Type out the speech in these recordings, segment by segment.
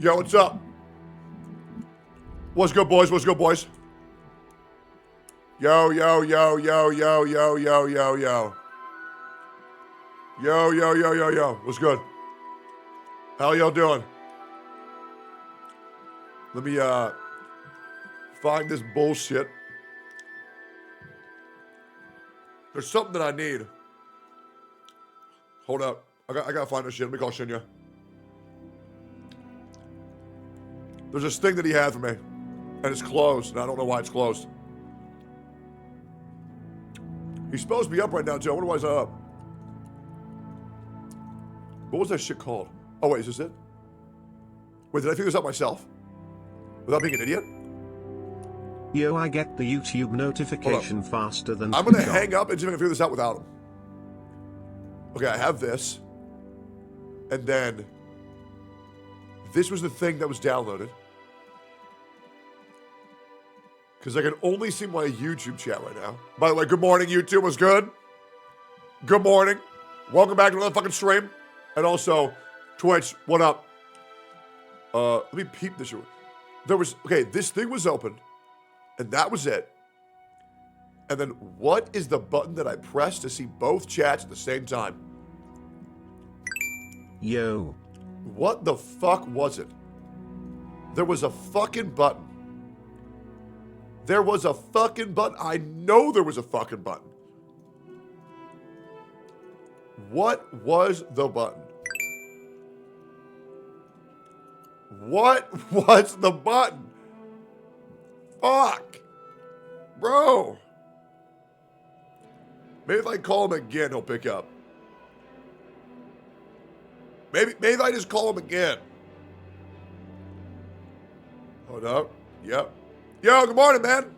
Yo, what's up? What's good, boys? What's good, boys? Yo, yo, yo, yo, yo, yo, yo, yo, yo. Yo, yo, yo, yo, yo. What's good? How y'all doing? Let me, find this bullshit. There's something that I need. Hold up. I gotta find this shit. Let me call Shinya. There's this thing that he had for me. And it's closed, and I don't know why it's closed. He's supposed to be up right now, too. I wonder why he's not up. What was that shit called? Oh, wait, is this it? Wait, did I figure this out myself? Without being an idiot? Yo, I get the YouTube notification faster than I'm gonna hang up and see if I can figure this out without him. Okay, I have this. And then this was the thing that was downloaded. Because I can only see my YouTube chat right now. By the way, good morning, YouTube. What's good? Good morning. Welcome back to another fucking stream. And also, Twitch, what up? Let me peep this. There was, okay, this thing was open. And that was it. And then what is the button that I press to see both chats at the same time? Yo. What the fuck was it? There was a fucking button. There was a fucking button. I know there was a fucking button. What was the button? What was the button? Fuck. Bro. Maybe if I call him again, he'll pick up. Maybe if I just call him again. Hold up. Yep. Yo, good morning, man.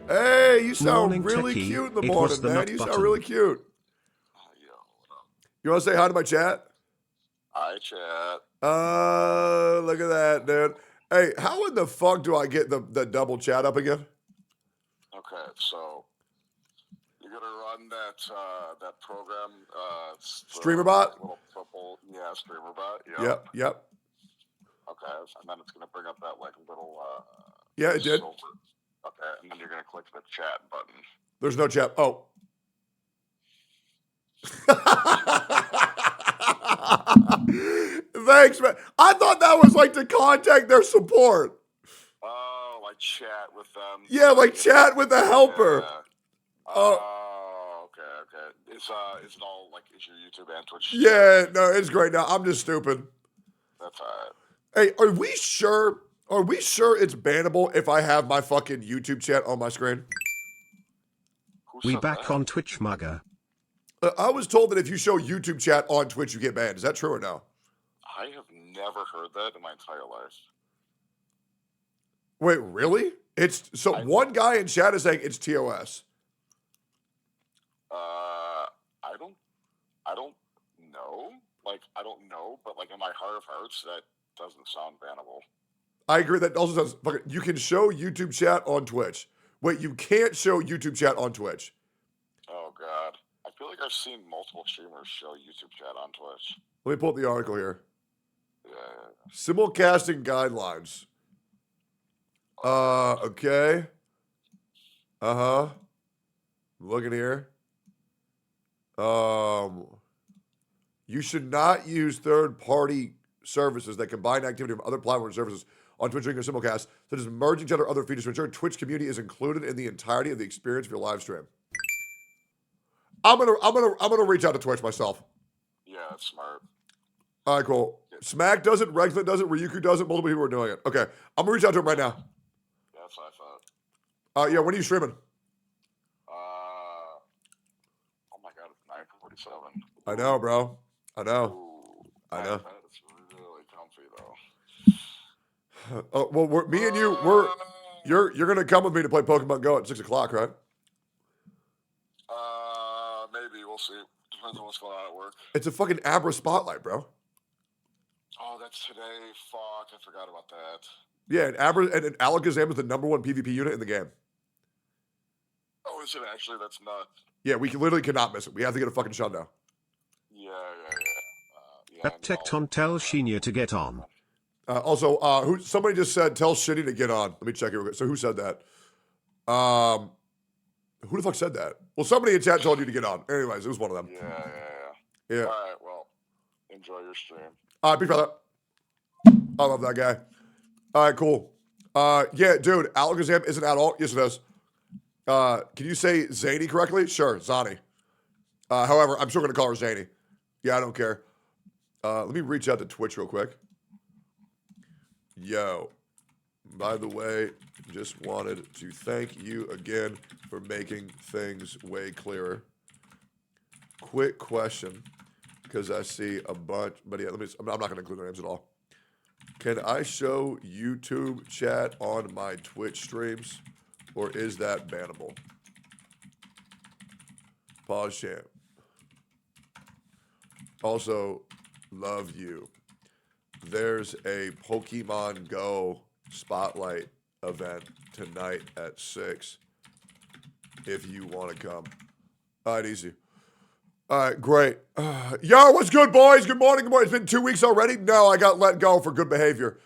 Hey, you sound Morning, really techie. cute in the It morning, was the man. nut You sound button. really cute. Yo, what up? You want to say hi to my chat? Hi, chat. Look at that, dude. Hey, how in the fuck do I get the double chat up again? Okay, so you're gonna run that program. It's the StreamerBot? Little purple, yeah, StreamerBot. Yep. Okay, and then it's gonna bring up that like little. Yeah, it did. silver. Okay, and then you're gonna click the chat button. There's no chat. Oh. Thanks, man. I thought that was like to contact their support. Oh, like chat with them. Yeah, like chat with the helper. Yeah. Oh. Okay. Is it all like is your YouTube and Twitch? Yeah, no, it's great now. I'm just stupid. That's alright. Hey, are we sure? Are we sure it's bannable if I have my fucking YouTube chat on my screen? Who We said back that? on Twitch, mugger. I was told that if you show YouTube chat on Twitch, you get banned. Is that true or no? I have never heard that in my entire life. Wait, really? It's so one guy in chat is saying it's TOS. I don't know. Like, I don't know, but like in my heart of hearts, that doesn't sound bannable. I agree. That also sounds fucking. You can show YouTube chat on Twitch. Wait, you can't show YouTube chat on Twitch. Oh God, I feel like I've seen multiple streamers show YouTube chat on Twitch. Let me pull up the article here. Yeah. Simulcasting guidelines. Okay. Looking here. You should not use third-party services that combine activity from other platform services on Twitch during your simulcast, such as merging together other features to ensure Twitch community is included in the entirety of the experience of your live stream. I'm gonna reach out to Twitch myself. Yeah, that's smart. All right, cool. Smack does it, Rexlet does it, Ryuku does it, multiple people are doing it. Okay, I'm gonna reach out to him right now. Yeah, that's what I thought. Yeah, when are you streaming? Oh my God, it's 9:47. I know, bro. I know. Ooh, I know. It's really comfy though. Well, me and you, you're gonna come with me to play Pokemon Go at 6 o'clock, right? Maybe we'll see. Depends on what's going on at work. It's a fucking Abra Spotlight, bro. Oh, that's today. Fuck, I forgot about that. Yeah, and Abra and Alakazam is the #1 PvP unit in the game. Oh, is it actually? That's nuts. Yeah, we literally cannot miss it. We have to get a fucking shutdown. Yeah. At Tectone, tell Shinya to get on. Also, somebody just said, tell Shitty to get on. Let me check it real quick. So who said that? Who the fuck said that? Well, somebody in chat told you to get on. Anyways, it was one of them. Yeah. All right, well, enjoy your stream. All right, big brother. I love that guy. All right, cool. Yeah, dude, Alakazam isn't at all. Yes, it is. Can you say Zany correctly? Sure, Zani. However, I'm still going to call her Zany. Yeah, I don't care. Let me reach out to Twitch real quick. Yo, by the way, just wanted to thank you again for making things way clearer. Quick question, because I see a bunch, but yeah, I'm not going to include their names at all. Can I show YouTube chat on my Twitch streams, or is that bannable? Pause champ. Also, love you. There's a Pokemon Go Spotlight event tonight at 6 if you want to come. All right, easy. All right, great. Yo, what's good, boys? Good morning, good morning. It's been 2 weeks already? No, I got let go for good behavior.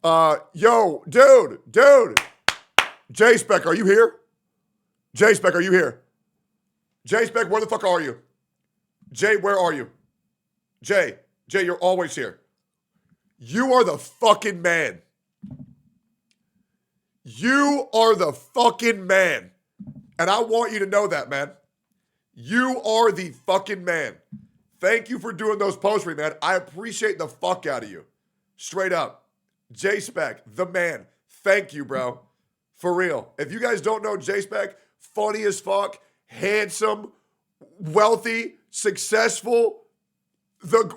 Yo, dude. Jspec, are you here? Jspec, are you here? Jspec, where the fuck are you? Jay, where are you? Jay, you're always here. You are the fucking man. You are the fucking man. And I want you to know that, man. You are the fucking man. Thank you for doing those posts for me, man. I appreciate the fuck out of you. Straight up. Jspec, the man. Thank you, bro. For real. If you guys don't know Jspec, funny as fuck, handsome, wealthy, successful,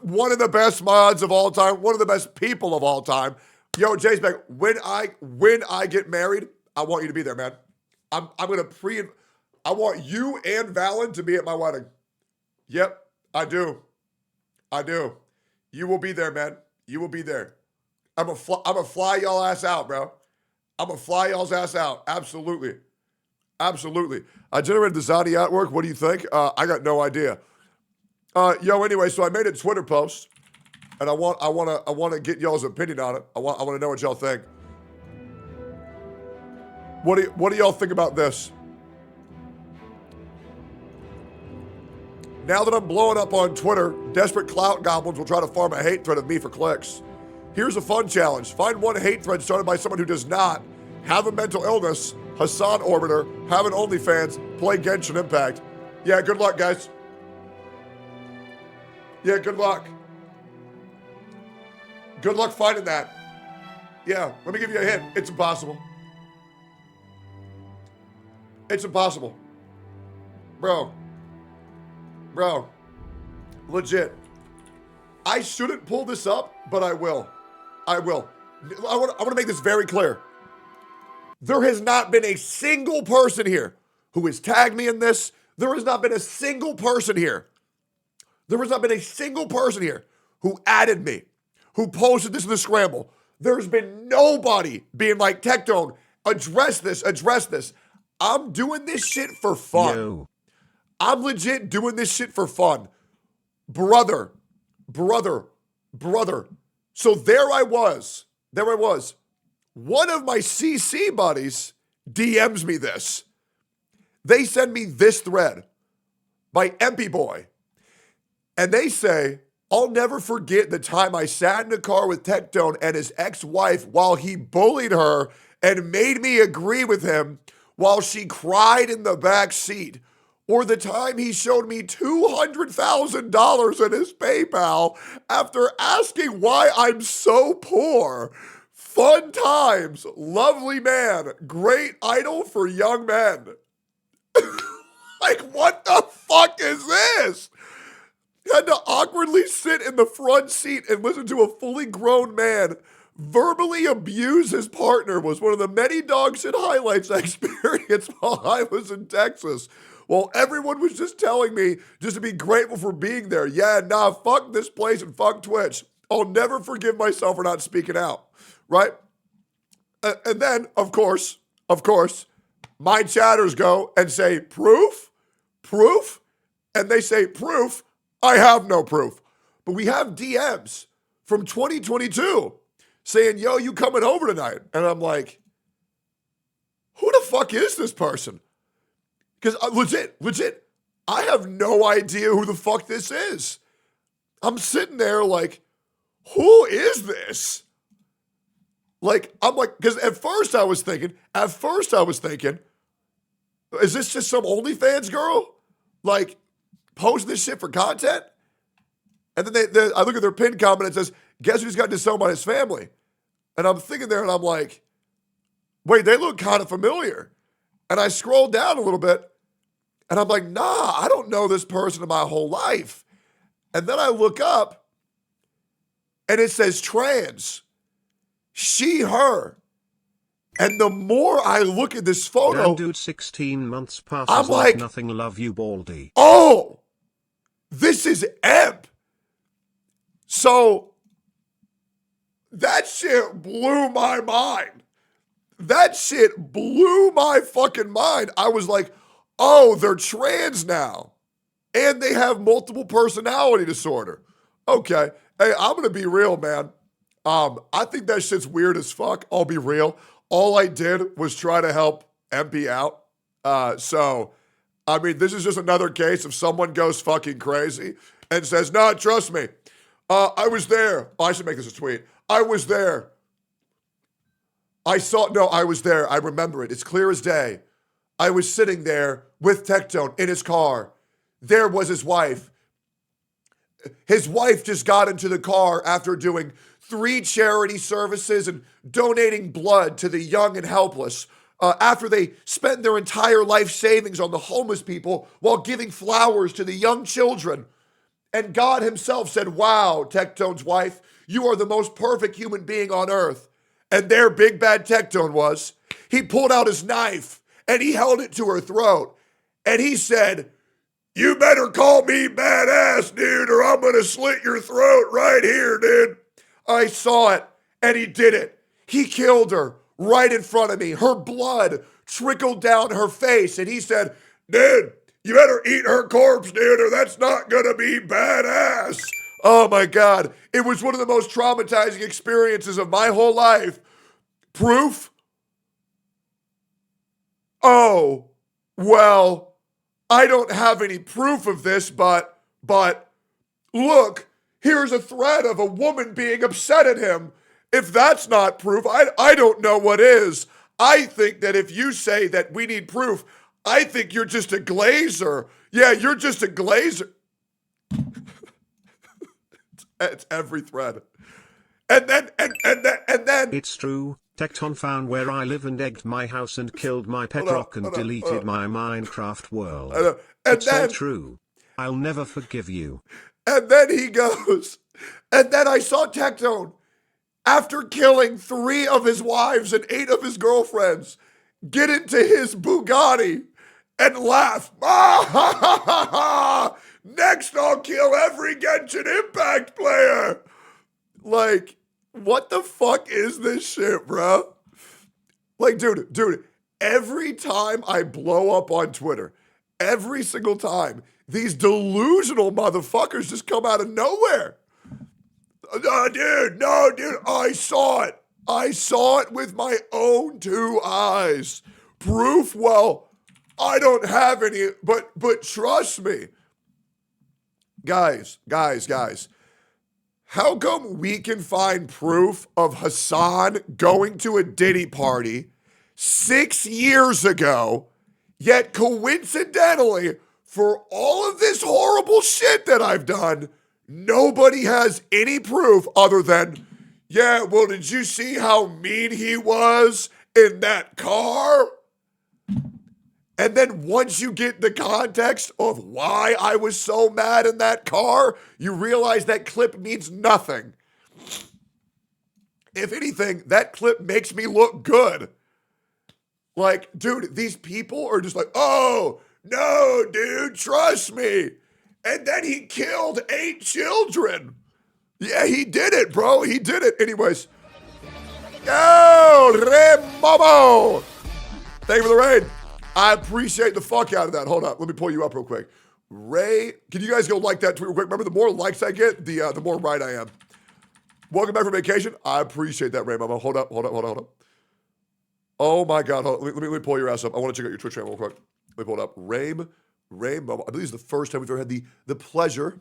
one of the best mods of all time, one of the best people of all time. Yo, Jspec, when I get married, I want you to be there, man. I'm gonna I want you and Valen to be at my wedding. Yep, I do. You will be there, man. You will be there. I'm gonna fly y'all ass out, bro. I'm gonna fly y'all's ass out. Absolutely. I generated the Zani artwork. What do you think? I got no idea. Yo, anyway, so I made a Twitter post, and I want to get y'all's opinion on it. I want to know what y'all think. What do y'all think about this? Now that I'm blowing up on Twitter, desperate clout goblins will try to farm a hate thread of me for clicks. Here's a fun challenge. Find one hate thread started by someone who does not have a mental illness, Hassan Orbiter, have an OnlyFans, play Genshin Impact. Yeah, good luck, guys. Yeah, good luck. Good luck finding that. Yeah, let me give you a hint. It's impossible. It's impossible. Bro, legit. I shouldn't pull this up, but I will. I want to make this very clear. There has not been a single person here who has tagged me in this. There has not been a single person here. There has not been a single person here who added me, who posted this in the scramble. There's been nobody being like, Tectone, address this. I'm doing this shit for fun. Yo. I'm legit doing this shit for fun. Brother. So there I was. One of my CC buddies DMs me this. They send me this thread by MP Boy. And they say, I'll never forget the time I sat in a car with Tectone and his ex-wife while he bullied her and made me agree with him while she cried in the back seat. Or the time he showed me $200,000 in his PayPal after asking why I'm so poor. Fun times, lovely man, great idol for young men. Like, what the fuck is this? Had to awkwardly sit in the front seat and listen to a fully grown man verbally abuse his partner was one of the many dog shit highlights I experienced while I was in Texas. Well, everyone was just telling me just to be grateful for being there. Yeah, nah, fuck this place and fuck Twitch. I'll never forgive myself for not speaking out, right? And then, of course, my chatters go and say, proof? And they say, proof? I have no proof. but we have DMs from 2022 saying, yo, you coming over tonight? And I'm like, who the fuck is this person? Because legit, I have no idea who the fuck this is. I'm sitting there like, who is this? Like, I'm like, because at first I was thinking, is this just some OnlyFans girl? Like, posting this shit for content? And then I look at their pinned comment and it says, guess who's got disowned by his family? And I'm thinking there and I'm like, wait, they look kind of familiar. And I scroll down a little bit and I'm like, nah, I don't know this person in my whole life. And then I look up and it says trans. She, her. And the more I look at this photo, Damn dude, 16 months passes I'm like like, nothing, love you, Baldy. oh, this is Emp. So that shit blew my mind. That shit blew my fucking mind. I was like, oh, they're trans now. And they have multiple personality disorder. Okay. Hey, I'm going to be real, man. I think that shit's weird as fuck. I'll be real. All I did was try to help MP out. So, I mean, this is just another case of someone goes fucking crazy and says, nah, trust me. I was there. Oh, I should make this a tweet. I was there. I was there. I remember it. It's clear as day. I was sitting there with Tectone in his car. There was his wife. His wife just got into the car after doing 3 charity services and donating blood to the young and helpless. After they spent their entire life savings on the homeless people while giving flowers to the young children. And God himself said, wow, Tectone's wife, you are the most perfect human being on earth. And there big bad Tectone was. He pulled out his knife and he held it to her throat. And he said, you better call me badass, dude, or I'm going to slit your throat right here, dude. I saw it, and he did it. He killed her right in front of me. Her blood trickled down her face, and he said, dude, you better eat her corpse, dude, or that's not going to be badass. Oh, my God. It was one of the most traumatizing experiences of my whole life. Proof? Oh, well, I don't have any proof of this, but look, here's a thread of a woman being upset at him. If that's not proof, I don't know what is. I think that if you say that we need proof, I think you're just a glazer. Yeah, you're just a glazer. It's every thread. And then. It's true. Tecton found where I live and egged my house and killed my pet rock and deleted my Minecraft world. It's all true. I'll never forgive you. And then he goes, and then I saw Tectone, after killing 3 of his wives and 8 of his girlfriends, get into his Bugatti and laugh. Ah, ha, ha, ha, ha. Next, I'll kill every Genshin Impact player. Like, what the fuck is this shit, bro? Like, dude, every time I blow up on Twitter, every single time, these delusional motherfuckers just come out of nowhere. Dude, I saw it. I saw it with my own 2 eyes. Proof? Well, I don't have any, but trust me. Guys. How come we can find proof of Hassan going to a Diddy party 6 years ago, yet coincidentally, for all of this horrible shit that I've done, nobody has any proof other than, yeah, well, did you see how mean he was in that car? And then once you get the context of why I was so mad in that car, you realize that clip means nothing. If anything, that clip makes me look good. Like, dude, these people are just like, oh, no, dude, trust me. And then he killed 8 children. Yeah, he did it, bro. He did it. Anyways. Oh, Ray Momo. Thank you for the raid. I appreciate the fuck out of that. Hold up. Let me pull you up real quick. Ray, can you guys go like that tweet real quick? Remember, the more likes I get, the more right I am. Welcome back from vacation. I appreciate that, Ray Momo. Hold up. Oh my God, hold on. Let me pull your ass up. I want to check out your Twitch channel real quick. Let me pull it up. Ray Momo. I believe this is the first time we've ever had the pleasure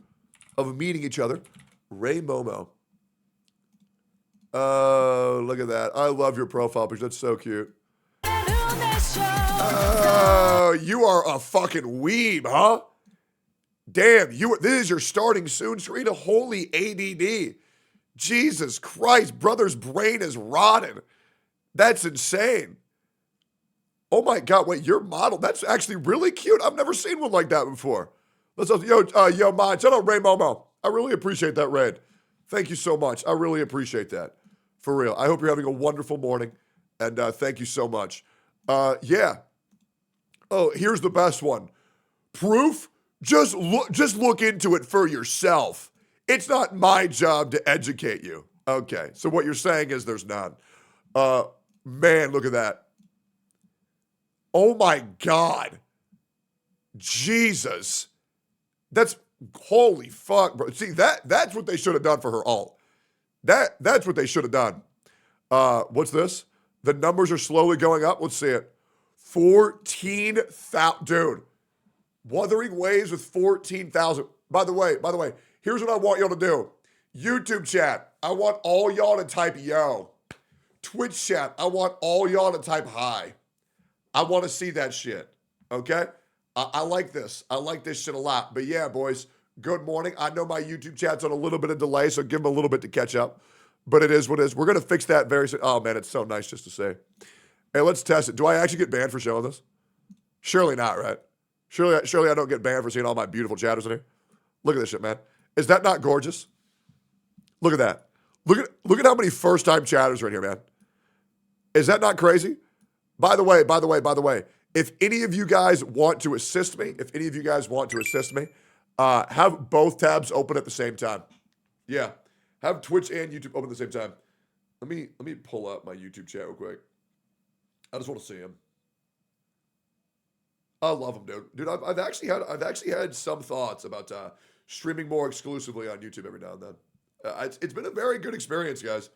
of meeting each other. Ray Momo. Oh, look at that. I love your profile picture. That's so cute. Oh, you are a fucking weeb, huh? Damn, this is your starting soon, Serena. Holy ADD. Jesus Christ, brother's brain is rotten. That's insane. Oh my God, wait, your model, that's actually really cute. I've never seen one like that before. Yo, man, shout out Ray Momo. I really appreciate that, Red. Thank you so much. I really appreciate that. For real. I hope you're having a wonderful morning, and thank you so much. Yeah. Oh, here's the best one. Proof? Just look into it for yourself. It's not my job to educate you. Okay, so what you're saying is there's none. Man, look at that. Oh my God. Jesus. That's, holy fuck, bro. See, that's what they should have done for her alt. That's what they should have done. What's this? The numbers are slowly going up. Let's see it. 14,000. Dude. Wuthering Waves with 14,000. By the way, here's what I want y'all to do. YouTube chat, I want all y'all to type yo. Twitch chat, I want all y'all to type hi. I want to see that shit. Okay? I like this. I like this shit a lot. But yeah, boys, good morning. I know my YouTube chat's on a little bit of delay, so give them a little bit to catch up. But it is what it is. We're going to fix that very soon. Oh, man, it's so nice just to say. Hey, let's test it. Do I actually get banned for showing this? Surely not, right? Surely I don't get banned for seeing all my beautiful chatters in here. Look at this shit, man. Is that not gorgeous? Look at that. Look at how many first-time chatters are in here, man. Is that not crazy? By the way, if any of you guys want to assist me, have both tabs open at the same time. Yeah. Have Twitch and YouTube open at the same time. Let me pull up my YouTube chat real quick. I just want to see him. I love him, dude. Dude, I've actually had some thoughts about streaming more exclusively on YouTube every now and then. It's been a very good experience, guys.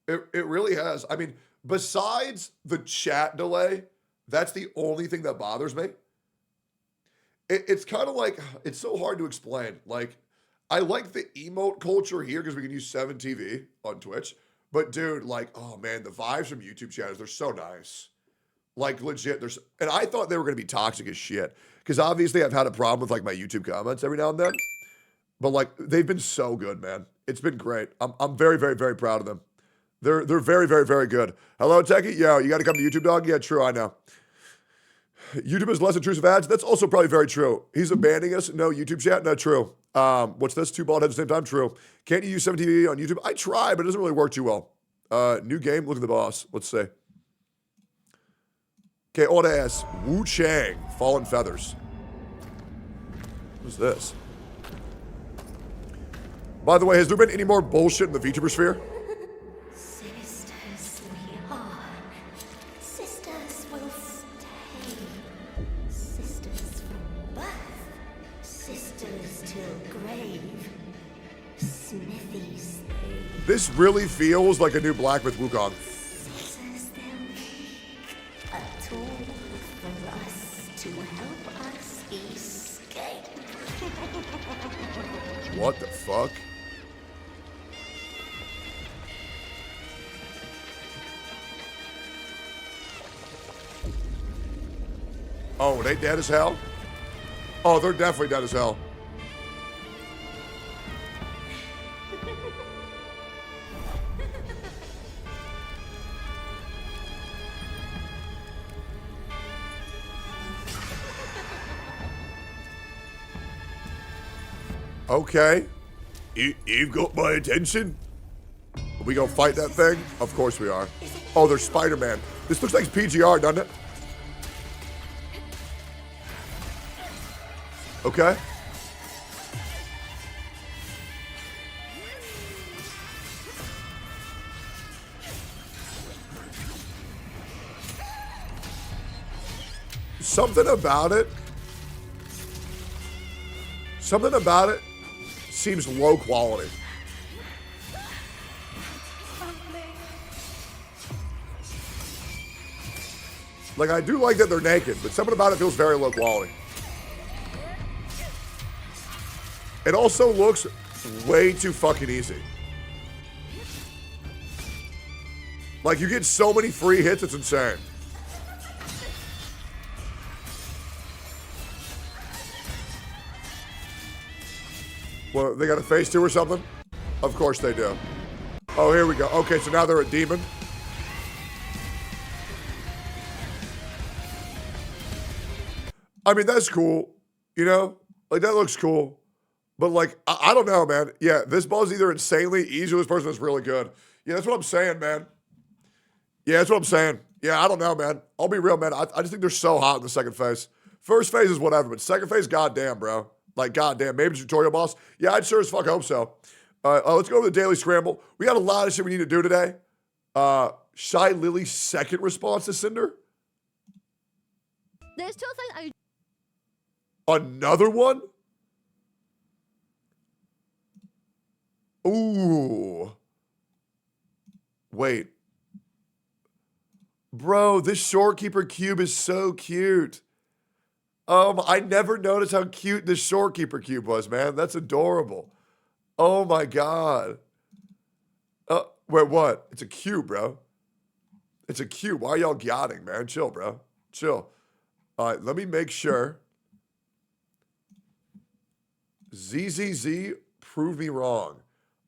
It really has. I mean, besides the chat delay, that's the only thing that bothers me. It's kind of like, it's so hard to explain. Like, I like the emote culture here because we can use 7TV on Twitch. But dude, like, oh man, the vibes from YouTube chatters, they're so nice. Like legit, and I thought they were gonna be toxic as shit. Because obviously I've had a problem with like my YouTube comments every now and then. But like, they've been so good, man. It's been great. I'm very, very, very proud of them. They're very, very, very good. Hello, Techie. Yo, you gotta come to YouTube, dog? Yeah, true, I know. YouTube is less intrusive ads. That's also probably very true. He's abandoning us. No, YouTube chat. No, true. What's this? Two bald heads at the same time. True. Can't you use 7TV on YouTube? I try, but it doesn't really work too well. New game. Look at the boss. Let's see. Okay, old ass. Wu Chang. Fallen Feathers. What's this? By the way, has there been any more bullshit in the VTuber sphere? Sisters we are. Sisters will stay. Sisters from birth. Sisters till grave. Smithies. This really feels like a new Black with Wukong. Scissors they'll make. A tool for us to help us escape. What the fuck? Oh, they dead as hell? Oh, they're definitely dead as hell. Okay. You've got my attention? Are we gonna fight that thing? Of course we are. Oh, there's Spider-Man. This looks like PGR, doesn't it? Okay. Something about it. Something about it seems low quality. Like, I do like that they're naked, but something about it feels very low quality. It also looks way too fucking easy. Like, you get so many free hits, it's insane. Well, they got a phase 2 or something? Of course they do. Oh, here we go. Okay, so now they're a demon. I mean, that's cool. You know? Like, that looks cool. But, like, I don't know, man. Yeah, this ball's either insanely easy or this person is really good. Yeah, that's what I'm saying, man. Yeah, that's what I'm saying. Yeah, I don't know, man. I'll be real, man. I just think they're so hot in the second phase. First phase is whatever, but second phase, goddamn, bro. Like, goddamn. Maybe tutorial boss. Yeah, I'd sure as fuck hope so. Let's go over the daily scramble. We got a lot of shit we need to do today. Shylily's second response to Cinder. There's two things Another one? Ooh. Wait. Bro, this Shorekeeper cube is so cute. I never noticed how cute this Shorekeeper cube was, man. That's adorable. Oh my god. Wait, what? It's a cube, bro. It's a cube. Why are y'all yachting, man? Chill, bro. Chill. All right, let me make sure. ZZZ proved me wrong.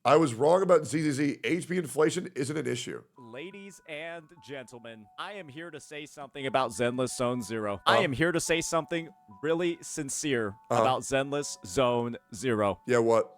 I was wrong about ZZZ. HP inflation isn't an issue. Ladies and gentlemen, I am here to say something about Zenless Zone Zero. I am here to say something really sincere about Zenless Zone Zero. Yeah, what?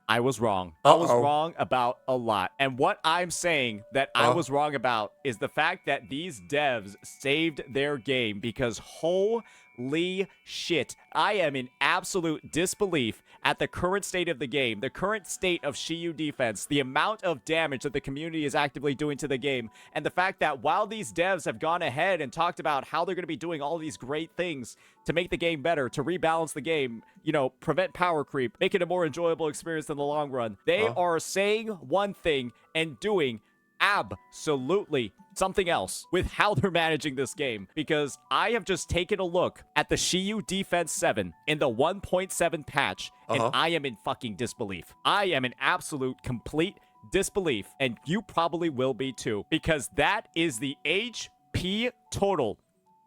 I was wrong. I was wrong about a lot. And what I'm saying that I was wrong about is the fact that these devs saved their game, because holy shit, I am in absolute disbelief at the current state of the game, the current state of Shyu defense, the amount of damage that the community is actively doing to the game, and the fact that while these devs have gone ahead and talked about how they're going to be doing all these great things to make the game better, to rebalance the game, you know, prevent power creep, make it a more enjoyable experience in the long run, they are saying one thing and doing absolutely something else with how they're managing this game, because I have just taken a look at the Shyu Defense 7 in the 1.7 patch, and I am in fucking disbelief. I am in absolute complete disbelief, and you probably will be too, because that is the HP total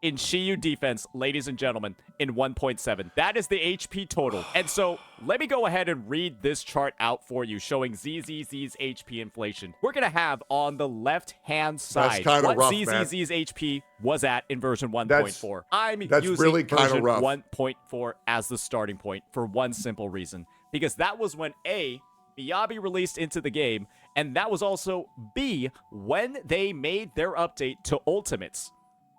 in Shyu defense, ladies and gentlemen, in 1.7. That is the HP total. And so let me go ahead and read this chart out for you, showing ZZZ's HP inflation. We're going to have on the left-hand side what rough, ZZZ's man. HP was at in version 1.4. I'm using really version 1.4 as the starting point for one simple reason, because that was when A, Miyabi released into the game, and that was also B, when they made their update to Ultimates,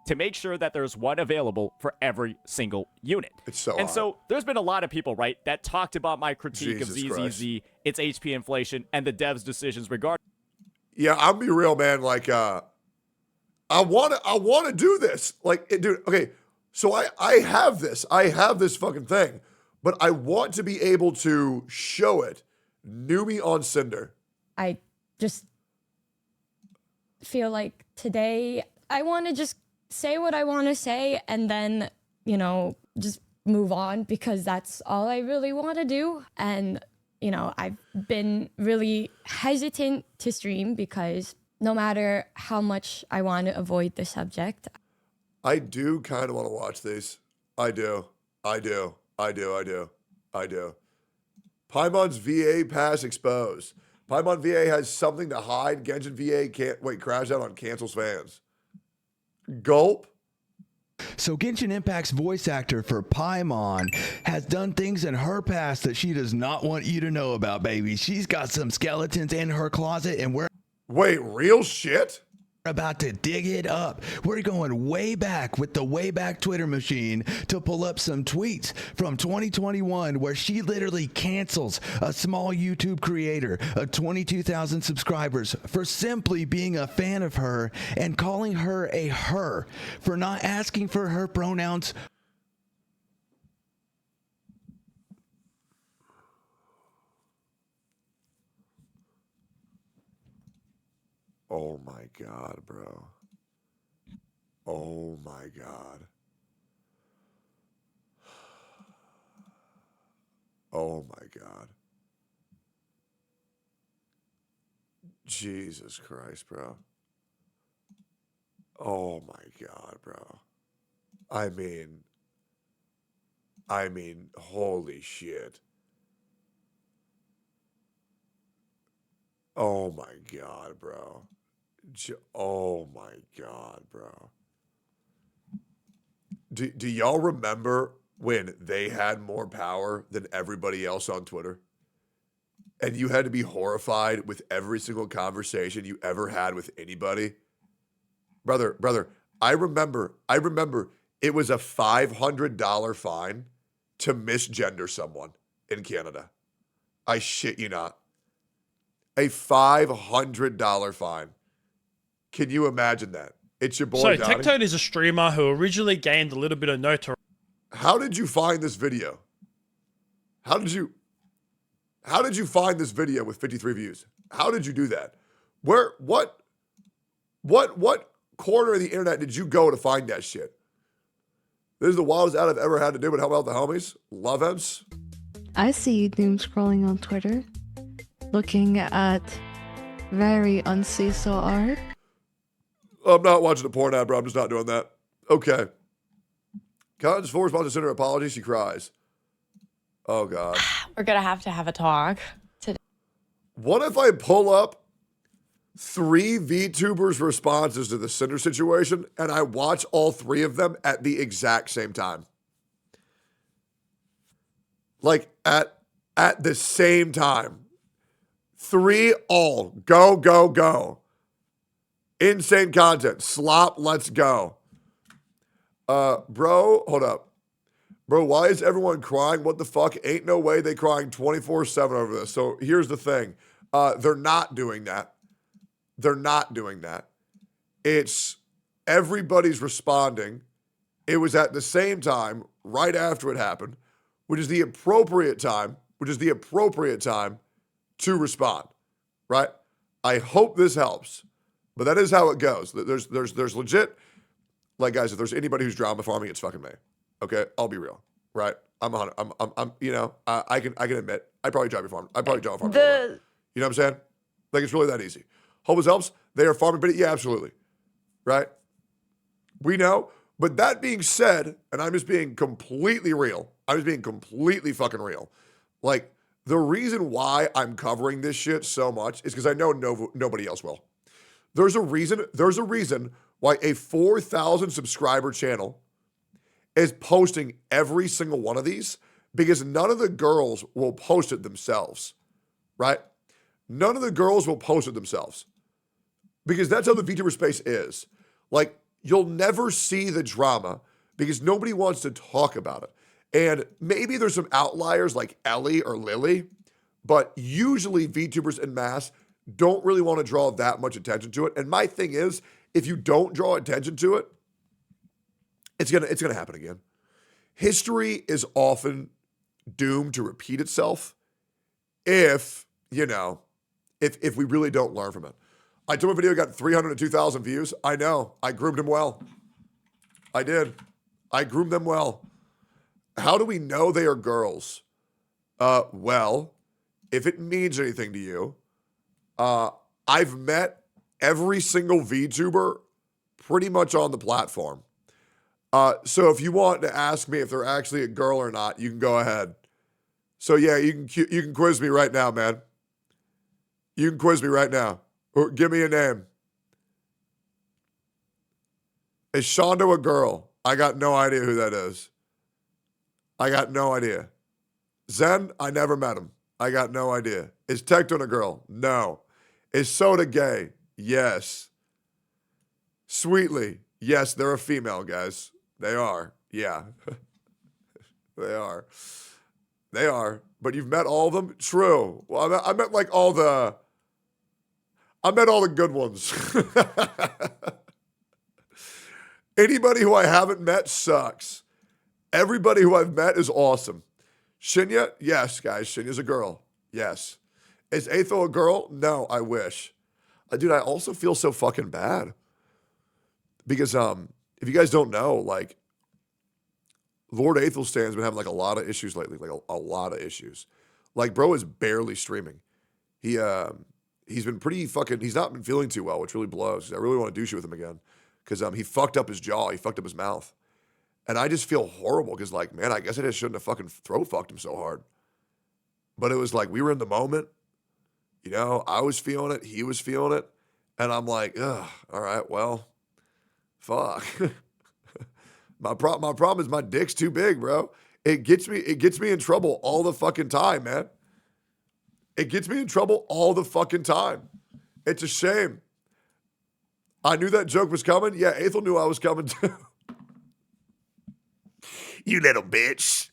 to make sure that there's one available for every single unit. It's so And so there's been a lot of people, right, that talked about my critique of ZZZ, its HP inflation, and the devs' decisions regarding. Yeah, I'll be real, man. Like, I want to do this. Like, dude, okay, so I have this. I have this fucking thing, but I want to be able to show it. New me on Cinder. I just feel like today I want to just say what I want to say and then, you know, just move on, because that's all I really want to do. And, you know, I've been really hesitant to stream because no matter how much I want to avoid the subject. I do kind of want to watch these. I do. Paimon's VA pass exposed. Paimon VA has something to hide. Genshin VA can't wait, crash out on cancels fans. Gulp. So Genshin Impact's voice actor for Paimon has done things in her past that she does not want you to know about, baby. She's got some skeletons in her closet, and we're real shit? About to dig it up. We're going way back with the Wayback Twitter machine to pull up some tweets from 2021 where she literally cancels a small YouTube creator of 22,000 subscribers for simply being a fan of her and calling her a her for not asking for her pronouns. Oh my God, bro. Oh my God. Oh my God. Jesus Christ, bro. Oh my God, bro. I mean, holy shit. Oh my God, bro. Oh my God, bro. Do y'all remember when they had more power than everybody else on Twitter? And you had to be horrified with every single conversation you ever had with anybody? Brother, I remember it was a $500 fine to misgender someone in Canada. I shit you not. A $500 fine. Can you imagine that? It's your boy So, Donnie. Tectone is a streamer who originally gained a little bit of notoriety. How did you find this video? How did you find this video with 53 views? How did you do that? What corner of the internet did you go to find that shit? This is the wildest ad I've ever had to do, but how about the homies? Love ems. I see you doom scrolling on Twitter, looking at very unseesaw art. I'm not watching a porn ad, bro. I'm just not doing that. Okay. Collins full response to Cinder apology. She cries. Oh, God. We're going to have a talk today. What if I pull up 3 VTubers' responses to the Cinder situation and I watch all 3 of them at the exact same time? Like, at the same time. 3 all. Go, go, go. Insane content. Slop, let's go. Bro, hold up. Bro, why is everyone crying? What the fuck? Ain't no way they crying 24/7 over this. So here's the thing. They're not doing that. They're not doing that. It's everybody's responding. It was at the same time, right after it happened, which is the appropriate time to respond, right? I hope this helps. But that is how it goes. There's legit, like, guys, if there's anybody who's drama farming, it's fucking me. Okay, I'll be real, right? I'm you know, I can admit I probably drive a farm. I probably drive a farm. You know what I'm saying? Like, it's really that easy. Hope this helps. They are farming, but yeah, absolutely, right? We know. But that being said, and I'm just being completely real. I'm just being completely fucking real. Like, the reason why I'm covering this shit so much is because I know nobody else will. There's a reason why a 4,000 subscriber channel is posting every single one of these, because none of the girls will post it themselves, right? None of the girls will post it themselves, because that's how the VTuber space is. Like, you'll never see the drama because nobody wants to talk about it. And maybe there's some outliers like Ellie or Lily, but usually VTubers en masse don't really want to draw that much attention to it. And my thing is, if you don't draw attention to it, it's gonna happen again. History is often doomed to repeat itself if we really don't learn from it. I told my video got 302,000 views. I know. I groomed them well. I did. I groomed them well. How do we know they are girls? Well, if it means anything to you, I've met every single VTuber pretty much on the platform. So if you want to ask me if they're actually a girl or not, you can go ahead. So yeah, you can quiz me right now, man. You can quiz me right now. Or give me a name. Is Shondo a girl? I got no idea who that is. I got no idea. Zen, I never met him. I got no idea. Is Tectone a girl? No. Is Soda gay? Yes. Sweetly. Yes, they're a female, guys. They are. Yeah. They are. They are. But you've met all of them? True. Well, I met like all the... I met all the good ones. Anybody who I haven't met sucks. Everybody who I've met is awesome. Shinya? Yes, guys. Shinya's a girl. Yes. Is Atho a girl? No, I wish. Dude, I also feel so fucking bad. Because if you guys don't know, like, Lord Aethelstan's been having like a lot of issues lately, like a lot of issues. Like, bro is barely streaming. He's been pretty fucking, he's not been feeling too well, which really blows. I really want to do shit with him again. Because he fucked up his jaw, he fucked up his mouth. And I just feel horrible because, like, man, I guess I just shouldn't have fucking throat fucked him so hard. But it was like, we were in the moment. You know, I was feeling it, he was feeling it. And I'm like, ugh, all right, well, fuck. My problem is my dick's too big, bro. It gets me in trouble all the fucking time, man. It gets me in trouble all the fucking time. It's a shame. I knew that joke was coming. Yeah, Aethel knew I was coming too. You little bitch.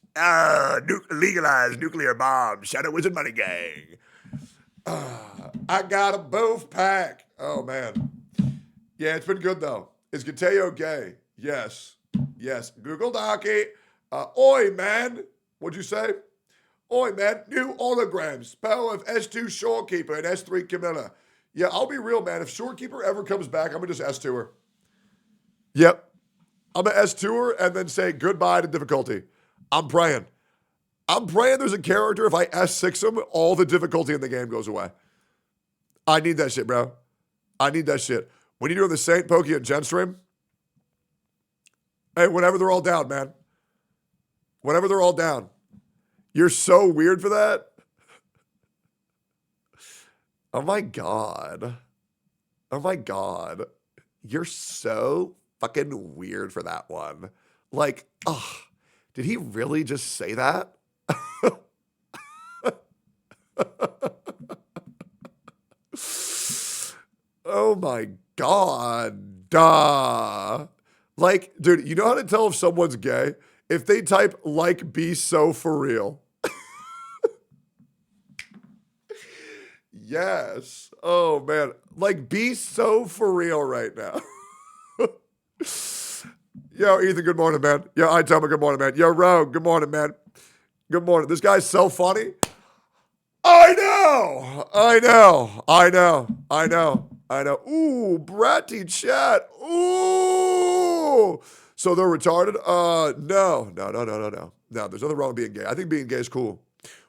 Legalize nuclear bombs. Shadow Wizard Money Gang. I got a boof pack. Oh, man. Yeah, it's been good, though. Is Gateo gay? Yes. Yes. Google Docky. Oi, man. What'd you say? Oi, man. New holograms. Power of S2 Shorekeeper and S3 Camilla. Yeah, I'll be real, man. If Shorekeeper ever comes back, I'm going to just S2 her. Yep. I'm going to S2 her and then say goodbye to difficulty. I'm praying. I'm praying there's a character, if I S6 him, all the difficulty in the game goes away. I need that shit, bro. I need that shit. When you're doing the Saint Pokey and Gen stream, hey, whenever they're all down, man. Whenever they're all down. You're so weird for that. Oh my God. Oh my God. You're so fucking weird for that one. Like, oh, did he really just say that? Oh my God. Duh. Like, dude, you know how to tell if someone's gay? If they type, like, be so for real. Yes. Oh, man. Like, be so for real right now. Yo, Ethan, good morning, man. Yo, I tell me good morning, man. Yo, Rogue, good morning, man. Good morning. This guy's so funny. I know. Ooh, bratty chat. Ooh. So they're retarded? No. No, there's nothing wrong with being gay. I think being gay is cool.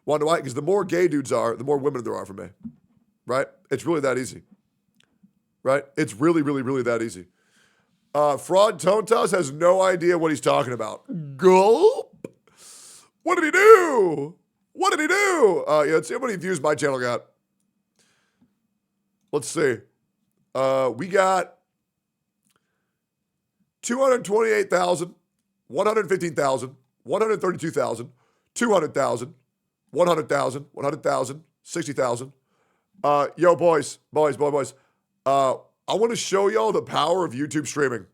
Why do I? Because the more gay dudes are, the more women there are for me. Right? It's really that easy. Right? It's really, really, really that easy. Fraud Tontas has no idea what he's talking about. Gulp? What did he do? Yeah, let's see how many views my channel got. Let's see. We got 228,000, 115,000, 132,000, 200,000, 100,000, 100,000, 60,000. Yo, boys. I want to show y'all the power of YouTube streaming.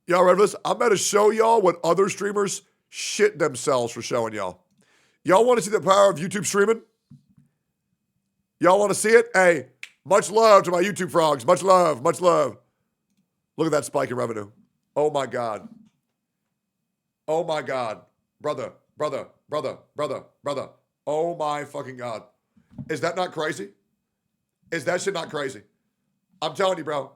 Y'all ready for this? I'm going to show y'all what other streamers shit themselves for showing y'all. Y'all want to see the power of YouTube streaming? Y'all want to see it? Hey, much love to my YouTube frogs. Much love. Look at that spike in revenue. Oh my God. Brother. Oh my fucking God. Is that not crazy? Is that shit not crazy? I'm telling you, bro.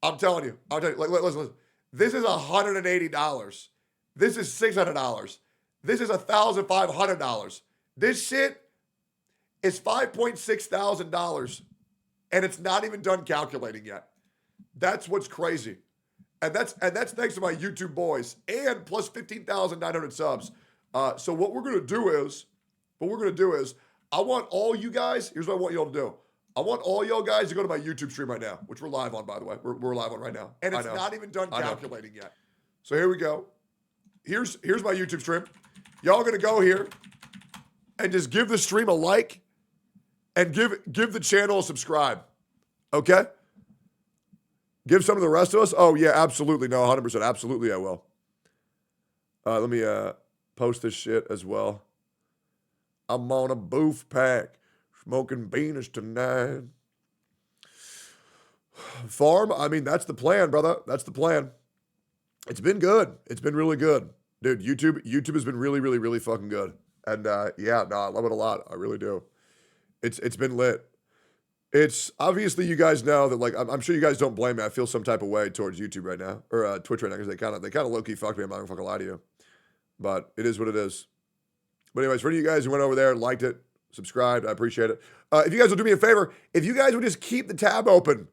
I'm telling you. Like, listen. This is $180. This is $600. This is $1,500. This shit is $5,600, and it's not even done calculating yet. That's what's crazy, and that's thanks to my YouTube boys and plus 15,900 subs. So what we're gonna do is, I want all you guys. Here's what I want y'all to do. I want all y'all guys to go to my YouTube stream right now, which we're live on, by the way. We're live on right now, and it's not even done calculating yet. So here we go. Here's my YouTube stream. Y'all gonna go here and just give the stream a like and give the channel a subscribe. Okay? Give some of the rest of us. Oh yeah, absolutely. No, 100%. Absolutely, I will. Let me post this shit as well. I'm on a booth pack, smoking beanies tonight. Farm. I mean, that's the plan, brother. That's the plan. It's been good. It's been really good. Dude, YouTube has been really, really, really fucking good. And yeah, no, I love it a lot. I really do. It's been lit. It's obviously you guys know that, like, I'm sure you guys don't blame me. I feel some type of way towards YouTube right now, or Twitch right now, because they kind of low key fucked me. I'm not gonna fucking lie to you, but it is what it is. But anyways, for any of you guys who went over there and liked it, subscribed, I appreciate it. If you guys will do me a favor, if you guys would just keep the tab open,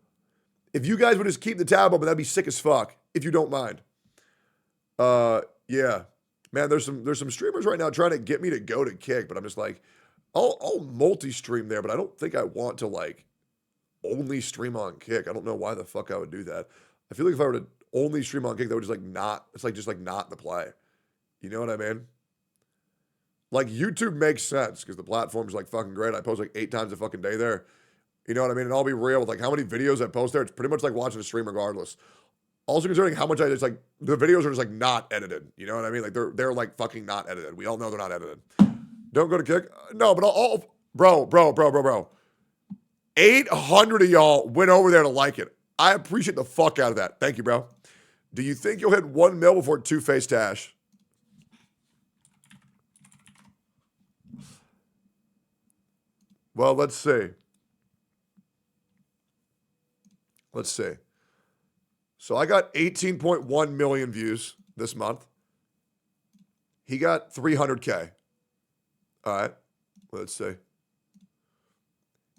that'd be sick as fuck. If you don't mind, yeah, man. There's some streamers right now trying to get me to go to Kick, but I'm just like, I'll multi-stream there, but I don't think I want to, like, only stream on Kick. I don't know why the fuck I would do that. I feel like if I were to only stream on Kick, that would just like not, it's like just like not the play. You know what I mean? Like, YouTube makes sense because the platform's like fucking great. I post like 8 times a fucking day there. You know what I mean? And I'll be real with like how many videos I post there. It's pretty much like watching a stream regardless. Also considering how much I just like, the videos are just like not edited. You know what I mean? Like they're like fucking not edited. We all know they're not edited. Don't go to Kick? No, but bro. 800 of y'all went over there to like it. I appreciate the fuck out of that. Thank you, bro. Do you think you'll hit 1 mil before Two-Face Tash? Well, let's see. So I got 18.1 million views this month. He got 300K. All right, let's see.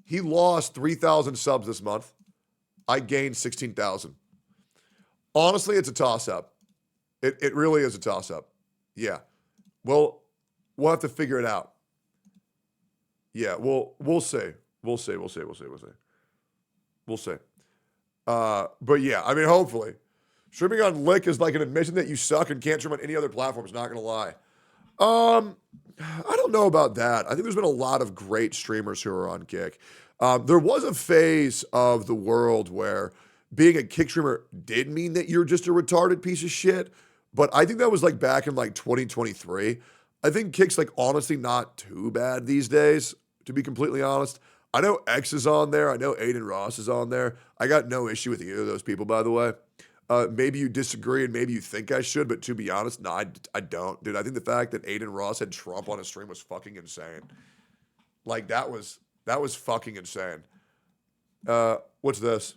He lost 3,000 subs this month. I gained 16,000. Honestly, it's a toss-up. It really is a toss-up. Yeah. Well, we'll have to figure it out. Yeah, we'll see. We'll see. But yeah, I mean, hopefully. Streaming on Lick is like an admission that you suck and can't stream on any other platforms, not going to lie. I don't know about that. I think there's been a lot of great streamers who are on Kick. There was a phase of the world where being a Kick streamer did mean that you're just a retarded piece of shit. But I think that was like back in like 2023. I think Kick's like honestly not too bad these days, to be completely honest. I know X is on there. I know Aiden Ross is on there. I got no issue with either of those people, by the way. Maybe you disagree and maybe you think I should, but to be honest, no, I don't. Dude, I think the fact that Aiden Ross had Trump on his stream was fucking insane. Like, that was fucking insane. What's this?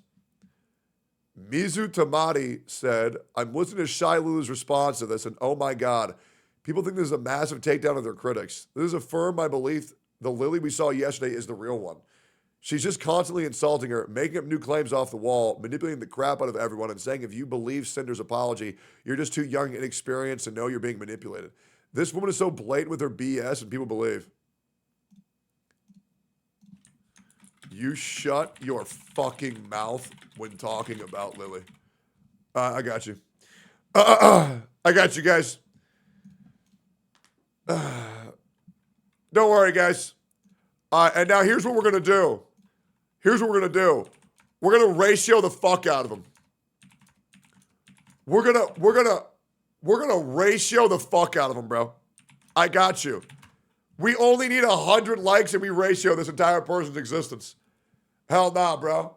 Mizu Tamati said, I'm listening to Shylily's response to this, and oh my God, people think this is a massive takedown of their critics. This has affirmed my belief the Lily we saw yesterday is the real one. She's just constantly insulting her, making up new claims off the wall, manipulating the crap out of everyone, and saying if you believe Cinder's apology, you're just too young and inexperienced to know you're being manipulated. This woman is so blatant with her BS, and people believe. You shut your fucking mouth when talking about Lily. I got you. I got you, guys. Don't worry, guys. And now here's what we're gonna do. We're gonna ratio the fuck out of them. We're gonna ratio the fuck out of them, bro. I got you. We only need 100 likes and we ratio this entire person's existence. Hell nah, bro.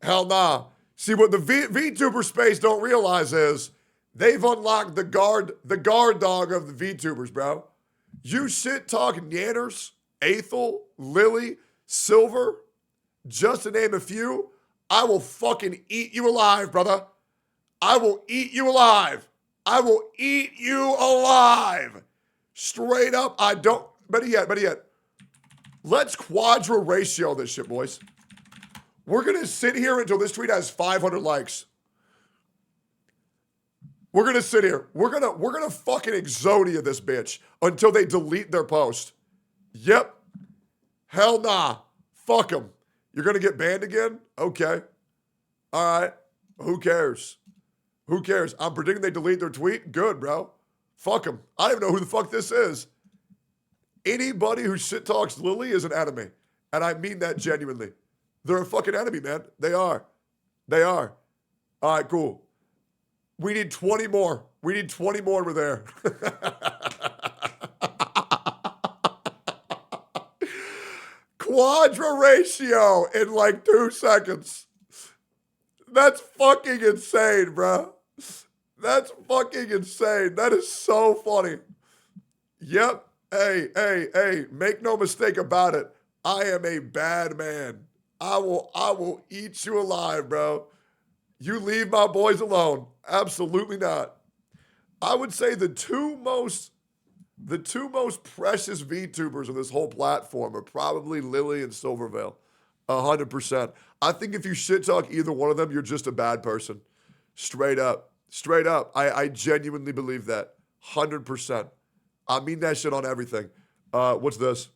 Hell nah. See, what the VTuber space don't realize is they've unlocked the guard dog of the VTubers, bro. You shit talking Yanners, Aethel, Lily, Silver, just to name a few, I will fucking eat you alive, brother. I will eat you alive. Straight up, I don't. Better yet. Let's quadra ratio this shit, boys. We're gonna sit here until this tweet has 500 likes. We're gonna sit here. We're gonna fucking Exodia this bitch until they delete their post. Yep. Hell nah. Fuck them. You're gonna get banned again? Okay. All right. Who cares? I'm predicting they delete their tweet. Good, bro. Fuck them. I don't even know who the fuck this is. Anybody who shit talks Lily is an enemy. And I mean that genuinely. They're a fucking enemy, man. They are. All right, cool. We need 20 more. We're there. Quadra ratio in like 2 seconds. That's fucking insane, bro. That's fucking insane. That is so funny. Yep. Hey, make no mistake about it. I am a bad man. I will eat you alive, bro. You leave my boys alone. Absolutely not. I would say the two most precious VTubers on this whole platform are probably Lily and Silvervale. 100%. I think if you shit talk either one of them, you're just a bad person. Straight up. Straight up. I genuinely believe that. 100%. I mean that shit on everything. What's this?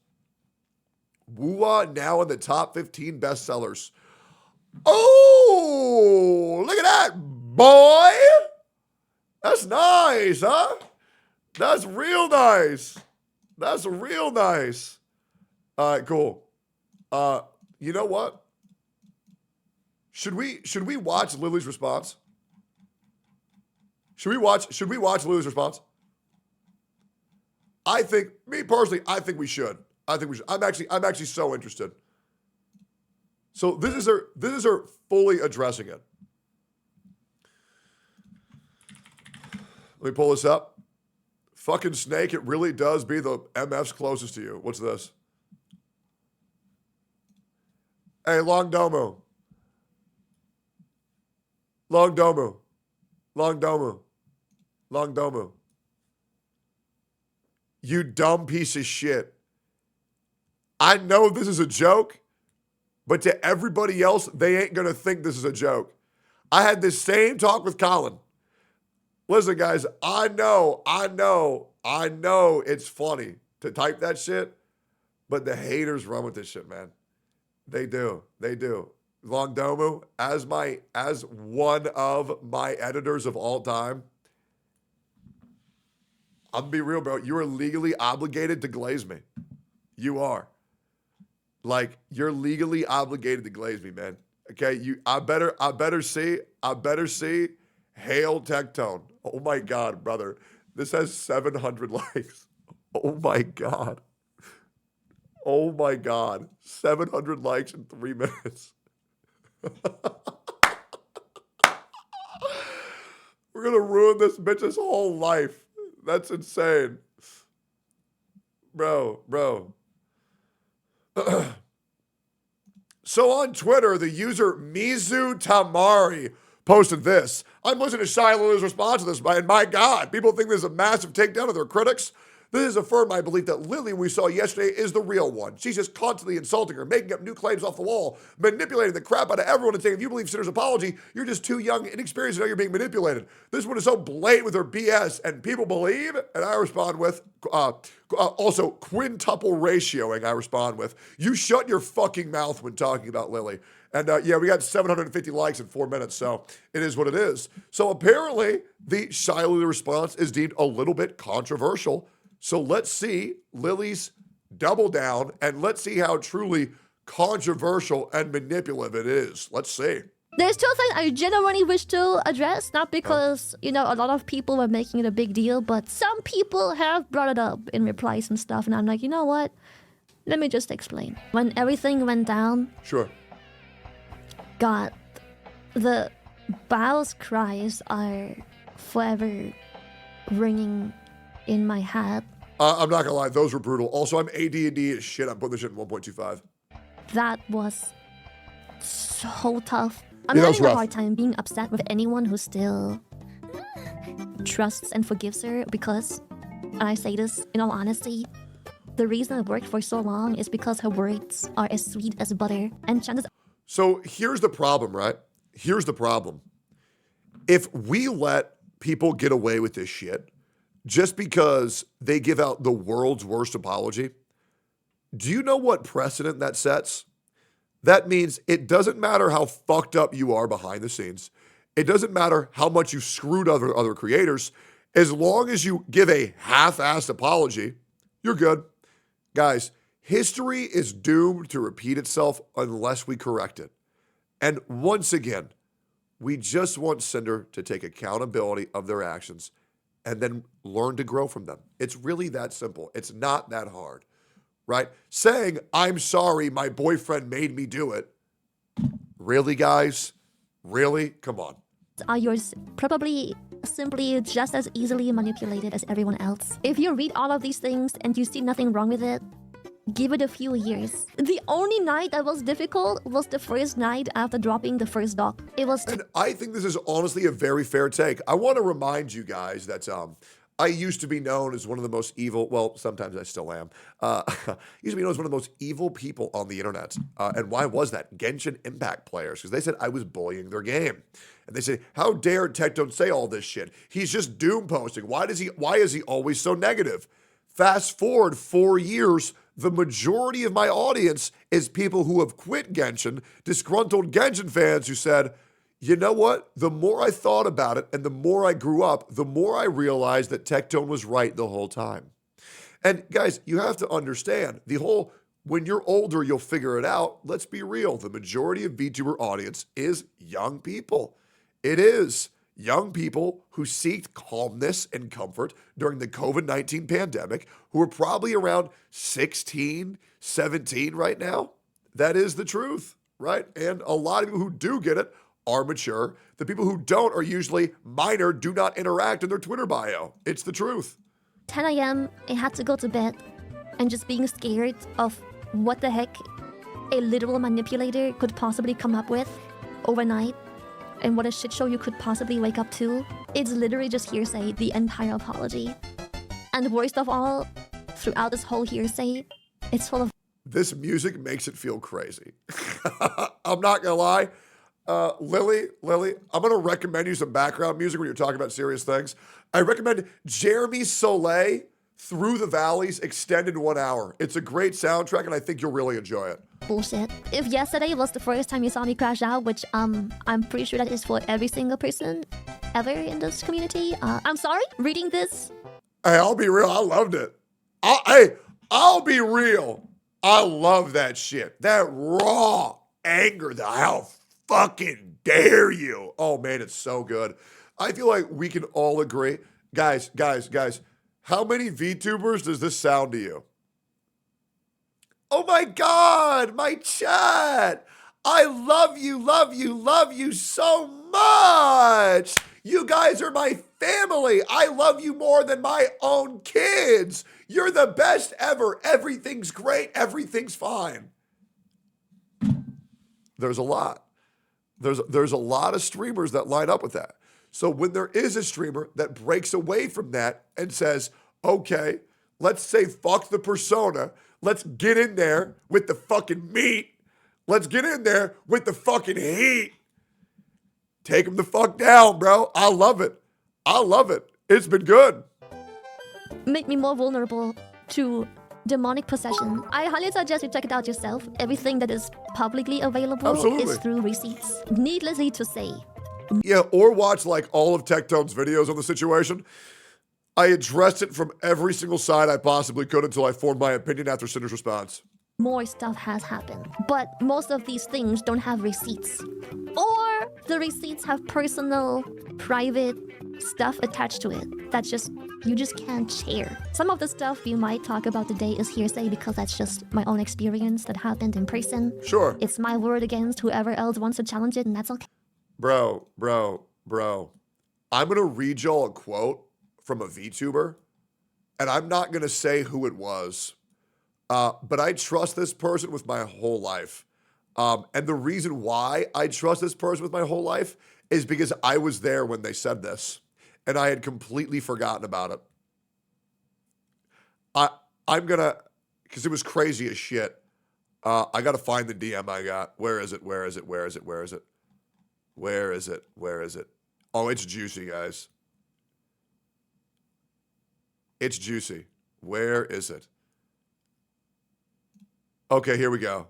Wua now in the top 15 bestsellers. Oh, look at that, boy. That's nice, huh? That's real nice. That's real nice. All right, cool. You know what? Should we watch Lily's response? Should we watch Lily's response? Me personally, I think we should. I'm actually so interested. So this is her fully addressing it. Let me pull this up. Fucking Snake, it really does be the MF's closest to you. What's this? Hey, Long Domo. Long Domo. Long Domo. Long Domo. You dumb piece of shit. I know this is a joke, but to everybody else, they ain't going to think this is a joke. I had this same talk with Colin. Listen, guys, I know it's funny to type that shit, but the haters run with this shit, man. They do. Long Domo, as one of my editors of all time, I'm gonna be real, bro. You are legally obligated to glaze me. You are. Like, you're legally obligated to glaze me, man. Okay, I better see Hail Tectone. Oh my God, brother. This has 700 likes. Oh my God. Oh my God. 700 likes in 3 minutes. We're gonna ruin this bitch's whole life. That's insane. Bro. So on Twitter, the user Mizu Tamari posted this. I'm listening to Shylily's response to this, and my God, people think this is a massive takedown of their critics. This has affirmed my belief that Lily we saw yesterday is the real one. She's just constantly insulting her, making up new claims off the wall, manipulating the crap out of everyone and saying, if you believe Cinder's apology, you're just too young and inexperienced to know you're being manipulated. This one is so blatant with her BS, and people believe, and I respond with, also quintuple ratioing, I respond with, you shut your fucking mouth when talking about Lily. And yeah, we got 750 likes in 4 minutes, so it is what it is. So apparently, the Shylily response is deemed a little bit controversial. So let's see Lily's double down, and let's see how truly controversial and manipulative it is. Let's see. There's two things I genuinely wish to address, not because, a lot of people are making it a big deal, but some people have brought it up in replies and stuff, and I'm like, you know what? Let me just explain. When everything went down... Sure. God, the Bao's cries are forever ringing in my head. I'm not gonna lie, those were brutal. Also, I'm AD&D as shit. I'm putting this shit in 1.25. That was so tough. I'm having a hard time being upset with anyone who still trusts and forgives her because, and I say this in all honesty, the reason it worked for so long is because her words are as sweet as butter and chances. So here's the problem, right? Here's the problem. If we let people get away with this shit just because they give out the world's worst apology, do you know what precedent that sets? That means it doesn't matter how fucked up you are behind the scenes. It doesn't matter how much you screwed other creators. As long as you give a half-assed apology, you're good. Guys, history is doomed to repeat itself unless we correct it. And once again, we just want Cinder to take accountability of their actions and then learn to grow from them. It's really that simple. It's not that hard, right? Saying, I'm sorry, my boyfriend made me do it. Really, guys? Really? Come on. Are yours probably simply just as easily manipulated as everyone else? If you read all of these things and you see nothing wrong with it, give it a few years. The only night that was difficult was the first night after dropping the first dog. It was. And I think this is honestly a very fair take. I want to remind you guys that I used to be known as one of the most evil, well, sometimes I still am. Used to be known as one of the most evil people on the internet. And why was that? Genshin Impact players, because they said I was bullying their game. And they say, how dare Tectone say all this shit? He's just doom posting. Why is he always so negative? Fast forward 4 years, the majority of my audience is people who have quit Genshin, disgruntled Genshin fans who said, you know what? The more I thought about it and the more I grew up, the more I realized that Tectone was right the whole time. And guys, you have to understand the whole, when you're older, you'll figure it out. Let's be real. The majority of VTuber audience is young people. It is young people who seeked calmness and comfort during the COVID-19 pandemic, who are probably around 16, 17 right now. That is the truth, right? And a lot of people who do get it are mature. The people who don't are usually minor, do not interact in their Twitter bio. It's the truth. 10 a.m., I had to go to bed, and just being scared of what the heck a literal manipulator could possibly come up with overnight, and what a shit show you could possibly wake up to. It's literally just hearsay, the entire apology. And worst of all, throughout this whole hearsay, it's full of... This music makes it feel crazy. I'm not gonna lie. Lily, I'm gonna recommend you some background music when you're talking about serious things. I recommend Jeremy Soleil, Through the Valleys, extended 1 hour. It's a great soundtrack, and I think you'll really enjoy it. Bullshit. If yesterday was the first time you saw me crash out, which I'm pretty sure that is for every single person ever in this community, I'm sorry, reading this. Hey, I'll be real, I loved it. I'll be real. I love that shit. That raw anger, how fucking dare you? Oh man, it's so good. I feel like we can all agree. Guys, how many VTubers does this sound to you? Oh my God, my chat. I love you so much. You guys are my family. I love you more than my own kids. You're the best ever. Everything's great. Everything's fine. There's a lot. There's a lot of streamers that line up with that. So when there is a streamer that breaks away from that and says, okay, let's say fuck the persona. Let's get in there with the fucking meat. Let's get in there with the fucking heat. Take them the fuck down, bro. I love it. It's been good. Make me more vulnerable to demonic possession. I highly suggest you check it out yourself. Everything that is publicly available is through receipts. Needlessly to say. Yeah, or watch like all of Tectone's videos on the situation. I addressed it from every single side I possibly could until I formed my opinion after Cinder's response. More stuff has happened, but most of these things don't have receipts. Or the receipts have personal, private stuff attached to it that you just can't share. Some of the stuff you might talk about today is hearsay because that's just my own experience that happened in person. Sure. It's my word against whoever else wants to challenge it, and that's okay. Bro. I'm gonna read y'all a quote from a VTuber, and I'm not gonna say who it was. But I trust this person with my whole life. And the reason why I trust this person with my whole life is because I was there when they said this, and I had completely forgotten about it. I'm gonna, because it was crazy as shit. I gotta find the DM I got. Where is it? Oh, it's juicy, guys. It's juicy. Where is it? Okay, here we go.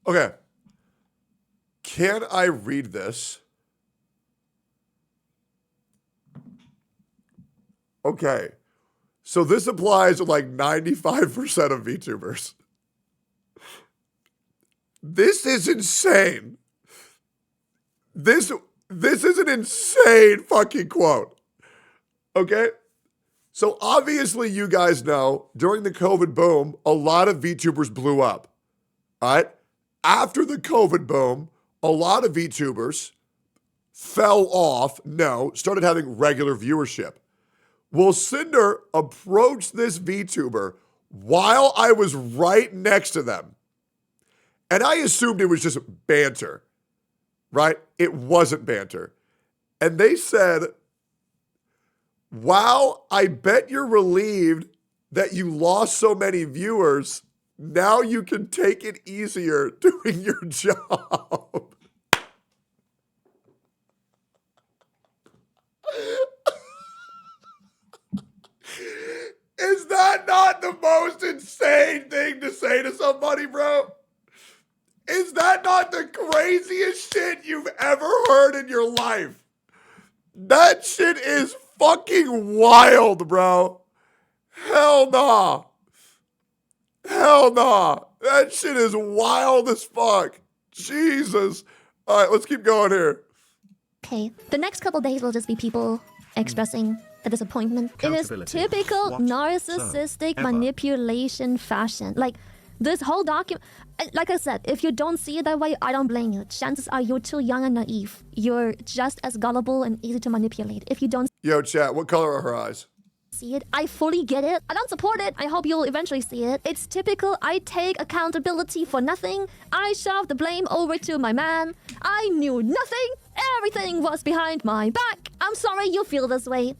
Okay. Can I read this? Okay. So this applies to like 95% of VTubers. This is insane. This is an insane fucking quote. Okay? So obviously you guys know during the COVID boom, a lot of VTubers blew up. All right? After the COVID boom, a lot of VTubers fell off, started having regular viewership. Well, Cinder approached this VTuber while I was right next to them. And I assumed it was just banter, right? It wasn't banter. And they said, wow, I bet you're relieved that you lost so many viewers. Now you can take it easier doing your job. Is that not the most insane thing to say to somebody, bro? Is that not the craziest shit you've ever heard in your life? That shit is fucking wild, bro. Hell nah. Hell nah. That shit is wild as fuck. Jesus. All right, let's keep going here. Okay, the next couple days will just be people expressing the disappointment. It is typical narcissistic manipulation fashion. Like, this whole document, like I said, if you don't see it that way, I don't blame you. Chances are you're too young and naive. You're just as gullible and easy to manipulate. If you don't Yo, chat, what color are her eyes? See it, I fully get it. I don't support it. I hope you'll eventually see it. It's typical. I take accountability for nothing. I shove the blame over to my man. I knew nothing. Everything was behind my back. I'm sorry you feel this way.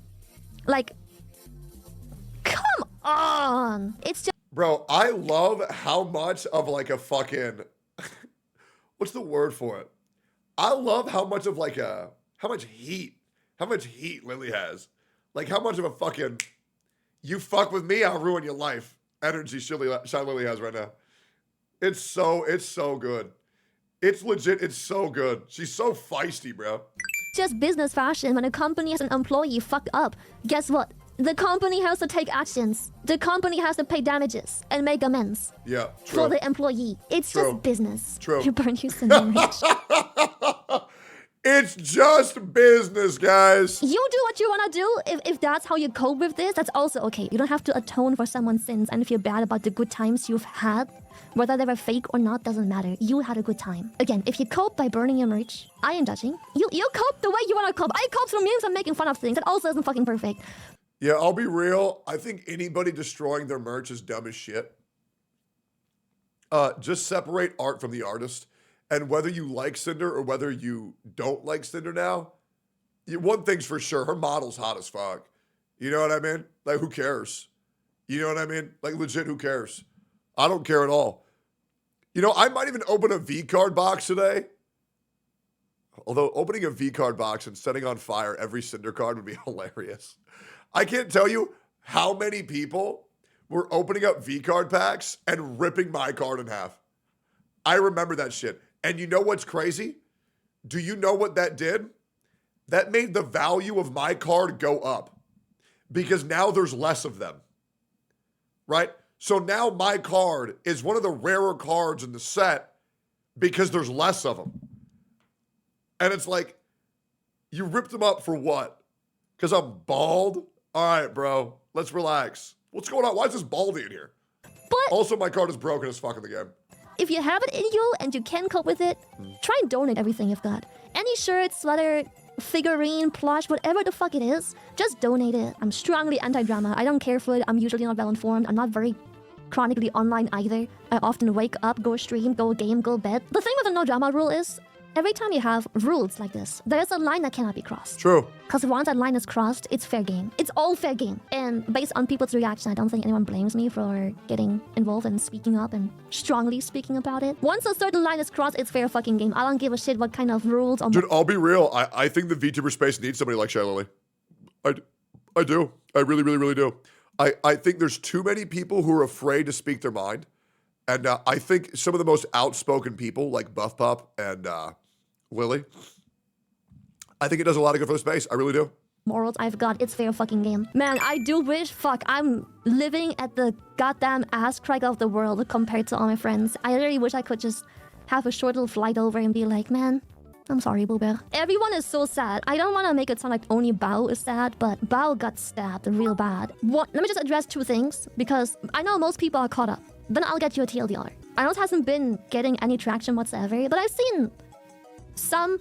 Like, come on. It's just... Bro, I love how much of like a fucking... What's the word for it? I love how much of like a... How much heat Lily has. Like how much of a fucking... You fuck with me, I'll ruin your life. Energy Shylily has right now. It's so good. It's legit, it's so good. She's so feisty, bro. Just business fashion. When a company has an employee fucked up, guess what? The company has to take actions. The company has to pay damages and make amends. Yeah, true. For the employee. It's just business. True. You burn your cinder rich. It's just business, guys. You do what you want to do. If that's how you cope with this, that's also okay. You don't have to atone for someone's sins and feel bad about the good times you've had. Whether they were fake or not doesn't matter. You had a good time. Again, if you cope by burning your merch, I am judging. You cope the way you want to cope. I cope through memes and making fun of things. That also isn't fucking perfect. Yeah, I'll be real. I think anybody destroying their merch is dumb as shit. Just separate art from the artist. And whether you like Cinder or whether you don't like Cinder now, one thing's for sure, her model's hot as fuck. You know what I mean? Like, who cares? You know what I mean? Like, legit, who cares? I don't care at all. You know, I might even open a V-card box today. Although opening a V-card box and setting on fire every Cinder card would be hilarious. I can't tell you how many people were opening up V-card packs and ripping my card in half. I remember that shit. And you know what's crazy? Do you know what that did? That made the value of my card go up because now there's less of them, right? So now my card is one of the rarer cards in the set because there's less of them. And it's like, you ripped them up for what? Because I'm bald? All right, bro, let's relax. What's going on? Why is this baldy in here? But also, my card is broken as fuck in the game. If you have it in you and you can cope with it, try and donate everything you've got. Any shirt, sweater, figurine, plush, whatever the fuck it is, just donate it. I'm strongly anti-drama. I don't care for it. I'm usually not well-informed. I'm not very chronically online either. I often wake up, go stream, go game, go bed. The thing with the no drama rule is, every time you have rules like this, there's a line that cannot be crossed. True. Because once that line is crossed, it's fair game. It's all fair game. And based on people's reaction, I don't think anyone blames me for getting involved and speaking up and strongly speaking about it. Once a certain line is crossed, it's fair fucking game. I don't give a shit what kind of rules or... Dude, I'll be real. I think the VTuber space needs somebody like Shylily. I do. I really, really, really do. I think there's too many people who are afraid to speak their mind. And I think some of the most outspoken people like Buff Pup and... Lily, I think it does a lot of good for the space. I really do. Morals I've got, it's fair fucking game. Man, I do wish, I'm living at the goddamn ass crack of the world compared to all my friends. I really wish I could just have a short little flight over and be like, man, I'm sorry, Boober. Everyone is so sad. I don't want to make it sound like only Bao is sad, but Bao got stabbed real bad. Let me just address 2 things, because I know most people are caught up. Then I'll get you a TLDR. I know it hasn't been getting any traction whatsoever, but I've seen some,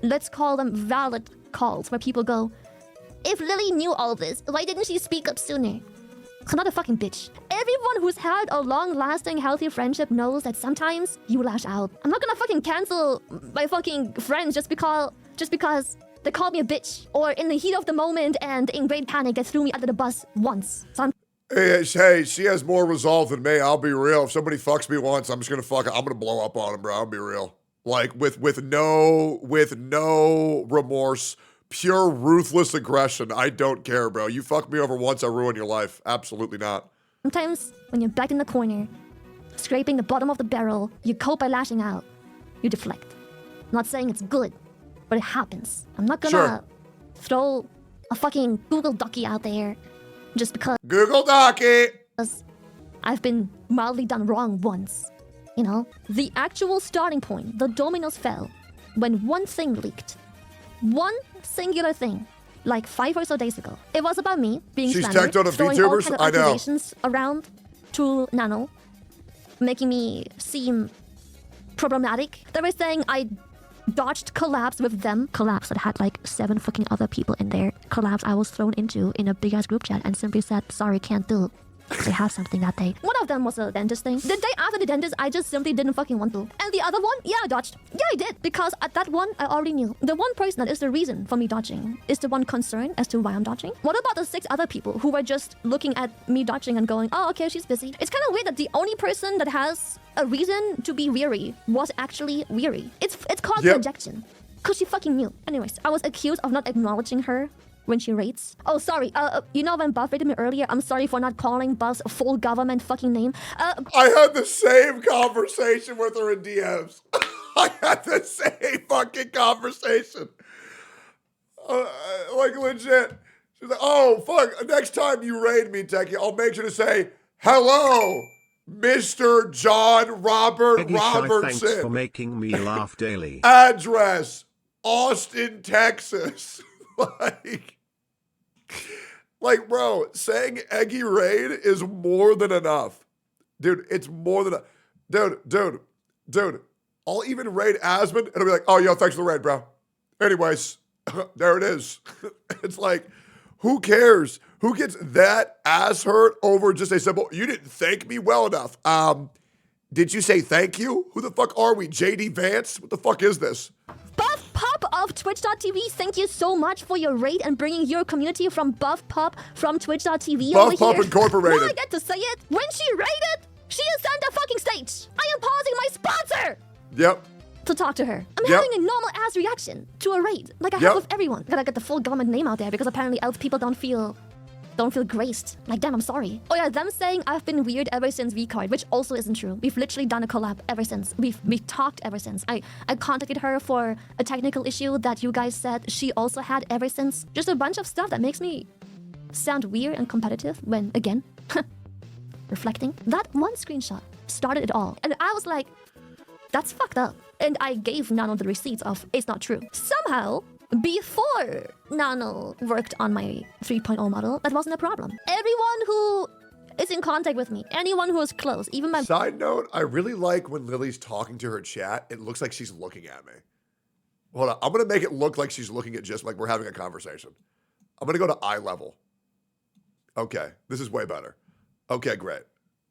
let's call them valid calls, where people go, if Lily knew all this, why didn't she speak up sooner? I'm not a fucking bitch. Everyone who's had a long-lasting, healthy friendship knows that sometimes you lash out. I'm not gonna fucking cancel my fucking friends just because they called me a bitch, or in the heat of the moment and in great panic they threw me under the bus once. So Hey, she has more resolve than me. I'll be real. If somebody fucks me once, I'm just gonna I'm gonna blow up on him, bro. I'll be real. Like with no remorse. Pure ruthless aggression. I don't care, bro. You fuck me over once, I ruin your life. Absolutely not. Sometimes when you're back in the corner, scraping the bottom of the barrel, you cope by lashing out. You deflect. I'm not saying it's good, but it happens. I'm not gonna throw a fucking Google Docky out there just because Google Docky! I've been mildly done wrong once. You know? The actual starting point, the dominoes fell, when one thing leaked. One singular thing, like 5 or so days ago. It was about me being slandered, throwing all kind of accusations around to Nano, making me seem problematic. They were saying I dodged collabs with them. Collabs that had like 7 fucking other people in there. Collabs I was thrown into in a big-ass group chat and simply said, sorry, can't do. They had something that day. One of them was a dentist thing. The day after the dentist, I just simply didn't fucking want to. And the other one, yeah, I dodged. Yeah, I did. Because at that one, I already knew. The one person that is the reason for me dodging is the one concerned as to why I'm dodging. What about the 6 other people who were just looking at me dodging and going, oh, okay, she's busy. It's kind of weird that the only person that has a reason to be weary was actually weary. It's called projection. Because she fucking knew. Anyways, I was accused of not acknowledging her when she rates. Oh, sorry. You know when Buff rated me earlier? I'm sorry for not calling Buff's full government fucking name. I had the same conversation with her in DMs. I had the same fucking conversation. Like legit. She's like, oh, fuck. Next time you raid me, Techie, I'll make sure to say, hello, Mr. John Robert Peggy Robertson. Thanks for making me laugh daily. Address, Austin, Texas. Like, bro, saying Eggy Raid is more than enough. Dude, it's more than enough. Dude, I'll even raid Asmongold and I'll be like, oh, yo, thanks for the raid, bro. Anyways, there it is. It's like, who cares? Who gets that ass hurt over just a simple, you didn't thank me well enough. Did you say thank you? Who the fuck are we? JD Vance? What the fuck is this? Buff Pup of Twitch.tv, thank you so much for your raid and bringing your community from Buff Pup from Twitch.tv over here. Buff Pup Incorporated. Now I get to say it. When she raided, she is center fucking stage. I am pausing my sponsor. Yep. To talk to her. I'm having a normal ass reaction to a raid, like I have with everyone. Gotta get the full government name out there because apparently else people don't feel graced. Like, damn, I'm sorry. Oh yeah, them saying I've been weird ever since VCard, which also isn't true. We've literally done a collab ever since. We've talked ever since. I contacted her for a technical issue that you guys said she also had ever since. Just a bunch of stuff that makes me sound weird and competitive when, again, reflecting. That one screenshot started it all. And I was like, that's fucked up. And I gave Nano the receipts of it's not true. Somehow, before Nano worked on my 3.0 model, that wasn't a problem. Everyone who is in contact with me, anyone who is close, even my— Side note, I really like when Lily's talking to her chat, it looks like she's looking at me. Hold on, I'm gonna make it look like she's looking at just like we're having a conversation. I'm gonna go to eye level. Okay, this is way better. Okay, great.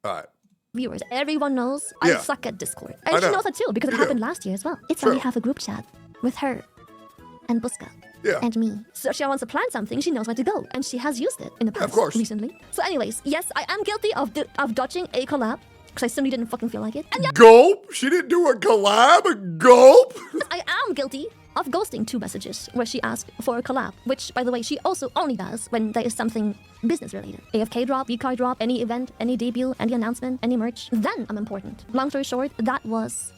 All right. Viewers, everyone knows I suck at Discord. And she knows that too, because it happened last year as well. It's why we have a group chat with her and Buska and me. So if she wants to plan something, she knows where to go. And she has used it in the past recently. So anyways, yes, I am guilty of dodging a collab, because I simply didn't fucking feel like it. And Gulp? She didn't do a collab? Gulp? I am guilty of ghosting 2 messages where she asked for a collab, which, by the way, she also only does when there is something business related. AFK drop, VCard drop, any event, any debut, any announcement, any merch. Then I'm important. Long story short, that was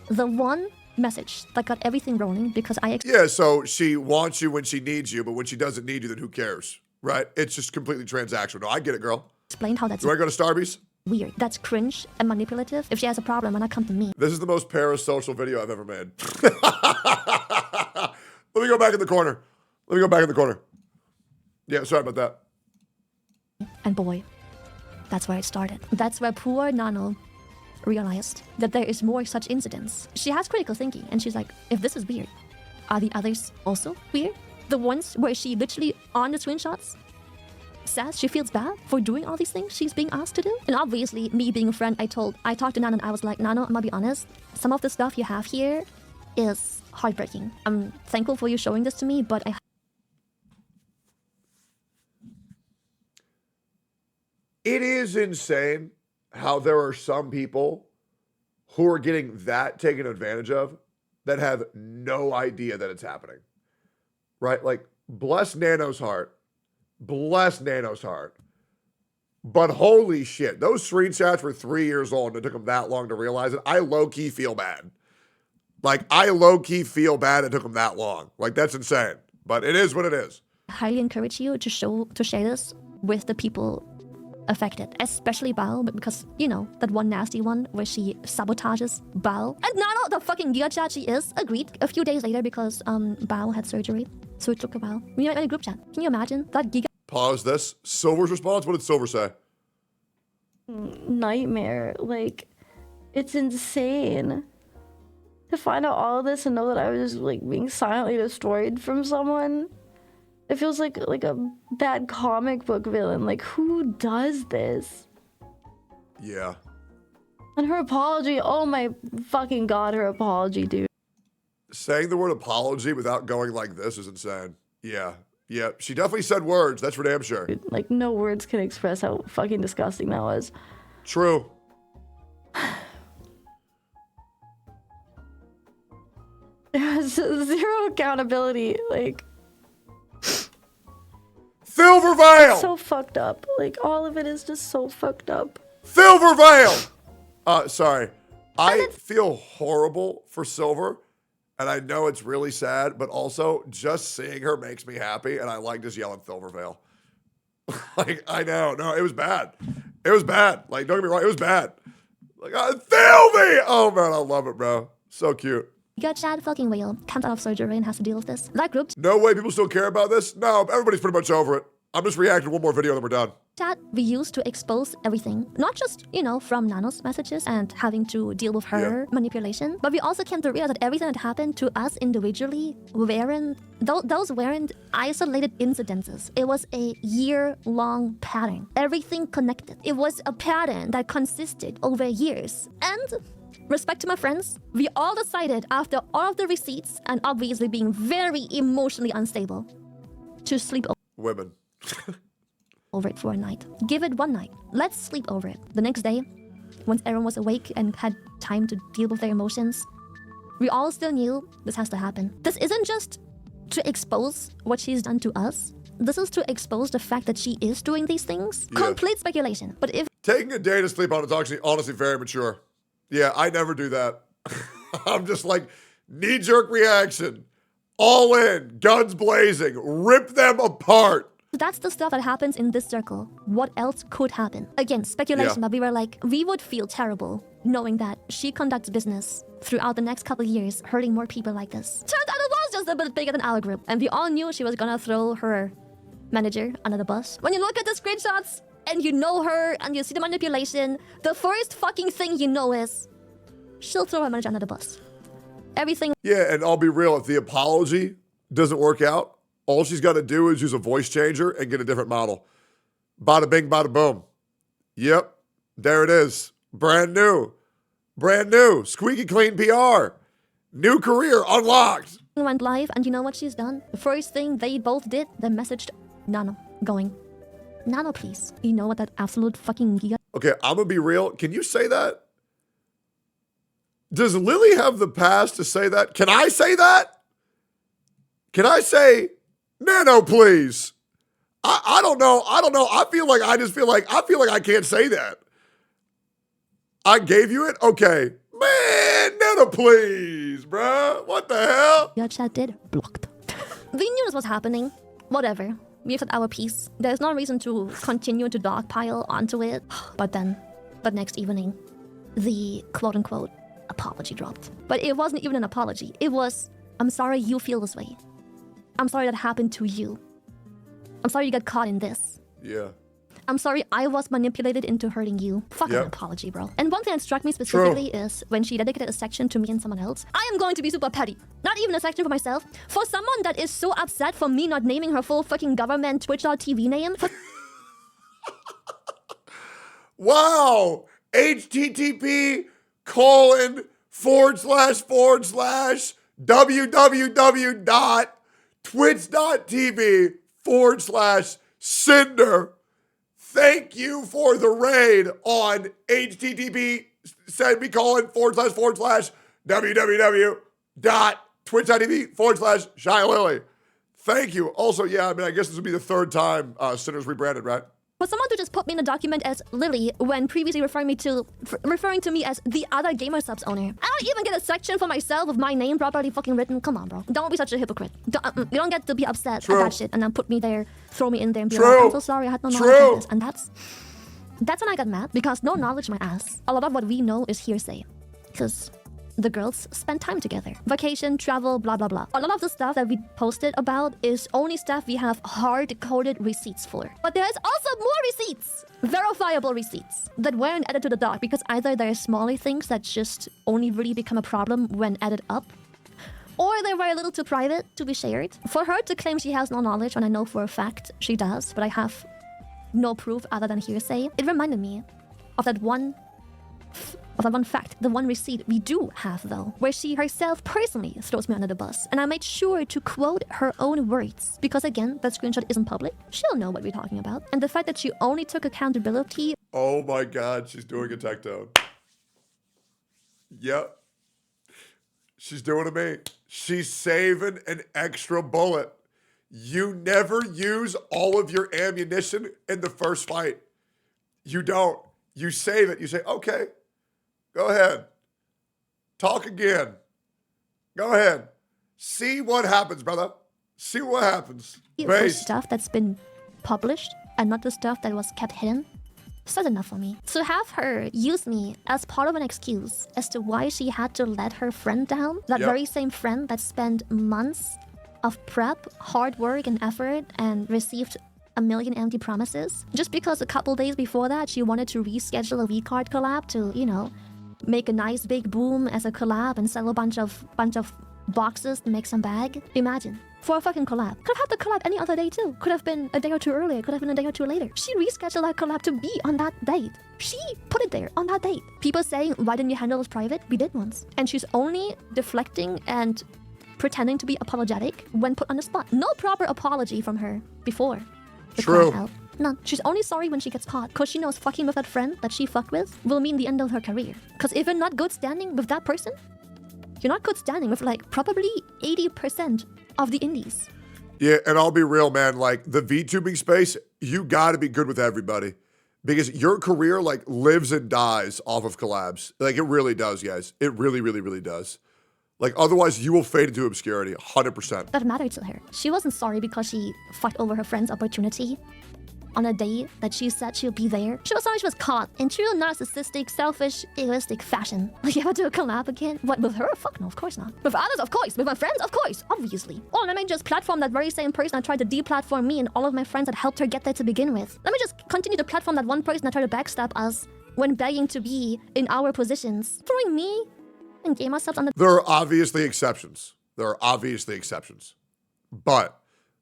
the one message that got everything rolling because I— Yeah, so she wants you when she needs you, but when she doesn't need you, then who cares, right? It's just completely transactional. No, I get it, girl. Explained how that's— Do I go to Starbucks? weird, that's cringe and manipulative. If she has a problem, why not come to me? This is the most parasocial video I've ever made. Let me go back in the corner. Yeah, sorry about that. And boy, that's where it started. That's where poor Nano realized that there is more such incidents. She has critical thinking, and she's like, if this is weird, are the others also weird? The ones where she literally, on the screenshots, says she feels bad for doing all these things she's being asked to do. And obviously, me being a friend, I talked to Nano and I was like, Nano, I'm gonna be honest, some of the stuff you have here is heartbreaking. I'm thankful for you showing this to me, but It is insane how there are some people who are getting that taken advantage of that have no idea that it's happening. Right? Like, bless Nano's heart. Bless Nano's heart. But holy shit, those screenshots were 3 years old and it took them that long to realize it. I low-key feel bad. Like, I low-key feel bad it took them that long. Like, that's insane. But it is what it is. I highly encourage you to share this with the people affected, especially Bao, because, you know, that one nasty one where she sabotages Bao. And Nano, the fucking Giga chat she is, agreed a few days later because Bao had surgery. So it took a while. We are in a group chat. Can you imagine that Giga? Pause this. Silver's response? What did Silver say? Nightmare. Like, it's insane to find out all of this and know that I was just like being silently destroyed from someone. It feels like a bad comic book villain. Like, who does this? Yeah. And her apology, oh my fucking god, her apology, dude. Saying the word apology without going like this is insane. Yeah. Yeah. She definitely said words. That's for damn sure. Dude, like, no words can express how fucking disgusting that was. True. There's zero accountability. Like, Silvervale! it's so fucked up. Like, all of it is just so fucked up. Silvervale! Sorry. I feel horrible for Silver, and I know it's really sad, but also just seeing her makes me happy, and I like just yelling Silvervale. Like, I know. No, it was bad. It was bad. Like, don't get me wrong, it was bad. Like, Sylvie! Oh, man, I love it, bro. So cute. Giga chat fucking whale comes out of surgery and has to deal with this. That group No way people still care about this? No, everybody's pretty much over it. I'm just reacting to one more video and then we're done. chat we used to expose everything. Not just, you know, from Nano's messages and having to deal with her manipulation, but we also came to realize that everything that happened to us individually those weren't isolated incidences. It was a year-long pattern. Everything connected. It was a pattern that consisted over years. And respect to my friends, we all decided after all of the receipts and obviously being very emotionally unstable to sleep Women. over it for a night. Give it one night. Let's sleep over it. The next day, once everyone was awake and had time to deal with their emotions, we all still knew this has to happen. This isn't just to expose what she's done to us. This is to expose the fact that she is doing these things. Yeah. Complete speculation. But if taking a day to sleep on is actually honestly very mature. Yeah, I never do that. I'm just like, knee-jerk reaction. All in, guns blazing, rip them apart. That's the stuff that happens in this circle. What else could happen? Again, speculation, but we were like, we would feel terrible knowing that she conducts business throughout the next couple of years, hurting more people like this. Turns out it was just a bit bigger than our group. And we all knew she was gonna throw her manager under the bus. When you look at the screenshots and you know her and you see the manipulation, the first fucking thing you know is she'll throw her manager under the bus. Everything. Yeah, and I'll be real, if the apology doesn't work out, all she's got to do is use a voice changer and get a different model. Bada bing, bada boom. Yep, there it is. Brand new. Brand new. Squeaky clean PR. New career unlocked. Went live, and you know what she's done? The first thing they both did, they messaged Nano, going, Nano, please. You know what that absolute fucking giga... Okay, I'm going to be real. Can you say that? Does Lily have the pass to say that? Can I say that? Can I say, Nano, please? I don't know. I feel like I can't say that. I gave you it? Okay. Man, Nano, please, bruh. What the hell? Your chat did. Blocked. We knew this was happening. Whatever. We said our piece. There's no reason to continue to dogpile onto it. But then, But next evening, the quote-unquote apology dropped. But it wasn't even an apology. It was, I'm sorry you feel this way. I'm sorry that happened to you. I'm sorry you got caught in this. Yeah. I'm sorry I was manipulated into hurting you. Fucking apology, bro. And one thing that struck me specifically is when she dedicated a section to me and someone else. I am going to be super petty. Not even a section for myself. For someone that is so upset for me not naming her full fucking government Twitch.tv name. Wow. http://www.twitch.tv/Cinder. Thank you for the raid on http://www.twitch.tv/Shylily. Thank you. Also, yeah, I mean, I guess this would be the third time Cinder's rebranded, right? For someone to just put me in a document as Lily when previously referring to me as the other gamer subs owner. I don't even get a section for myself with my name properly fucking written. Come on, bro. Don't be such a hypocrite. You don't get to be upset at that shit and then put me there, throw me in there and be like, I'm so sorry, I had no knowledge of this. And that's when I got mad because no knowledge my ass. A lot of what we know is hearsay. Because the girls spend time together. Vacation, travel, blah, blah, blah. A lot of the stuff that we posted about is only stuff we have hard-coded receipts for. But there is also more receipts, verifiable receipts, that weren't added to the doc because either there are smaller things that just only really become a problem when added up, or they were a little too private to be shared. For her to claim she has no knowledge when I know for a fact she does, but I have no proof other than hearsay, it reminded me of that one fact, the one receipt we do have though, where she herself personally throws me under the bus. And I made sure to quote her own words, because again, that screenshot isn't public. She'll know what we're talking about. And the fact that she only took accountability. Oh my God, she's doing a Tectone. Yep. She's doing it to me. She's saving an extra bullet. You never use all of your ammunition in the first fight. You don't. You save it. You say, okay, go ahead. Talk again. Go ahead. See what happens, brother. See what happens. For stuff that's been published and not the stuff that was kept hidden. Says enough for me. To have her use me as part of an excuse as to why she had to let her friend down, that very same friend that spent months of prep, hard work, and effort and received a million empty promises, just because a couple days before that she wanted to reschedule a V-Card collab to, you know, make a nice big boom as a collab and sell a bunch of boxes to make some bag. Imagine. For a fucking collab. Could have had the collab any other day too. Could have been a day or two earlier. Could have been a day or two later. She rescheduled that collab to be on that date. She put it there on that date. People saying, why didn't you handle this private? We did once. And she's only deflecting and pretending to be apologetic when put on the spot. No proper apology from her before. True. None. She's only sorry when she gets caught, because she knows fucking with that friend that she fucked with will mean the end of her career. Because if you're not good standing with that person, you're not good standing with like probably 80% of the indies. Yeah, and I'll be real, man. Like the VTubing space, you got to be good with everybody, because your career like lives and dies off of collabs. Like it really does, guys. It really, really, really does. Like otherwise, you will fade into obscurity, 100%. That mattered to her. She wasn't sorry because she fucked over her friend's opportunity on a day that she said she'll be there. She was sorry she was caught in true narcissistic, selfish, egoistic fashion. Like, you ever do a collab again? What, with her? Fuck no, of course not. With others, of course. With my friends, of course. Obviously. Oh, let me just platform that very same person that tried to deplatform me and all of my friends that helped her get there to begin with. Let me just continue to platform that one person that tried to backstab us when begging to be in our positions. Throwing me and game ourselves on the... There are obviously exceptions. But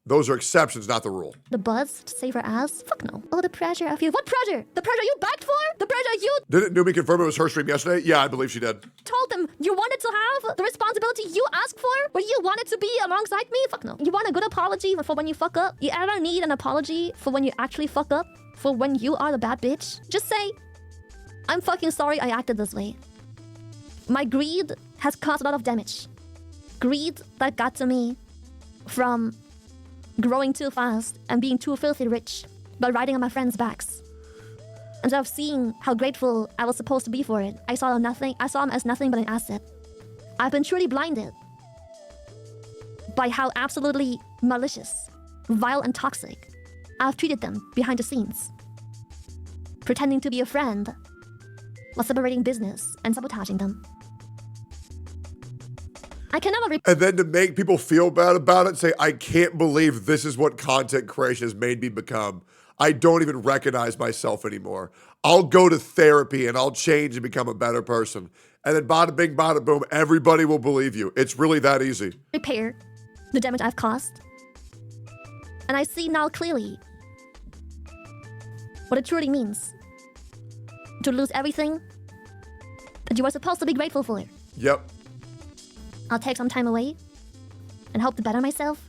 those are exceptions, not the rule. The buzz to save her ass? Fuck no. Oh, the pressure I feel. What pressure? The pressure you begged for? The pressure you... Didn't Numi confirm it was her stream yesterday? Yeah, I believe she did. Told them you wanted to have the responsibility you asked for? Where you wanted to be alongside me? Fuck no. You want a good apology for when you fuck up? You ever need an apology for when you actually fuck up? For when you are the bad bitch? Just say, I'm fucking sorry I acted this way. My greed has caused a lot of damage. Greed that got to me from growing too fast and being too filthy rich, but riding on my friends' backs. Instead of seeing how grateful I was supposed to be for it, I saw him as nothing but an asset. I've been truly blinded by how absolutely malicious, vile, and toxic I've treated them behind the scenes. Pretending to be a friend while separating business and sabotaging them. I can never and then to make people feel bad about it, say, I can't believe this is what content creation has made me become. I don't even recognize myself anymore. I'll go to therapy and I'll change and become a better person. And then bada bing, bada boom, everybody will believe you. It's really that easy. Repair the damage I've caused. And I see now clearly what it truly means to lose everything that you were supposed to be grateful for. Yep. I'll take some time away and hope to better myself.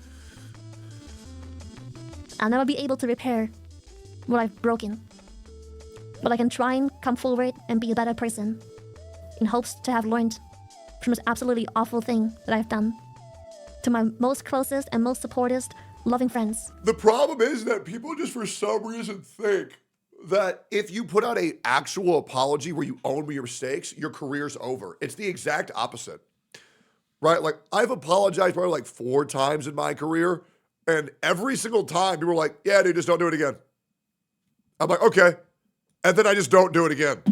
I'll never be able to repair what I've broken, but I can try and come forward and be a better person in hopes to have learned from this absolutely awful thing that I've done to my most closest and most supportest loving friends. The problem is that people just for some reason think that if you put out an actual apology where you own your mistakes, your career's over. It's the exact opposite, right? Like, I've apologized probably like 4 times in my career, and every single time people are like, yeah, dude, just don't do it again. I'm like, okay. And then I just don't do it again.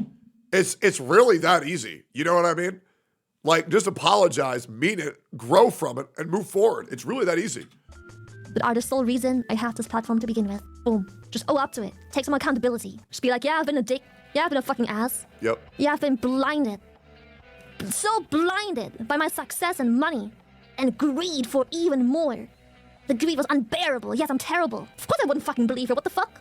It's really that easy. You know what I mean? Like, just apologize, mean it, grow from it, and move forward. It's really that easy. But are the sole reason I have this platform to begin with. Boom. Just own up to it. Take some accountability. Just be like, yeah, I've been a dick. Yeah, I've been a fucking ass. Yep. Yeah, I've been blinded. So blinded by my success and money. And greed for even more. The greed was unbearable. Yes, I'm terrible. Of course I wouldn't fucking believe her. What the fuck?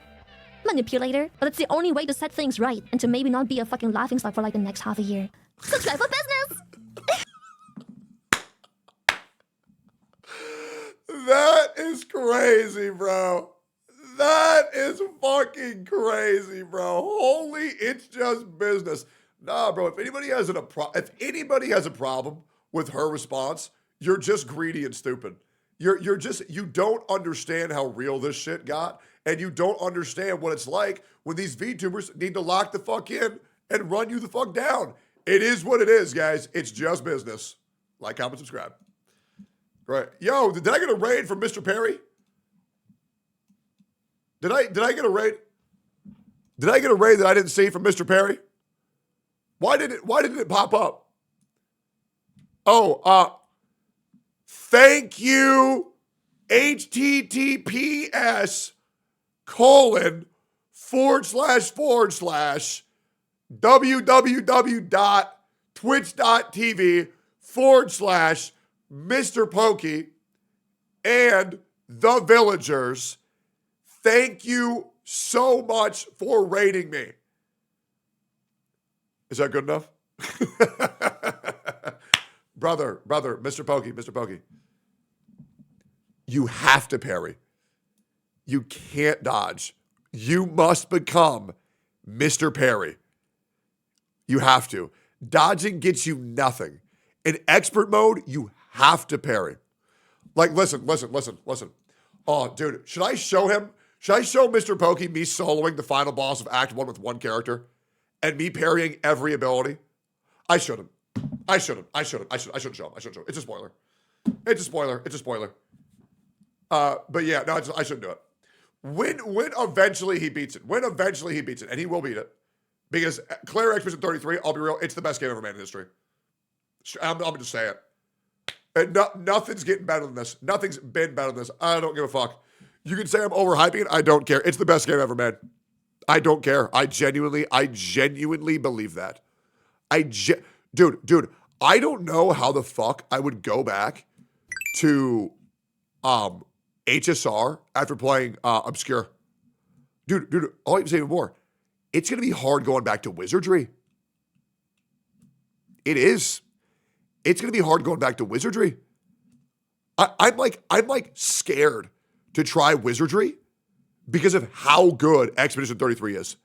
Manipulator. But it's the only way to set things right. And to maybe not be a fucking laughingstock for like the next half a year. Subscribe for business! That is crazy, bro. That is fucking crazy, bro. Holy, it's just business. Nah, bro, if anybody has a problem with her response, you're just greedy and stupid. You don't understand how real this shit got, and you don't understand what it's like when these VTubers need to lock the fuck in and run you the fuck down. It is what it is, guys. It's just business. Like, comment, subscribe. Right. Yo, did I get a raid from Mr. Perry? Did I get a raid? Did I get a raid that I didn't see from Mr. Perry? Why didn't it pop up? Oh, thank you, https://www.twitch.tv/Mr. Pokey and the Villagers. Thank you so much for rating me. Is that good enough? brother, Mr. Pokey. You have to parry. You can't dodge. You must become Mr. Perry. You have to. Dodging gets you nothing. In expert mode, you have to parry. Like, listen. Oh, dude, should I show Mr. Pokey me soloing the final boss of Act 1 with one character and me parrying every ability? I shouldn't show him. It's a spoiler. But yeah, no, I shouldn't do it. When eventually he beats it, and he will beat it, because Claire Expedition 33, I'll be real, it's the best game ever made in history. I'm just saying it. And nothing's getting better than this. Nothing's been better than this. I don't give a fuck. You can say I'm overhyping it. I don't care. It's the best game ever made. I don't care. I genuinely believe that. Dude, I don't know how the fuck I would go back to HSR after playing Obscure. Dude, I'll even say even more. It's gonna be hard going back to Wizardry. It is. It's gonna be hard going back to Wizardry. I'm like scared to try Wizardry because of how good Expedition 33 is.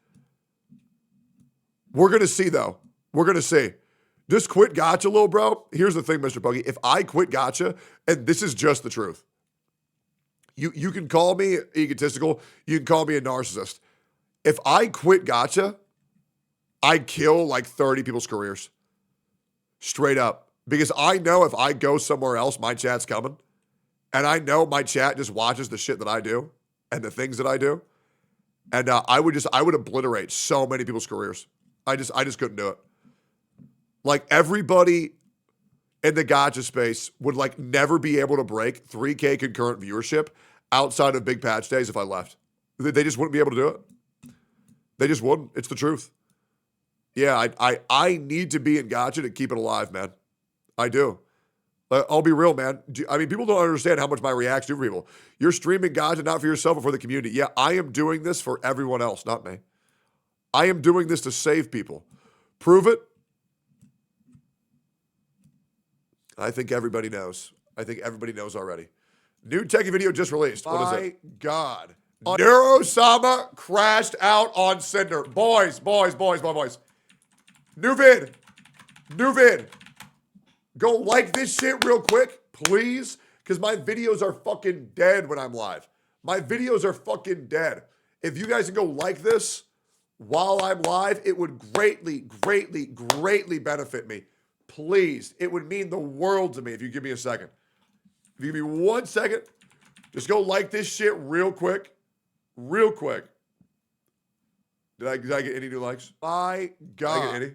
We're gonna see though. We're gonna see. Just quit Gacha, little bro. Here's the thing, Mr. Pokey. If I quit Gacha, and this is just the truth, you can call me egotistical, you can call me a narcissist. If I quit Gacha, I kill like 30 people's careers. Straight up. Because I know if I go somewhere else, my chat's coming. And I know my chat just watches the shit that I do and the things that I do. And I would obliterate so many people's careers. I just couldn't do it. Like everybody in the gacha space would like never be able to break 3K concurrent viewership outside of big patch days if I left. They just wouldn't be able to do it. They just wouldn't. It's the truth. Yeah, I need to be in gacha to keep it alive, man. I do. I'll be real, man. I mean, people don't understand how much my reacts do for people. You're streaming gacha not for yourself, but for the community. Yeah, I am doing this for everyone else, not me. I am doing this to save people. Prove it. I think everybody knows. I think everybody knows already. New techie video just released. What is it? My God. Neurosama crashed out on Cinder. Boys. New vid. Go like this shit real quick, please. Because my videos are fucking dead when I'm live. My videos are fucking dead. If you guys can go like this while I'm live, it would greatly benefit me. Please. It would mean the world to me if you give me a second. If you give me 1 second, just go like this shit real quick. Real quick. Did I get any new likes? My God. Did I get any?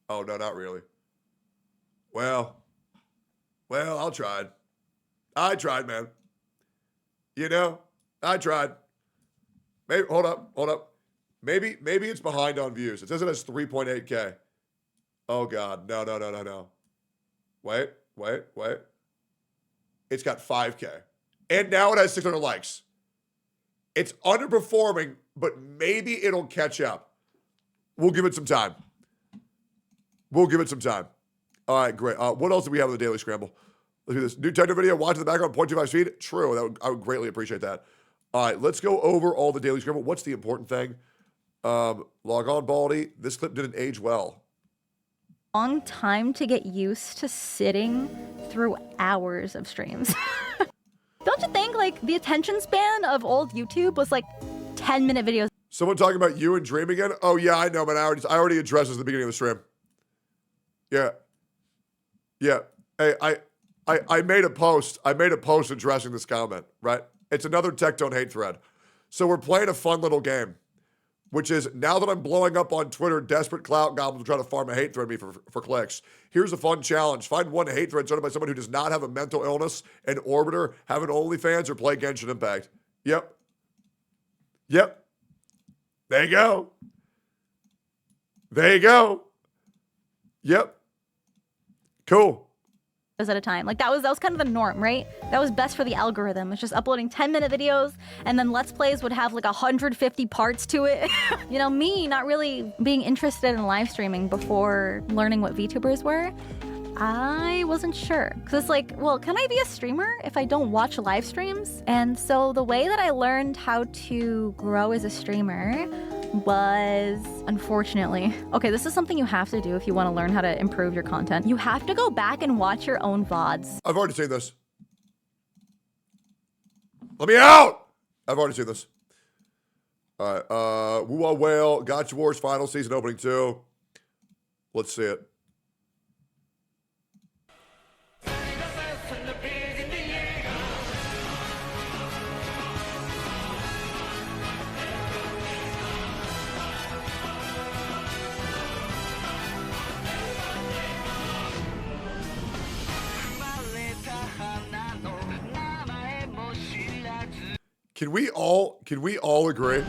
Oh, no, not really. Well, I tried. I tried, man. You know, I tried. Maybe, hold up. Maybe it's behind on views. It says it has 3.8K. Oh, God. No. Wait. It's got 5K. And now it has 600 likes. It's underperforming, but maybe it'll catch up. We'll give it some time. All right, great. What else do we have on the Daily Scramble? Let's do this. New Tectone video, watch in the background, 0.25 speed. True, I would greatly appreciate that. All right, let's go over all the Daily Scramble. What's the important thing? Log on, Baldy. This clip didn't age well. Long time to get used to sitting through hours of streams. Don't you think, like, the attention span of old YouTube was like 10-minute videos? Someone talking about you and Dream again? Oh, yeah, I know, man. I already addressed this at the beginning of the stream. Yeah. Hey, I made a post. Addressing this comment, right? It's another Tectone hate thread. So we're playing a fun little game, which is now that I'm blowing up on Twitter, desperate clout goblins try to farm a hate thread me for clicks. Here's a fun challenge. Find one hate thread started by someone who does not have a mental illness, an orbiter, have an OnlyFans, or play Genshin Impact. Yep. There you go. Yep. Cool. At a time. Like that was kind of the norm, right? That was best for the algorithm. It's just uploading 10-minute videos, and then Let's Plays would have like 150 parts to it. You know, me not really being interested in live streaming before learning what VTubers were, I wasn't sure. Because it's like, well, can I be a streamer if I don't watch live streams? And so the way that I learned how to grow as a streamer was, unfortunately, okay, this is something you have to do if you want to learn how to improve your content. You have to go back and watch your own VODs. I've already seen this. Let me out! I've already seen this. All right, Woo Whale, Gacha Wars final season opening 2. Let's see it. Can we all agree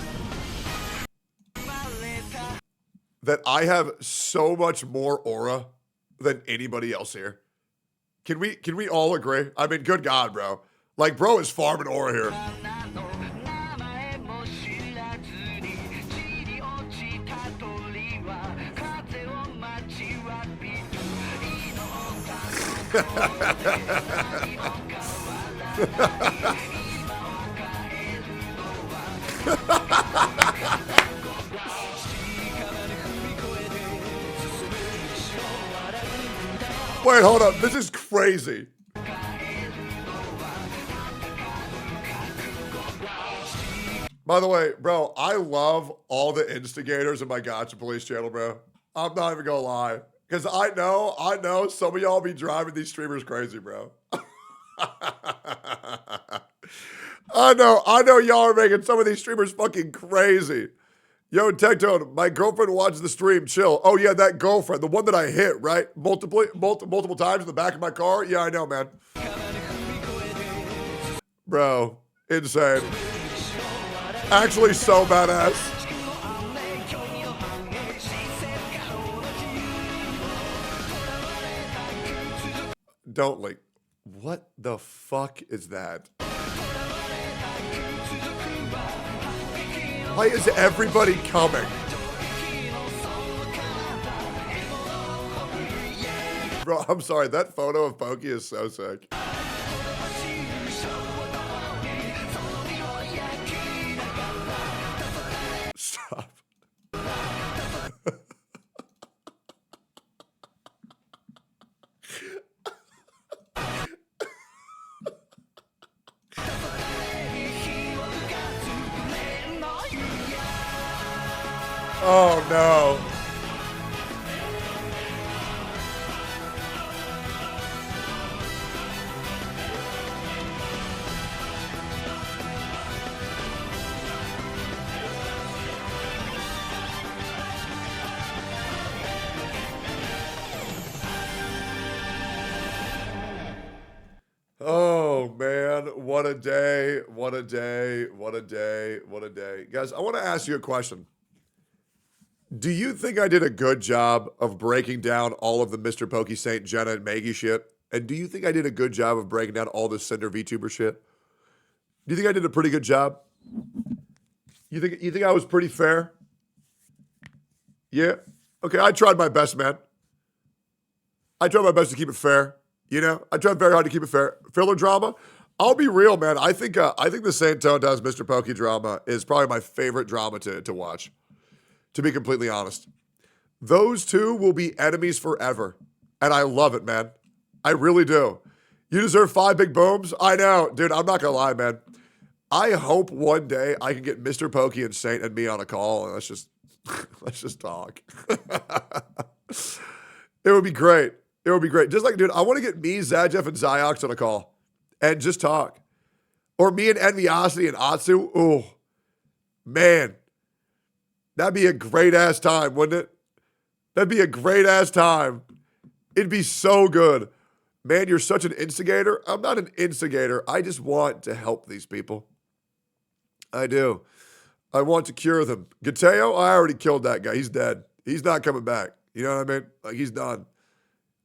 that I have so much more aura than anybody else here? Can we all agree? I mean, good God, bro. Like, bro is farming aura here. Wait, hold up. This is crazy. By the way, bro, I love all the instigators in my Gacha Police channel, bro. I'm not even gonna lie. Because I know some of y'all be driving these streamers crazy, bro. I know y'all are making some of these streamers fucking crazy. Yo, Tectone, my girlfriend watches the stream. Chill. Oh, yeah, that girlfriend. The one that I hit, right? Multiple times in the back of my car. Yeah, I know, man. Bro, insane. Actually so badass. Don't link. What the fuck is that? Why is everybody coming? Bro, I'm sorry. That photo of Pokey is so sick. Stop. Oh no. Oh man, what a day, what a day, what a day, what a day. Guys, I want to ask you a question. Do you think I did a good job of breaking down all of the Mr. Pokey Saint, Jenna, and Maggie shit? And do you think I did a good job of breaking down all the Cinder VTuber shit? Do you think I did a pretty good job? You think I was pretty fair? Yeah? Okay, I tried my best, man. I tried my best to keep it fair. You know? I tried very hard to keep it fair. Filler drama? I'll be real, man. I think the Saint Tone does Mr. Pokey drama is probably my favorite drama to watch. To be completely honest. Those two will be enemies forever. And I love it, man. I really do. You deserve 5 big booms? I know. Dude, I'm not going to lie, man. I hope one day I can get Mr. Pokey and Saint and me on a call and let's just talk. It would be great. It would be great. Just like, dude, I want to get me, Zajeff, and Zyox on a call and just talk. Or me and Enviosity and Atsu. Ooh, man. That'd be a great-ass time, wouldn't it? That'd be a great-ass time. It'd be so good. Man, you're such an instigator. I'm not an instigator. I just want to help these people. I do. I want to cure them. Gateo, I already killed that guy. He's dead. He's not coming back. You know what I mean? Like, he's done.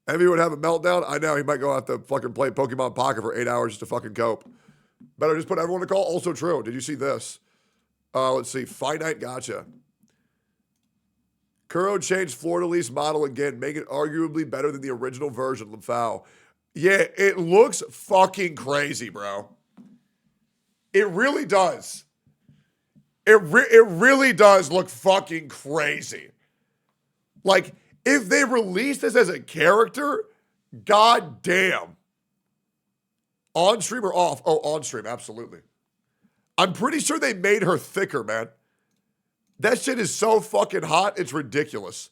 Envy would have a meltdown. I know. He might go out to fucking play Pokemon Pocket for 8 hours just to fucking cope. Better just put everyone to call. Also true. Did you see this? Let's see. Finite Gacha. Kuro changed Fleur-de-Lis model again, making it arguably better than the original version, Lamphao. Yeah, it looks fucking crazy, bro. It really does. It really does look fucking crazy. Like, if they released this as a character, god damn. On stream or off? Oh, on stream, absolutely. I'm pretty sure they made her thicker, man. That shit is so fucking hot, it's ridiculous.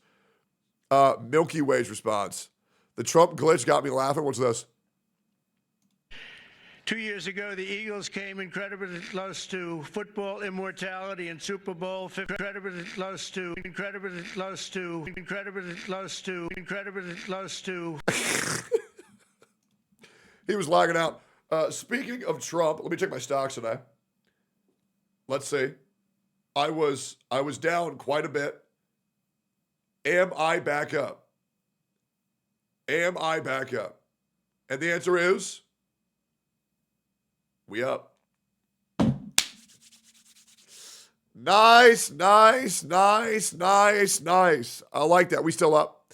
Milky Way's response. The Trump glitch got me laughing. What's this? 2 years ago, the Eagles came incredibly close to football immortality and Super Bowl. Incredibly close to. He was lagging out. Speaking of Trump, let me check my stocks today. Let's see. I was down quite a bit. Am I back up? Am I back up? And the answer is, we up. Nice, nice, nice, nice, nice. I like that. We still up.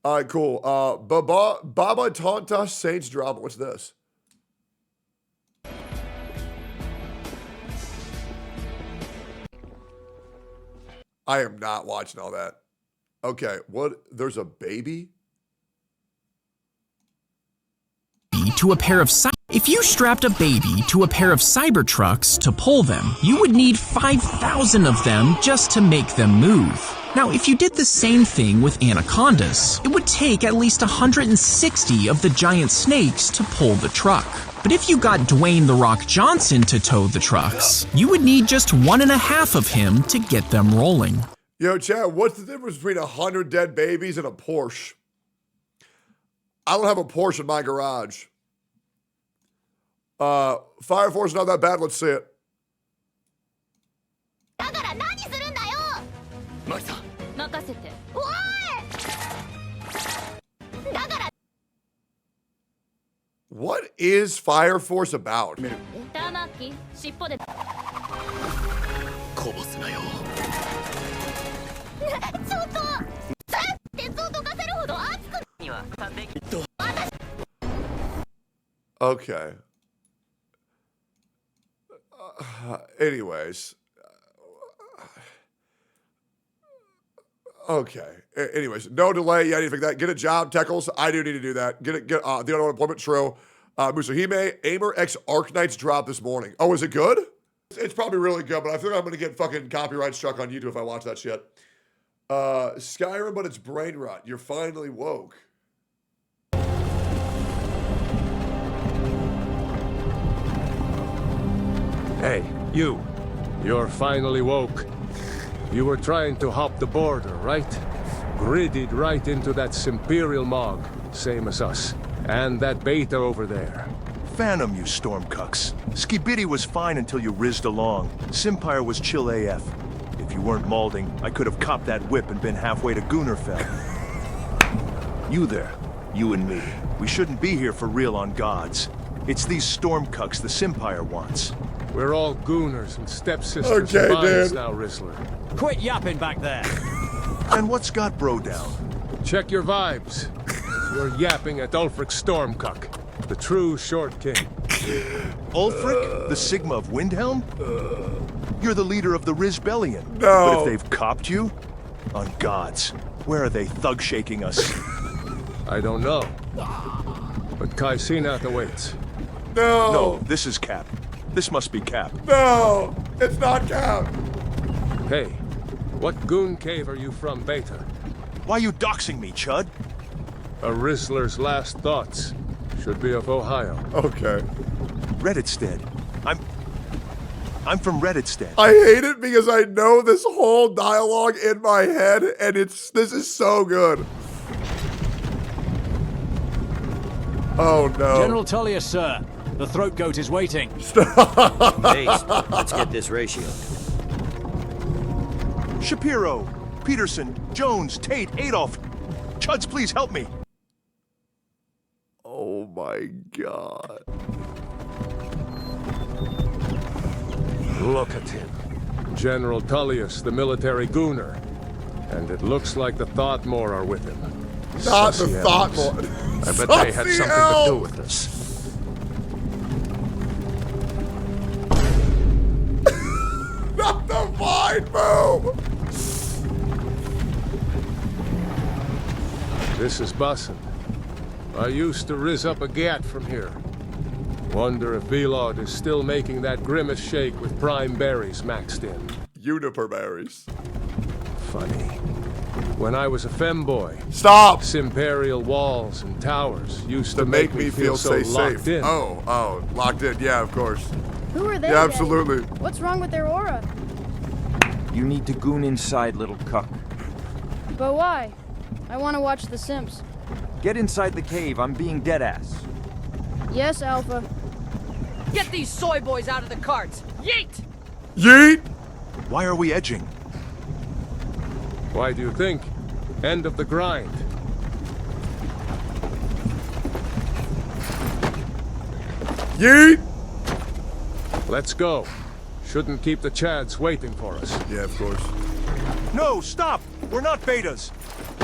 All right, cool. Baba Tonta Saints drama. What's this? I am not watching all that. Okay, what? There's a baby? To a pair of if you strapped a baby to a pair of Cybertrucks to pull them, you would need 5,000 of them just to make them move. Now, if you did the same thing with anacondas, it would take at least 160 of the giant snakes to pull the truck. But if you got Dwayne "The Rock" Johnson to tow the trucks, you would need just 1.5 of him to get them rolling. Yo, Chad, what's the difference between 100 dead babies and a Porsche? I don't have a Porsche in my garage. Fire Force not that bad. Let's see it. What is Fire Force about? Okay. Anyways. Okay. Anyways, no delay. Yeah, I need to fix that. Get a job, Teckles. I do need to do that. Get the unemployment true. Musahime, Aimer X Arknights dropped this morning. Oh, is it good? It's probably really good, but I feel like I'm going to get fucking copyright struck on YouTube if I watch that shit. Skyrim, but it's brain rot. You're finally woke. Hey, you. You're finally woke. You were trying to hop the border, right? Gridded right into that Simperial Mog, same as us. And that beta over there. Phantom, you stormcucks. Skibidi was fine until you rizzed along. Simpire was chill AF. If you weren't malding, I could have copped that whip and been halfway to Gunnerfell. You there, you and me. We shouldn't be here for real on gods. It's these stormcucks the Simpire wants. We're all gooners and stepsisters of mines now, Rizzler. Quit yapping back there. And what's got bro down? Check your vibes. You're yapping at Ulfric Stormcuck, the true short king. Ulfric, the Sigma of Windhelm? You're the leader of the Rizbellion. No. But if they've copped you, on gods, where are they thug shaking us? I don't know. But Kaisinath awaits. No. No, this is Cap. This must be Cap. No, it's not Cap. Hey, what goon cave are you from, Beta? Why you doxing me, Chud? A Rizzler's last thoughts should be of Ohio. Okay. Redditstead. I'm from Redditstead. I hate it because I know this whole dialogue in my head, and this is so good. Oh no. General Tullius, sir. The throat goat is waiting. Stop. Base, let's get this ratio. Shapiro, Peterson, Jones, Tate, Adolf. Chuds, please help me. Oh my God. Look at him. General Tullius, the military gooner. And it looks like the Thoughtmore are with him. Not Sussy the Thoughtmore. I bet they had something to do with this. Not the Vine Boom! This is bussin'. I used to rizz up a gat from here. Wonder if Velod is still making that grimace shake with prime berries maxed in. Uniper berries. Funny. When I was a femboy, stop! Simperial walls and towers used to make me feel so locked safe. in. Oh, locked in. Yeah, of course. Who are they? Yeah, absolutely. What's wrong with their aura? You need to goon inside, little cuck. But why? I want to watch The Simps. Get inside the cave. I'm being deadass. Yes, Alpha. Get these soy boys out of the carts! Yeet! Yeet! Why are we edging? Why do you think? End of the grind. Yeet! Let's go. Shouldn't keep the Chads waiting for us. Yeah, of course. No, stop! We're not betas!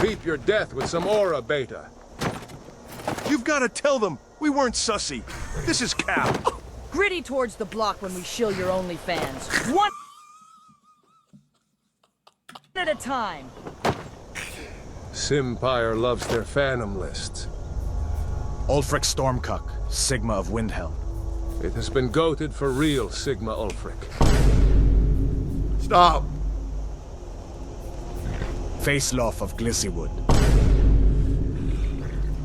Beep your death with some aura, Beta. You've got to tell them we weren't sussy. This is Cap. Gritty towards the block when we shill your OnlyFans. One at a time. Simpire loves their Phantom lists. Ulfric Stormcuck, Sigma of Windhelm. It has been goated for real, Sigma Ulfric. Stop. Faceloff of Glissywood.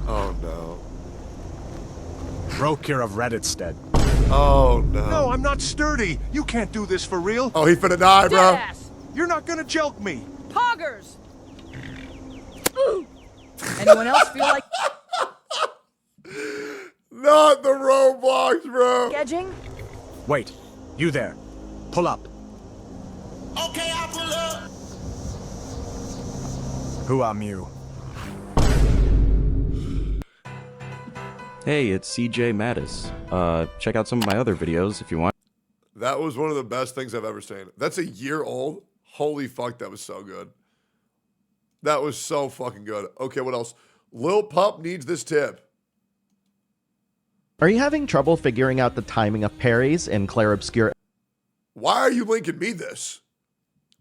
Oh no. Broke of Reddit's dead. Oh, no. No, I'm not sturdy. You can't do this for real. Oh, he finna die, bro. Deadass. You're not gonna joke me. Poggers. Ooh. Anyone else feel like Not the Roblox, bro. edging? Wait, you there. Pull up. Okay, I'll pull up. Who am you? Hey, it's CJ Mattis. Check out some of my other videos if you want. That was one of the best things I've ever seen. That's a year old. Holy fuck, that was so good. That was so fucking good. Okay, what else? Lil Pup needs this tip. Are you having trouble figuring out the timing of parries in Clair Obscur? Why are you linking me this?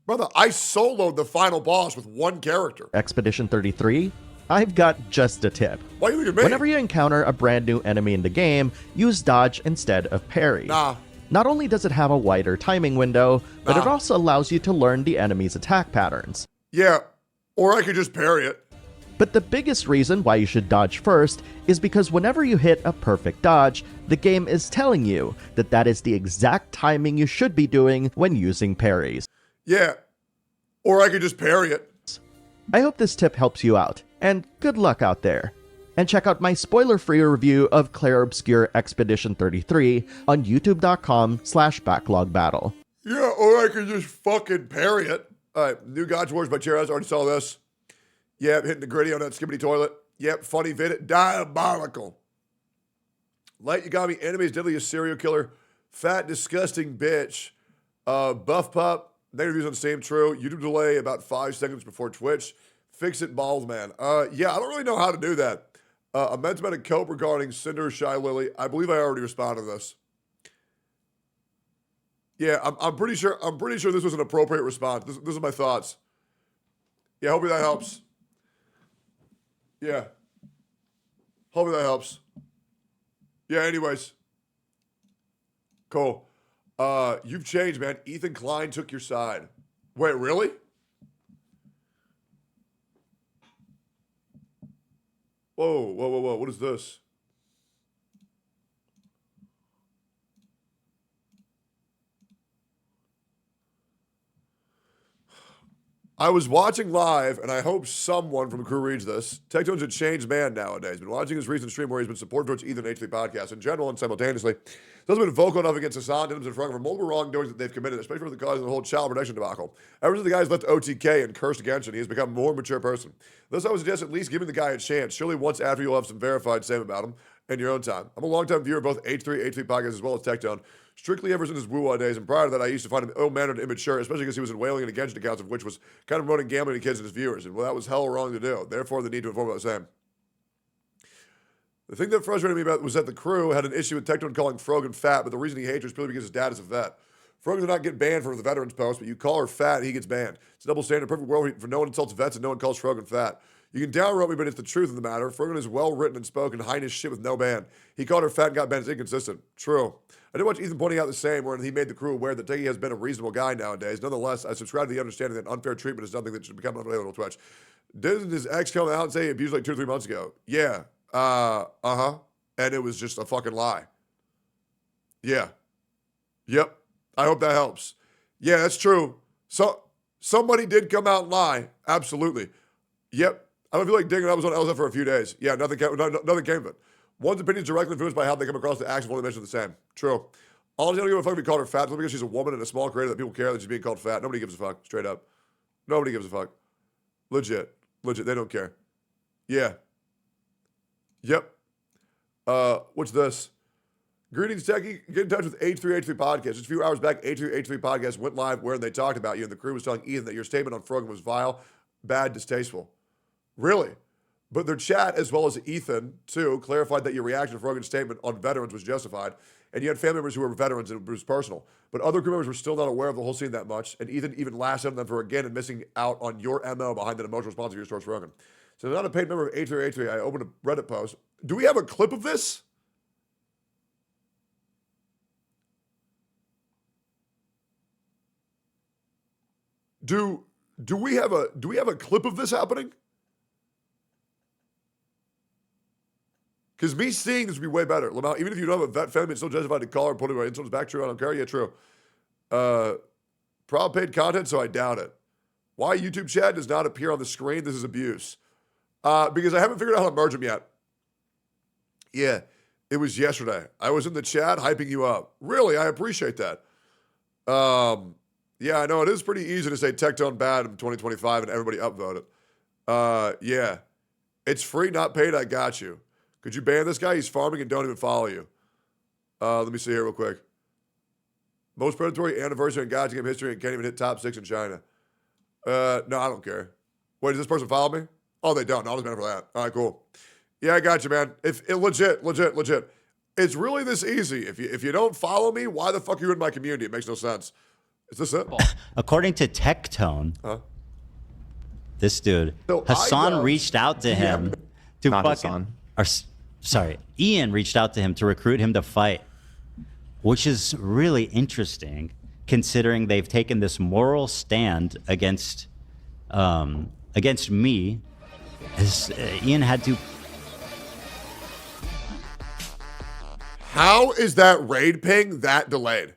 Brother, I soloed the final boss with one character. Expedition 33? I've got just a tip. Why are you linking me? Whenever you encounter a brand new enemy in the game, use dodge instead of parry. Nah. Not only does it have a wider timing window, but it also allows you to learn the enemy's attack patterns. Yeah, or I could just parry it. But the biggest reason why you should dodge first is because whenever you hit a perfect dodge, the game is telling you that that is the exact timing you should be doing when using parries. Yeah, or I could just parry it. I hope this tip helps you out, and good luck out there. And check out my spoiler-free review of Clair Obscur Expedition 33 on youtube.com/backlogbattle. Yeah, or I could just fucking parry it. All right, new Gacha Wars by Cheraz. Already saw this. Yep, hitting the gritty on that skibbity toilet. Yep, funny vid. Diabolical. Light, you got me. Enemies deadly as serial killer. Fat, disgusting bitch. Buff pup. Negative views on Steam. True. YouTube delay about 5 seconds before Twitch. Fix it, bald man. Yeah, I don't really know how to do that. Amendment of cope regarding Cinder, Shylily. I believe I already responded to this. Yeah, I'm pretty sure. I'm pretty sure this was an appropriate response. This is my thoughts. Yeah, hopefully that helps. Yeah. Hopefully that helps. Yeah, anyways. Cool. You've changed, man. Ethan Klein took your side. Wait, really? Whoa, whoa, whoa, whoa. What is this? I was watching live, and I hope someone from the crew reads this. Tectone's a changed man nowadays. Been watching his recent stream where he's been supportive towards Ethan H3 podcast in general and simultaneously. He's also been vocal enough against Hassan Dims and Frank for multiple wrongdoings that they've committed, especially for the cause of the whole child protection debacle. Ever since the guys left OTK and cursed against him, he has become a more mature person. Thus, I would suggest at least giving the guy a chance. Surely once after you'll have some verified same about him in your own time. I'm a longtime viewer of both H3 podcasts as well as Tectone. Strictly ever since his Wuwa days, and prior to that, I used to find him ill-mannered and immature, especially because he was in whaling and against accounts of which was kind of promoting gambling to kids and his viewers, and well, that was hell wrong to do. Therefore, the need to inform about the same. The thing that frustrated me about was that the crew had an issue with Tectone calling Frogan fat, but the reason he hates her is purely because his dad is a vet. Frogan did not get banned for the veterans post, but you call her fat, he gets banned. It's a double standard, perfect world for no one insults vets and no one calls Frogan fat. You can downvote me, but it's the truth of the matter. Frogan is well-written and spoken, highness shit with no ban. He called her fat and got banned. It's inconsistent. True. I did watch Ethan pointing out the same, where he made the crew aware that Teggy has been a reasonable guy nowadays. Nonetheless, I subscribe to the understanding that unfair treatment is something that should become unavailable on Twitch. Didn't his ex come out and say he abused like 2 or 3 months ago? Yeah. Uh-huh. And it was just a fucking lie. Yeah. Yep. I hope that helps. Yeah, that's true. So somebody did come out and lie. Absolutely. Yep. I don't feel like digging. I was on LSF for a few days. Yeah, nothing came of it. One's opinion is directly influenced by how they come across. The actions only mention the same. True. Honestly, I don't give a fuck if we called her fat. It's because she's a woman and a small creator that people care that she's being called fat. Nobody gives a fuck. Straight up. Nobody gives a fuck. Legit. They don't care. Yeah. Yep. What's this? Greetings, Techie. Get in touch with H3 Podcast. Just a few hours back, H3 Podcast went live where they talked about you, and the crew was telling Ethan that your statement on Frogan was vile, bad, distasteful. Really? But their chat, as well as Ethan, too, clarified that your reaction to Frogan's statement on veterans was justified, and you had family members who were veterans, and it was personal. But other crew members were still not aware of the whole scene that much, and Ethan even lashed at them for again and missing out on your MO behind that emotional response of yours towards Frogan. So not a paid member of H3, I opened a Reddit post. Do we have a clip of this? Do we have a clip of this happening? Because me seeing this would be way better. Lamau, even if you don't have a vet family, it's still justified to call or put it by insults back. True, I don't care. Yeah, true. Proud paid content, so I doubt it. Why YouTube chat does not appear on the screen? This is abuse. Because I haven't figured out how to merge them yet. Yeah, it was yesterday. I was in the chat hyping you up. Really, I appreciate that. Yeah, I know it is pretty easy to say Tectone bad in 2025 and everybody upvote it. Yeah, it's free, not paid. I got you. Could you ban this guy? He's farming and don't even follow you. Let me see here real quick. Most predatory anniversary in Gacha game history and can't even hit top 6 in China. No, I don't care. Wait, does this person follow me? Oh, they don't. I'll just ban for that. All right, cool. Yeah, I got you, man. Legit. It's really this easy. If you don't follow me, why the fuck are you in my community? It makes no sense. Is this it? According to Tectone, this dude, So Hassan reached out to him to Not fucking. Hassan. Or, sorry, Ian reached out to him to recruit him to fight, which is really interesting considering they've taken this moral stand against me. As Ian had to. How is that raid ping that delayed?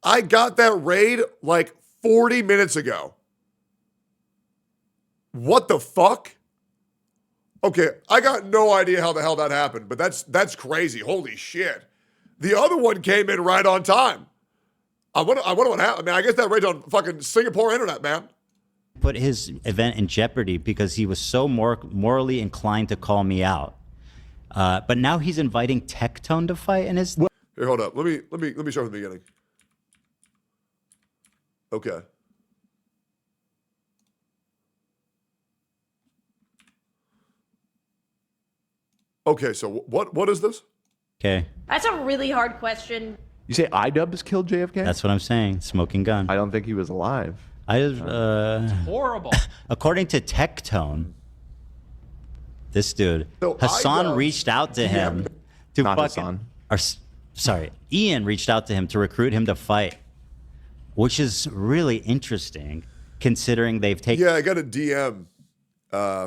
I got that raid like 40 minutes ago. What the fuck? Okay, I got no idea how the hell that happened, but that's crazy. Holy shit. The other one came in right on time. I wonder what happened. Man, I guess that raid's on fucking Singapore internet, man. Put his event in jeopardy because he was so morally inclined to call me out. But now he's inviting Tectone to fight in his. Here, hold up. Let me start from the beginning. Okay. Okay, so what is this? Okay. That's a really hard question. You say iDubbbz killed JFK? That's what I'm saying. Smoking gun. I don't think he was alive. Horrible. According to Tectone, this dude, So Hassan reached out to him to Not fucking. Hassan. Or, sorry, Ian reached out to him to recruit him to fight, which is really interesting considering they've taken. Yeah, I got a DM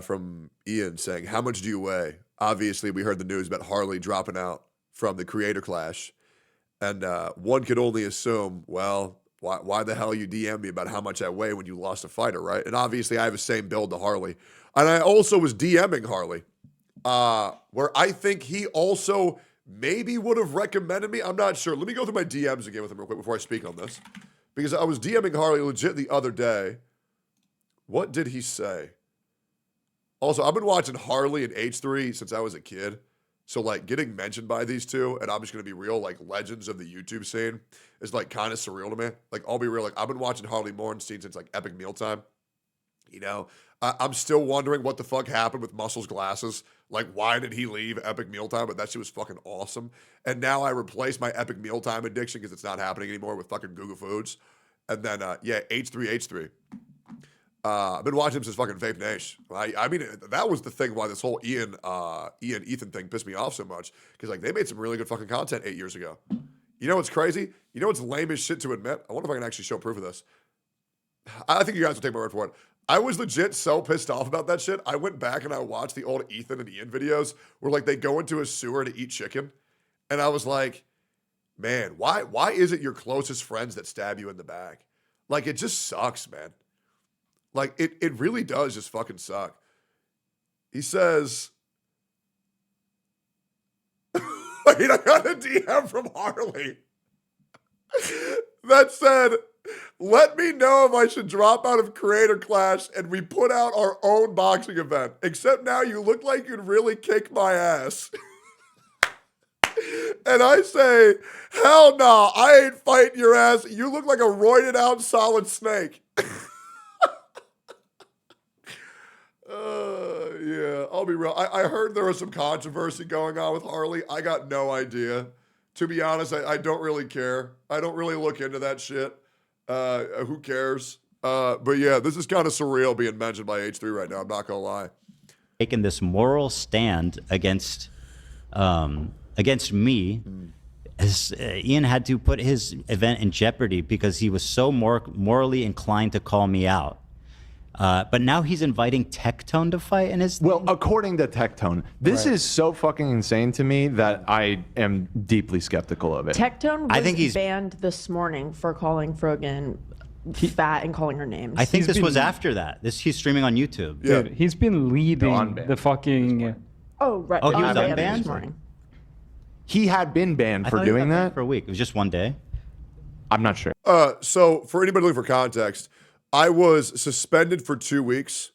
from Ian saying, "How much do you weigh?" Obviously, we heard the news about Harley dropping out from the Creator Clash, and one could only assume, well, why the hell you DM me about how much I weigh when you lost a fighter, right? And obviously, I have the same build to Harley, and I also was DMing Harley, where I think he also maybe would have recommended me. I'm not sure. Let me go through my DMs again with him real quick before I speak on this, because I was DMing Harley legit the other day. What did he say? Also, I've been watching Harley and H3 since I was a kid. So, like, getting mentioned by these two, and I'm just going to be real, like, legends of the YouTube scene is, like, kind of surreal to me. Like, I'll be real. Like, I've been watching Harley Morgenstein since, like, Epic Mealtime. You know? I'm still wondering what the fuck happened with Muscle's glasses. Like, why did he leave Epic Mealtime? But that shit was fucking awesome. And now I replaced my Epic Mealtime addiction because it's not happening anymore with fucking Google Foods. And then, yeah, H3. I've been watching him since fucking Vape Nation. I mean, that was the thing why this whole Ethan thing pissed me off so much. Because, like, they made some really good fucking content 8 years ago. You know what's crazy? You know what's lame as shit to admit? I wonder if I can actually show proof of this. I think you guys will take my word for it. I was legit so pissed off about that shit. I went back and I watched the old Ethan and Ian videos where, like, they go into a sewer to eat chicken. And I was like, man, why is it your closest friends that stab you in the back? Like, it just sucks, man. Like, it really does just fucking suck. He says, wait, I got a DM from Harley that said, let me know if I should drop out of Creator Clash and we put out our own boxing event. Except now you look like you'd really kick my ass. And I say, hell no, I ain't fighting your ass. You look like a roided out solid snake. Yeah, I'll be real. I heard there was some controversy going on with Harley. I got no idea. To be honest, I don't really care. I don't really look into that shit. Who cares? But yeah, this is kind of surreal being mentioned by H3 right now. I'm not gonna lie. Taken this moral stand against me. As Ian had to put his event in jeopardy because he was so morally inclined to call me out. But now he's inviting Tectone to fight in his. Well, according to Tectone, this is so fucking insane to me that I am deeply skeptical of it. Tectone I was think he's banned this morning for calling Frogan fat and calling her names. I think this was after that. He's streaming on YouTube. Dude, he's been leading the fucking. Oh, right. Oh, he was unbanned unbanned? this morning. He had been banned I for thought he doing got banned that for a week. It was just one day. I'm not sure. So for anybody looking for context, I was suspended for 2 weeks,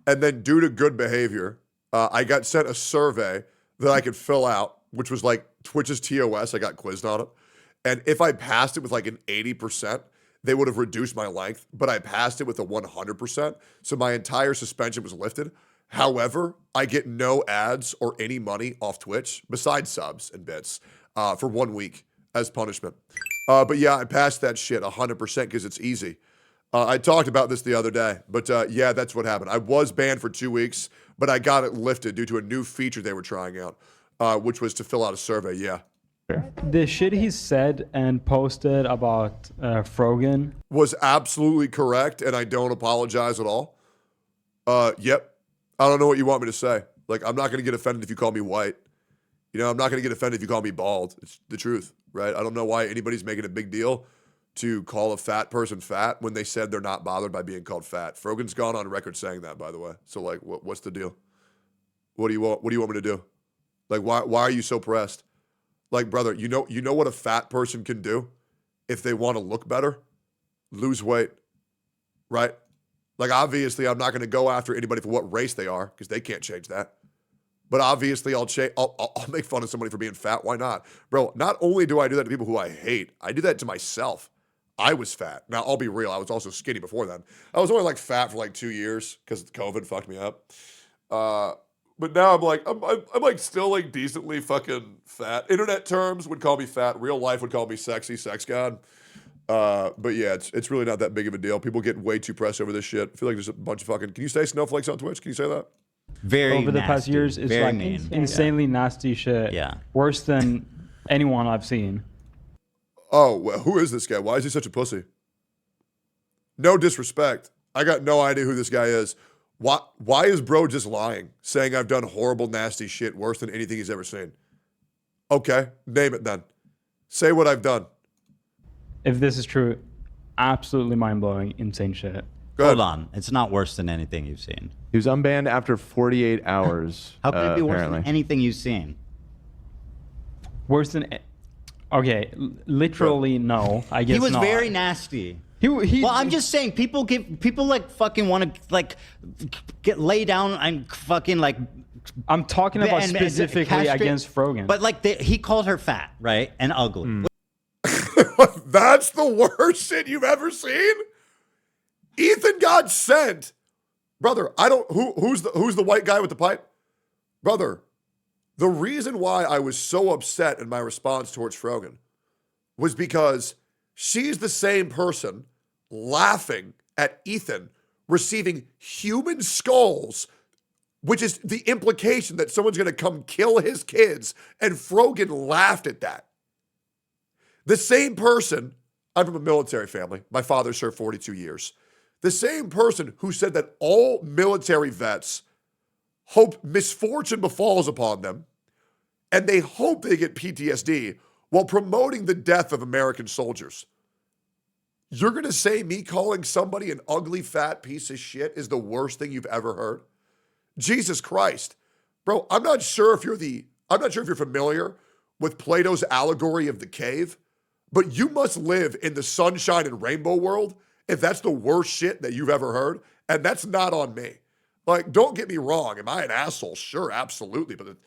and then due to good behavior, I got sent a survey that I could fill out, which was like Twitch's TOS. I got quizzed on it. And if I passed it with like an 80%, they would have reduced my length, but I passed it with a 100%. So my entire suspension was lifted. However, I get no ads or any money off Twitch besides subs and bits for 1 week as punishment. But yeah, I passed that shit 100% because it's easy. I talked about this the other day, but yeah, that's what happened. I was banned for 2 weeks, but I got it lifted due to a new feature they were trying out, which was to fill out a survey. Yeah. The shit he said and posted about Frogan was absolutely correct, and I don't apologize at all. Yep. I don't know what you want me to say. Like, I'm not going to get offended if you call me white. You know, I'm not going to get offended if you call me bald. It's the truth, right? I don't know why anybody's making a big deal to call a fat person fat when they said they're not bothered by being called fat. Frogan's gone on record saying that, by the way. So, like, what's the deal? What do you want? What do you want me to do? Like, why are you so pressed? Like, brother, you know what a fat person can do if they want to look better? Lose weight, right? Like, obviously, I'm not going to go after anybody for what race they are because they can't change that. But obviously, I'll make fun of somebody for being fat. Why not? Bro, not only do I do that to people who I hate, I do that to myself. I was fat. Now, I'll be real. I was also skinny before then. I was only like fat for like 2 years because COVID fucked me up. But now I'm like still like decently fucking fat. Internet terms would call me fat. Real life would call me sexy, sex god. But yeah, it's really not that big of a deal. People get way too pressed over this shit. I feel like there's a bunch of fucking. Can you say snowflakes on Twitch? Can you say that? Very over the nasty. past years. It's Very like mean. insanely nasty shit. Yeah. Worse than anyone I've seen. Oh, well, who is this guy? Why is he such a pussy? No disrespect. I got no idea who this guy is. Why is bro just lying, saying I've done horrible, nasty shit worse than anything he's ever seen? Okay, name it then. Say what I've done. If this is true, absolutely mind-blowing, insane shit. Hold on. It's not worse than anything you've seen. He was unbanned after 48 hours. How could it be worse apparently. than anything you've seen? Worse than... Okay, literally no. I guess he was not. very nasty. Well, I'm just saying, people like fucking want to like get lay down and fucking like. I'm talking about specifically castrate, against Frogan. But like he called her fat, right, and ugly. That's the worst shit you've ever seen. Ethan got sent, brother. Who's the white guy with the pipe, brother? The reason why I was so upset in my response towards Frogan was because she's the same person laughing at Ethan receiving human skulls, which is the implication that someone's going to come kill his kids, and Frogan laughed at that. The same person, I'm from a military family. My father served 42 years. The same person who said that all military vets hope misfortune befalls upon them, and they hope they get PTSD while promoting the death of American soldiers. You're going to say me calling somebody an ugly, fat piece of shit is the worst thing you've ever heard? Jesus Christ. Bro, I'm not sure if you're familiar with Plato's allegory of the cave, but you must live in the sunshine and rainbow world if that's the worst shit that you've ever heard, and that's not on me. Like, don't get me wrong. Am I an asshole? Sure, absolutely. But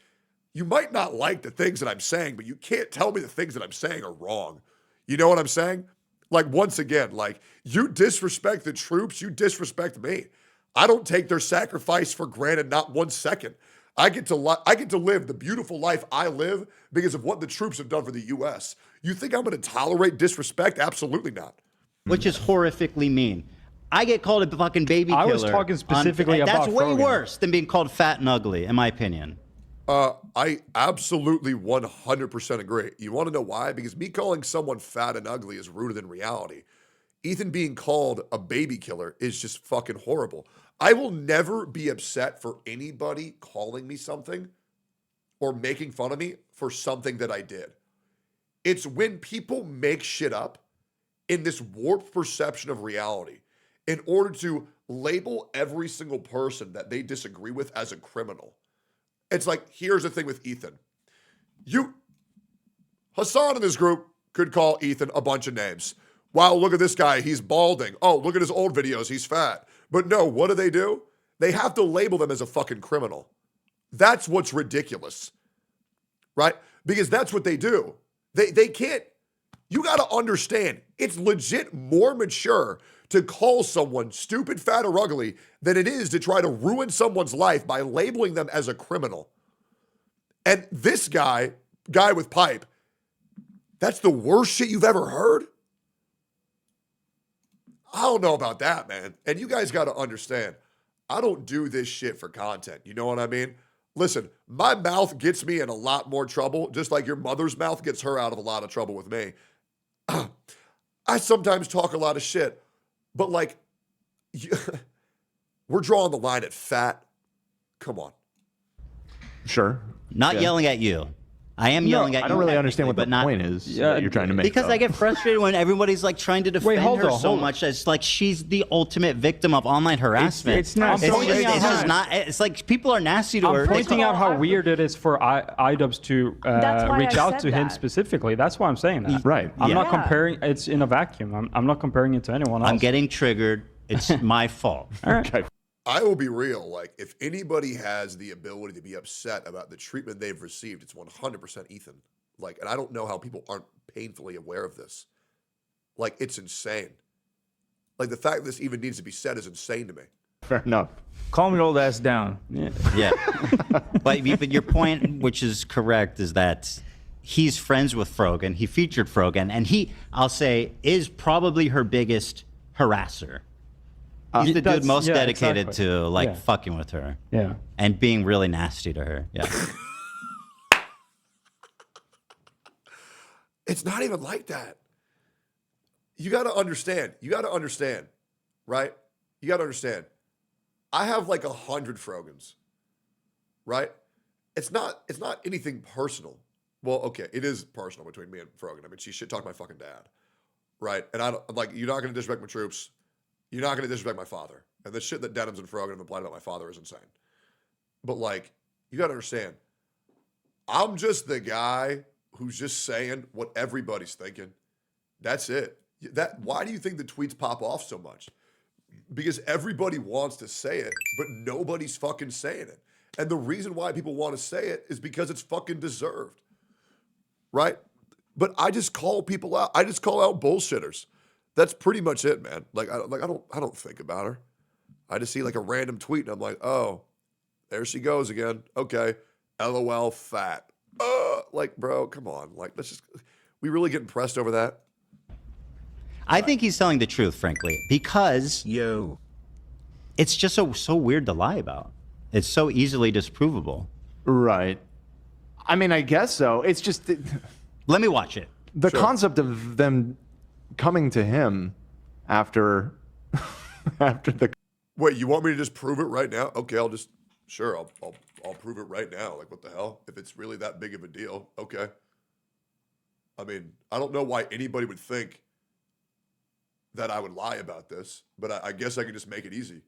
you might not like the things that I'm saying, but you can't tell me the things that I'm saying are wrong. You know what I'm saying? Like, once again, like, you disrespect the troops, you disrespect me. I don't take their sacrifice for granted, not 1 second. I get to live the beautiful life I live because of what the troops have done for the U.S. You think I'm going to tolerate disrespect? Absolutely not. Which is horrifically mean. I get called a fucking baby killer. I was talking specifically about That's way Frogan. worse than being called fat and ugly, in my opinion. I absolutely 100% agree. You want to know why? Because me calling someone fat and ugly is rooted in reality. Ethan being called a baby killer is just fucking horrible. I will never be upset for anybody calling me something or making fun of me for something that I did. It's when people make shit up in this warped perception of reality in order to label every single person that they disagree with as a criminal. It's like, here's the thing with Ethan. Hassan in this group could call Ethan a bunch of names. Wow, look at this guy, he's balding. Oh, look at his old videos, he's fat. But no, what do? They have to label them as a fucking criminal. That's what's ridiculous, right? Because that's what they do. They can't, you gotta understand, it's legit more mature to call someone stupid, fat, or ugly than it is to try to ruin someone's life by labeling them as a criminal. And this guy with pipe, that's the worst shit you've ever heard? I don't know about that, man. And you guys got to understand, I don't do this shit for content. You know what I mean? Listen, my mouth gets me in a lot more trouble, just like your mother's mouth gets her out of a lot of trouble with me. I sometimes talk a lot of shit, but like, we're drawing the line at fat. Come on. Sure. Not yelling at you. I am yelling at you. I don't really understand what the point is that you're trying to make. Because I get frustrated when everybody's like trying to defend her so much. It's like she's the ultimate victim of online harassment. It's not. It's not. It's like people are nasty to her. I'm pointing out how weird it is for iDubbbz to reach out to him specifically. That's why I'm saying that. Right. I'm not comparing. It's in a vacuum. I'm not comparing it to anyone else. I'm getting triggered. It's my fault. All right. Okay. I will be real. Like, if anybody has the ability to be upset about the treatment they've received, it's 100% Ethan. Like, and I don't know how people aren't painfully aware of this. Like, it's insane. Like, the fact that this even needs to be said is insane to me. Fair enough. Calm your old ass down. Yeah. But your point, which is correct, is that he's friends with Frogan. He featured Frogan, and he, I'll say, is probably her biggest harasser. He's the dude most dedicated to like fucking with her. Yeah. And being really nasty to her. Yeah. It's not even like that. You got to understand. Right? You got to understand. I have like 100 Frogans. Right? It's not anything personal. Well, okay, it is personal between me and Frogan. I mean, she shit talked my fucking dad. Right? And I'm like, you're not going to disrespect my troops. You're not going to disrespect my father. And the shit that Denims and Frogan have implied about my father is insane. But like, you got to understand, I'm just the guy who's just saying what everybody's thinking. That's it. Why do you think the tweets pop off so much? Because everybody wants to say it, but nobody's fucking saying it. And the reason why people want to say it is because it's fucking deserved. Right? But I just call people out. I just call out bullshitters. That's pretty much it, man. Like I don't think about her. I just see like a random tweet and I'm like, oh, there she goes again. Okay. LOL fat. Like, bro, come on. Like, we really get impressed over that? I think he's telling the truth, frankly, because it's just so weird to lie about. It's so easily disprovable. Right. I mean, I guess so. It's just let me watch it. The concept of them coming to him after the. Wait, you want me to just prove it right now? Okay, I'll prove it right now. Like, what the hell? If it's really that big of a deal, okay. I mean, I don't know why anybody would think that I would lie about this, but I guess I can just make it easy.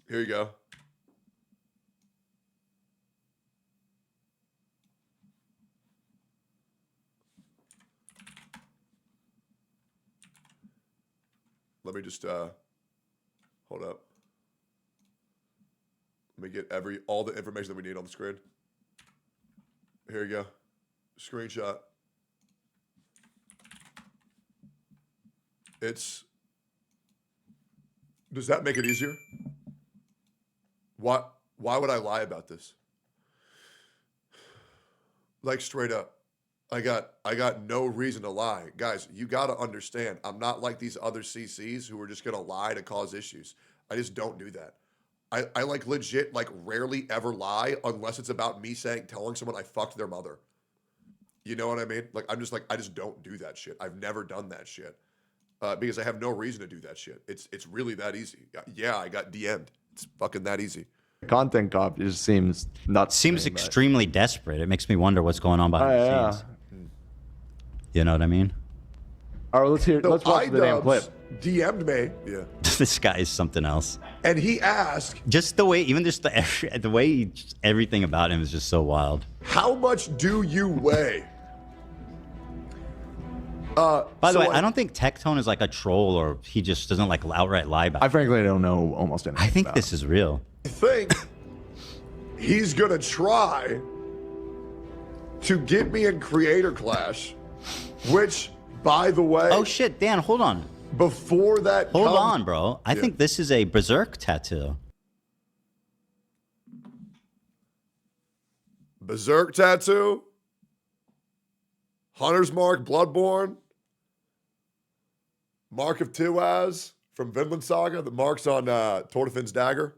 Here you go. Let me just hold up. Let me get all the information that we need on the screen. Here you go. Screenshot. Does that make it easier? Why would I lie about this? Like, straight up. I got no reason to lie. Guys, you got to understand, I'm not like these other CCs who are just going to lie to cause issues. I just don't do that. I like legit, like, rarely ever lie unless it's about me telling someone I fucked their mother. You know what I mean? Like, I just don't do that shit. I've never done that shit. because I have no reason to do that shit. It's really that easy. Yeah, I got DM'd. It's fucking that easy. Content cop just seems nuts. Seems extremely desperate. It makes me wonder what's going on behind the scenes. You know what I mean? All right, let's watch the damn clip. DM'd me. Yeah. This guy is something else. And he asked, just the way, even just the way everything about him is just so wild. "How much do you weigh?" By the way, I don't think Tectone is like a troll, or he just doesn't like outright lie about it. I frankly don't know almost anything. I think this is real. I think he's gonna try to get me in Creator Clash, which, by the way... Oh shit, Dan, hold on. Before that Hold on, bro. I think this is a Berserk tattoo. Berserk tattoo? Hunter's Mark, Bloodborne? Mark of Tiwaz from Vinland Saga, the marks on Tortifin's dagger.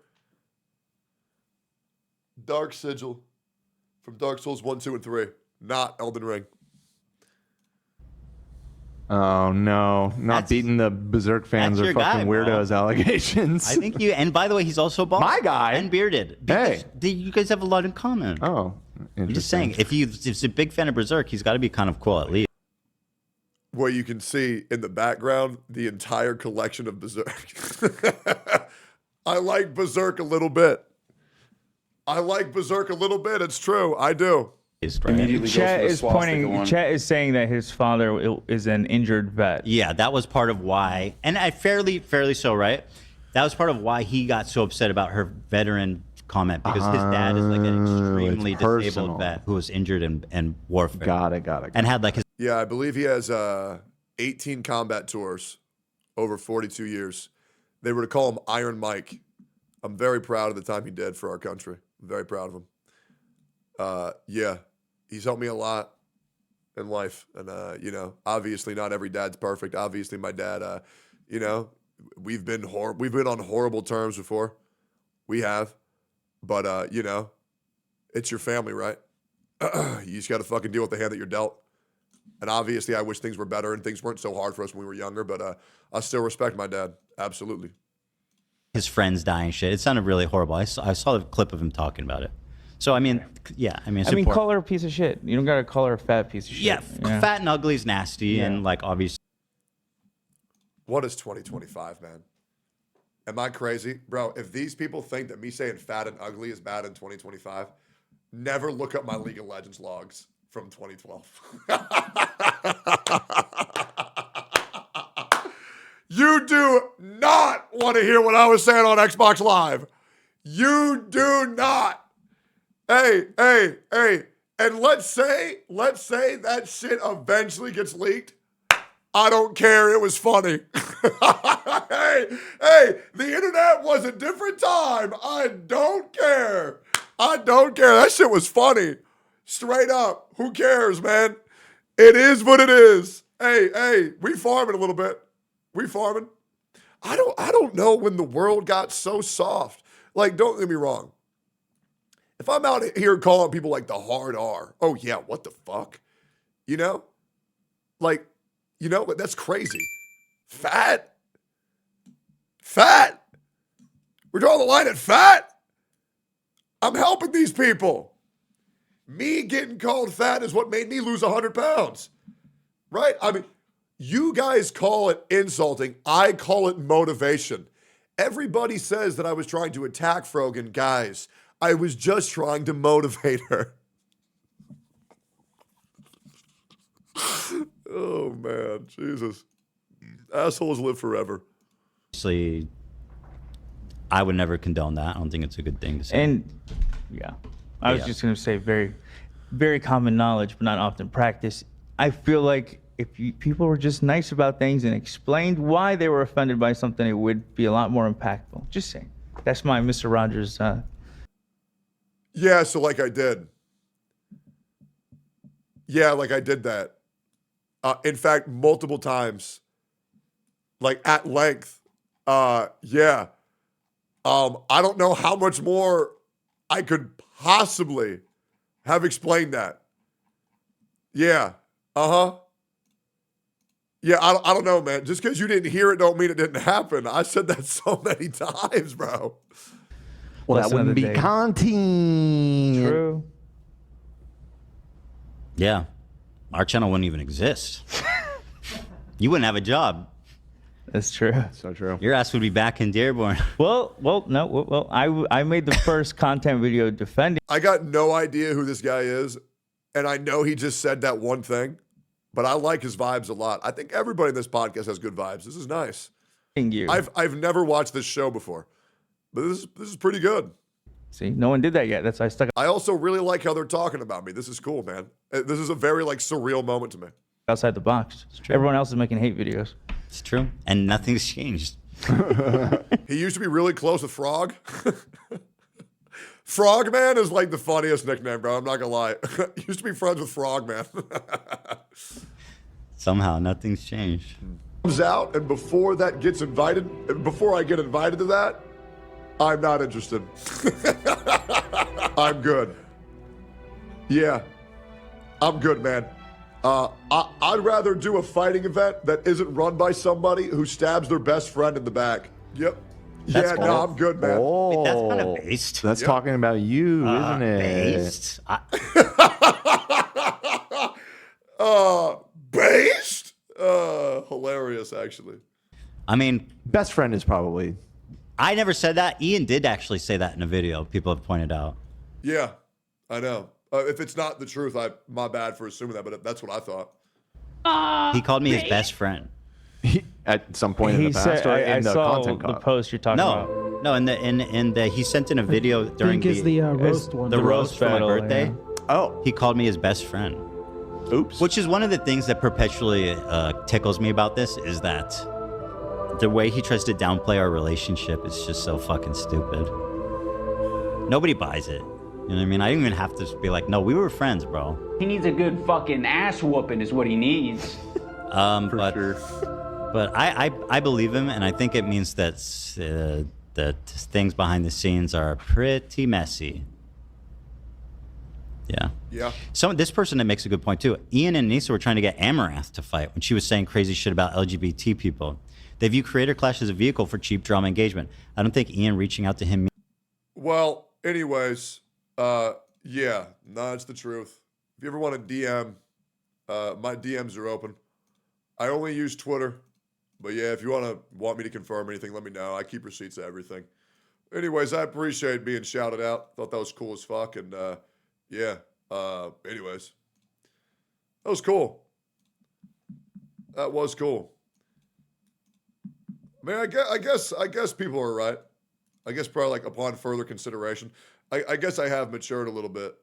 Dark Sigil from Dark Souls 1, 2, and 3. Not Elden Ring. Oh no, not beating the Berserk fans or fucking weirdos allegations. I think you, and by the way, he's also bald. My guy. And bearded. Because you guys have a lot in common. Oh, I'm just saying, if he's a big fan of Berserk, he's got to be kind of cool at least. Where you can see in the background the entire collection of Berserk. I like Berserk a little bit. It's true. I do. Chat is pointing. Chat is saying that his father is an injured vet. Yeah, that was part of why, and I fairly so, right? That was part of why he got so upset about her veteran comment, because his dad is like an extremely disabled vet who was injured in warfare. Got it. And had like his. Yeah, I believe he has 18 combat tours over 42 years. They were to call him Iron Mike. I'm very proud of the time he did for our country. I'm very proud of him. Yeah, he's helped me a lot in life. And, obviously not every dad's perfect. Obviously my dad, we've been on horrible terms before. We have. But, it's your family, right? You just got to fucking deal with the hand that you're dealt. And obviously, I wish things were better and things weren't so hard for us when we were younger. But I still respect my dad. Absolutely. His friends dying shit. It sounded really horrible. I saw the clip of him talking about it. So, I mean, call her a piece of shit. You don't got to call her a fat piece of shit. Yeah, fat and ugly is nasty. And, like, obviously. What is 2025, man? Am I crazy? Bro, if these people think that me saying fat and ugly is bad in 2025, never look up my League of Legends logs from 2012. You do not want to hear what I was saying on Xbox Live. You do not. Hey. And let's say that shit eventually gets leaked. I don't care. It was funny. Hey, the internet was a different time. I don't care. That shit was funny. Straight up. Who cares, man? It is what it is. Hey, we farming a little bit. We farming. I don't know when the world got so soft. Like, don't get me wrong. If I'm out here calling people like the hard R, oh yeah, what the fuck? Like, that's crazy. Fat. We're drawing the line at fat. I'm helping these people. Me getting called fat is what made me lose 100 pounds. Right? I mean, you guys call it insulting. I call it motivation. Everybody says that I was trying to attack Frogan. Guys, I was just trying to motivate her. Oh, man. Jesus. Assholes live forever. Obviously, I would never condone that. I don't think it's a good thing to say. And, I was just going to say very, very common knowledge, but not often practiced. I feel like if people were just nice about things and explained why they were offended by something, it would be a lot more impactful. Just saying. That's my Mr. Rogers. Yeah, so like I did. Yeah, like I did that. In fact, multiple times. Like at length. Yeah. I don't know how much more I could possibly have explained that. Yeah. Yeah, I don't know, man. Just because you didn't hear it don't mean it didn't happen. I said that so many times, bro. Well, Less that wouldn't be another day. content. True. Yeah. Our channel wouldn't even exist. You wouldn't have a job. That's true. So true. Your ass would be back in Dearborn. I made the first content video defending. I got no idea who this guy is, and I know he just said that one thing, but I like his vibes a lot. I think everybody in this podcast has good vibes. This is nice. You. I've never watched this show before, but this is pretty good. See, no one did that yet. That's why I stuck. I also really like how they're talking about me. This is cool, man. This is a very like surreal moment to me. Outside the box. Everyone else is making hate videos. It's true. And nothing's changed. He used to be really close with Frog. Frogman is like the funniest nickname, bro. I'm not gonna lie. Used to be friends with Frogman. Somehow nothing's changed. Comes out, and before that gets invited, before I get invited to that, I'm not interested. I'm good. Yeah, I'm good, man. I'd rather do a fighting event that isn't run by somebody who stabs their best friend in the back. Yep. That's yeah, cool. no, I'm good, man. Oh, Wait, that's kind of based. That's talking about you, isn't it? Based? Based? Hilarious, actually. I mean, best friend is probably. I never said that. Ian did actually say that in a video. People have pointed out. Yeah, I know. If it's not the truth, my bad for assuming that, but that's what I thought. He called me his best friend. At some point in the past, or in the saw content the post you're talking about. No, in the he sent in a video during the roast one. The roast for my battle, birthday. yeah. Oh, he called me his best friend. Oops. Which is one of the things that perpetually tickles me about this is that the way he tries to downplay our relationship is just so fucking stupid. Nobody buys it. You know what I mean? I didn't even have to be like, no, we were friends, bro. He needs a good fucking ass whooping is what he needs. But I believe him, and I think it means that things behind the scenes are pretty messy. Yeah. Yeah. So this person that makes a good point too. Ian and Nisa were trying to get Amaranth to fight when she was saying crazy shit about LGBT people. They view Creator Clash as a vehicle for cheap drama engagement. I don't think Ian reaching out to him. Well, anyways, yeah, no, it's the truth. If you ever want to DM, my DMs are open. I only use Twitter, but yeah, if you want me to confirm anything, let me know. I keep receipts of everything. Anyways, I appreciate being shouted out. Thought that was cool as fuck, and yeah. Anyways, that was cool. That was cool. I mean, I guess people are right. I guess probably like upon further consideration, I guess I have matured a little bit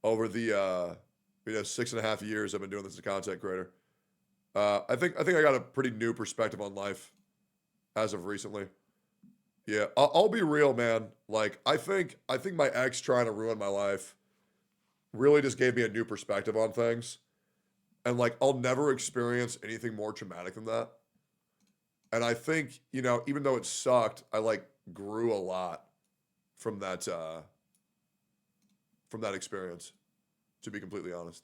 over the 6.5 years I've been doing this as a content creator. I think I got a pretty new perspective on life as of recently. Yeah, I'll be real, man. Like I think my ex trying to ruin my life really just gave me a new perspective on things, and like I'll never experience anything more traumatic than that. And I think, even though it sucked, I like grew a lot from that experience, to be completely honest.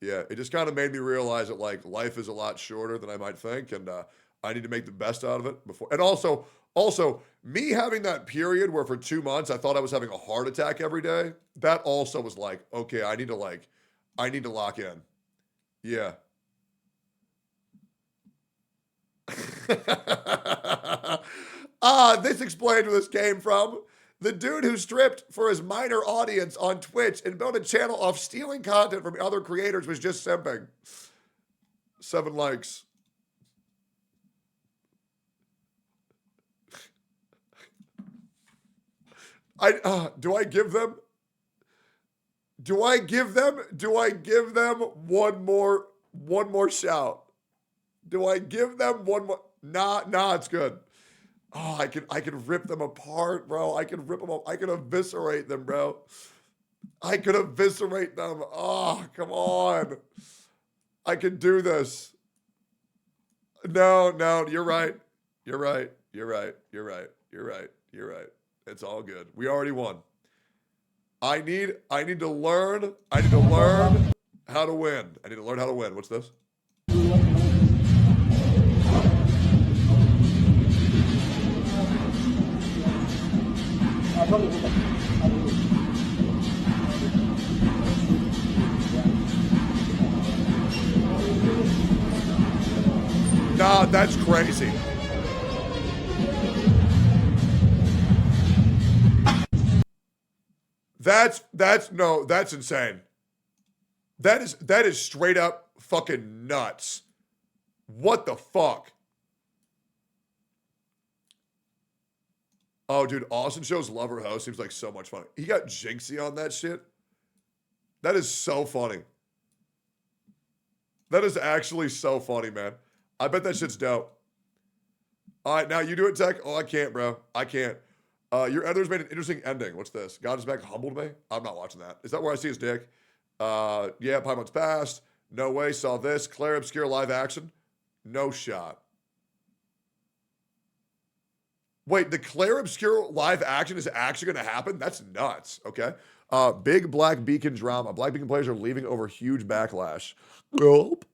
Yeah, it just kind of made me realize that like life is a lot shorter than I might think, and I need to make the best out of it before. And also me having that period where for 2 months I thought I was having a heart attack every day. That also was like, okay, I need to lock in. Yeah. This explains where this came from. The dude who stripped for his minor audience on Twitch and built a channel off stealing content from other creators was just simping. 7 likes. Do I give them one more shout? Do I give them one more? Nah, it's good. Oh, I can rip them apart, bro. I can rip them up. I can eviscerate them, bro. I could eviscerate them. Oh, come on. I can do this. No, you're right. You're right. It's all good. We already won. I need to learn how to win. What's this? Nah, that's crazy. That's insane. That is straight up fucking nuts. What the fuck? Oh, dude, Austin shows Lover Host seems like so much fun. He got Jinxie on that shit. That is so funny. That is actually so funny, man. I bet that shit's dope. All right, now you do it, Tech. Oh, I can't, bro. I can't. Your editor's made an interesting ending. What's this? God is back humbled me? I'm not watching that. Is that where I see his dick? Yeah, Paimon's passed. No way. Saw this. Claire Obscure live action. No shot. Wait, the Claire Obscure live action is actually going to happen? That's nuts. Okay. Big Black Beacon drama. Black Beacon players are leaving over huge backlash. Nope.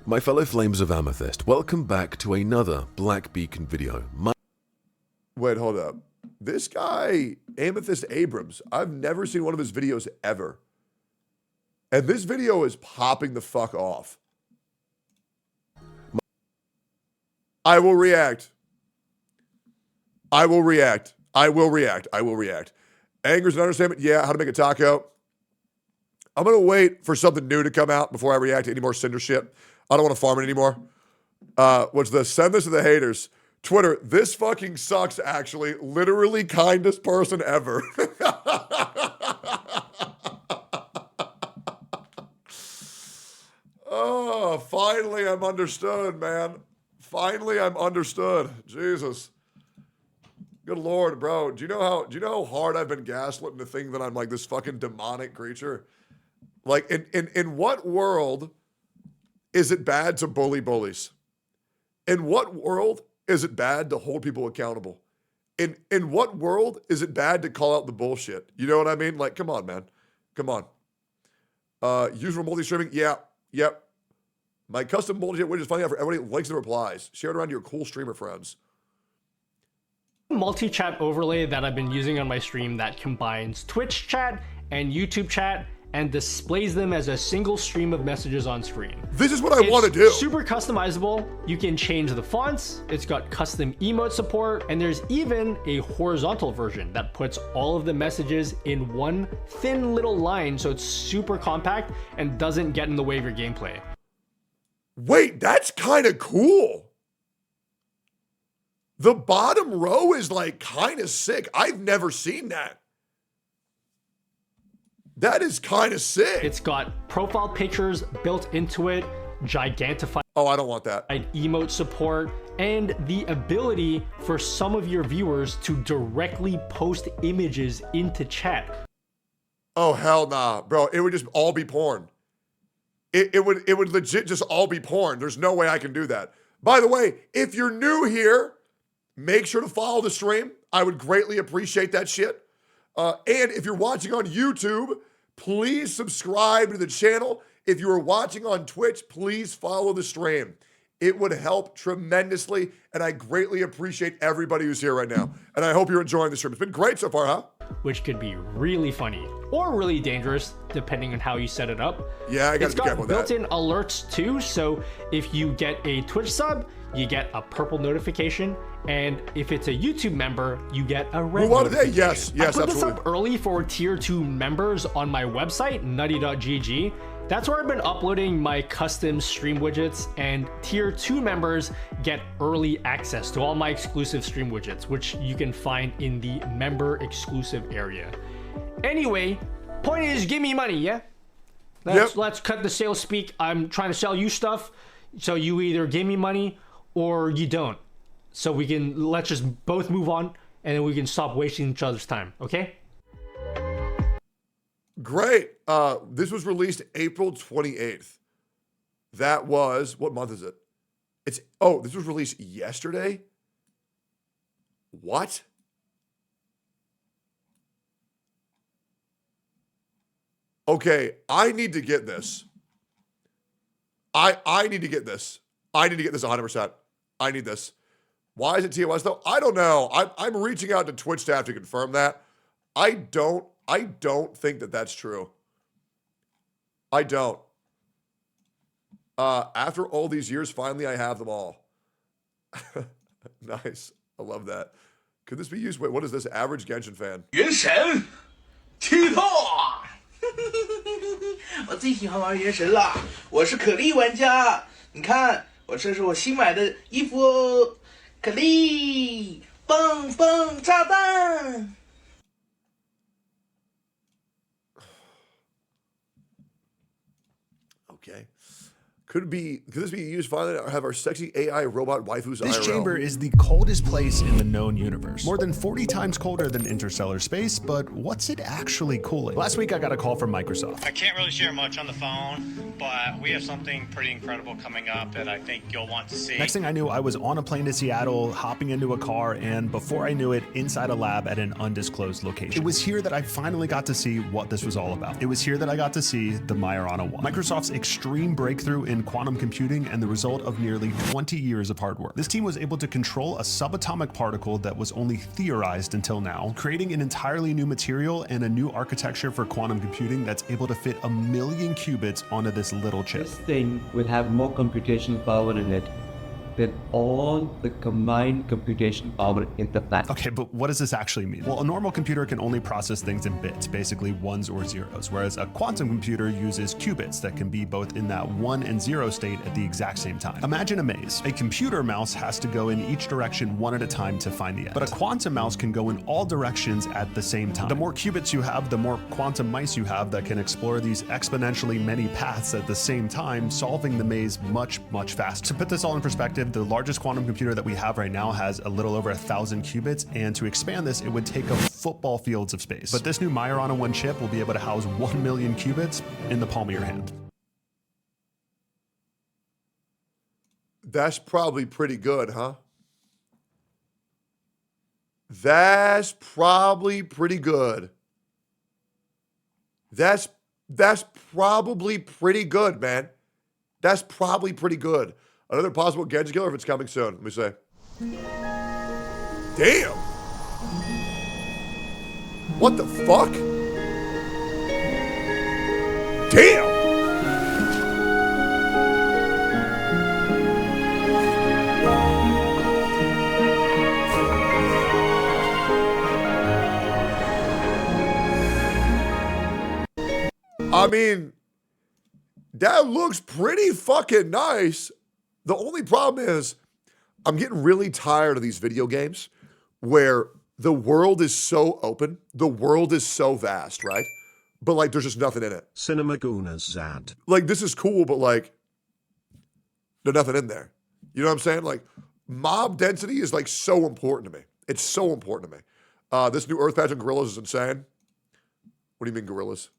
My fellow Flames of Amethyst, welcome back to another Black Beacon video. Wait, hold up. This guy, Amethyst Abrams, I've never seen one of his videos ever. And this video is popping the fuck off. I will react. I will react. I will react. I will react. Anger's an understatement. Yeah, how to make a taco. I'm going to wait for something new to come out before I react to any more Cinder shit. I don't want to farm it anymore. What's this? Send this to the haters. Twitter, this fucking sucks, actually. Literally kindest person ever. Oh, finally I'm understood, man. Finally I'm understood. Jesus. Good Lord, bro. Do you know how hard I've been gaslit into thinking that I'm like this fucking demonic creature? Like, in what world is it bad to bully bullies? In what world is it bad to hold people accountable? In what world is it bad to call out the bullshit? You know what I mean? Like, come on, man. Come on. Use for multi-streaming? Yeah. Yep. My custom multi-chat widget is finding out for everybody. Links and replies. Share it around to your cool streamer friends. Multi-chat overlay that I've been using on my stream that combines Twitch chat and YouTube chat and displays them as a single stream of messages on screen. This is what I want to do. Super customizable. You can change the fonts. It's got custom emote support, and there's even a horizontal version that puts all of the messages in one thin little line, so it's super compact and doesn't get in the way of your gameplay. Wait, that's kind of cool. The bottom row is like kind of sick. I've never seen that. That is kind of sick. It's got profile pictures built into it, gigantified. Oh, I don't want that. Emote support, and the ability for some of your viewers to directly post images into chat. Oh, hell nah, bro. It would just all be porn. It would legit just all be porn. There's no way I can do that. By the way, if you're new here, make sure to follow the stream. I would greatly appreciate that shit. And if you're watching on YouTube, please subscribe to the channel. If you are watching on Twitch, please follow the stream. It would help tremendously, and I greatly appreciate everybody who's here right now. And I hope you're enjoying the stream. It's been great so far, huh? Which could be really funny or really dangerous, depending on how you set it up. Yeah, I gotta be careful with that. It's got built-in alerts too, so if you get a Twitch sub, you get a purple notification, and if it's a YouTube member, you get a red notification. Yes, I put absolutely. this up early for Tier 2 members on my website, nutty.gg. That's where I've been uploading my custom stream widgets, and Tier 2 members get early access to all my exclusive stream widgets, which you can find in the member exclusive area. Anyway, point is, give me money, yeah? Let's cut the sales speak. I'm trying to sell you stuff, so you either give me money or you don't. So let's just both move on, and then we can stop wasting each other's time, okay? Great. This was released April 28th. That was, what month is it? This was released yesterday? What? Okay, I need to get this. I need to get this. I need to get this 100%. I need this. Why is it TOS though? I don't know. I'm reaching out to Twitch staff to confirm that. I don't think that that's true. I don't. After all these years, finally I have them all. Nice. I love that. Could this be used? Wait, what is this? Average Genshin fan. 原神剔透啊！我最喜欢玩原神了，我是可莉玩家。你看，这是我新买的衣服哦，可莉，蹦蹦炸弹。Okay. Could this be used finally to have our sexy AI robot waifus This IRL? chamber is the coldest place in the known universe. More than 40 times colder than interstellar space, but what's it actually cooling? Last week I got a call from Microsoft. I can't really share much on the phone, but we have something pretty incredible coming up that I think you'll want to see. Next thing I knew, I was on a plane to Seattle, hopping into a car, and before I knew it, inside a lab at an undisclosed location. It was here that I finally got to see what this was all about. It was here that I got to see the Majorana 1, Microsoft's extreme breakthrough in quantum computing and the result of nearly 20 years of hard work. This team was able to control a subatomic particle that was only theorized until now, creating an entirely new material and a new architecture for quantum computing that's able to fit 1 million qubits onto this little chip. This thing will have more computational power in it than all the combined computational power in the planet. Okay, but what does this actually mean? Well, a normal computer can only process things in bits, basically ones or zeros, whereas a quantum computer uses qubits that can be both in that 1 and 0 state at the exact same time. Imagine a maze. A computer mouse has to go in each direction one at a time to find the end, but a quantum mouse can go in all directions at the same time. The more qubits you have, the more quantum mice you have that can explore these exponentially many paths at the same time, solving the maze much, much faster. To put this all in perspective, the largest quantum computer that we have right now has a little over 1,000 qubits, and to expand this, it would take up football fields of space. But this new Majorana 1 chip will be able to house 1 million qubits in the palm of your hand. That's probably pretty good, huh? That's probably pretty good. That's probably pretty good, man. That's probably pretty good. Another possible Genshin killer if it's coming soon. Let me say. Damn. What the fuck? Damn. I mean, that looks pretty fucking nice. The only problem is I'm getting really tired of these video games where the world is so open, the world is so vast, right? But like there's just nothing in it. Cinemagunas Zad. Like this is cool, but like there's nothing in there. You know what I'm saying? Like mob density is like so important to me. It's so important to me. This new Earth patch on gorillas is insane. What do you mean gorillas?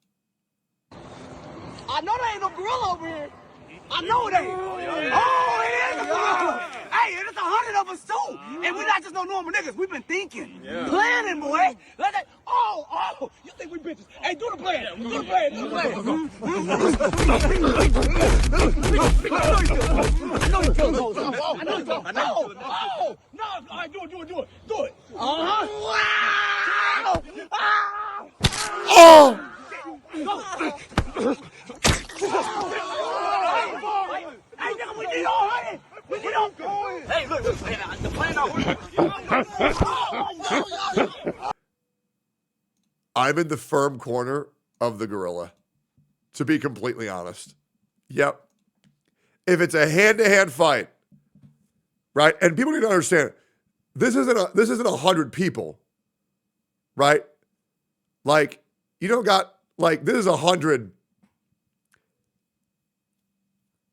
I know there ain't no gorilla over here. I know it ain't. Oh, it is a gorilla. Hey, it's 100 of us too. And we're not just no normal niggas. We've been thinking. Planning, boy. Oh, you think we bitches. Hey, do the plan. Do the plan. Do the plan. I know you killed those. I know you killed. I know. Oh, no. All right, do it. Do it. Uh-huh. Wow. Oh! Hey, nigga, we need all honey. We need all going. Hey, look, the plan out. I'm in the firm corner of the gorilla, to be completely honest. Yep. If it's a hand-to-hand fight, right? And people need to understand, this isn't 100 people, right? Like, you don't got, like, this is 100,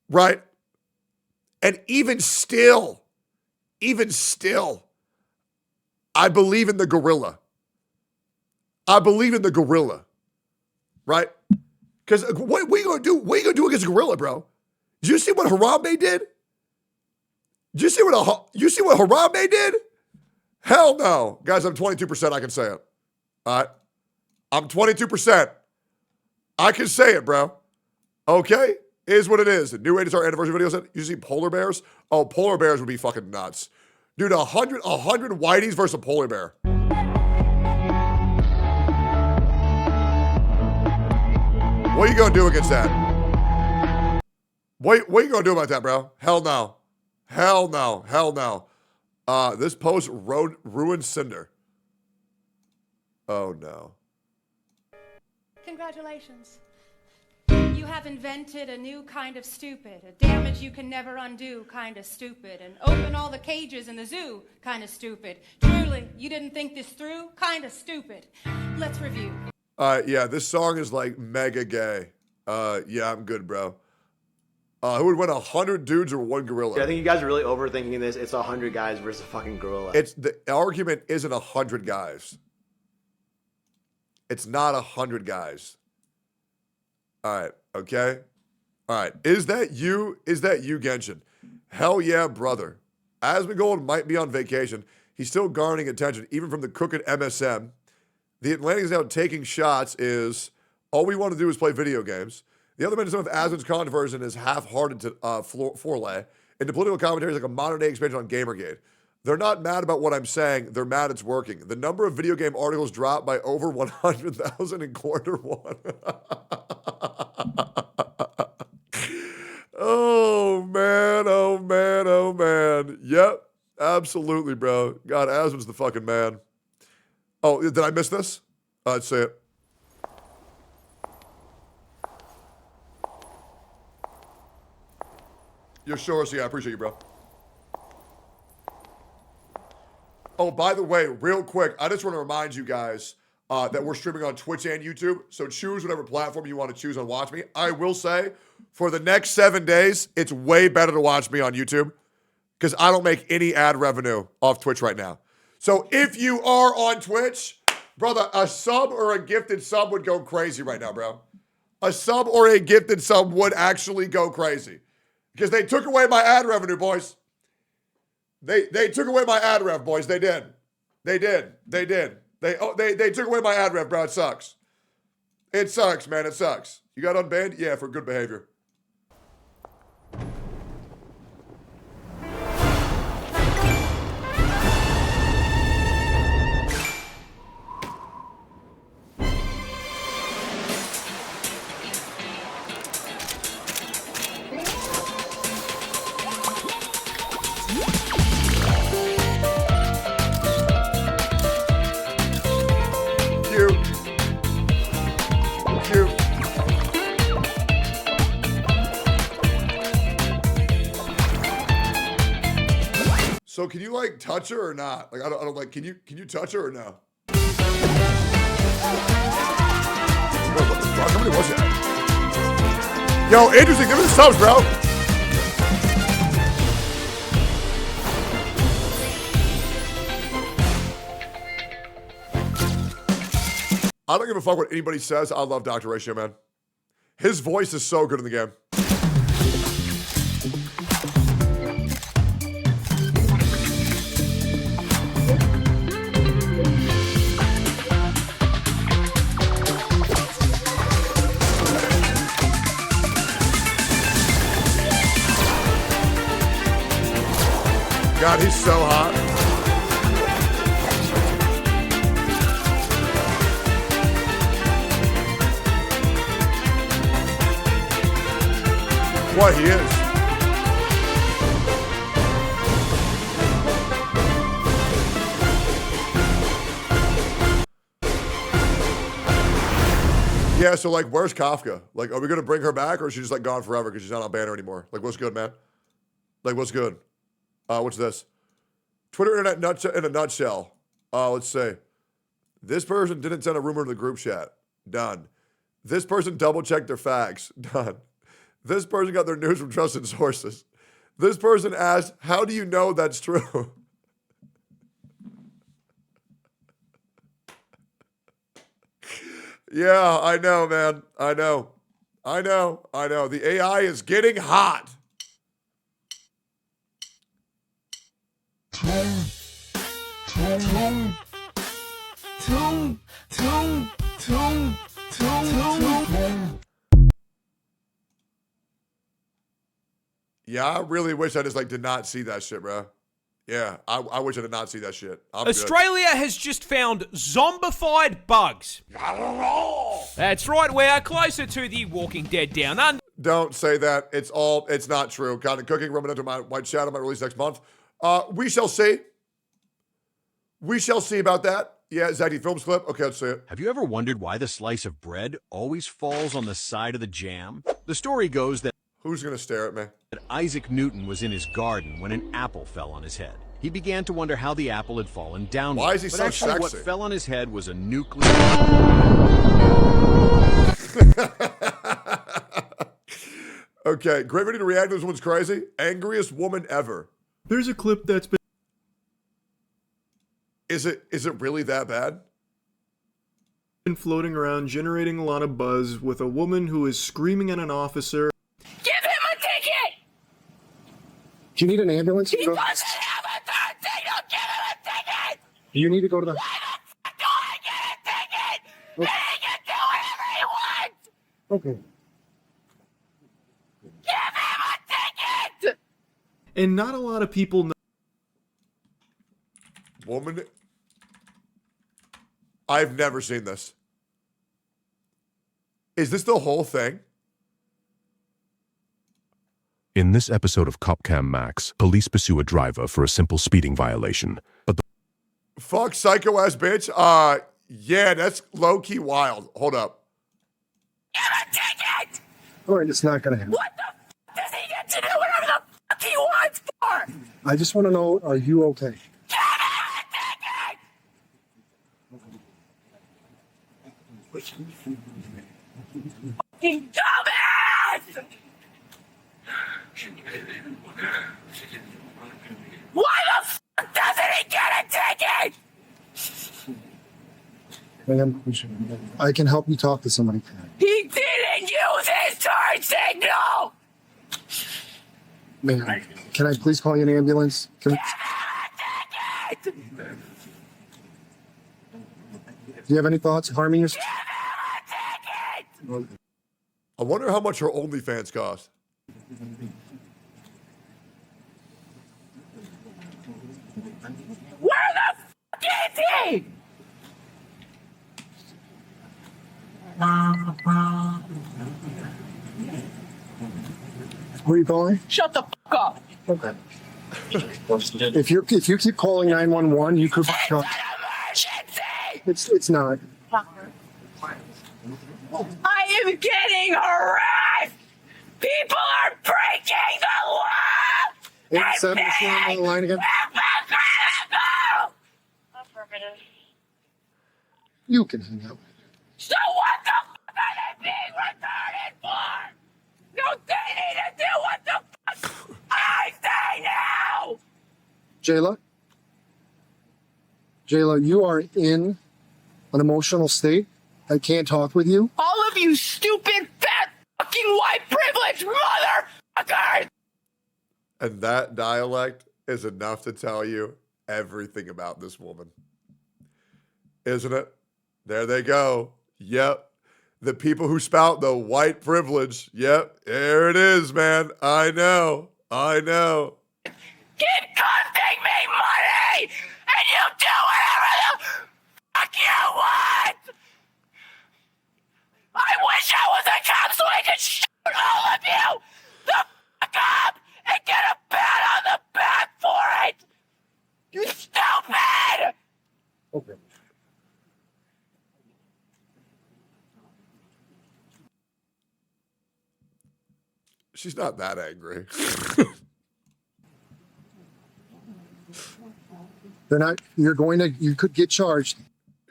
right? And even still, I believe in the gorilla. I believe in the gorilla, right? Because what are you gonna do? What are you gonna do against a gorilla, bro? Did you see what Harambe did? Did you see what Harambe did? Hell no, guys. I'm 22%. I can say it. All right, I'm 22%. I can say it, bro. Okay, is what it is. The new Rated Star anniversary video said you see polar bears. Oh, polar bears would be fucking nuts, dude. 100 whiteys versus a polar bear. What are you gonna do against that? What are you gonna do about that, bro? Hell no. Hell no. Hell no. This post ruined Cinder. Oh no. Congratulations. You have invented a new kind of stupid, a damage you can never undo kind of stupid, and open all the cages in the zoo kind of stupid. Truly, you didn't think this through kind of stupid. Let's review. Yeah, this song is like mega gay. Yeah, I'm good, bro. Who would win 100 dudes or one gorilla? Yeah, I think you guys are really overthinking this. It's 100 guys versus a fucking gorilla. It's the argument isn't 100 guys. It's not 100 guys. All right, okay? All right, is that you? Is that you, Genshin? Hell yeah, brother. Asmongold might be on vacation. He's still garnering attention, even from the crooked MSM. The Atlantic is now taking shots is, all we want to do is play video games. The other mention of Asmon's controversy is half-hearted to foreplay. And the political commentary is like a modern-day expansion on Gamergate. They're not mad about what I'm saying. They're mad it's working. The number of video game articles dropped by over 100,000 in Q1. Oh, man. Oh, man. Oh, man. Yep. Absolutely, bro. God, Asmon's the fucking man. Oh, did I miss this? Let's see it. You're sure? So yeah, I appreciate you, bro. Oh, by the way, real quick, I just want to remind you guys that we're streaming on Twitch and YouTube. So choose whatever platform you want to choose on Watch Me. I will say, for the next 7 days, it's way better to watch me on YouTube because I don't make any ad revenue off Twitch right now. So if you are on Twitch, brother, a sub or a gifted sub would go crazy right now, bro. A sub or a gifted sub would actually go crazy because they took away my ad revenue, boys. They took away my ad rev, boys. They did. They did. They did. They took away my ad rev, bro. It sucks. It sucks, man. It sucks. You got unbanned? Yeah, for good behavior. So can you like touch her or not? Like I don't like. Can you touch her or no? Bro, what the fuck? How many was that? Yo, interesting. Give me the subs, bro. I don't give a fuck what anybody says. I love Dr. Ratio, man. His voice is so good in the game. God, he's so hot. What he is. Yeah, so like, where's Kafka? Like, are we gonna bring her back, or is she just like gone forever because she's not on banner anymore? Like, what's good, man? Like, what's good? What's this? Twitter internet in a nutshell. Let's see. This person didn't send a rumor to the group chat. Done. This person double-checked their facts. Done. This person got their news from trusted sources. This person asked, how do you know that's true? Yeah, I know, man. I know. The AI is getting hot. Yeah, I really wish I just like did not see that shit, bro. Yeah, I wish I did not see that shit. Australia has just found zombified bugs. That's right, we are closer to the Walking Dead Down Under. Don't say that. It's not true. Content cooking, rubbing into my White Shadow might release next month. We shall see. We shall see about that. Yeah, Zaddy Films clip. Okay, let's see it. Have you ever wondered why the slice of bread always falls on the side of the jam? The story goes that... Who's going to stare at me? That Isaac Newton was in his garden when an apple fell on his head. He began to wonder how the apple had fallen down. Why is he but so actually sexy? What fell on his head was a nuclear... Okay, great video to react to. This one's crazy. Angriest woman ever. There's a clip that's been... Is it really that bad? Been floating around, generating a lot of buzz with a woman who is screaming at an officer. Give him a ticket! Do you need an ambulance? He doesn't have a third signal! Give him a ticket! Do you need to go to the... Why the fuck do I get a ticket? He can do whatever he wants! Okay. Give him a ticket! And not a lot of people know... Woman... I've never seen this. Is this the whole thing? In this episode of Copcam Max, police pursue a driver for a simple speeding violation. But the Fuck psycho ass bitch. Yeah, that's low key wild. Hold up. Give a ticket! Alright, it's not gonna happen. What the fuck does he get to do whatever the fuck he wants for? I just want to know, are you okay? Fucking dumbass! Why the fuck doesn't he get a ticket? Ma'am, I can help you talk to somebody. He didn't use his turn signal! Ma'am, can I please call you an ambulance? Can we... Do you have any thoughts of harming yourself? I wonder how much her OnlyFans cost. Where the fuck is he? Where are you calling? Shut the fuck up! Okay. If you keep calling 911, you could be shot. It's not. I am getting harassed! People are breaking the law! 87, is she on the line again? You can hang up. So what the fuck are they being retarded for? Don't they need to do what the fuck I say now? Jayla, you are in an emotional state. I can't talk with you. All of you stupid, fat, fucking white privileged motherfuckers! And that dialect is enough to tell you everything about this woman. Isn't it? There they go. Yep. The people who spout the white privilege. Yep. There it is, man. I know. Keep costing me money! And you do whatever the fuck you want! I wish I was a cop so I could shoot all of you the fuck up and get a pat on the back for it! You stupid! Okay. She's not that angry. They're not. You could get charged.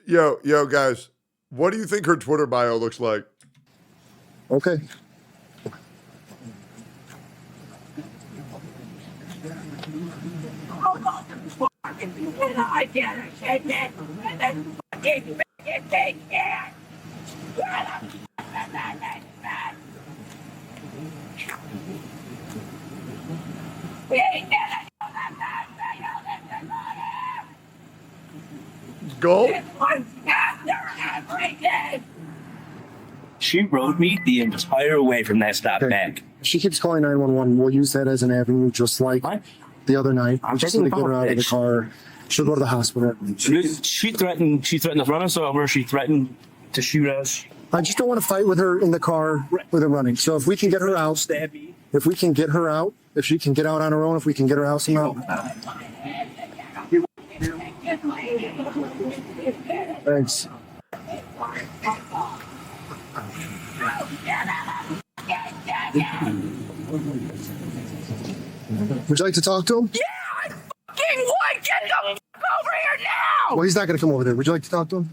Yo, guys. What do you think her Twitter bio looks like? Okay. I get a ticket, and then fucking make it take it. Go. She rode me the entire way from that stop back. She keeps calling 911. We'll use that as an avenue, just like the other night. I'm just taking to the get her out of the car. She'll go to the hospital. She threatened to run us over. She threatened to shoot us. I just don't want to fight with her in the car with her running. So if we can get her out, if she can get out on her own, if we can get her out somehow. Thanks. Would you like to talk to him? Yeah, I fucking would! Get the fuck over here now! Well, he's not going to come over there. Would you like to talk to him?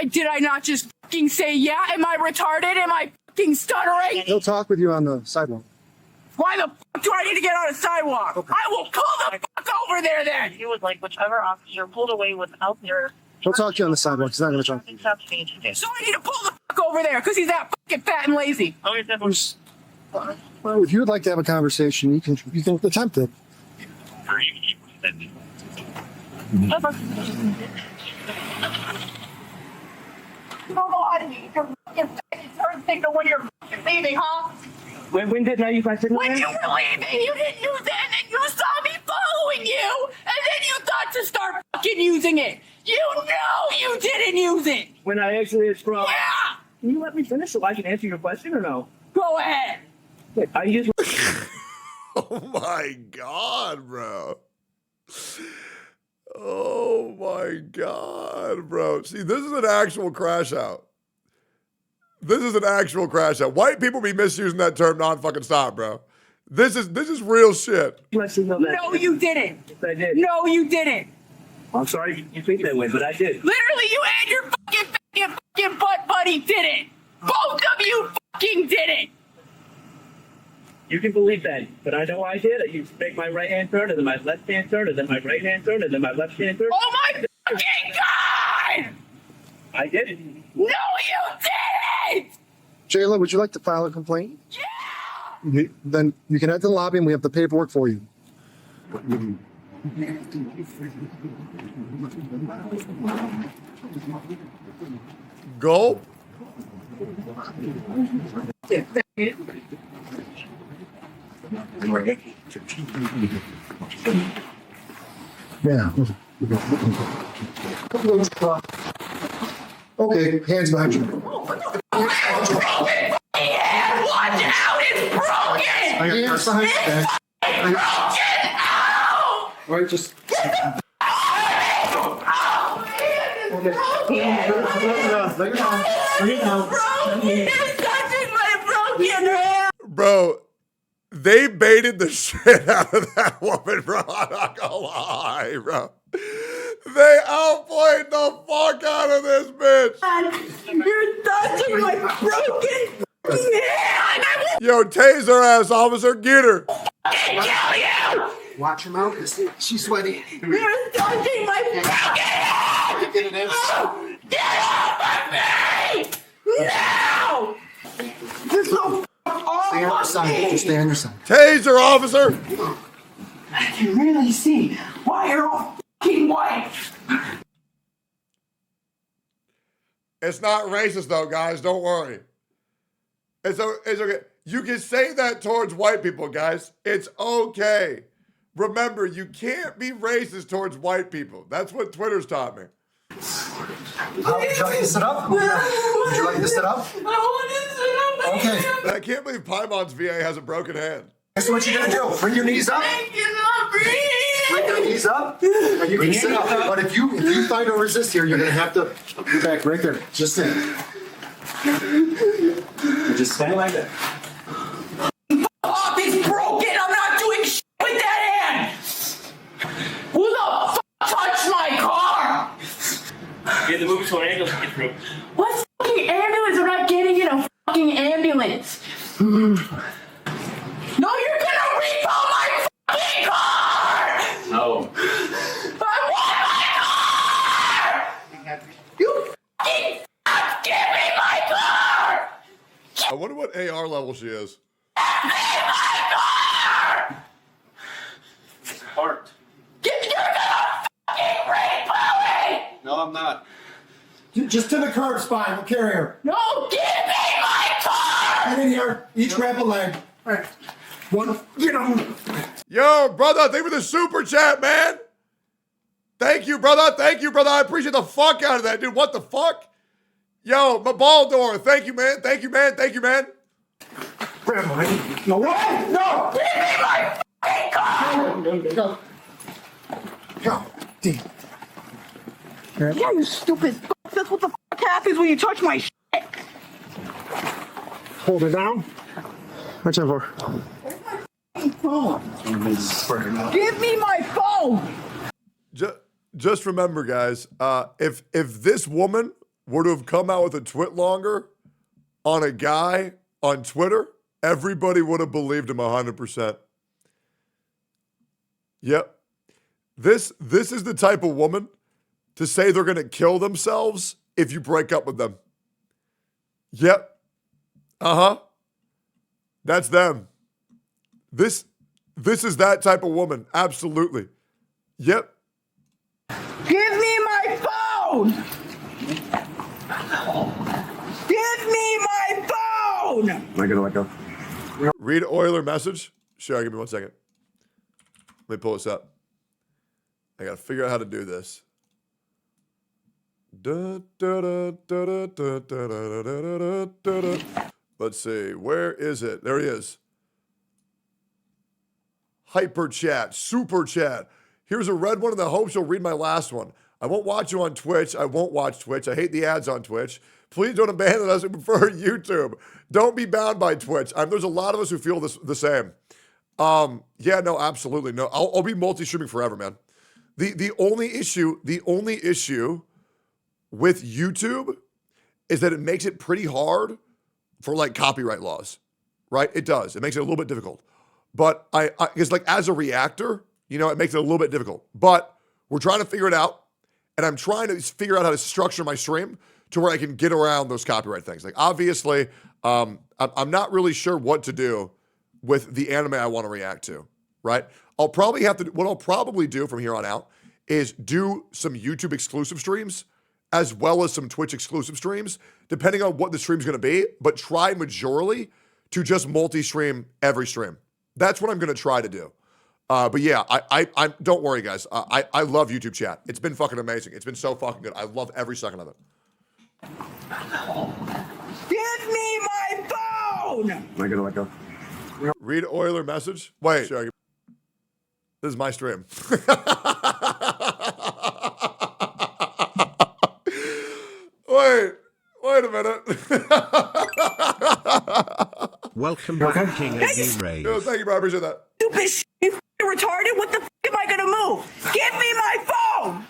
Did I not just fucking say yeah? Am I retarded? Am I fucking stuttering? He'll talk with you on the sidewalk. Why the fuck do I need to get on a sidewalk? Okay. I will pull the fuck over there then! He was like, whichever officer pulled away without their... He'll talk to you on the sidewalk. He's not going to talk to you. So I need to pull the fuck over there because he's that fucking fat and lazy. Well, if you would like to have a conversation, you can attempt it. When you're leaving, huh? When did I use my signal? When you were leaving, you didn't use it, and then you saw me following you, and then you thought to start fucking using it. You know you didn't use it. When I exited from... Yeah! Can you let me finish so I can answer your question or no? Go ahead. I use... Oh my God, bro. Oh my God, bro. See, this is an actual crash out. This is an actual crash out. White people be misusing that term non-fucking stop, bro. This is real shit. No, you didn't. Yes, I did. No, you didn't. I'm sorry you think that way, but I did. Literally, you and your fucking butt buddy did it. Both of you fucking did it. You can believe that, but I know I did it. You make my right-hand turn, and then my left-hand turn, and then my right-hand turn, and then my left-hand turn. Oh my fucking God! I did it. No, you didn't! Jayla, would you like to file a complaint? Yeah! Then you can head to the lobby and we have the paperwork for you. Go. Yeah. Okay, hands behind you. It's broken! Watch out! It's broken! Hands behind you. It's broken! Ow! All right, just. Bro, they baited the shit out of that woman, bro. I'm not gonna lie, bro. They outplayed the fuck out of this bitch. You're touching my broken hand! Yo, taser ass officer, get her. Kill you! Watch her mouth. She's sweaty. You're touching my broken hand! Get it in. Get off of me! No! This is Stay on your side. Just stay on your side. Taser officer. I can really see why you're all fucking white. It's not racist though, guys. Don't worry. It's okay. You can say that towards white people, guys. It's okay. Remember, you can't be racist towards white people. That's what Twitter's taught me. Would you like to sit up? Would you like to sit up? I want to sit up. Okay. I can't believe Paimon's VA has a broken hand. That's what you're gonna do. Bring your knees up. I cannot breathe. Bring your knees up, and you can sit up. But if you find a resist here, you're gonna have to go back right there. Just sit. Just stand like that. Off is broken. I'm not doing shit with that hand. Who the fuck touched my car? Yeah, the movie to an ambulance get through. What fucking ambulance? I'm not getting in a fucking ambulance. No, you're gonna repo my fucking car! No. I want my car! You fucking fuck! Give me my car! I wonder what AR level she is. Give me my car! Heart. You're gonna fucking repo it! No, I'm not. Just to the curb spine. We'll carry her. No, give me my car! Get in here. Each grab a leg. All right. One. Yo, brother, thank you for the super chat, man. Thank you, brother. Thank you, brother. I appreciate the fuck out of that, dude. What the fuck? Yo, my ball door. Thank you, man. Thank you, man. Thank you, man. No, what? No! Give me my fucking car! No. God damn. Yeah, you stupid fuck. That's what the fuck happens when you touch my shit. Hold it down. What's that for? Give me my phone! Just remember, guys, if this woman were to have come out with a twit longer on a guy on Twitter, everybody would have believed him 100%. Yep. This is the type of woman to say they're going to kill themselves if you break up with them. Yep. Uh-huh. That's them. This is that type of woman. Absolutely. Yep. Give me my phone! Give me my phone! Am I gonna let go? Read Euler message. Sure, give me 1 second. Let me pull this up. I gotta figure out how to do this. Let's see. Where is it? There he is. Hyper chat. Super chat. Here's a red one in the hopes you'll read my last one. I won't watch you on Twitch. I won't watch Twitch. I hate the ads on Twitch. Please don't abandon us. We prefer YouTube. Don't be bound by Twitch. There's a lot of us who feel the same. Yeah, no, absolutely. No, I'll be multi-streaming forever, man. The only issue with YouTube is that it makes it pretty hard for like copyright laws, right? It does. It makes it a little bit difficult. But I because like as a reactor, you know, it makes it a little bit difficult. But we're trying to figure it out. And I'm trying to figure out how to structure my stream to where I can get around those copyright things. Like obviously, I'm not really sure what to do with the anime I want to react to, right? What I'll probably do from here on out is do some YouTube exclusive streams as well as some Twitch exclusive streams, depending on what the stream's gonna be, but try majorly to just multi-stream every stream. That's what I'm gonna try to do. But yeah, I don't worry, guys. I love YouTube chat. It's been fucking amazing. It's been so fucking good. I love every second of it. Give me my phone! Am I gonna let go? Read Euler message. Wait, sure, this is my stream. Wait a minute. Welcome back, King of Rays. Yo, thank you, bro. I appreciate that. Stupid shit, you f***ing retarded? What the f*** am I gonna move? Give me my phone!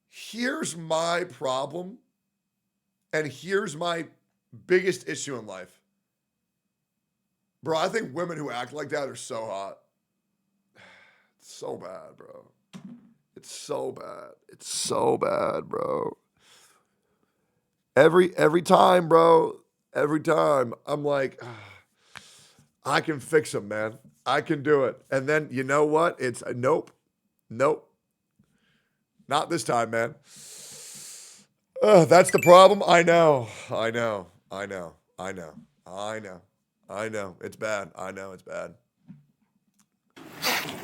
Here's my problem, and here's my biggest issue in life. Bro, I think women who act like that are so hot. It's so bad, bro. It's so bad. It's so bad, bro. Every time, bro. Every time, I'm like, I can fix them, man. I can do it. And then, you know what? It's nope. Not this time, man. That's the problem. I know. It's bad. I know it's bad.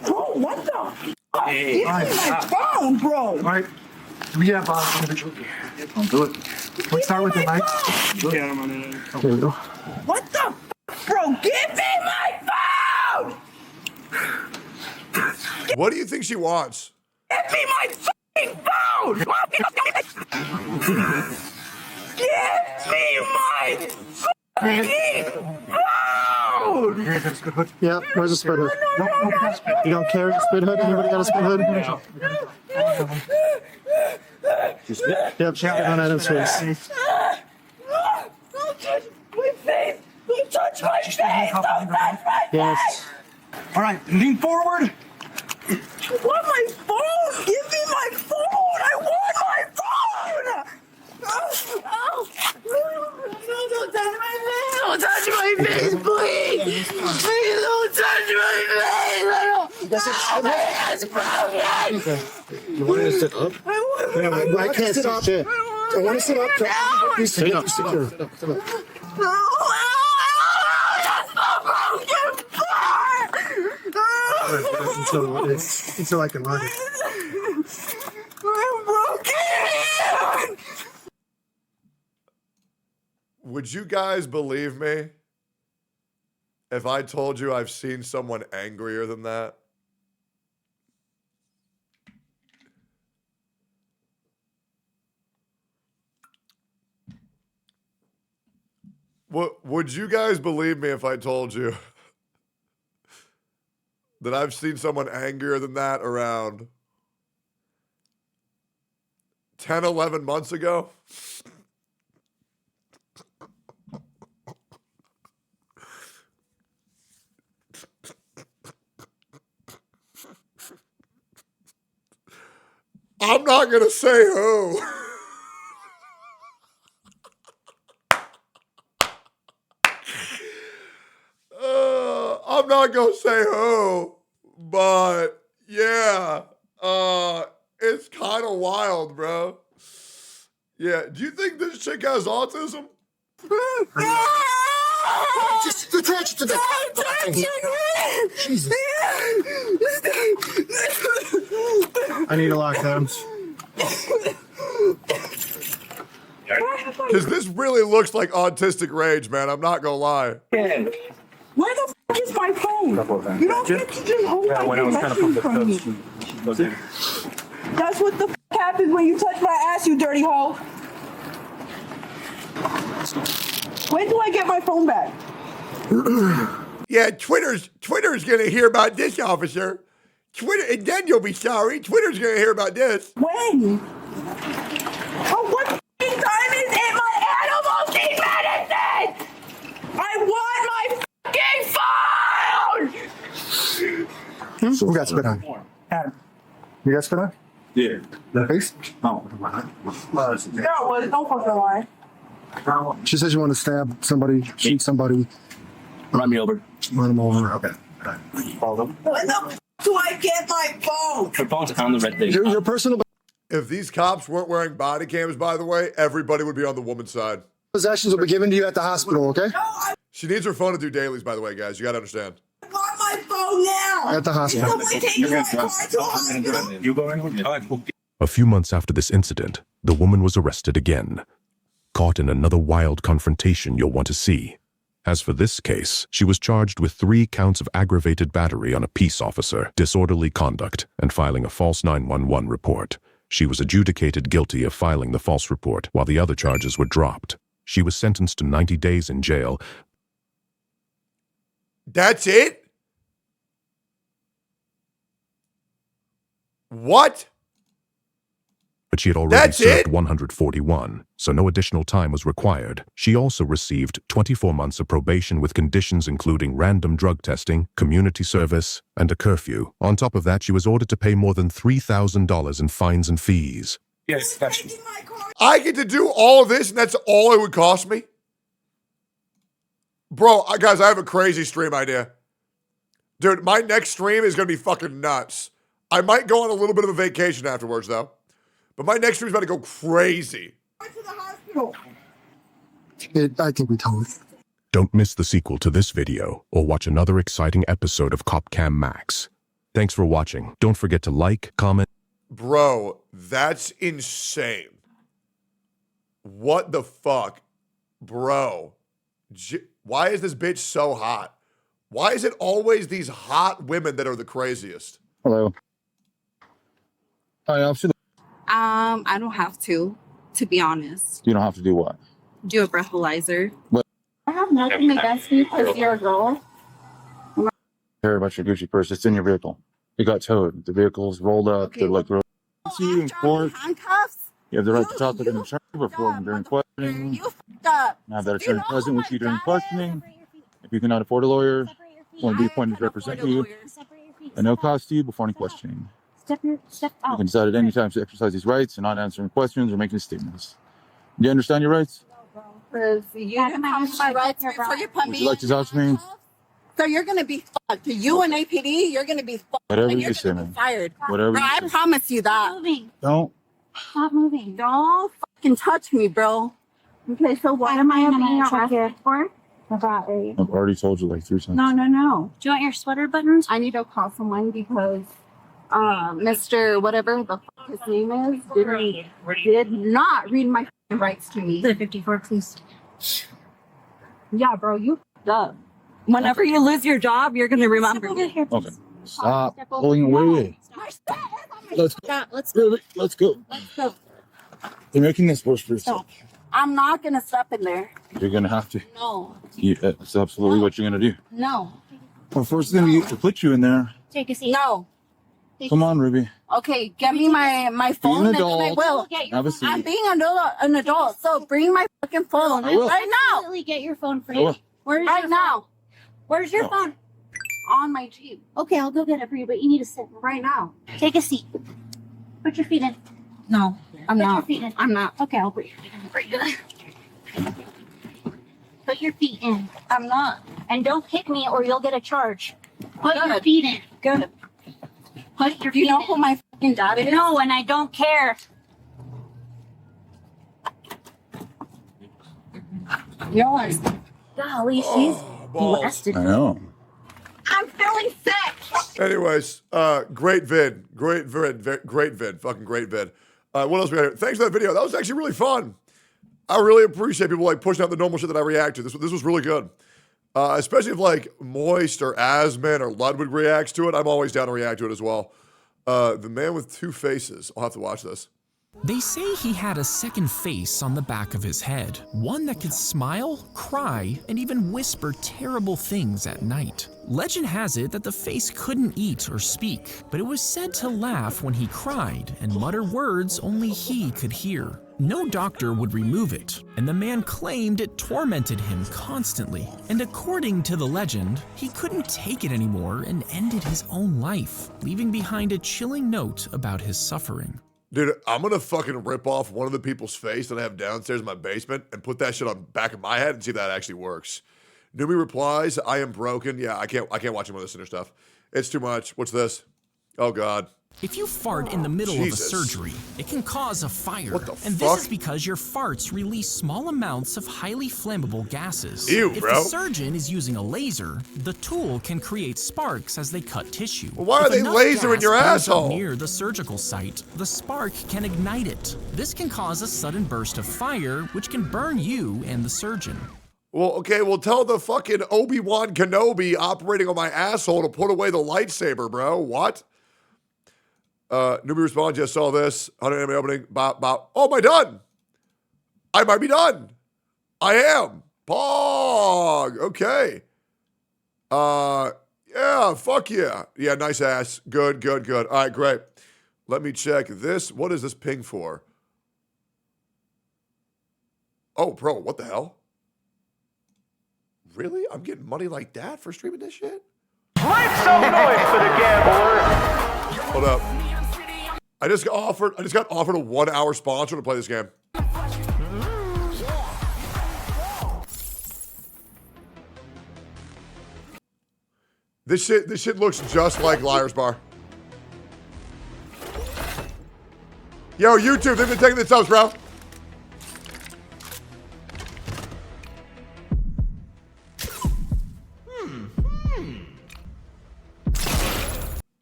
Bro, what the f***? Give me my phone, bro! All right. We have individual. I'll do it. Can we start with the mic? Yeah, I'm on it. Here we go. What the f***, bro? Give me my phone! What do you think she wants? Give me my fucking phone! Give me my fucking phone! Yeah, where's the spit hood? You don't carry the spit hood? Anybody got a spit hood? Yep, check it on Adam's face. Don't touch my face! Don't touch my face! Don't touch my face! Yes. All right, lean forward. I want my phone! Give me my phone! I want my phone! Oh. No, don't touch my face! Don't touch my face, please! Please don't touch my face! My face is broken! You want me to sit up? I can't stop. Shit. I want to sit up. Please sit up. Sit up. Until I can run it. I'm broken! Would you guys believe me if I told you I've seen someone angrier than that? Would you guys believe me if I told you that I've seen someone angrier than that around 10, 11 months ago? I'm not going to say who. I'm not going to say who, but yeah, it's kind of wild, bro. Yeah, do you think this chick has autism? Just attach it to the... Jesus. I need to lock them. Because this really looks like autistic rage, man. I'm not going to lie. Where the f is my phone? You don't get to just hold my message from me. That's what the f happens when you touch my ass, you dirty hoe. When do I get my phone back? Yeah, Twitter's gonna hear about this, officer. Twitter, and then you'll be sorry. Twitter's gonna hear about this. When? Oh, what f***ing time is it? My animal need medicine! I want my f***ing phone! Who got spit on? You got spit on? Yeah. The face? No. No, don't fucking lie. She says you want to stab somebody, shoot somebody. Run me over. Run them over. Okay. Follow them. When the f do I get my phone? Your phone's on the red thing. Your personal If these cops weren't wearing body cams, by the way, everybody would be on the woman's side. possessions will be given to you at the hospital, okay? She needs her phone to do dailies, by the way, guys. You gotta understand. I want my phone now! At the hospital. Someone take me my car to the hospital! You going? All right, cool. A few months after this incident, the woman was arrested again. Caught in another wild confrontation you'll want to see. As for this case, she was charged with 3 counts of aggravated battery on a peace officer, disorderly conduct, and filing a false 911 report. She was adjudicated guilty of filing the false report, while the other charges were dropped. She was sentenced to 90 days in jail. That's it? What? But she had already served 141, so no additional time was required. She also received 24 months of probation with conditions including random drug testing, community service, and a curfew. On top of that, she was ordered to pay more than $3,000 in fines and fees. Yes, I get to do all of this, and that's all it would cost me? Bro, guys, I have a crazy stream idea. Dude, my next stream is going to be fucking nuts. I might go on a little bit of a vacation afterwards, though. But my next stream's about to go crazy. To the hospital! I think we told it. Don't miss the sequel to this video, or watch another exciting episode of CopCam Max. Thanks for watching. Don't forget to like, comment. Bro, that's insane. What the fuck? Bro. Why is this bitch so hot? Why is it always these hot women that are the craziest? Hello. Hi, officer. I don't have to be honest. You don't have to do what? Do a breathalyzer. What? I have nothing against you because you're a girl. Care about your Gucci purse. It's in your vehicle. It got towed. The vehicle's rolled up. Okay, They're like, see you in court. Handcuffs? You have the right to talk to them in charge before and during questioning. You f***ed up. Have that attorney present with you during questioning. If you cannot afford a lawyer, want to be appointed to represent you, at no cost to you before any questioning. Step You out. can decide at any time to exercise these rights and not answering questions or making statements. Do you understand your rights? Because you didn't have my rights before you put Would me you like to talk to me? So you're going to be fucked. You and APD, you're going to be fucked. Whatever and you you're say, going to be man. fired. Whatever Bro, you I say. promise you that. Don't. Stop moving. Don't fucking touch me, bro. Okay, so what am I being arrested for? I've already told you like 3 times. No. Do you want your sweater buttons? I need to call someone because Mr. whatever the fuck his name is did not read my rights to me. The 54, please. Yeah, bro, you f***ed up. Whenever you lose your job, you're gonna remember me. Okay. Stop pulling away. Let's go. Let's go. Let's go. Let's go. You're making this worse for yourself. I'm not gonna step in there. You're gonna have to. No. That's absolutely what you're gonna do. No. Well, first thing we to put you in there. Take a seat. No. Come on, Ruby. Okay, get me my phone and then I will. Have a seat. I'm being an adult, so bring my fucking phone I will. right now. Absolutely get your phone for I you. will. Where's Right your now. phone? Where's your phone? On my Jeep. Okay, I'll go get it for you, but you need to sit. Right now. Take a seat. Put your feet in. No, I'm Put not. your feet in. I'm not. Okay, I'll put your feet in for you. Put your feet in. I'm not. And don't kick me or you'll get a charge. Put your Good. feet in. Good. Put your Do you feet know in. who my fucking dad is? No, and I don't care. Yours. Golly, she's blasted. I know. I'm feeling sick. Anyways, great vid. Great vid. Fucking great vid. What else we got here? Thanks for that video. That was actually really fun. I really appreciate people like pushing out the normal shit that I react to. This was really good. Especially if like Moist or Asman or Ludwig reacts to it. I'm always down to react to it as well. The Man with Two Faces. I'll have to watch this. They say he had a second face on the back of his head, one that could smile, cry, and even whisper terrible things at night. Legend has it that the face couldn't eat or speak, but it was said to laugh when he cried and mutter words only he could hear. No doctor would remove it, and the man claimed it tormented him constantly. And according to the legend, he couldn't take it anymore and ended his own life, leaving behind a chilling note about his suffering. Dude, I'm gonna fucking rip off one of the people's face that I have downstairs in my basement and put that shit on the back of my head and see if that actually works. Newbie replies, I am broken. Yeah, I can't watch him with this Cinder stuff. It's too much. What's this? Oh God. If you fart in the middle Jesus. of a surgery, it can cause a fire. What the and fuck? this is because your farts release small amounts of highly flammable gases. Ew, if bro. the surgeon is using a laser, the tool can create sparks as they cut tissue. Well, why are If they enough lasering gas your builds up asshole? near the surgical site, the spark can ignite it. This can cause a sudden burst of fire, which can burn you and the surgeon. Well, okay, well tell the fucking Obi-Wan Kenobi operating on my asshole to put away the lightsaber, bro. What? Newbie responds, yes, saw this. 100 anime opening. Bop, bop. Oh, am I done? I might be done. I am. Pog. Okay. Yeah, fuck yeah. Yeah, nice ass. Good, good, good. All right, great. Let me check this. What is this ping for? Oh, bro, what the hell? Really? I'm getting money like that for streaming this shit? Make some noise for the gambler. Hold up. I just got offered a 1 hour sponsor to play this game. This shit looks just like Liar's Bar. Yo, YouTube, they've been taking the subs, bro.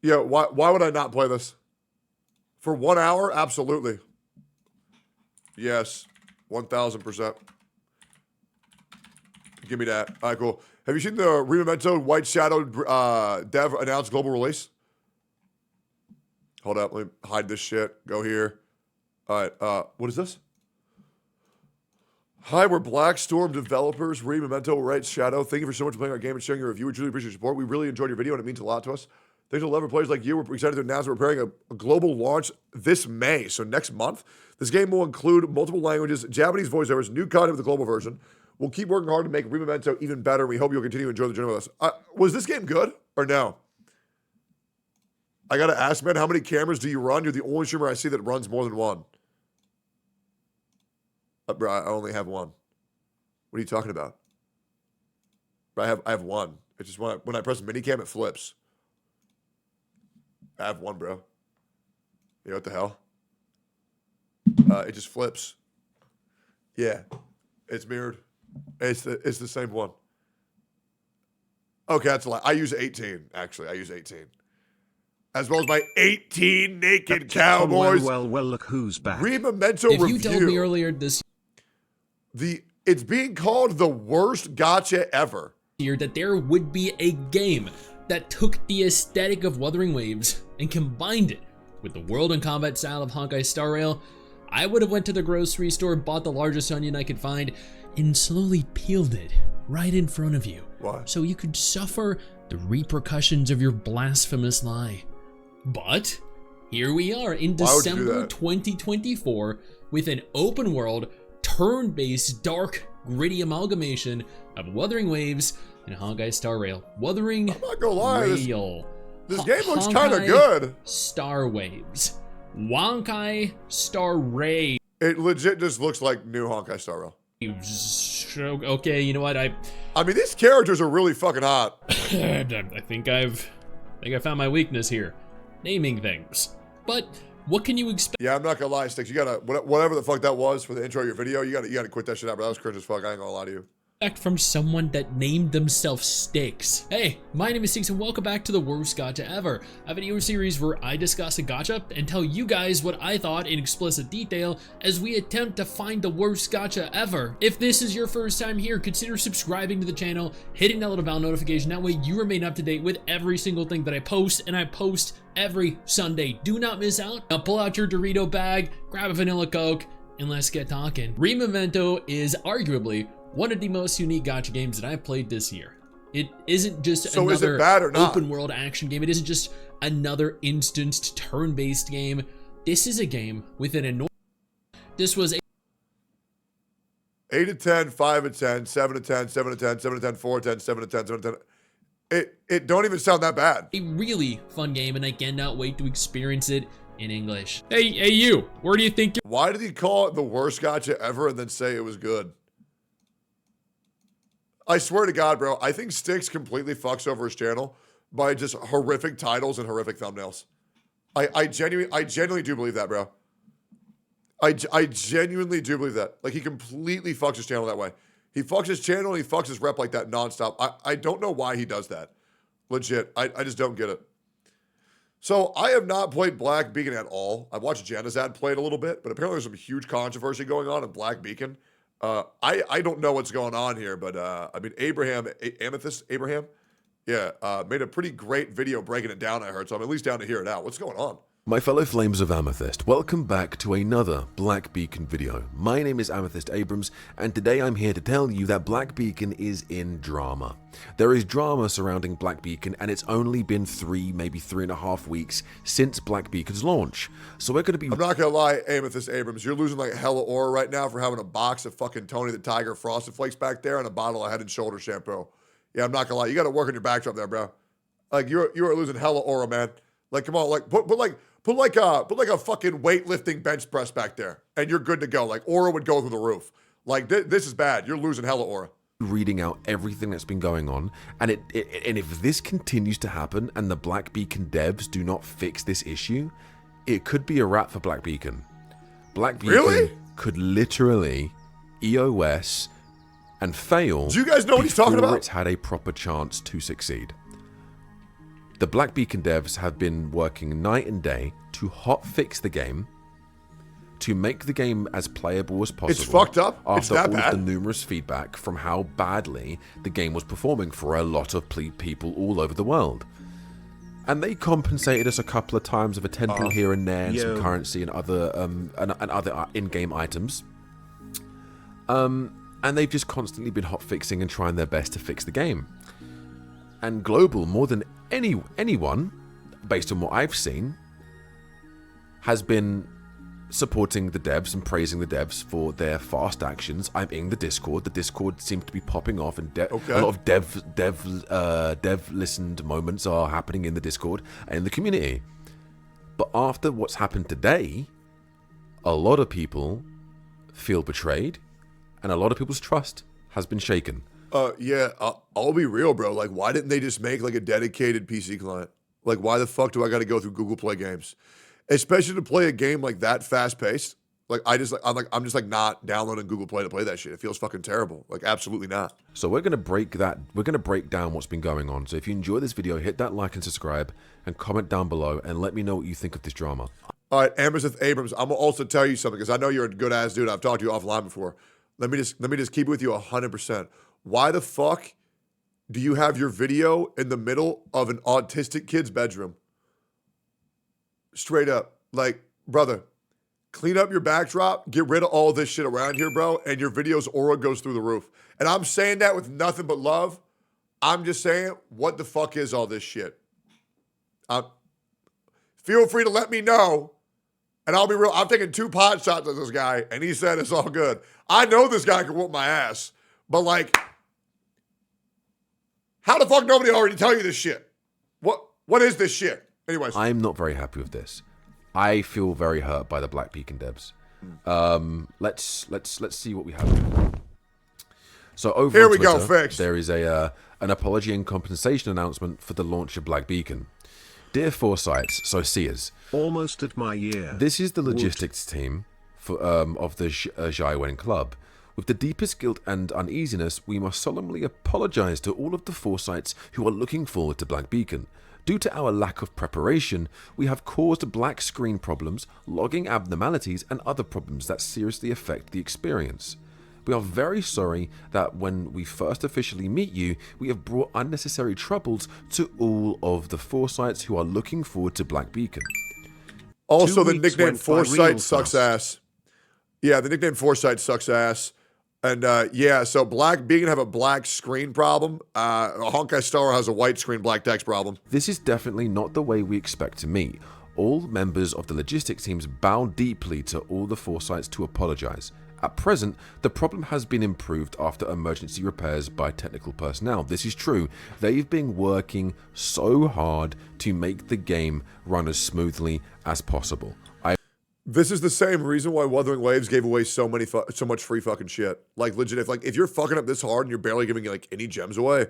Yo, why would I not play this? For 1 hour? Absolutely. Yes. 1000%. Give me that. All right, cool. Have you seen the Rememento White Shadow dev announced global release? Hold up. Let me hide this shit. Go here. All right. What is this? Hi, we're Black Storm developers. Rememento White Shadow. Thank you for so much for playing our game and sharing your review. We truly appreciate your support. We really enjoyed your video, and it means a lot to us. Thanks to 11 players like you. We're excited to announce we're preparing a global launch this May, so next month. This game will include multiple languages, Japanese voiceovers, new content with the global version. We'll keep working hard to make Rememento even better. We hope you'll continue to enjoy the journey with us. Was this game good or no? I gotta ask, man, how many cameras do you run? You're the only streamer I see that runs more than one. Bro, I only have one. What are you talking about? Bro, I have one. It's just when I press minicam, it flips. I have one, bro. You know what the hell? It just flips. Yeah, it's mirrored. It's the same one. Okay, that's a lie. I use 18, actually. I use 18. As well as my 18 naked cowboys. Well, look who's back. Rememento If review. you told me earlier this... It's being called the worst gacha ever. Here that there would be a game that took the aesthetic of Wuthering Waves and combined it with the world and combat style of Honkai Star Rail. I would have went to the grocery store, bought the largest onion I could find, and slowly peeled it right in front of you. Why? So you could suffer the repercussions of your blasphemous lie. But here we are in December 2024 with an open world, turn-based, dark, gritty amalgamation of Wuthering Waves and Honkai Star Rail. Wuthering I'm not gonna lie, Rail. This game looks kind of good. Star Waves. Honkai Star Rail. It legit just looks like new Honkai Star Rail. Okay, you know what? I mean, these characters are really fucking hot. I think I found my weakness here. Naming things. But what can you expect? Yeah, I'm not gonna lie, Sticks. You gotta, whatever the fuck that was for the intro of your video, you gotta quit that shit out, bro. That was cringe as fuck. I ain't gonna lie to you. From someone that named themselves Sticks. Hey, my name is Sticks and welcome back to the worst gacha ever, a video series where I discuss a gacha and tell you guys what I thought in explicit detail as we attempt to find the worst gacha ever. If this is your first time here, consider subscribing to the channel, hitting that little bell notification, that way you remain up to date with every single thing that I post, and I post every Sunday. Do not miss out. Now pull out your Dorito bag, grab a vanilla Coke, and let's get talking. Rememento is arguably one of the most unique gacha games that I've played this year. It isn't just another open world action game. It isn't just another instanced turn-based game. This is a game with an enormous... This was a 8 to 10, 5 to 10, 7 to 10, 7 to 10, 7 to 10, 4 to 10, 7 to 10, 7 to 10. It don't even sound that bad. A really fun game, and I cannot wait to experience it in English. Hey you, where do you think you're... Why did he call it the worst gacha ever and then say it was good? I swear to God, bro, I think Sticks completely fucks over his channel by just horrific titles and horrific thumbnails. I genuinely do believe that, bro. I genuinely do believe that. Like, he completely fucks his channel that way. He fucks his channel and he fucks his rep like that nonstop. I don't know why he does that. Legit. I just don't get it. So, I have not played Black Beacon at all. I've watched Janazad play it a little bit, but apparently there's some huge controversy going on in Black Beacon. I don't know what's going on here, but I mean, Amethyst Abraham, yeah, made a pretty great video breaking it down, I heard, so I'm at least down to hear it out. What's going on? My fellow Flames of Amethyst, welcome back to another Black Beacon video. My name is Amethyst Abrams, and today I'm here to tell you that Black Beacon is in drama. There is drama surrounding Black Beacon, and it's only been 3, maybe 3.5 weeks since Black Beacon's launch. So we're going to be... I'm not going to lie, Amethyst Abrams, you're losing like hella aura right now for having a box of fucking Tony the Tiger Frosted Flakes back there and a bottle of Head & Shoulder shampoo. Yeah, I'm not going to lie, you got to work on your backdrop there, bro. Like, you are losing hella aura, man. Like, come on, like, put like a fucking weightlifting bench press back there, and you're good to go. Like, aura would go through the roof. Like, this is bad. You're losing hella aura. Reading out everything that's been going on, and and if this continues to happen and the Black Beacon devs do not fix this issue, it could be a wrap for Black Beacon. Black Beacon could literally EOS and fail. Do you guys know what he's talking about? It's had a proper chance to succeed. The Black Beacon devs have been working night and day to hotfix the game, to make the game as playable as possible. It's fucked up? After all of the numerous feedback from how badly the game was performing for a lot of people all over the world. And they compensated us a couple of times with a temple here and there, and some currency and other in-game items. And they've just constantly been hotfixing and trying their best to fix the game. And Global, more than anyone, based on what I've seen, has been supporting the devs and praising the devs for their fast actions. I'm in the Discord. The Discord seems to be popping off, and a lot of dev listened moments are happening in the Discord and in the community. But after what's happened today, a lot of people feel betrayed, and a lot of people's trust has been shaken. Yeah, I'll be real, bro. Like, why didn't they just make like a dedicated PC client? Like, why the fuck do I got to go through Google Play Games, especially to play a game like that fast paced? Like, I'm just not downloading Google Play to play that shit. It feels fucking terrible. Like, absolutely not. So we're gonna break down what's been going on. So if you enjoy this video, hit that like and subscribe, and comment down below, and let me know what you think of this drama. All right, Amethyst Abrams, I'm gonna also tell you something because I know you're a good ass dude. I've talked to you offline before. let me just keep it with you 100%. Why the fuck do you have your video in the middle of an autistic kid's bedroom? Straight up. Like, brother, clean up your backdrop, get rid of all this shit around here, bro, and your video's aura goes through the roof. And I'm saying that with nothing but love. I'm just saying, what the fuck is all this shit? Feel free to let me know, and I'll be real. I'm taking 2 pot shots at this guy, and he said it's all good. I know this guy can whoop my ass, but like, how the fuck nobody already tell you this shit? What is this shit? Anyways. I'm not very happy with this. I feel very hurt by the Black Beacon devs. Let's see what we have. So over here on we Twitter, go, fixed. There is an apology and compensation announcement for the launch of Black Beacon. Dear Foresights, so seers. Almost at my year. This is the logistics team for of the Jaiwen Club. With the deepest guilt and uneasiness, we must solemnly apologize to all of the Foresights who are looking forward to Black Beacon. Due to our lack of preparation, we have caused black screen problems, logging abnormalities, and other problems that seriously affect the experience. We are very sorry that when we first officially meet you, we have brought unnecessary troubles to all of the Foresights who are looking forward to Black Beacon. Also, the nickname Foresight sucks ass. Yeah, the nickname Foresight sucks ass. And yeah, so Black Beacon have a black screen problem. Honkai Star has a white screen black text problem. This is definitely not the way we expect to meet. All members of the logistics teams bow deeply to all the Foresights to apologize. At present, the problem has been improved after emergency repairs by technical personnel. This is true. They've been working so hard to make the game run as smoothly as possible. This is the same reason why Wuthering Waves gave away so much free fucking shit. Like, legit, if you're fucking up this hard and you're barely giving like any gems away,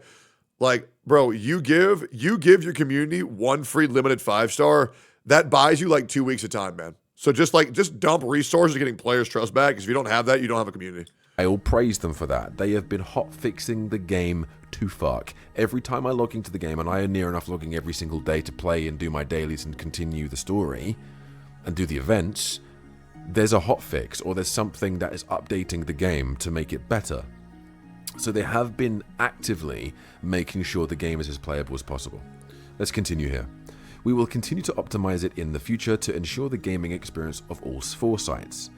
like, bro, you give your community 1 free limited 5-star, that buys you like 2 weeks of time, man. So just dump resources getting players' trust back, because if you don't have that, you don't have a community. I will praise them for that. They have been hot fixing the game to fuck. Every time I log into the game, and I am near enough logging every single day to play and do my dailies and continue the story and do the events, there's a hotfix or there's something that is updating the game to make it better. So they have been actively making sure the game is as playable as possible. Let's continue here. We will continue to optimize it in the future to ensure the gaming experience of all Foresights.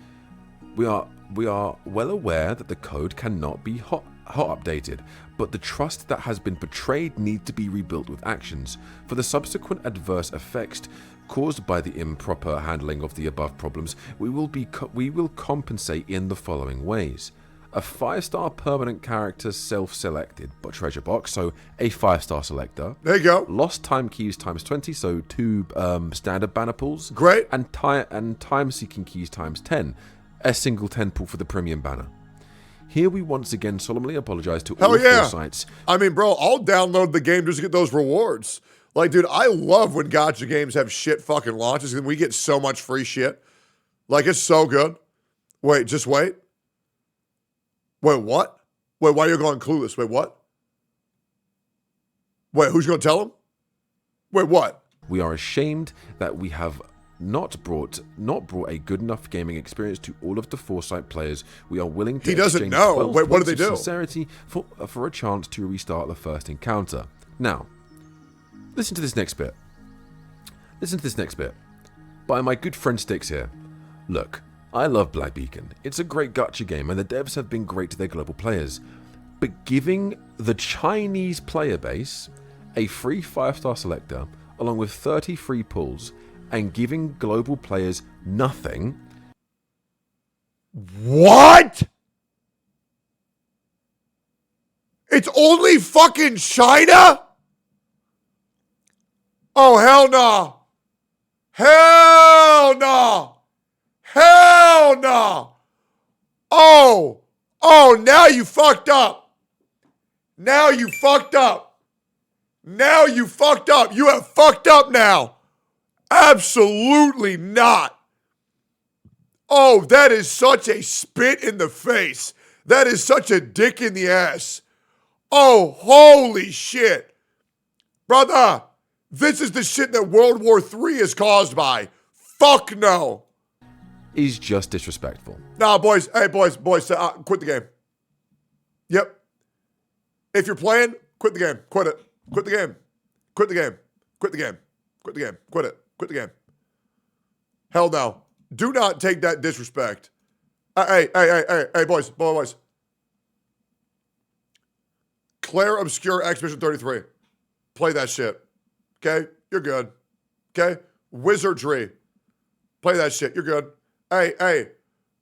We are well aware that the code cannot be hot updated, but the trust that has been betrayed needs to be rebuilt with actions. For the subsequent adverse effects caused by the improper handling of the above problems, we will compensate in the following ways. A 5-star permanent character self-selected treasure box, so a 5-star selector. There you go. Lost time keys times 20, so 2 standard banner pools. Great. And time-seeking keys times 10, a single 10 pool for the premium banner. Here we once again solemnly apologize to all Foresights. I mean, bro, I'll download the game just to get those rewards. Like, dude, I love when Gacha games have shit fucking launches and we get so much free shit. Like, it's so good. Wait, just wait. Wait, what? Wait, why are you going clueless? Wait, what? Wait, who's going to tell him? Wait, what? We are ashamed that we have not brought a good enough gaming experience to all of the Foresight players. We are willing to exchange 12 Wait, what do they do? Sincerity for a chance to restart the first encounter. Now, listen to this next bit. Listen to this next bit. By my good friend Sticks here. Look, I love Black Beacon. It's a great gacha game and the devs have been great to their global players. But giving the Chinese player base a free 5-star selector along with 30 free pulls and giving global players nothing. What? It's only fucking China? Oh, hell no. Hell no. Hell no. Oh, now you fucked up. Now you fucked up. Now you fucked up. You have fucked up now. Absolutely not. Oh, that is such a spit in the face. That is such a dick in the ass. Oh, holy shit. Brother, this is the shit that World War III is caused by. Fuck no. is just disrespectful. Nah, boys. Hey, boys. Quit the game. Yep. If you're playing, quit the game. Quit it. Quit the game. Quit the game. Quit the game. Quit the game. Quit it. Quit the game. Hell no. Do not take that disrespect. Hey, boys. Claire Obscure Expedition 33. Play that shit. Okay? You're good. Okay? Wizardry. Play that shit. You're good. Hey.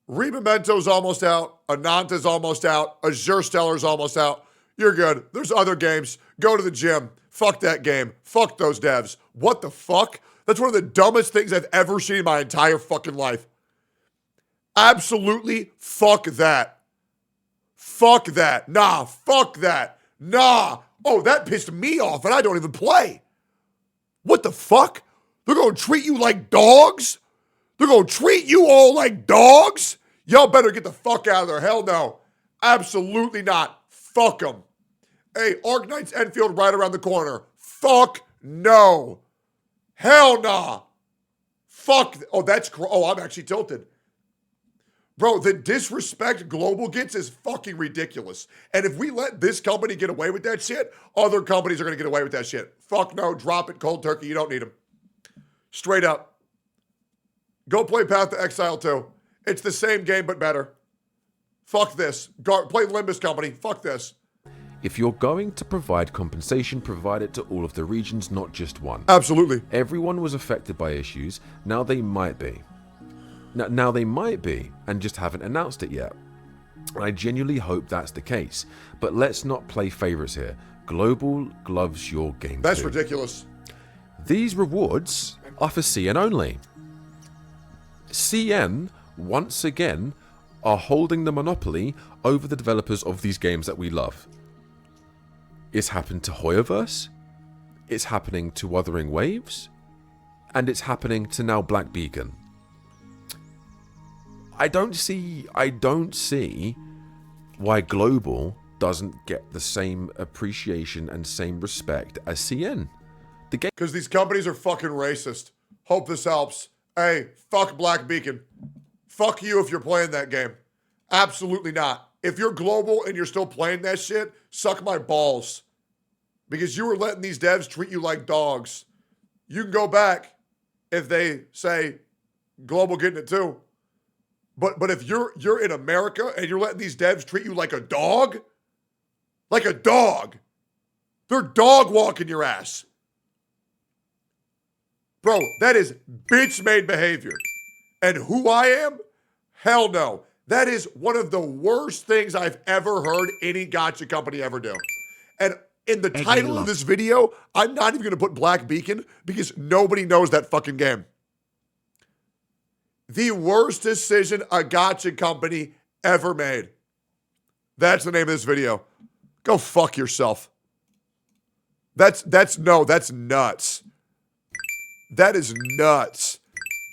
Remomento's almost out. Ananta's almost out. Azure Stellar's almost out. You're good. There's other games. Go to the gym. Fuck that game. Fuck those devs. What the fuck? That's one of the dumbest things I've ever seen in my entire fucking life. Absolutely fuck that. Fuck that. Nah, fuck that. Nah. Oh, that pissed me off and I don't even play. What the fuck? They're going to treat you like dogs? They're going to treat you all like dogs? Y'all better get the fuck out of there. Hell no. Absolutely not. Fuck them. Hey, Arknight's Enfield right around the corner. Fuck no. Hell nah. Fuck. Oh, I'm actually tilted. Bro, the disrespect Global gets is fucking ridiculous. And if we let this company get away with that shit, other companies are going to get away with that shit. Fuck no. Drop it cold turkey. You don't need them. Straight up. Go play Path to Exile 2. It's the same game, but better. Fuck this. Play Limbus Company. Fuck this. If you're going to provide compensation, provide it to all of the regions, not just one. Absolutely. Everyone was affected by issues. Now they might be. Now they might be, and just haven't announced it yet. I genuinely hope that's the case. But let's not play favorites here. Global gloves your game. That's too. ridiculous. These rewards are for CN only. CN, once again, are holding the monopoly over the developers of these games that we love. It's happened to Hoyoverse, it's happening to Wuthering Waves, and it's happening to now Black Beacon. I don't see why Global doesn't get the same appreciation and same respect as CN. Because these companies are fucking racist. Hope this helps. Hey, fuck Black Beacon. Fuck you if you're playing that game. Absolutely not. If you're Global and you're still playing that shit, suck my balls. Because you were letting these devs treat you like dogs. You can go back if they say Global getting it too. But if you're in America and you're letting these devs treat you like a dog, they're dog walking your ass. Bro, that is bitch-made behavior. And who I am? Hell no. That is one of the worst things I've ever heard any gacha company ever do. And in the title of this video, I'm not even going to put Black Beacon because nobody knows that fucking game. The worst decision a gacha company ever made. That's the name of this video. Go fuck yourself. That's nuts. That is nuts.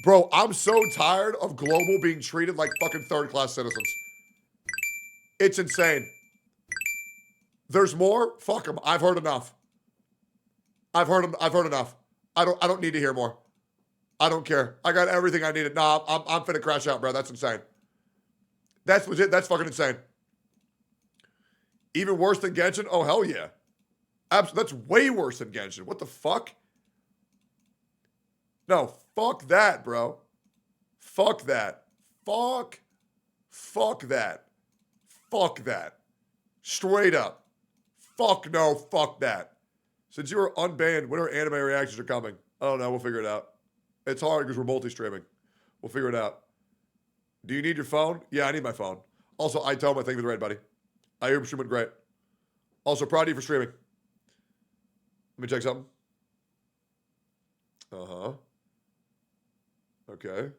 Bro, I'm so tired of Global being treated like fucking third-class citizens. It's insane. There's more? Fuck them. I've heard enough. I've heard enough. I don't need to hear more. I don't care. I got everything I needed. Nah, I'm finna crash out, bro. That's insane. That's legit. That's fucking insane. Even worse than Genshin? Oh, hell yeah. That's way worse than Genshin. What the fuck? No, fuck that, bro. Fuck that. Fuck that. Fuck that. Straight up. Fuck no, fuck that. Since you were unbanned, when our anime reactions are coming? I don't know. We'll figure it out. It's hard because we're multi-streaming. We'll figure it out. Do you need your phone? Yeah, I need my phone. Also, I tell my thing with red, buddy. I hope streaming great. Also, proud of you for streaming. Let me check something. Uh-huh. Okay.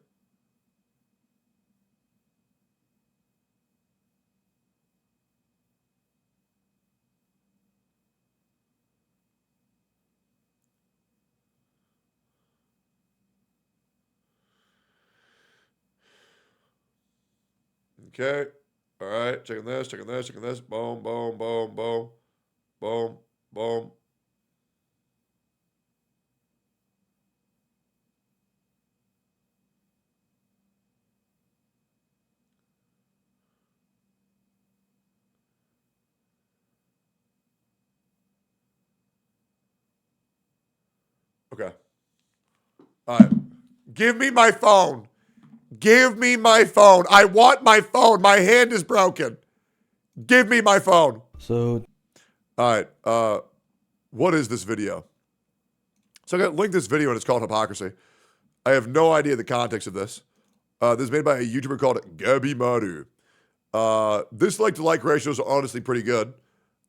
Okay. All right. Checking this. Boom, boom, boom, boom. Boom, boom. Okay. All right. Give me my phone. Give me my phone. I want my phone. My hand is broken. Give me my phone. So, all right. What is this video? So I got linked this video and it's called Hypocrisy. I have no idea the context of this. This is made by a YouTuber called Gabi Maru. This like-to-like ratios are honestly pretty good.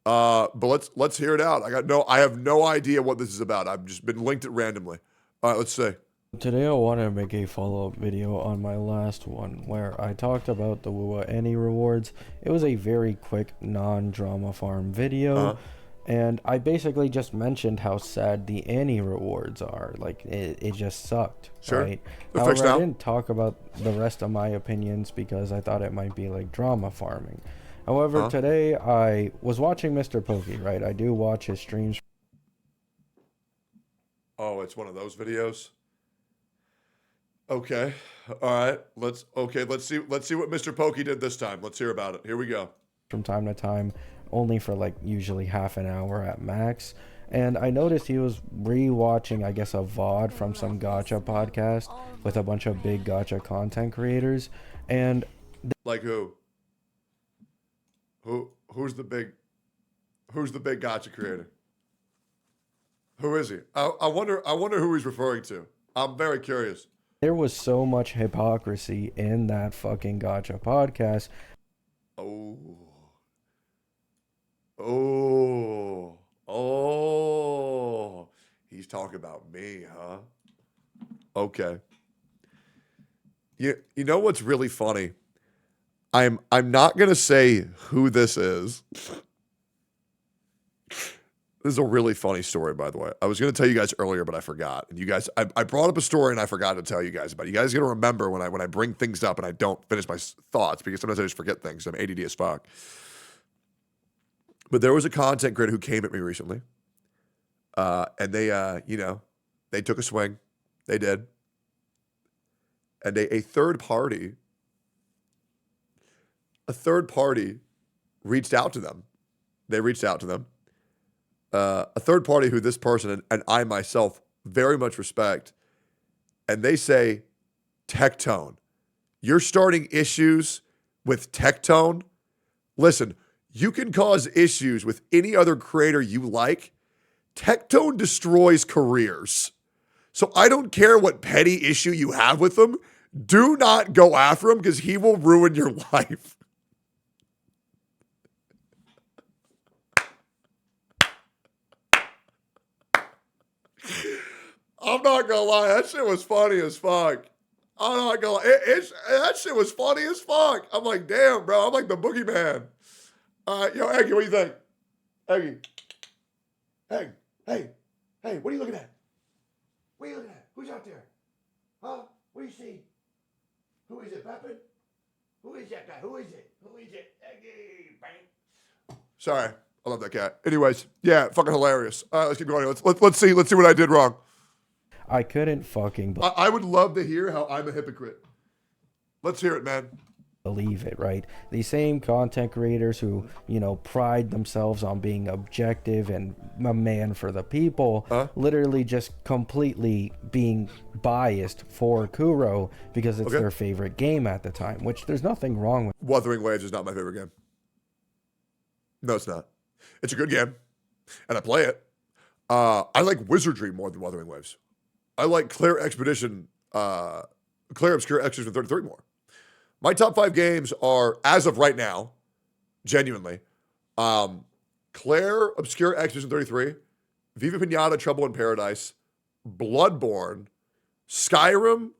But let's hear it out. I have no idea what this is about. I've just been linked it randomly. All right, let's see. today I want to make a follow-up video on my last one where I talked about the WUA Annie rewards. It was a very quick non-drama farm video. And I basically just mentioned how sad the Annie rewards are. Like, it just sucked, right? However, I didn't talk about the rest of my opinions because I thought it might be like drama farming. However, today I was watching Mr. Pokey, right? I do watch his streams. Oh, it's one of those videos? Okay. All right. Let's see what Mr. Pokey did this time. Let's hear about it. Here we go. From time to time, only for like usually half an hour at max. And I noticed he was re-watching, I guess, a VOD from some Gacha podcast with a bunch of big Gacha content creators. And like who? Who's the big Gacha creator? Who is he? I wonder who he's referring to. I'm very curious. There was so much hypocrisy in that fucking Gacha podcast. Oh, he's talking about me, huh? Okay. You know what's really funny? I'm not gonna say who this is. This is a really funny story, by the way. I was gonna tell you guys earlier, but I forgot. And you guys, I brought up a story and I forgot to tell you guys about it. You guys gotta remember when I bring things up and I don't finish my thoughts because sometimes I just forget things. I'm ADD as fuck. But there was a content creator who came at me recently, and they, they took a swing. They did. And a third party reached out to them. They reached out to them. A third party who this person and I myself very much respect. And they say, Tectone, you're starting issues with Tectone? Listen, you can cause issues with any other creator you like. Tectone destroys careers. So I don't care what petty issue you have with him. Do not go after him because he will ruin your life. I'm not gonna lie, that shit was funny as fuck. I'm not gonna lie, that shit was funny as fuck. I'm like, damn, bro, I'm like the boogeyman. Yo, Eggy, what do you think? Eggy. Hey, what are you looking at? What are you looking at? Who's out there? Huh? What do you see? Who is it, Pepin? Who is that guy? Who is it? Eggy, bang. Sorry, I love that cat. Anyways, yeah, fucking hilarious. Let's keep going. Let's see what I did wrong. I couldn't fucking I would love to hear how I'm a hypocrite. Let's hear it, man. Believe it, right? These same content creators who, pride themselves on being objective and a man for the people, literally just completely being biased for Kuro because it's their favorite game at the time, which there's nothing wrong with. Wuthering Waves is not my favorite game. No, it's not. It's a good game, and I play it. I like Wizardry more than Wuthering Waves. I like Claire Obscure Expedition 33 more. My top 5 games are, as of right now, genuinely, Claire Obscure Expedition 33, Viva Pinata Trouble in Paradise, Bloodborne, Skyrim,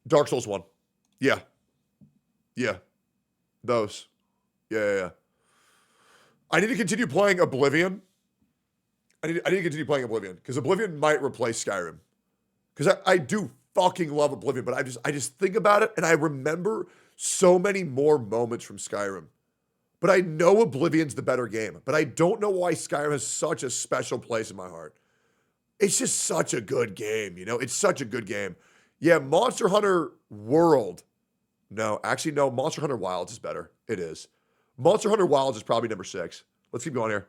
Dark Souls 1. Yeah. Those. Yeah. I need to continue playing Oblivion. I need to continue playing Oblivion because Oblivion might replace Skyrim. Because I do fucking love Oblivion, but I just think about it and I remember so many more moments from Skyrim. But I know Oblivion's the better game, but I don't know why Skyrim has such a special place in my heart. It's just such a good game, It's such a good game. Yeah, Monster Hunter World. No, Monster Hunter Wilds is better. It is. Monster Hunter Wilds is probably number 6. Let's keep going here.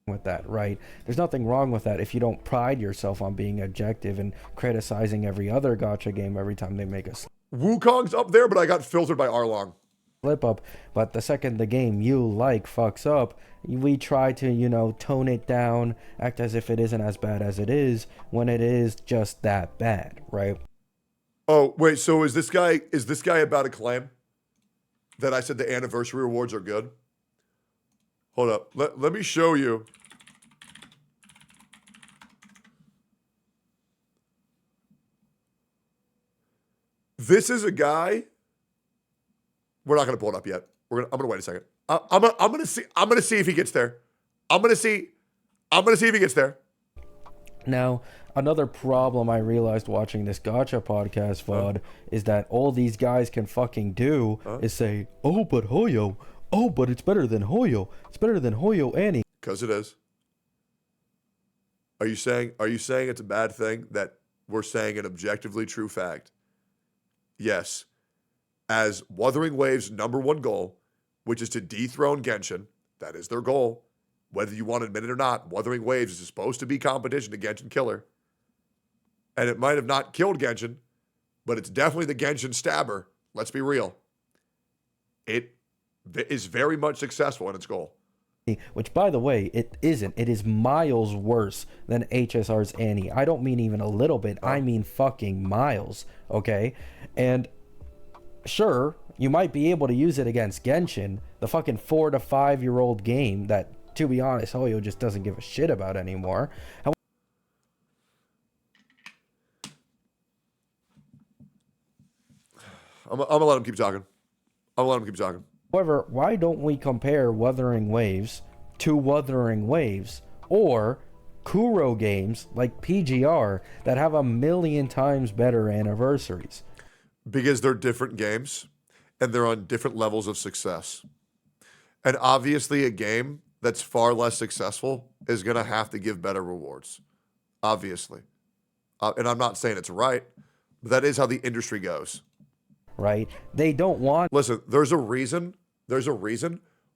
With that, right? There's nothing wrong with that if you don't pride yourself on being objective and criticizing every other gacha game every time they make a Wukong's up there, but I got filtered by Arlong. slip up. But the second the game you like fucks up, we try to, you know, tone it down, act as if it isn't as bad as it is, when it is just that bad, right? Oh, wait, so is this guy about to claim that I said the anniversary rewards are good? Hold up. Let me show you. This is a guy. We're not gonna pull it up yet. I'm gonna wait a second. I'm gonna see if he gets there. I'm gonna see if he gets there. Now, another problem I realized watching this Gacha podcast, VOD, is that all these guys can fucking do is say, oh, but Hoyo. Oh, but it's better than Hoyo. It's better than Hoyo Annie. Because it is. Are you saying it's a bad thing that we're saying an objectively true fact? Yes. As Wuthering Waves' #1 goal, which is to dethrone Genshin, that is their goal. Whether you want to admit it or not, Wuthering Waves is supposed to be competition to Genshin Killer. And it might have not killed Genshin, but it's definitely the Genshin stabber. Let's be real. It is very much successful in its goal. Which, by the way, it isn't. It is miles worse than HSR's Annie. I don't mean even a little bit. I mean fucking miles, okay? And sure, you might be able to use it against Genshin, the fucking 4 to 5 year old game that, to be honest, Hoyo just doesn't give a shit about anymore. I'm gonna let him keep talking. However, why don't we compare Wuthering Waves to Wuthering Waves or Kuro games like PGR that have 1,000,000 times better anniversaries? Because they're different games and they're on different levels of success. And obviously a game that's far less successful is going to have to give better rewards. Obviously. And I'm not saying it's right, but that is how the industry goes. Right? They don't want... Listen, there's a reason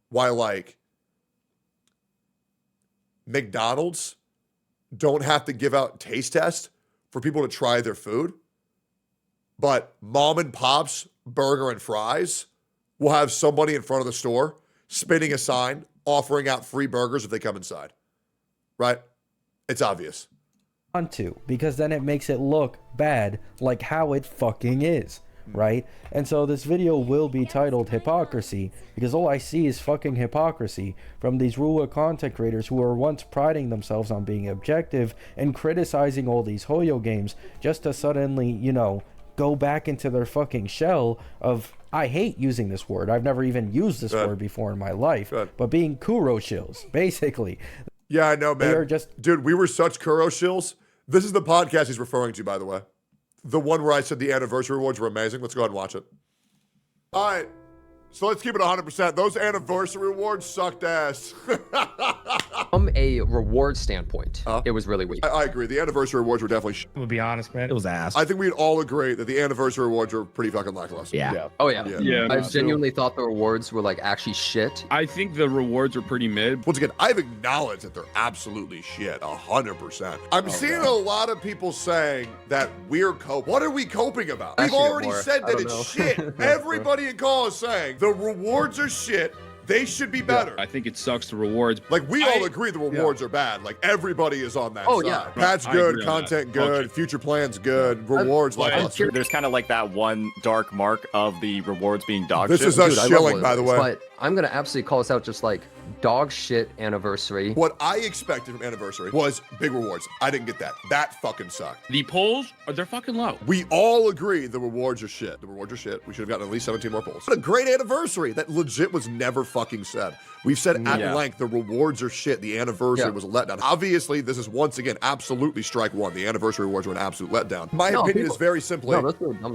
why, like, McDonald's don't have to give out taste tests for people to try their food, but Mom and Pop's Burger and Fries will have somebody in front of the store spinning a sign offering out free burgers if they come inside. Right? It's obvious. Want to, because then it makes it look bad, like how it fucking is. Right? And so this video will be titled Hypocrisy, because all I see is fucking hypocrisy from these Rua content creators who were once priding themselves on being objective and criticizing all these Hoyo games just to suddenly, you know, go back into their fucking shell of, I hate using this word, I've never even used this word before in my life, but being Kuro shills, basically. Yeah, I know, man. They are just... Dude, we were such Kuro shills. This is the podcast he's referring to, by the way. The one where I said the anniversary rewards were amazing. Let's go ahead and watch it. All right. So let's keep it 100%. Those anniversary rewards sucked ass. From a reward standpoint, it was really weak. I agree. The anniversary rewards were definitely I'm gonna be honest, man. It was ass. I think we'd all agree that the anniversary rewards were pretty fucking lackluster. Yeah. Oh, yeah. I genuinely thought the rewards were, like, actually shit. I think the rewards are pretty mid. Once again, I've acknowledged that they're absolutely shit, 100%. I'm seeing a lot of people saying that we're coping. What are we coping about? We've already said that it's shit. Everybody in call is saying the rewards are shit. They should be better. I think it sucks, the rewards. Like, we all agree the rewards are bad. Like, everybody is on that side. Yeah. Patch good, content good, future plans good, rewards lackluster. There's kind of like that one dark mark of the rewards being dog shit. This is us shilling, by the way. But I'm going to absolutely call this out, just like dog shit anniversary. What I expected from anniversary was big rewards. I didn't get that. That fucking sucked. The polls, they're fucking low. We all agree the rewards are shit. The rewards are shit. We should have gotten at least 17 more polls. What a great anniversary. That legit was never fucking said. We've said at length the rewards are shit. The anniversary was a letdown. Obviously, this is once again absolutely strike one. The anniversary rewards were an absolute letdown. My opinion is very simply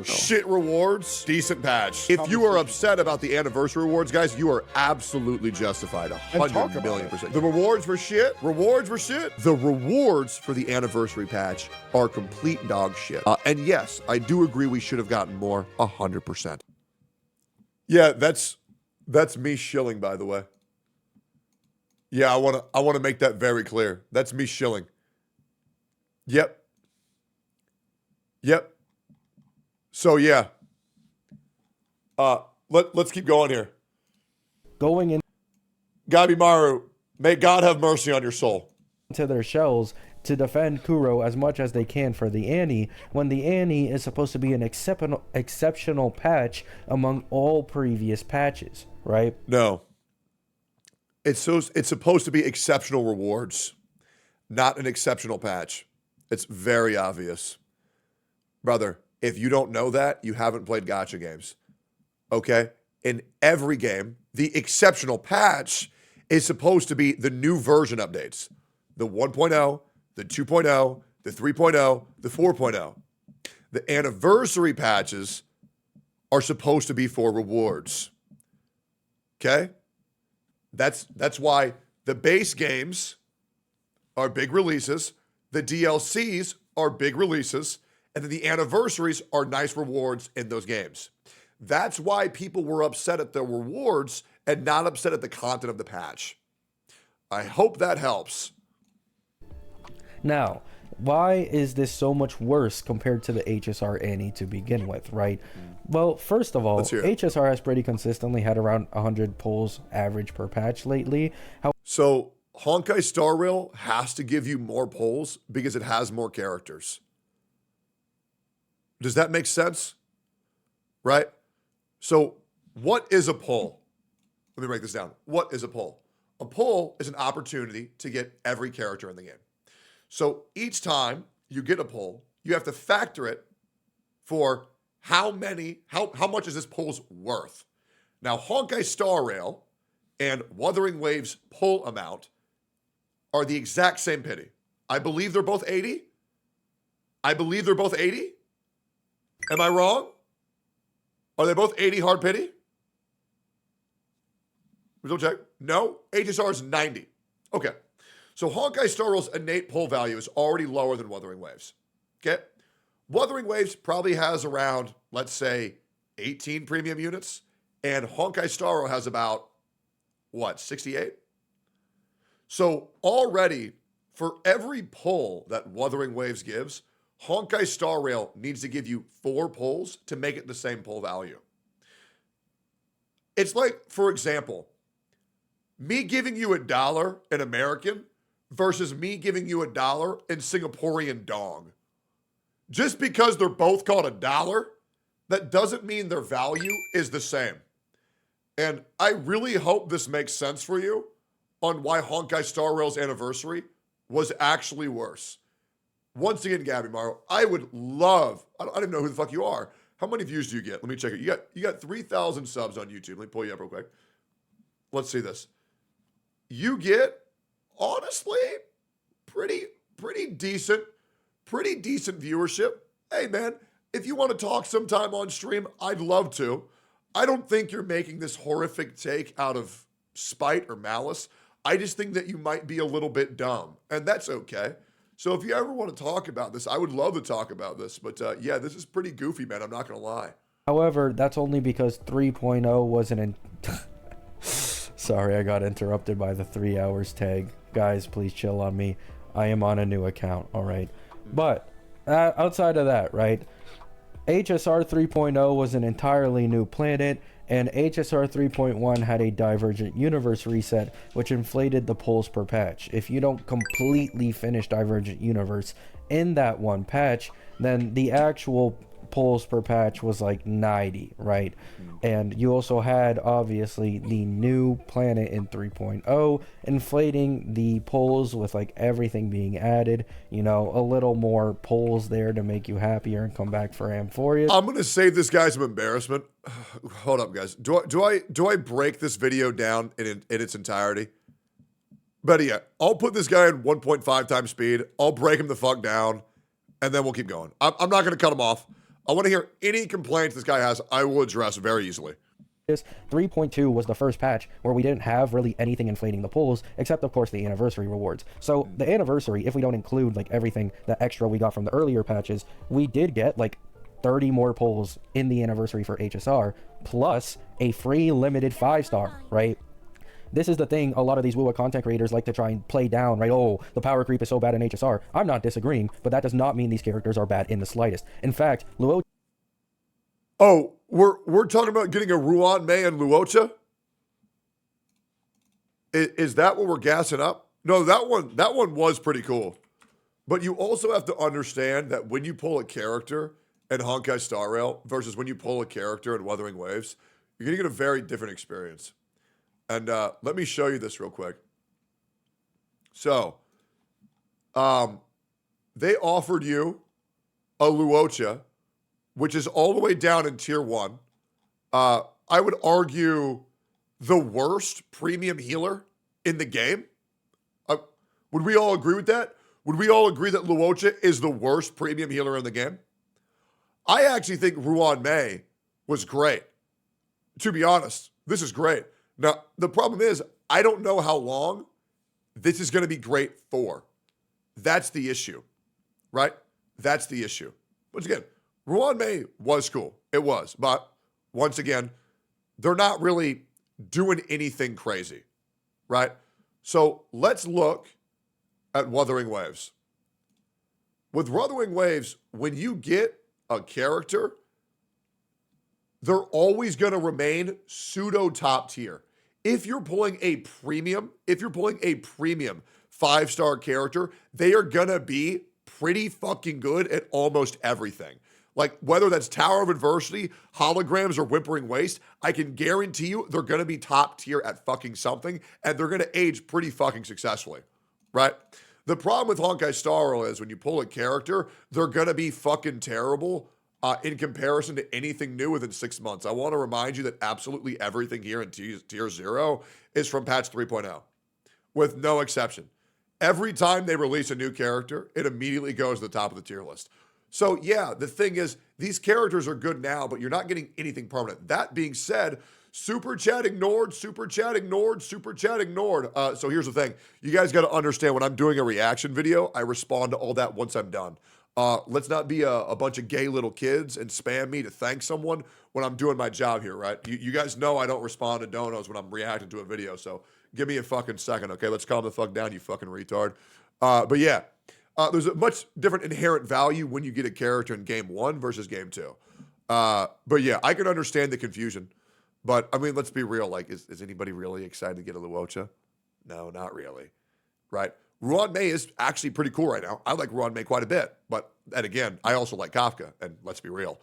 shit rewards, decent patch. If you are upset about the anniversary rewards, guys, you are absolutely justified. 100,000,000%. The rewards were shit. Rewards were shit. The rewards for the anniversary patch are complete dog shit. And yes, I do agree we should have gotten more. 100%. Yeah, that's That's me shilling, by the way. Yeah, I wanna make that very clear. That's me shilling. Yep. Yep. So yeah. Let's keep going here. Going in Gabimaru, may God have mercy on your soul. To their shells to defend Kuro as much as they can for the Annie, when the Annie is supposed to be an exceptional patch among all previous patches, right? No. It's supposed to be exceptional rewards, not an exceptional patch. It's very obvious. Brother, if you don't know that, you haven't played gacha games. Okay? In every game, the exceptional patch is supposed to be the new version updates. The 1.0, the 2.0, the 3.0, the 4.0. The anniversary patches are supposed to be for rewards. Okay? That's why the base games are big releases, the DLCs are big releases, and then the anniversaries are nice rewards in those games. That's why people were upset at the rewards and not upset at the content of the patch. I hope that helps. Now, why is this so much worse compared to the HSR Annie to begin with, right? Well, first of all, HSR has pretty consistently had around 100 pulls average per patch lately. So Honkai Star Rail has to give you more pulls because it has more characters. Does that make sense? Right? So what is a pull? Let me break this down. What is a pull? A pull is an opportunity to get every character in the game. So each time you get a pull, you have to factor it for how much is this pull's worth. Now, Honkai Star Rail and Wuthering Waves pull amount are the exact same pity. I believe they're both 80. I believe they're both 80. Am I wrong? Are they both 80 hard pity? We don't check. No, HSR is 90. Okay. So Honkai Star Rail's innate pull value is already lower than Wuthering Waves. Okay? Wuthering Waves probably has around, let's say, 18 premium units, and Honkai Star Rail has about, 68? So already, for every pull that Wuthering Waves gives, Honkai Star Rail needs to give you 4 pulls to make it the same pull value. It's like, for example, me giving you $1 in American versus me giving you $1 in Singaporean dong. Just because they're both called $1, that doesn't mean their value is the same. And I really hope this makes sense for you on why Honkai Star Rail's anniversary was actually worse. Once again, Gabby Morrow, I would love, I don't even know who the fuck you are. How many views do you get? Let me check it. You got 3,000 subs on YouTube. Let me pull you up real quick. Let's see this. You get, honestly, pretty decent viewership. Hey, man, if you want to talk sometime on stream, I'd love to. I don't think you're making this horrific take out of spite or malice. I just think that you might be a little bit dumb, and that's okay. So if you ever want to talk about this, I would love to talk about this. But yeah, this is pretty goofy, man. I'm not going to lie. However, that's only because 3.0 wasn't in... Sorry, I got interrupted by the 3 hours tag. Guys, please chill on me. I am on a new account, all right? But outside of that, right? HSR 3.0 was an entirely new planet, and HSR 3.1 had a Divergent Universe reset, which inflated the pulls per patch. If you don't completely finish Divergent Universe in that one patch, then the actual pulls per patch was like 90, right? And you also had, obviously, the new planet in 3.0, inflating the pulls with like everything being added, you know, a little more pulls there to make you happier and come back for Amphoria. I'm going to save this guy some embarrassment. Hold up, guys. Do I break this video down in its entirety? Better yet, I'll put this guy in 1.5 times speed. I'll break him the fuck down, and then we'll keep going. I'm not going to cut him off. I want to hear any complaints this guy has. I will address very easily. 3.2 was the first patch where we didn't have really anything inflating the pulls, except of course the anniversary rewards. So the anniversary, if we don't include like everything that extra we got from the earlier patches, we did get like 30 more polls in the anniversary for HSR, plus a free limited 5-star, right? This is the thing a lot of these WUA content creators like to try and play down, right? Oh, the power creep is so bad in HSR. I'm not disagreeing, but that does not mean these characters are bad in the slightest. In fact, Luocha... Oh, we're talking about getting a Ruan Mei and Luocha? Is that what we're gassing up? No, that one was pretty cool. But you also have to understand that when you pull a character in Honkai Star Rail versus when you pull a character in Wuthering Waves, you're going to get a very different experience. And let me show you this real quick. So, they offered you a Luocha, which is all the way down in Tier 1. I would argue the worst premium healer in the game. Would we all agree with that? Would we all agree that Luocha is the worst premium healer in the game? I actually think Ruan Mei was great. To be honest, this is great. Now, the problem is, I don't know how long this is going to be great for. That's the issue, right? That's the issue. Once again, Ruan Mei was cool. It was. But once again, they're not really doing anything crazy, right? So let's look at Wuthering Waves. With Wuthering Waves, when you get a character, they're always going to remain pseudo top tier. If you're pulling a premium 5-star character, they are going to be pretty fucking good at almost everything. Like, whether that's Tower of Adversity, Holograms, or Whimpering Waste, I can guarantee you they're going to be top tier at fucking something, and they're going to age pretty fucking successfully, right? The problem with Honkai Star Rail is when you pull a character, they're going to be fucking terrible in comparison to anything new within 6 months. I want to remind you that absolutely everything here in Tier 0 is from patch 3.0, with no exception. Every time they release a new character, it immediately goes to the top of the tier list. So yeah, the thing is, these characters are good now, but you're not getting anything permanent. That being said, super chat ignored, super chat ignored, super chat ignored. So here's the thing. You guys got to understand, when I'm doing a reaction video, I respond to all that once I'm done. Let's not be a bunch of gay little kids and spam me to thank someone when I'm doing my job here, right? You guys know I don't respond to donos when I'm reacting to a video, so give me a fucking second, okay? Let's calm the fuck down, you fucking retard. But yeah. There's a much different inherent value when you get a character in game 1 versus game 2. But yeah, I can understand the confusion. But I mean, let's be real. Like, is anybody really excited to get a Luocha? No, not really. Right? Ruan Mei is actually pretty cool right now. I like Ruan Mei quite a bit. But then again, I also like Kafka. And let's be real.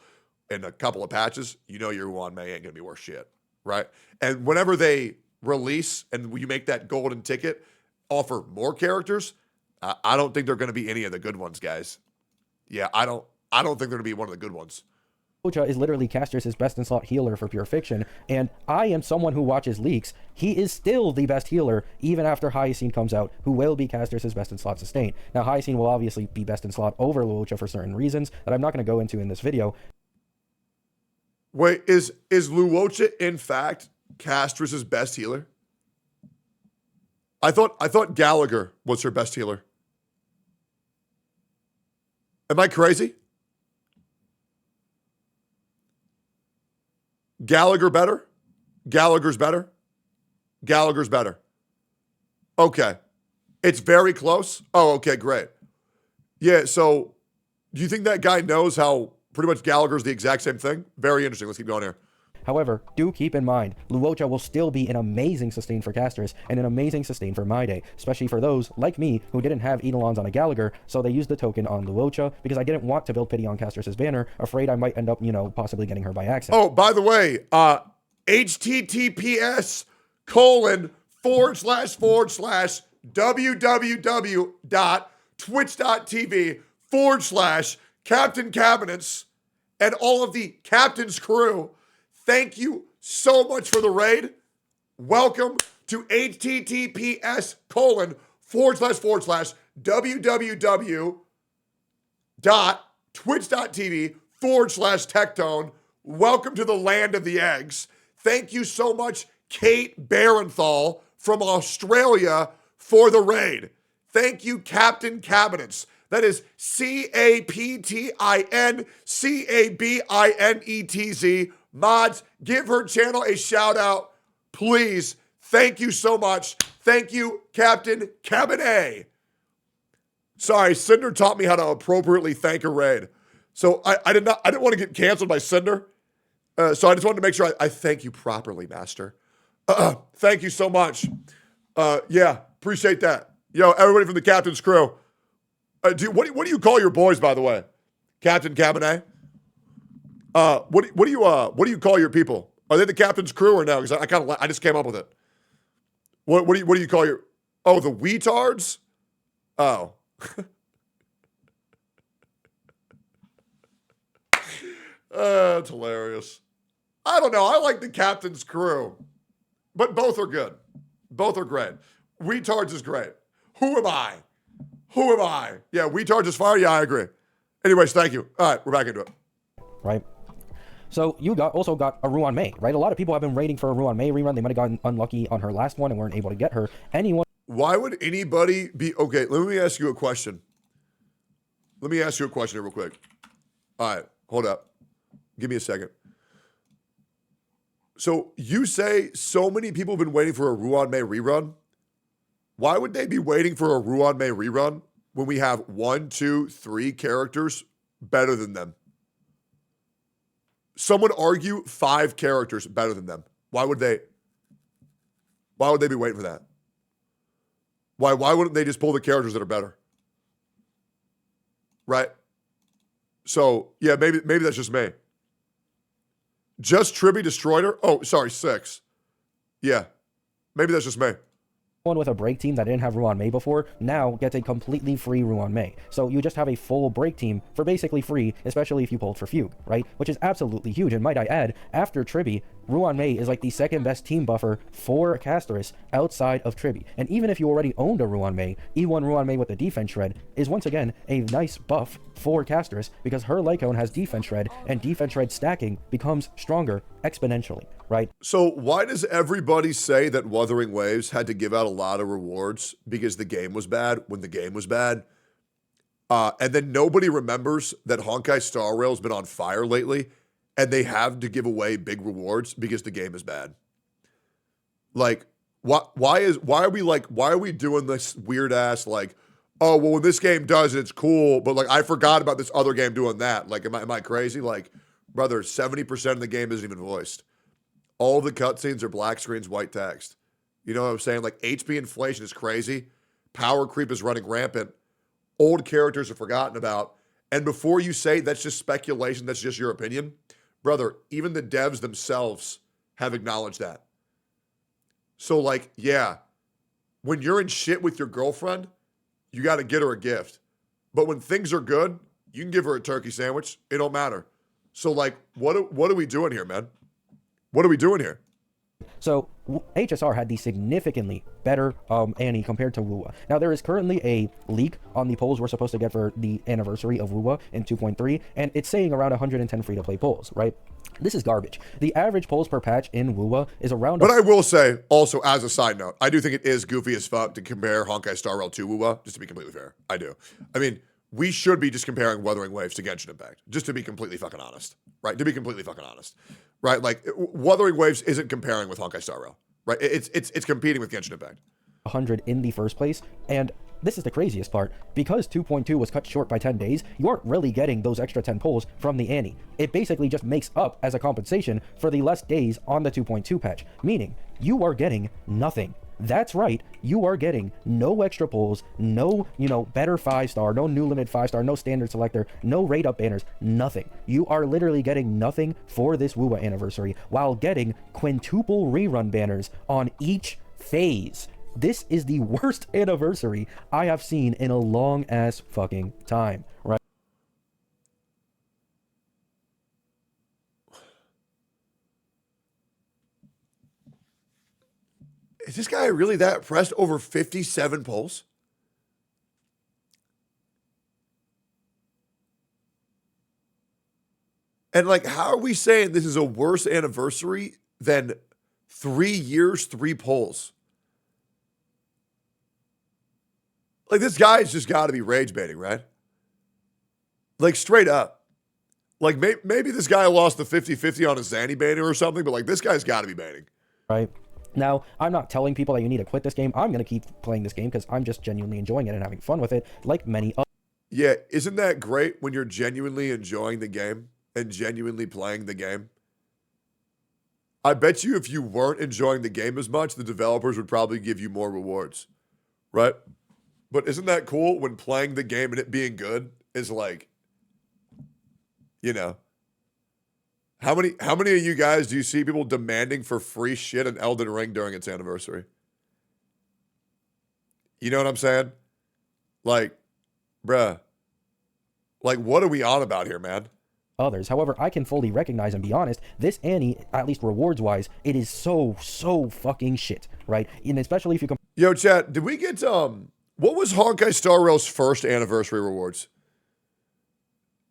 In a couple of patches, you know your Ruan Mei ain't going to be worth shit. Right? And whenever they release and you make that golden ticket, offer more characters, I don't think they're going to be any of the good ones, guys. Yeah, I don't think they're going to be one of the good ones. Luocha is literally Caster's best in slot healer for Pure Fiction, and I am someone who watches leaks. He is still the best healer, even after Hyacine comes out, who will be Caster's best in slot sustain. Now, Hyacine will obviously be best in slot over Luocha for certain reasons that I'm not going to go into in this video. Wait, is Luocha in fact Caster's best healer? I thought Gallagher was her best healer. Am I crazy? Gallagher better? Gallagher's better? Gallagher's better. Okay. It's very close? Oh, okay, great. Yeah, so do you think that guy knows how pretty much Gallagher's the exact same thing? Very interesting. Let's keep going here. However, do keep in mind, Luocha will still be an amazing sustain for casters and an amazing sustain for My Day, especially for those, like me, who didn't have Eidolons on a Gallagher, so they used the token on Luocha because I didn't want to build pity on Casters' banner, afraid I might end up, possibly getting her by accident. Oh, by the way, https://www.twitch.tv/Captain Cabinets and all of the Captain's crew. Thank you so much for the raid. Welcome to https://www.twitch.tv/Tectone. Welcome to the land of the eggs. Thank you so much, Kate Barenthal from Australia, for the raid. Thank you, Captain Cabinets. That is CaptinCabinetz. Mods, give her channel a shout out, please. Thank you so much. Thank you, Captain Cabinet. Sorry, Cinder taught me how to appropriately thank a raid. So I didn't want to get canceled by Cinder. So I just wanted to make sure I thank you properly, Master. Thank you so much. Yeah, appreciate that. Yo, everybody from the captain's crew. What do you call your boys, by the way? Captain Cabinet? What do you call your people? Are they the captain's crew or no? Because I just came up with it. What do you call your? Oh, the wetards? Oh. That's hilarious. I don't know. I like the captain's crew, but both are good. Both are great. Wetards is great. Who am I? Who am I? Yeah, wetards is fire. Yeah, I agree. Anyways, thank you. All right, we're back into it. Right. So you also got a Ruan Mei, right? A lot of people have been waiting for a Ruan Mei rerun. They might have gotten unlucky on her last one and weren't able to get her. Why would anybody be... Okay, let me ask you a question. Let me ask you a question here real quick. All right, hold up. Give me a second. So you say so many people have been waiting for a Ruan Mei rerun. Why would they be waiting for a Ruan Mei rerun when we have 1, 2, 3 characters better than them? Some would argue 5 characters better than them. Why would they be waiting for that? Why wouldn't they just pull the characters that are better? Right? So, yeah, maybe that's just me. Just Tribby destroyed her? Oh, sorry, 6. Yeah. Maybe that's just me. One with a break team that didn't have Ruan Mei before now gets a completely free Ruan Mei. So you just have a full break team for basically free, especially if you pulled for Fugue, right? Which is absolutely huge. And might I add, after Tribby, Ruan Mei is like the second best team buffer for Casterus outside of Tribby. And even if you already owned a Ruan Mei, E1 Ruan Mei with the defense shred is once again a nice buff for Casterus because her Lycone has defense shred and defense shred stacking becomes stronger exponentially, right? So why does everybody say that Wuthering Waves had to give out a lot of rewards because the game was bad when the game was bad? And then nobody remembers that Honkai Star Rail's been on fire lately and they have to give away big rewards because the game is bad. Like, why are we doing this weird ass like, oh, well, when this game does it, it's cool, but like I forgot about this other game doing that. Like, am I crazy? Like, brother, 70% of the game isn't even voiced. All the cutscenes are black screens, white text. You know what I'm saying? Like, HP inflation is crazy. Power creep is running rampant. Old characters are forgotten about. And before you say that's just speculation, that's just your opinion, brother, even the devs themselves have acknowledged that. So, like, yeah, when you're in shit with your girlfriend, you got to get her a gift. But when things are good, you can give her a turkey sandwich. It don't matter. So, like, what are we doing here, man? What are we doing here? So HSR had the significantly better Annie compared to WUA. Now there is currently a leak on the polls we're supposed to get for the anniversary of WUA in 2.3, and it's saying around 110 free-to-play polls, right? This is garbage. The average polls per patch in WUA is around... But I will say, also as a side note, I do think it is goofy as fuck to compare Honkai Star Rail to WUA, just to be completely fair. I do. I mean, we should be just comparing Wuthering Waves to Genshin Impact, just to be completely fucking honest, right? To be completely fucking honest. Right, like Wuthering Waves isn't comparing with Honkai Star Rail, right? It's competing with Genshin Impact. 100 in the first place, and this is the craziest part. Because 2.2 was cut short by 10 days, you aren't really getting those extra 10 polls from the Annie. It basically just makes up as a compensation for the less days on the 2.2 patch, meaning you are getting nothing. That's right, you are getting no extra polls, no, better 5-star, no new limit 5-star, no standard selector, no rate up banners, nothing. You are literally getting nothing for this WUA anniversary while getting quintuple rerun banners on each phase. This is the worst anniversary I have seen in a long ass fucking time, right? Is this guy really that pressed over 57 polls? And like, how are we saying this is a worse anniversary than 3 years, 3 polls? Like, this guy's just got to be rage baiting, right? Like, straight up. Like, maybe this guy lost the 50-50 on a Zanny banner or something, but, like, this guy's got to be banning. Right. Now, I'm not telling people that you need to quit this game. I'm going to keep playing this game because I'm just genuinely enjoying it and having fun with it, like many others. Yeah, isn't that great when you're genuinely enjoying the game and genuinely playing the game? I bet you if you weren't enjoying the game as much, the developers would probably give you more rewards, right? But isn't that cool when playing the game and it being good is like, you know, how many of you guys do you see people demanding for free shit in Elden Ring during its anniversary? You know what I'm saying? Like, bruh, like, what are we on about here, man? Others. However, I can fully recognize and be honest, this Annie, at least rewards-wise, it is so fucking shit, right? And especially if you Yo, chat, did we get, what was Honkai Star Rail's first anniversary rewards?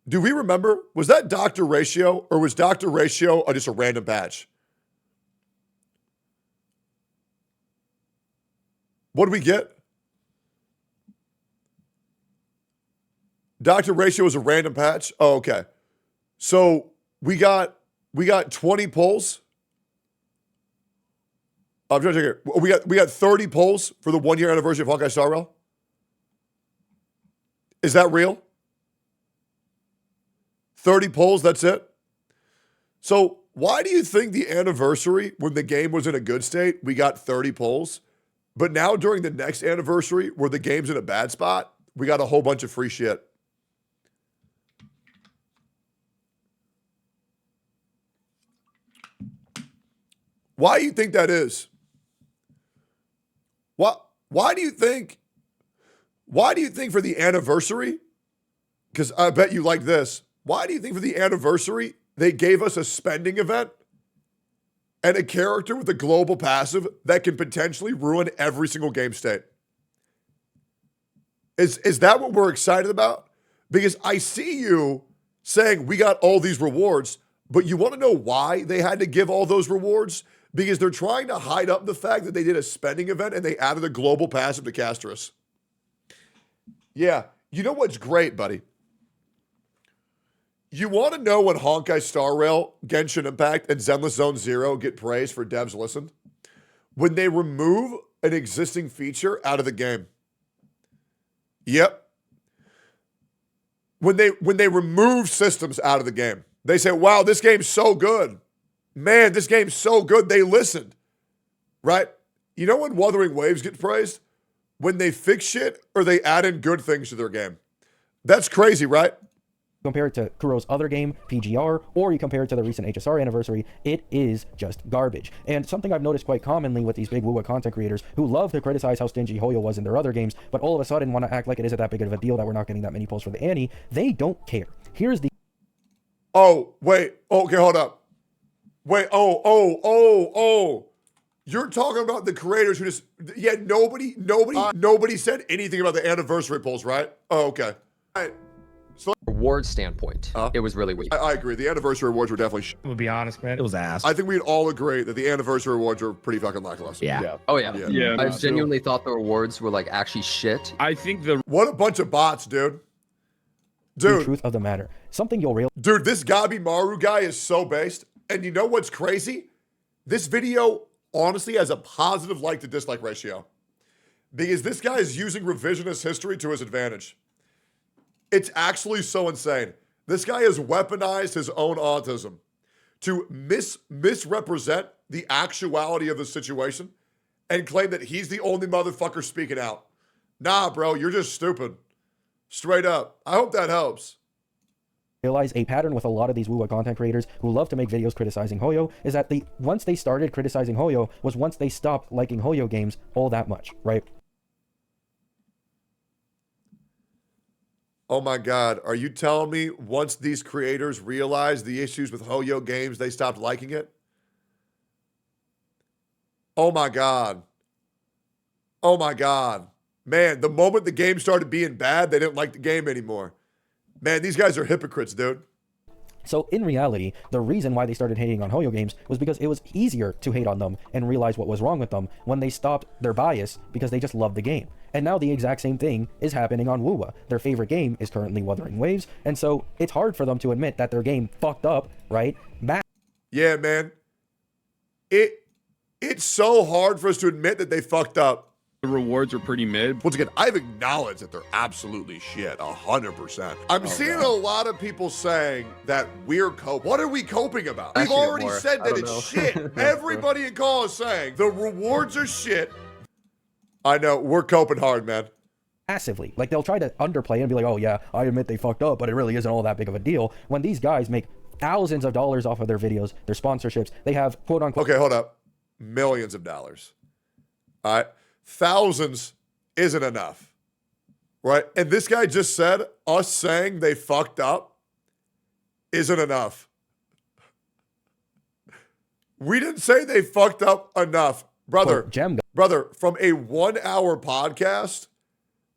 Do we remember? Was that Dr. Ratio, or was Dr. Ratio just a random patch? What did we get? Dr. Ratio was a random patch? Oh, okay. So we got 20 polls. I'm trying to check here. We got 30 polls for the 1-year anniversary of Honkai Star Rail. Is that real? 30 polls, that's it? So why do you think the anniversary, when the game was in a good state, we got 30 polls? But now during the next anniversary, where the game's in a bad spot, we got a whole bunch of free shit. Why do you think that is? Why do you think for the anniversary, because I bet you like this, why do you think for the anniversary they gave us a spending event and a character with a global passive that can potentially ruin every single game state? Is that what we're excited about? Because I see you saying we got all these rewards, but you want to know why they had to give all those rewards? Because they're trying to hide up the fact that they did a spending event and they added a global passive to Castris. Yeah, you know what's great, buddy? You want to know when Honkai Star Rail, Genshin Impact, and Zenless Zone Zero get praised for devs listened? When they remove an existing feature out of the game. Yep. When they remove systems out of the game. They say, wow, this game's so good. Man, this game's so good. They listened. Right? You know when Wuthering Waves gets praised? When they fix shit or they add in good things to their game. That's crazy, right? Compare it to Kuro's other game, PGR, or you compare it to the recent HSR anniversary, it is just garbage. And something I've noticed quite commonly with these big WoW content creators who love to criticize how stingy Hoyo was in their other games, but all of a sudden want to act like it isn't that big of a deal that we're not getting that many polls for the Annie, they don't care. Here's the... Oh, wait. Okay, hold up. Wait, oh. You're talking about the creators who just... Yeah, nobody said anything about the anniversary polls, right? Oh, okay. All right. Reward standpoint, it was really weak. I agree. The anniversary awards were definitely To be honest, man, it was ass. I think we'd all agree that the anniversary awards were pretty fucking lackluster. Yeah. Oh, yeah. I genuinely thought the rewards were, like, actually shit. I think What a bunch of bots, dude. The truth of the matter. Something you'll realize... Dude, this Gabi Maru guy is so based. And you know what's crazy? This video honestly has a positive like to dislike ratio. Because this guy is using revisionist history to his advantage. It's actually so insane. This guy has weaponized his own autism to misrepresent the actuality of the situation and claim that he's the only motherfucker speaking out. Nah, bro, you're just stupid. Straight up. I hope that helps. Realize a pattern with a lot of these WoW content creators who love to make videos criticizing Hoyo is that once they started criticizing Hoyo was once they stopped liking Hoyo games all that much, right? Oh my God, are you telling me once these creators realized the issues with Hoyo games, they stopped liking it? Oh my God. Oh my God. Man, the moment the game started being bad, they didn't like the game anymore. Man, these guys are hypocrites, dude. So in reality, the reason why they started hating on Hoyo games was because it was easier to hate on them and realize what was wrong with them when they stopped their bias because they just loved the game. And now the exact same thing is happening on Wuwa. Their favorite game is currently Wuthering Waves, and so it's hard for them to admit that their game fucked up, right? Yeah, man. It's so hard for us to admit that they fucked up. The rewards are pretty mid. Once again, I've acknowledged that they're absolutely shit, 100%. I'm seeing a lot of people saying that we're coping. What are we coping about? We've already said that it's shit. Everybody in call is saying the rewards are shit. I know, we're coping hard, man. Massively. Like, they'll try to underplay and be like, oh yeah, I admit they fucked up, but it really isn't all that big of a deal. When these guys make thousands of dollars off of their videos, their sponsorships, they have quote unquote. Okay, hold up. Millions of dollars. All right. Thousands isn't enough, right? And this guy just said us saying they fucked up isn't enough. We didn't say they fucked up enough. Brother, from a 1 hour podcast,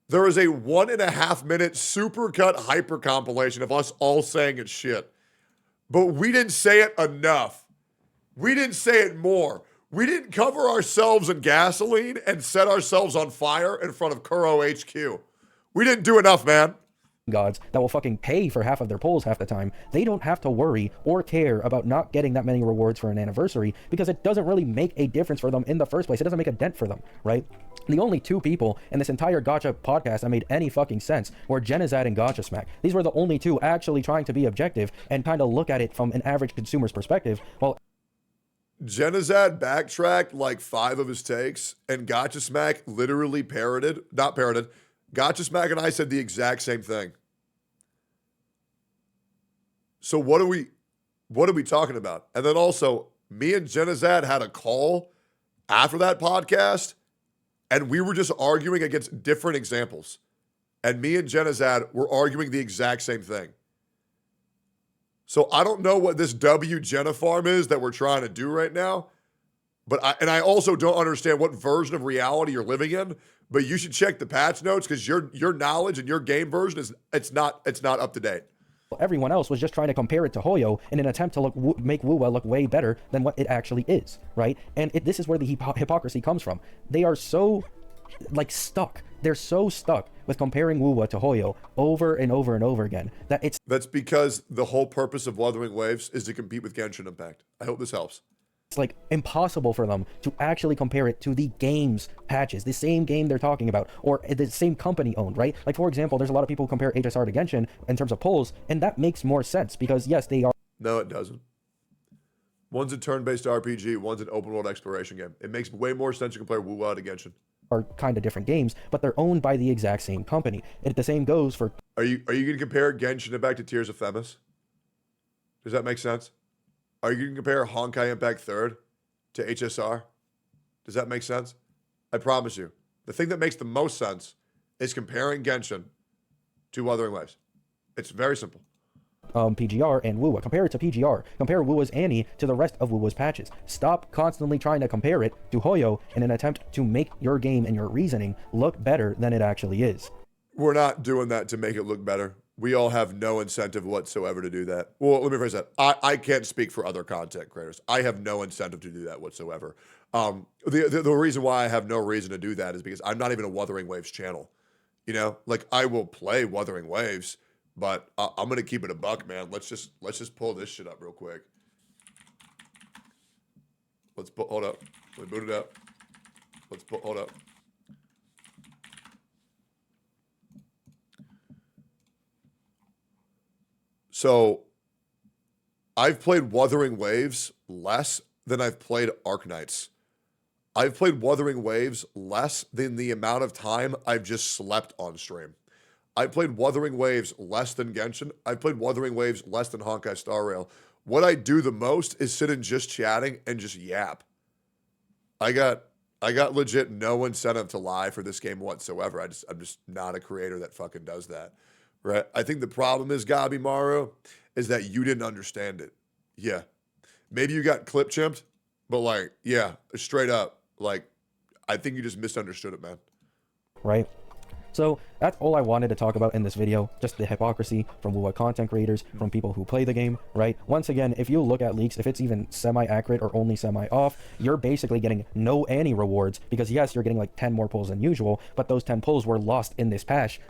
there is a 1.5 minute supercut hyper compilation of us all saying it's shit. But we didn't say it enough. We didn't say it more. We didn't cover ourselves in gasoline and set ourselves on fire in front of Kuro HQ. We didn't do enough, man. Gods that will fucking pay for half of their polls half the time. They don't have to worry or care about not getting that many rewards for an anniversary because it doesn't really make a difference for them in the first place. It doesn't make a dent for them, right? The only two people in this entire Gacha podcast that made any fucking sense were Genizad and Gachasmack. These were the only two actually trying to be objective and kind of look at it from an average consumer's perspective. Well, Genizad backtracked like 5 of his takes, and Gachasmack literally Gachasmack and I said the exact same thing. So what are we talking about? And then also, me and Genizad had a call after that podcast, and we were just arguing against different examples. And me and Genizad were arguing the exact same thing. So I don't know what this W Genifarm is that we're trying to do right now, but I also don't understand what version of reality you're living in. But you should check the patch notes because your knowledge and your game version it's not up to date. Everyone else was just trying to compare it to Hoyo in an attempt to make Wuwa look way better than what it actually is, right? And this is where the hypocrisy comes from. They are so stuck. They're so stuck with comparing Wuwa to Hoyo over and over and over again that's because the whole purpose of Wuthering Waves is to compete with Genshin Impact. I hope this helps. It's like impossible for them to actually compare it to the game's patches, the same game they're talking about, or the same company owned, right? Like, for example, there's a lot of people who compare HSR to Genshin in terms of polls, and that makes more sense because, yes, they are. No, it doesn't. One's a turn-based RPG, one's an open-world exploration game. It makes way more sense to compare Wuwa to Genshin. Are kind of different games, but they're owned by the exact same company. The same goes for. Are you going to compare Genshin Impact to Tears of Themis? Does that make sense? Are you going to compare Honkai Impact 3rd to HSR? Does that make sense? I promise you. The thing that makes the most sense is comparing Genshin to Wuthering Waves. It's very simple. PGR and Wuwa. Compare it to PGR. Compare Wuwa's Annie to the rest of Wuwa's patches. Stop constantly trying to compare it to Hoyo in an attempt to make your game and your reasoning look better than it actually is. We're not doing that to make it look better. We all have no incentive whatsoever to do that. Well, let me phrase that. I can't speak for other content creators. I have no incentive to do that whatsoever. The reason why I have no reason to do that is because I'm not even a Wuthering Waves channel. You know, like I will play Wuthering Waves, but I'm gonna keep it a buck, man. Let's just pull this shit up real quick. Hold up. Let me boot it up. Hold up. So, I've played Wuthering Waves less than I've played Arknights. I've played Wuthering Waves less than the amount of time I've just slept on stream. I played Wuthering Waves less than Genshin. I played Wuthering Waves less than Honkai Star Rail. What I do the most is sit and just chatting and just yap. I got legit no incentive to lie for this game whatsoever. I'm just not a creator that fucking does that. Right? I think the problem is, Gabi Maru, is that you didn't understand it. Yeah. Maybe you got clip chimped, but like, yeah, straight up. Like, I think you just misunderstood it, man. Right? So that's all I wanted to talk about in this video, just the hypocrisy from Wuwa content creators, from people who play the game, right? Once again, if you look at leaks, if it's even semi-accurate or only semi-off, you're basically getting no Annie rewards, because yes, you're getting like 10 more pulls than usual, but those 10 pulls were lost in this patch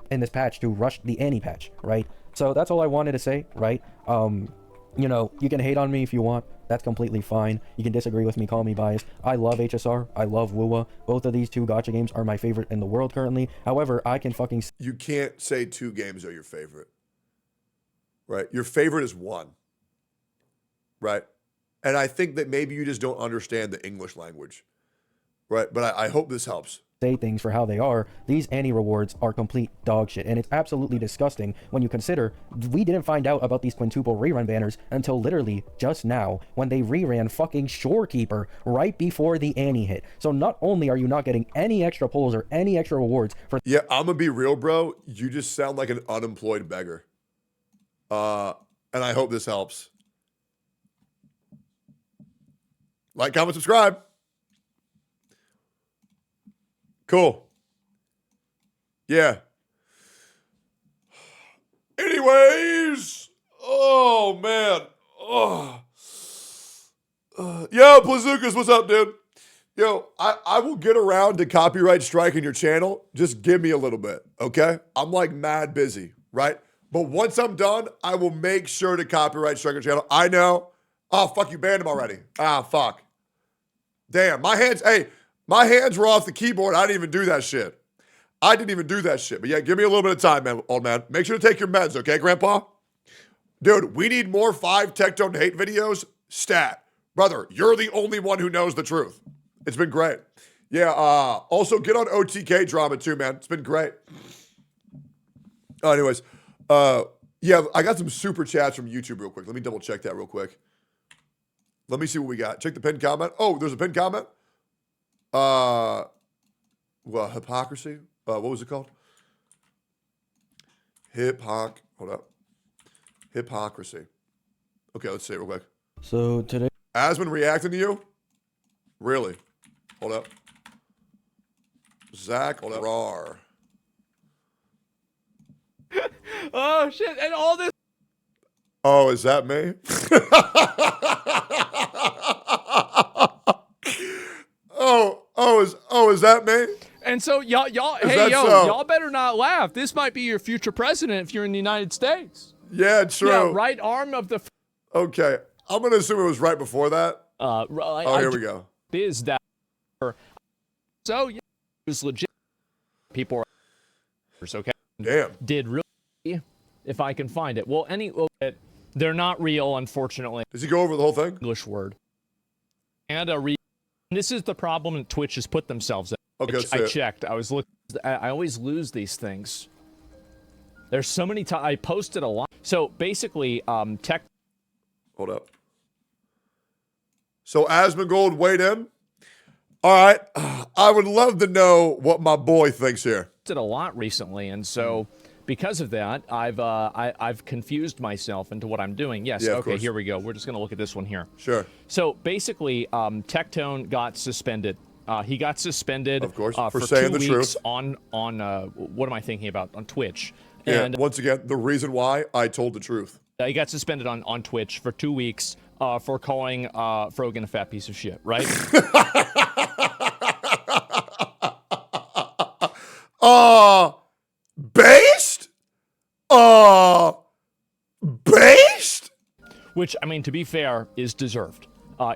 to rush the Annie patch, right? So that's all I wanted to say, right? You know, you can hate on me if you want. That's completely fine. You can disagree with me, call me biased. I love HSR. I love Wuwa. Both of these two gacha games are my favorite in the world currently. However, I can fucking... You can't say 2 games are your favorite. Right? Your favorite is 1. Right? And I think that maybe you just don't understand the English language. Right? But I hope this helps. Say things for how they are. These Annie rewards are complete dog shit, and it's absolutely disgusting when you consider we didn't find out about these quintuple rerun banners until literally just now, when they reran fucking Shorekeeper right before the Annie hit. So not only are you not getting any extra pulls or any extra rewards for... Yeah, I'm gonna be real, bro. You just sound like an unemployed beggar. And I hope this helps. Like, comment, subscribe. Cool. Yeah. Anyways. Oh, man. Oh. Yo, Plazukas, what's up, dude? Yo, I will get around to copyright striking your channel. Just give me a little bit, okay? I'm like mad busy, right? But once I'm done, I will make sure to copyright strike your channel. I know. Oh, fuck, you banned him already. Ah, fuck. Damn, my hands were off the keyboard. I didn't even do that shit. But yeah, give me a little bit of time, man, old man. Make sure to take your meds, okay, Grandpa? Dude, we need more 5 Tectone hate videos. Stat. Brother, you're the only one who knows the truth. It's been great. Yeah, also get on OTK drama too, man. It's been great. Anyways, yeah, I got some super chats from YouTube real quick. Let me double check that real quick. Let me see what we got. Check the pinned comment. Oh, there's a pinned comment. Well, hypocrisy. What was it called? Hold up. Hypocrisy. Okay, let's see it real quick. So today... Asmon reacting to you? Really? Hold up. Zach, hold up. Rar. Oh, shit. And all this... Oh, is that me? Is that me? And so y'all better not laugh. This might be your future president if you're in the United States. Yeah, true. Yeah, right arm of the... Okay. I'm going to assume it was right before that. Here we go. Is that... So, yeah, it was legit. People are... Okay. Damn. Did really... If I can find it. Well, they're not real, unfortunately. Does he go over the whole thing? English word. And this is the problem that Twitch has put themselves in. Okay, I checked. I was looking. I always lose these things. There's so many times. I posted a lot. So basically, tech. Hold up. So Asmongold weighed in. All right. I would love to know what my boy thinks here. Did a lot recently, and so because of that, I've confused myself into what I'm doing. Yes. Yeah, okay. Here we go. We're just gonna look at this one here. Sure. So basically, Tectone got suspended. He got suspended, of course, for saying 2 the weeks truth. on what am I thinking about? On Twitch. Yeah, And once again, the reason why I told the truth. he got suspended on Twitch for 2 weeks for calling Frogan a fat piece of shit, right? Based? Based? Which, I mean, to be fair, is deserved.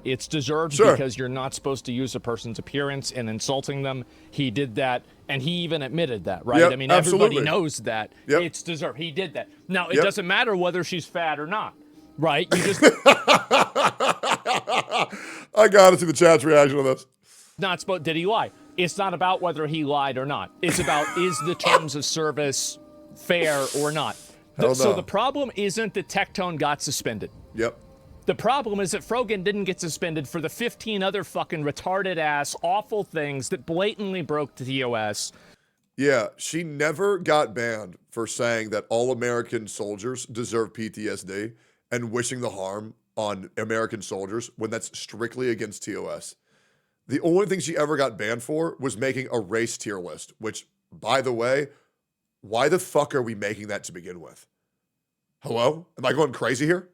It's deserved Sure. because you're not supposed to use a person's appearance in insulting them. He did that, and he even admitted that, right? Yep, I mean, absolutely. everybody knows that. Yep. It's deserved. He did that. Now, it Yep. doesn't matter whether she's fat or not, right? You just... I gotta see the chat's reaction to this. not supposed. Did he lie? It's not about whether he lied or not. It's about is the terms of service fair or not. Hell So no. the problem isn't that Tectone got suspended. Yep. The problem is that Frogan didn't get suspended for the 15 other fucking retarded ass awful things that blatantly broke the TOS. Yeah, she never got banned for saying that all American soldiers deserve PTSD and wishing the harm on American soldiers when that's strictly against TOS. The only thing she ever got banned for was making a race tier list, which, by the way, Why the fuck are we making that to begin with? Hello? Am I going crazy here?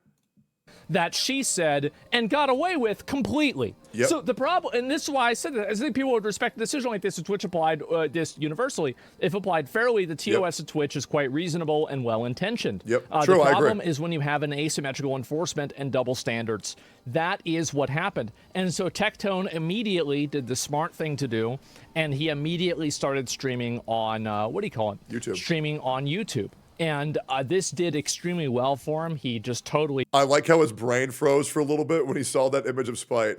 That she said and got away with completely. Yep. So the problem, and this is why I said that, I think people would respect a decision like this if Twitch applied this universally. If applied fairly, the TOS of Twitch is quite reasonable and well-intentioned. Yep, true, the problem is when you have an asymmetrical enforcement and double standards. That is what happened. And so Tectone immediately did the smart thing to do, and he immediately started streaming on, what do you call it? YouTube. Streaming on YouTube. And this did extremely well for him. He just totally... I like how his brain froze for a little bit when he saw that image of Spite.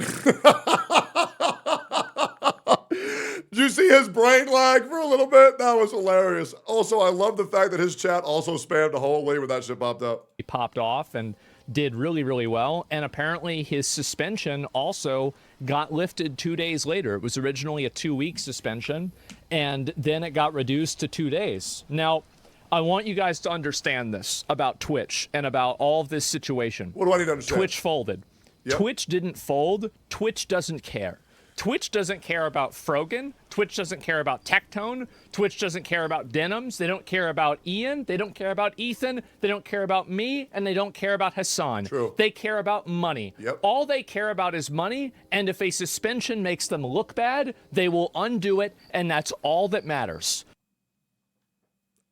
Did you see his brain lag for a little bit? That was hilarious. Also, I love the fact that his chat also spammed a holy when that shit popped up. He popped off and did really, really well. And apparently his suspension also got lifted 2 days later. It was originally a 2-week suspension, and then it got reduced to 2 days. Now, I want you guys to understand this about Twitch and about all of this situation. What do I need to understand? Twitch folded. Yep. Twitch didn't fold. Twitch doesn't care. Twitch doesn't care about Frogan. Twitch doesn't care about Tectone. Twitch doesn't care about Denims. They don't care about Ian. They don't care about Ethan. They don't care about me. And they don't care about Hassan. True. They care about money. Yep. All they care about is money. And if a suspension makes them look bad, they will undo it. And that's all that matters.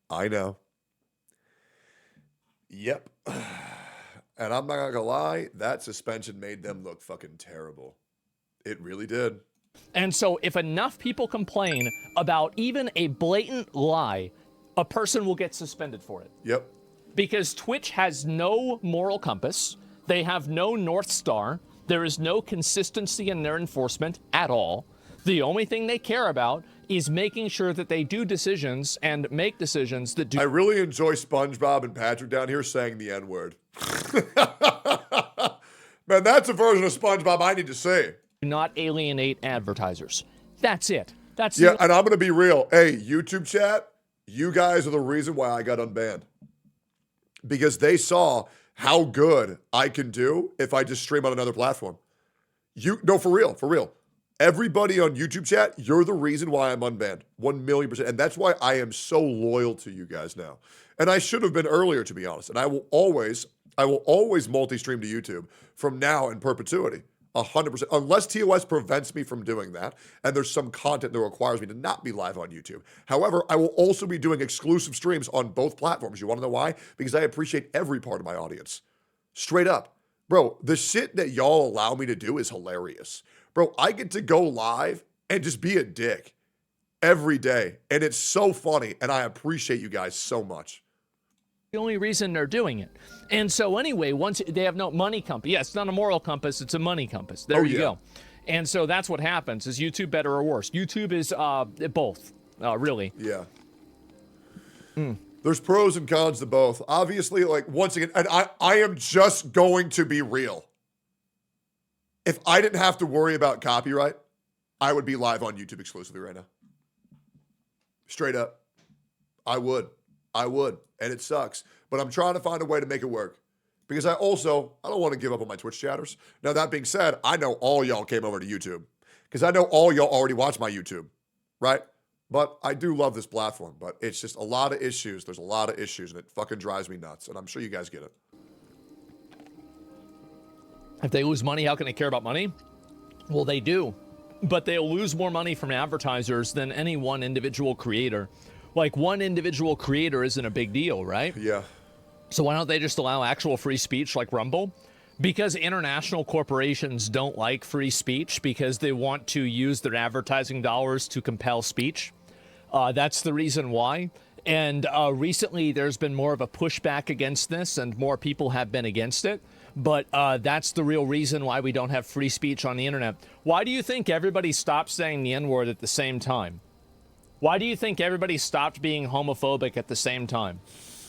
I know. Yep. And I'm not gonna lie, that suspension made them look fucking terrible. It really did. And so if enough people complain about even a blatant lie, a person will get suspended for it. Yep. Because Twitch has no moral compass. They have no North Star. There is no consistency in their enforcement at all. The only thing they care about is making sure that they do decisions and make decisions that do... I really enjoy SpongeBob and Patrick down here saying the N-word. Man, that's a version of SpongeBob I need to see. Not alienate advertisers. That's it. That's yeah, and I'm going to be real. Hey, YouTube chat, you guys are the reason why I got unbanned. Because they saw how good I can do if I just stream on another platform. No, for real, for real. Everybody on YouTube chat, you're the reason why I'm unbanned. 1,000,000%. And that's why I am so loyal to you guys now. And I should have been earlier, to be honest. And I will always multi-stream to YouTube from now in perpetuity. 100%. Unless TOS prevents me from doing that, and there's some content that requires me to not be live on YouTube. However, I will also be doing exclusive streams on both platforms. You want to know why? Because I appreciate every part of my audience. Straight up. Bro, the shit that y'all allow me to do is hilarious. Bro, I get to go live and just be a dick every day. And it's so funny, and I appreciate you guys so much. The only reason they're doing it. And so anyway, once they have no money compass. Yes, it's not a moral compass, it's a money compass. There you go. And so that's what happens. Is YouTube better or worse? YouTube is both, really. Yeah. There's pros and cons to both. Obviously, like, once again, and I am just going to be real. If I didn't have to worry about copyright, I would be live on YouTube exclusively right now. Straight up. I would. And it sucks. But I'm trying to find a way to make it work. Because I don't want to give up on my Twitch chatters. Now, that being said, I know all y'all came over to YouTube. Because I know all y'all already watch my YouTube. Right? But I do love this platform. But it's just a lot of issues. There's a lot of issues. And it fucking drives me nuts. And I'm sure you guys get it. If they lose money, how can they care about money? Well, they do. But they'll lose more money from advertisers than any one individual creator. Like, one individual creator isn't a big deal, right? Yeah. So why don't they just allow actual free speech like Rumble? Because international corporations don't like free speech because they want to use their advertising dollars to compel speech. That's the reason why. And recently there's been more of a pushback against this and more people have been against it. But that's the real reason why we don't have free speech on the internet. Why do you think everybody stopped saying the N-word at the same time? Why do you think everybody stopped being homophobic at the same time?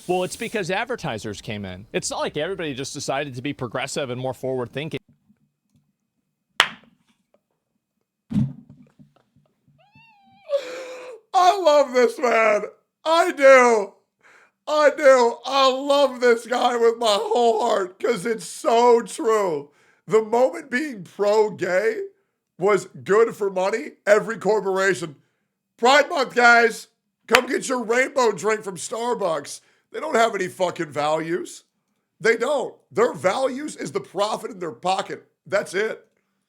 Well, it's because advertisers came in. It's not like everybody just decided to be progressive and more forward-thinking. I love this man. I do. I love this guy with my whole heart because it's so true. The moment being pro-gay was good for money, every corporation. Pride Month, guys. Come get your rainbow drink from Starbucks. They don't have any fucking values. They don't. Their values is the profit in their pocket. That's it.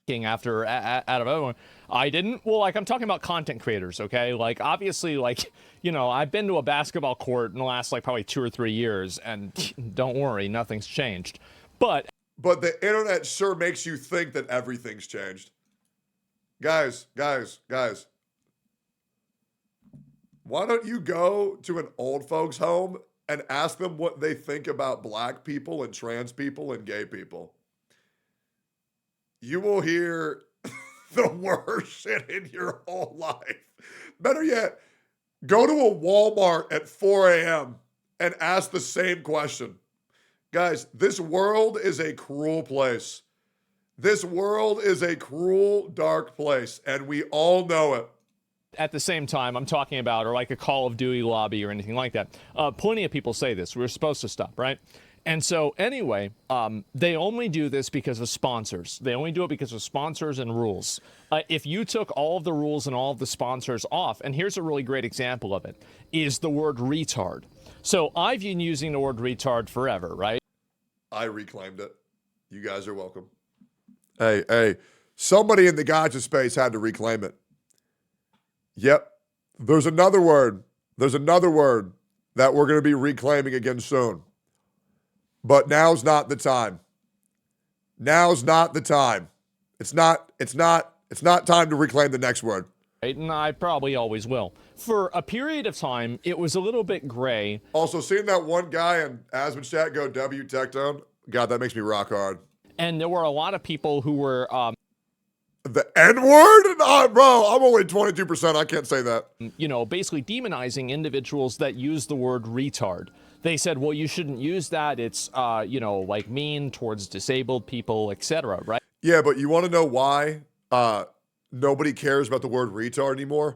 After out of everyone, I didn't. Well, like I'm talking about content creators, okay? Like obviously, like you know, I've been to a basketball court in the last like probably 2 or 3 years, and don't worry, nothing's changed. But the internet sure makes you think that everything's changed. Guys. Why don't you go to an old folks home and ask them what they think about black people and trans people and gay people? You will hear the worst shit in your whole life. Better yet, go to a Walmart at 4 a.m. and ask the same question. Guys, this world is a cruel place. This world is a cruel, dark place, and we all know it. At the same time, I'm talking about, or like a Call of Duty lobby or anything like that. Plenty of people say this. We're supposed to stop, right? And so anyway, they only do this because of sponsors. They only do it because of sponsors and rules. If you took all of the rules and all of the sponsors off, and here's a really great example of it, is the word retard. So I've been using the word retard forever, right? I reclaimed it. You guys are welcome. Hey, somebody in the Gacha space had to reclaim it. Yep. There's another word that we're going to be reclaiming again soon. But now's not the time. Now's not the time. It's not time to reclaim the next word. Right, and I probably always will. For a period of time, it was a little bit gray. Also, seeing that one guy in Asmongold chat go W Tectone, God, that makes me rock hard. And there were a lot of people who were... the N-word? Nah, bro, I'm only 22%. I can't say that. You know, basically demonizing individuals that use the word retard. They said, well, you shouldn't use that. It's, you know, like mean towards disabled people, etc., right? Yeah, but you want to know why nobody cares about the word retard anymore?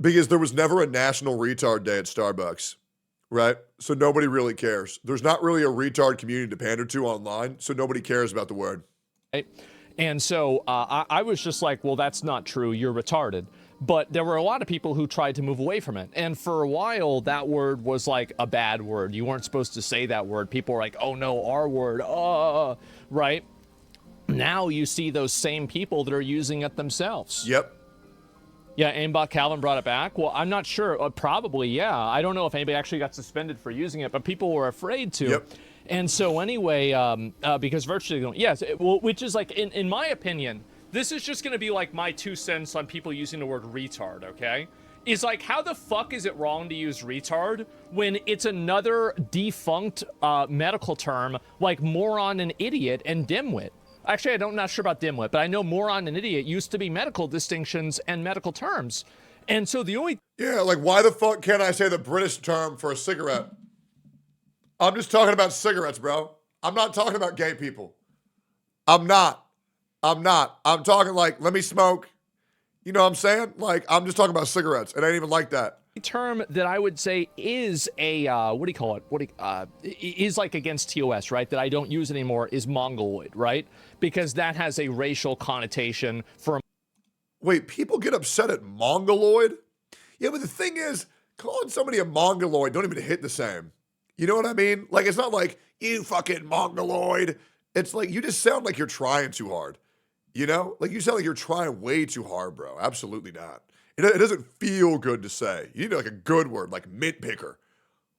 Because there was never a National Retard Day at Starbucks, right? So nobody really cares. There's not really a retard community to pander to online, so nobody cares about the word. Right? And so I was just like, well, that's not true. You're retarded. But there were a lot of people who tried to move away from it. And for a while, that word was like a bad word. You weren't supposed to say that word. People were like, oh no, our word, right? Now you see those same people that are using it themselves. Yep. Yeah, Aimbot Calvin brought it back. Well, I'm not sure. Probably, yeah. I don't know if anybody actually got suspended for using it, but people were afraid to. Yep. And so anyway, because virtually, yes, which is like, in my opinion, this is just going to be like my 2 cents on people using the word retard, okay? Is like, how the fuck is it wrong to use retard when it's another defunct medical term like moron and idiot and dimwit? Actually, I'm not sure about dimwit, but I know moron and idiot used to be medical distinctions and medical terms. And so the only... Yeah, like why the fuck can't I say the British term for a cigarette? I'm just talking about cigarettes, bro. I'm not talking about gay people. I'm not. I'm talking like, let me smoke. You know what I'm saying? Like, I'm just talking about cigarettes. It ain't even like that. Term that I would say is a, what do you call it? Is like against TOS, right? That I don't use anymore is Mongoloid, right? Because that has a racial connotation for... Wait, people get upset at Mongoloid? Yeah, but the thing is, calling somebody a Mongoloid don't even hit the same. You know what I mean? Like, it's not like, you fucking Mongoloid. It's like, you just sound like you're trying too hard. You know? Like, you sound like you're trying way too hard, bro. Absolutely not. It doesn't feel good to say. You need like a good word, like mint picker.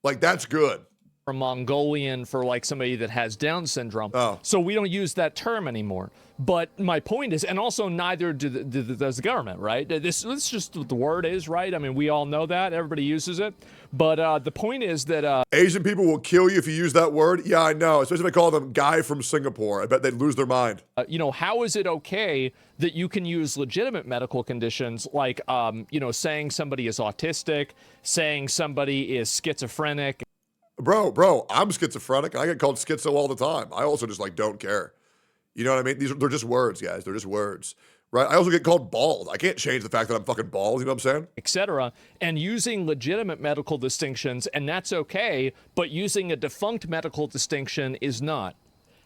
Like, that's good. For Mongolian for like somebody that has Down syndrome. Oh. So we don't use that term anymore. But my point is, and also neither does the government, right? This is just what the word is, right? I mean, we all know that. Everybody uses it. But the point is that... Asian people will kill you if you use that word? Yeah, I know. Especially if I call them guy from Singapore. I bet they'd lose their mind. You know, how is it okay that you can use legitimate medical conditions like, you know, saying somebody is autistic, saying somebody is schizophrenic? Bro, I'm schizophrenic. I get called schizo all the time. I also just, like, don't care. You know what I mean? They're just words, guys. They're just words. Right? I also get called bald. I can't change the fact that I'm fucking bald. You know what I'm saying? Etc. And using legitimate medical distinctions, and that's okay, but using a defunct medical distinction is not.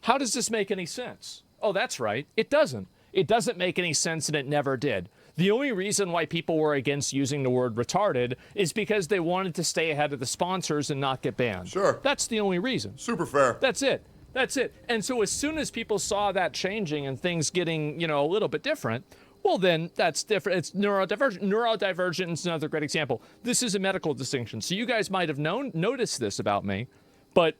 How does this make any sense? Oh, that's right. It doesn't. It doesn't make any sense, and it never did. The only reason why people were against using the word retarded is because they wanted to stay ahead of the sponsors and not get banned. Sure. That's the only reason. Super fair. That's it. That's it. And so as soon as people saw that changing and things getting, a little bit different, well, then that's different. It's neurodivergent. Neurodivergent is another great example. This is a medical distinction. So you guys might have noticed this about me, but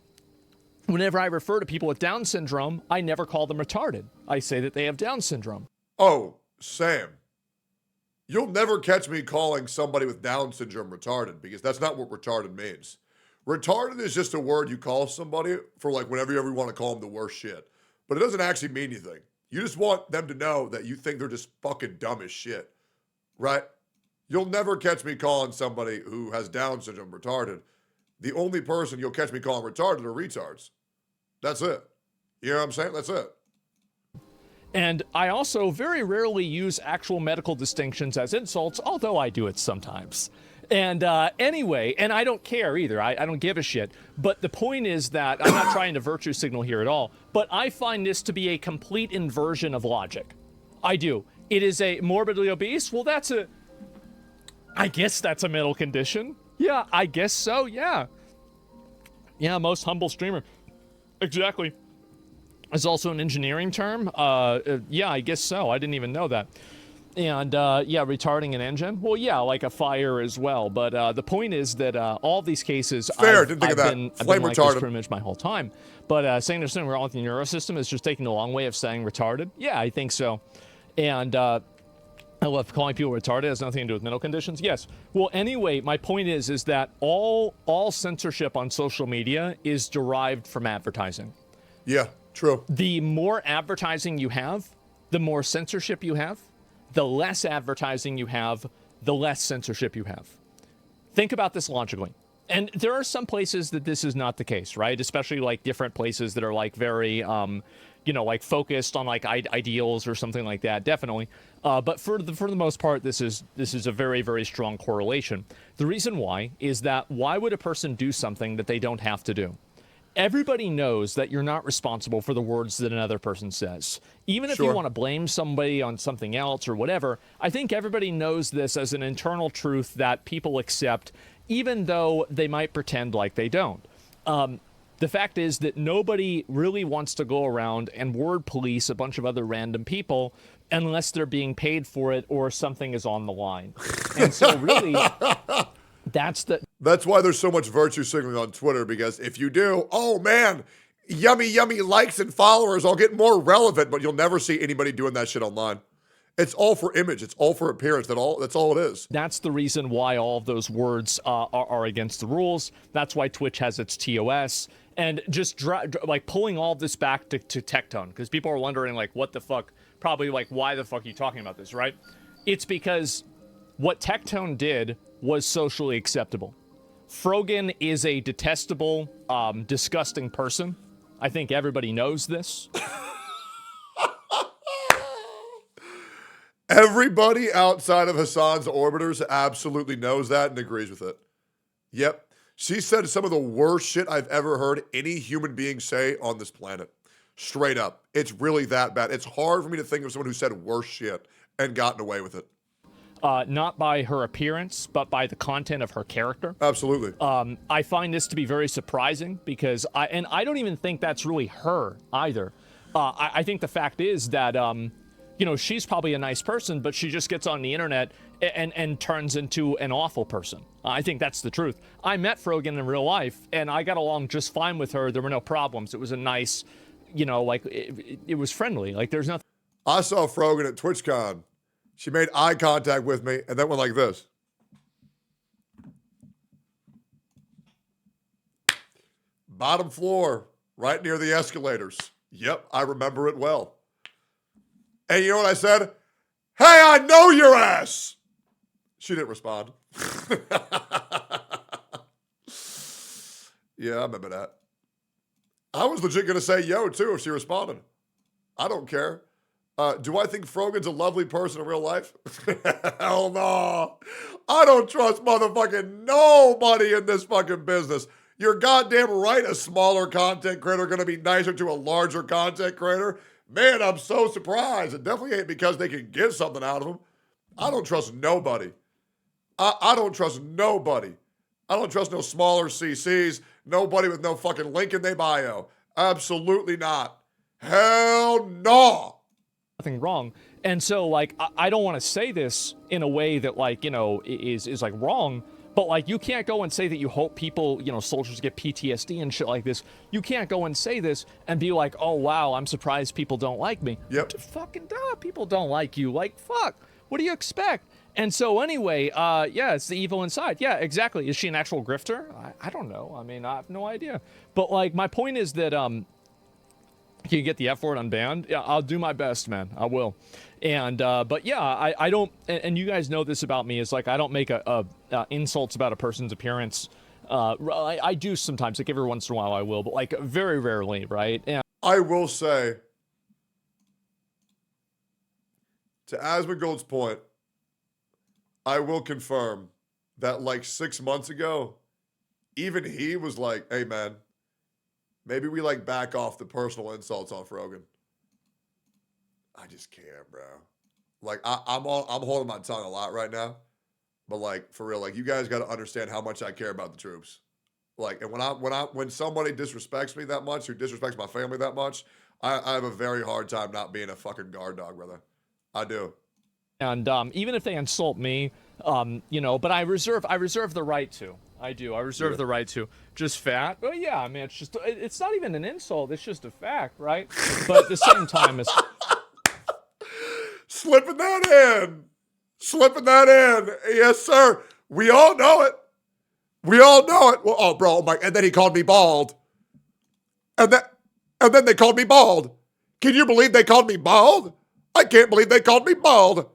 whenever I refer to people with Down syndrome, I never call them retarded. I say that they have Down syndrome. Oh, Sam. You'll never catch me calling somebody with Down syndrome retarded, because that's not what retarded means. Retarded is just a word you call somebody for like whenever you ever want to call them the worst shit. But it doesn't actually mean anything. You just want them to know that you think they're just fucking dumb as shit. Right? You'll never catch me calling somebody who has Down syndrome retarded. The only person you'll catch me calling retarded are retards. That's it. You know what I'm saying? That's it. And I also very rarely use actual medical distinctions as insults, although I do it sometimes. And anyway, and I don't care either. I don't give a shit. But the point is that I'm not trying to virtue signal here at all, but I find this to be a complete inversion of logic. I do. It is a morbidly obese. Well, I guess that's a mental condition. Yeah, I guess so. Yeah. Yeah, most humble streamer. Exactly. It's also an engineering term. Yeah, I guess so. I didn't even know that. And yeah, retarding an engine. Well, yeah, like a fire as well. But the point is that all these cases, I've been like this pretty much my whole time. But saying there's something wrong with the neurosystem is just taking the long way of saying retarded. Yeah, I think so. And I love calling people retarded. It has nothing to do with mental conditions. Yes. Well, anyway, my point is that all censorship on social media is derived from advertising. Yeah, true. The more advertising you have, the more censorship you have. The less advertising you have, the less censorship you have. Think about this logically. And there are some places that this is not the case, right? Especially like different places that are like very, like focused on like ideals or something like that. Definitely. But for the most part, this is a very, very strong correlation. The reason why is that why would a person do something that they don't have to do? Everybody knows that you're not responsible for the words that another person says. Even if you want to blame somebody on something else or whatever, I think everybody knows this as an internal truth that people accept, even though they might pretend like they don't. The fact is that nobody really wants to go around and word police a bunch of other random people unless they're being paid for it or something is on the line. And so really... That's why there's so much virtue signaling on Twitter, because if you do, oh man, yummy likes and followers, I'll get more relevant, but you'll never see anybody doing that shit online. It's all for image. It's all for appearance. That's all it is. That's the reason why all of those words are against the rules. That's why Twitch has its TOS. And just like pulling all this back to Tectone, because people are wondering like, what the fuck, probably like, why the fuck are you talking about this, right? It's because what Tectone did was socially acceptable. Frogan is a detestable, disgusting person. I think everybody knows this. Everybody outside of Hassan's orbiters absolutely knows that and agrees with it. Yep. She said some of the worst shit I've ever heard any human being say on this planet. Straight up. It's really that bad. It's hard for me to think of someone who said worse shit and gotten away with it. Not by her appearance, but by the content of her character. Absolutely. I find this to be very surprising because I don't even think that's really her either. I think the fact is that, she's probably a nice person, but she just gets on the internet and turns into an awful person. I think that's the truth. I met Frogan in real life, and I got along just fine with her. There were no problems. It was a nice, it was friendly. Like, there's nothing. I saw Frogan at TwitchCon. She made eye contact with me and then went like this. Bottom floor, right near the escalators. Yep, I remember it well. And you know what I said? Hey, I know your ass! She didn't respond. Yeah, I remember that. I was legit going to say yo, too, if she responded. I don't care. Do I think Frogan's a lovely person in real life? Hell no. I don't trust motherfucking nobody in this fucking business. You're goddamn right a smaller content creator going to be nicer to a larger content creator. Man, I'm so surprised. It definitely ain't because they can get something out of them. I don't trust nobody. I don't trust nobody. I don't trust no smaller CCs, nobody with no fucking link in their bio. Absolutely not. Hell no. Nothing wrong. And so, like, I don't want to say this in a way that, like, you know, is like wrong, but like, you can't go and say that you hope people, you know, soldiers get PTSD and shit like this. You can't go and say this and be like, oh wow, I'm surprised people don't like me. Yep. Fucking duh, people don't like you. Like, fuck. What do you expect? And so anyway, yeah, it's the evil inside. Yeah, exactly. Is she an actual grifter? I don't know. I mean, I have no idea. But like, my point is that, can you get the F word unbanned? Yeah, I'll do my best, man. I will. And, but yeah, I don't, and you guys know this about me, is like, I don't make insults about a person's appearance. I do sometimes, like every once in a while I will, but like very rarely, right? And I will say, to Asmongold's point, I will confirm that like 6 months ago, even he was like, hey man, maybe we like back off the personal insults off Rogan. I just can't, bro. Like I'm holding my tongue a lot right now, but like for real, like you guys got to understand how much I care about the troops. Like, and when somebody disrespects me that much, who disrespects my family that much, I have a very hard time not being a fucking guard dog, brother. I do. And even if they insult me, you know, but I reserve the right to. I do. I reserve the right to. Just fat? Well, yeah, I mean, it's not even an insult. It's just a fact, right? But at the same time, it's... Slipping that in. Slipping that in. Yes, sir. We all know it. We all know it. Well, oh, bro, and then he called me bald. And then they called me bald. Can you believe they called me bald? I can't believe they called me bald.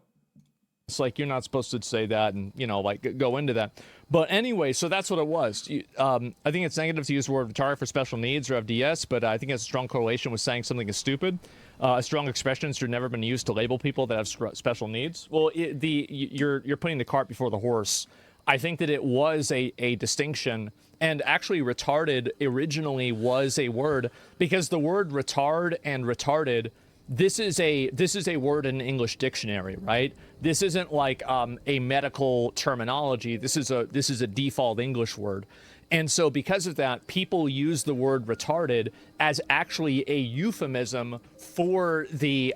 It's like, you're not supposed to say that and, you know, like, go into that. But anyway, so that's what it was. I think it's negative to use the word retarded for special needs or FDS, but I think it's a strong correlation with saying something is stupid. A strong expression should never been used to label people that have special needs. Well, you're putting the cart before the horse. I think that it was a distinction, and actually retarded originally was a word, because the word retard and retarded, this is a word in an English dictionary, right? This isn't like a medical terminology. This is a default English word. And so because of that, people use the word retarded as actually a euphemism for the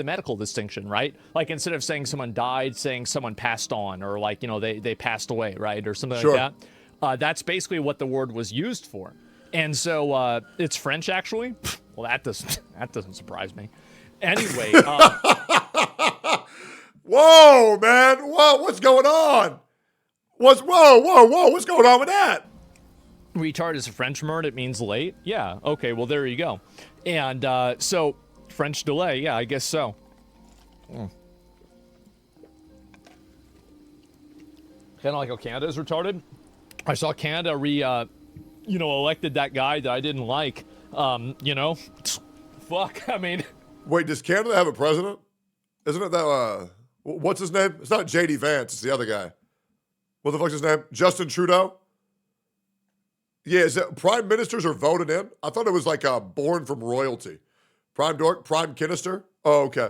medical distinction, right? Like, instead of saying someone died, saying someone passed on, or like, you know, they passed away, right? Or something like that. That's basically what the word was used for. And so it's French, actually. Well, that doesn't surprise me. Anyway. Whoa, man. Whoa, what's going on? What's going on with that? Retard is a French word. It means late. Yeah. Okay. Well, there you go. And so French delay. Yeah, I guess so. Kind of like how Canada is retarded. I saw Canada elected that guy that I didn't like. You know, fuck. I mean, wait, does Canada have a president? Isn't it that? What's his name? It's not JD Vance. It's the other guy. What the fuck's his name? Justin Trudeau? Yeah, is that prime ministers are voted in? I thought it was like born from royalty. Prime Kinister? Oh, okay.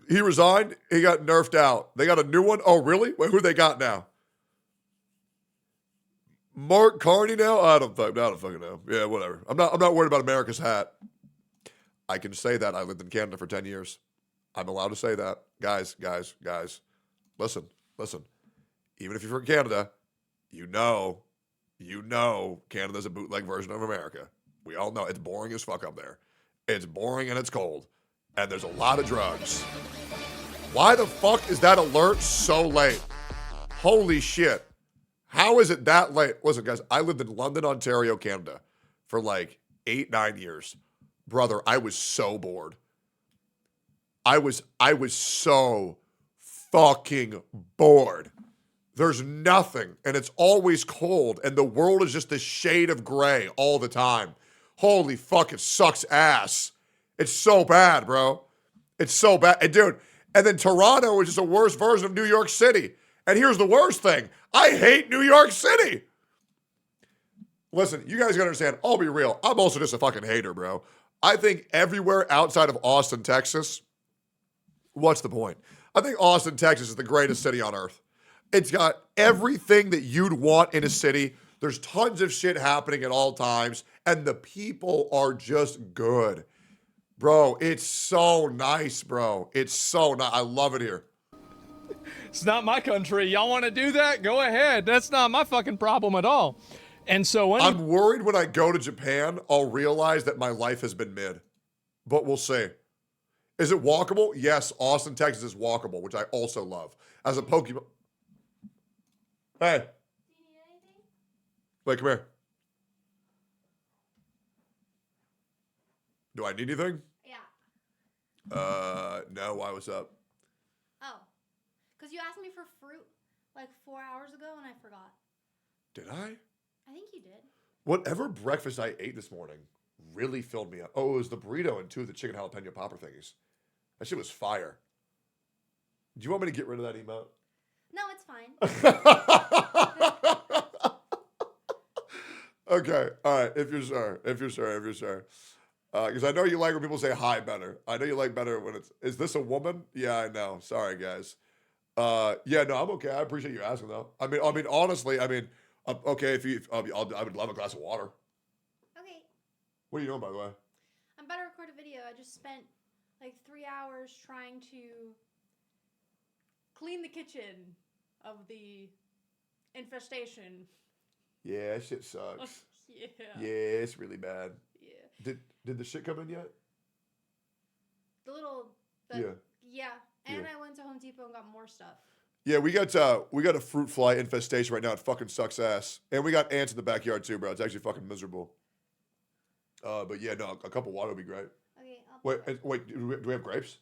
He resigned. He got nerfed out. They got a new one? Oh, really? Wait, who they got now? Mark Carney now? I don't fucking know. Yeah, whatever. I'm not worried about America's hat. I can say that. I lived in Canada for 10 years. I'm allowed to say that. Guys. Listen. Even if you're from Canada, you know Canada's a bootleg version of America. We all know it's boring as fuck up there. It's boring and it's cold. And there's a lot of drugs. Why the fuck is that alert so late? Holy shit. How is it that late? Listen, guys, I lived in London, Ontario, Canada for like 8-9 years. Brother, I was so bored. I was so fucking bored. There's nothing, and it's always cold, and the world is just a shade of gray all the time. Holy fuck, it sucks ass. It's so bad, bro. It's so bad. And dude, and then Toronto is just a worse version of New York City. And here's the worst thing. I hate New York City. Listen, you guys gotta understand, I'll be real. I'm also just a fucking hater, bro. I think everywhere outside of Austin, Texas, what's the point? I think Austin, Texas is the greatest city on earth. It's got everything that you'd want in a city. There's tons of shit happening at all times, and the people are just good. Bro, it's so nice, bro. It's so nice. I love it here. It's not my country. Y'all want to do that? Go ahead. That's not my fucking problem at all. And so when I'm worried when I go to Japan, I'll realize that my life has been mid. But we'll see. Is it walkable? Yes, Austin, Texas is walkable, which I also love. As a Pokemon... Hey. Wait, come here. Do I need anything? Yeah. No, why, what's up? Oh. Because you asked me for fruit like 4 hours ago and I forgot. Did I? I think you did. Whatever breakfast I ate this morning really filled me up. Oh, it was the burrito and 2 of the chicken jalapeno popper thingies. That shit was fire. Do you want me to get rid of that emote? No, it's fine. Okay, all right, if you're sure. Because I know you like when people say hi better. I know you like better when it's, is this a woman? Yeah, I know. Sorry, guys. Yeah, no, I'm okay. I appreciate you asking, though. I mean, honestly, okay, if you, I would love a glass of water. Okay. What are you doing, by the way? I'm about to record a video. I just spent like 3 hours trying to clean the kitchen of the infestation. Yeah, that shit sucks. Yeah. Yeah, it's really bad. Yeah. Did the shit come in yet? Yeah. And Yeah. I went to Home Depot and got more stuff. Yeah, we got a fruit fly infestation right now. It fucking sucks ass. And we got ants in the backyard too, bro. It's actually fucking miserable. But yeah, no, a cup of water would be great. Okay. Wait, do we have grapes?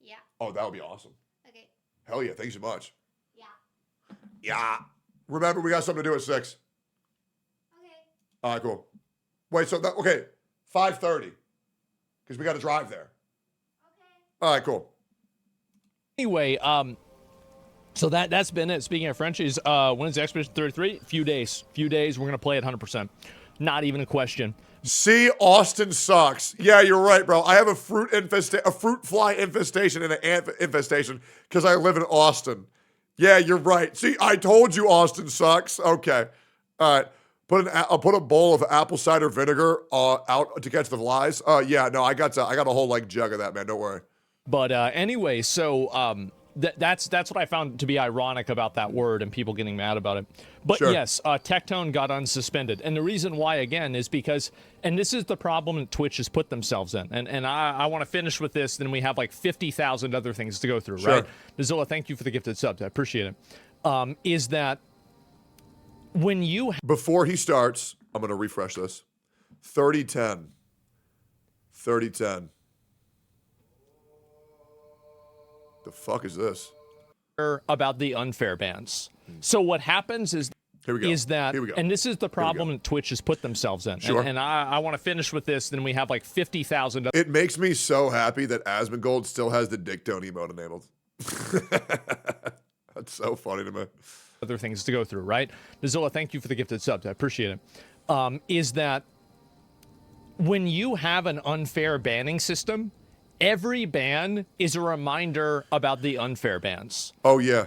Yeah. Oh, that would be awesome. Okay. Hell yeah, thank you so much. Yeah. Yeah. Remember, we got something to do at 6. Okay. All right, cool. Wait, so that, okay, 5:30, because we got to drive there. Okay. All right, cool. Anyway, so that's been it. Speaking of Frenchies, when is Expedition 33? Few days. We're gonna play it 100%. Not even a question. See, Austin sucks. Yeah, you're right, bro. I have a fruit fly infestation and an ant infestation because I live in Austin. Yeah, you're right. See, I told you Austin sucks. Okay, all right. I'll put a bowl of apple cider vinegar out to catch the flies. Yeah, no, I got a whole like jug of that, man. Don't worry. But anyway, so that's what I found to be ironic about that word and people getting mad about it. But Sure. yes, Tectone got unsuspended. And the reason why, again, is because, and this is the problem that Twitch has put themselves in. And I want to finish with this, then we have like 50,000 other things to go through, Sure. right? Nazilla, thank you for the gifted subs. I appreciate it. Is that when you... Before he starts, I'm going to refresh this. 30-10. 30-10. The fuck is this? About the unfair bans. So what happens is that, and this is the problem that Twitch has put themselves in. Sure. And I want to finish with this, then we have like 50,000. It makes me so happy that Asmongold still has the Tectone emote enabled. That's so funny to me. Other things to go through, right? Nazilla, thank you for the gifted subs. I appreciate it. Is that when you have an unfair banning system, every ban is a reminder about the unfair bans. Oh, yeah.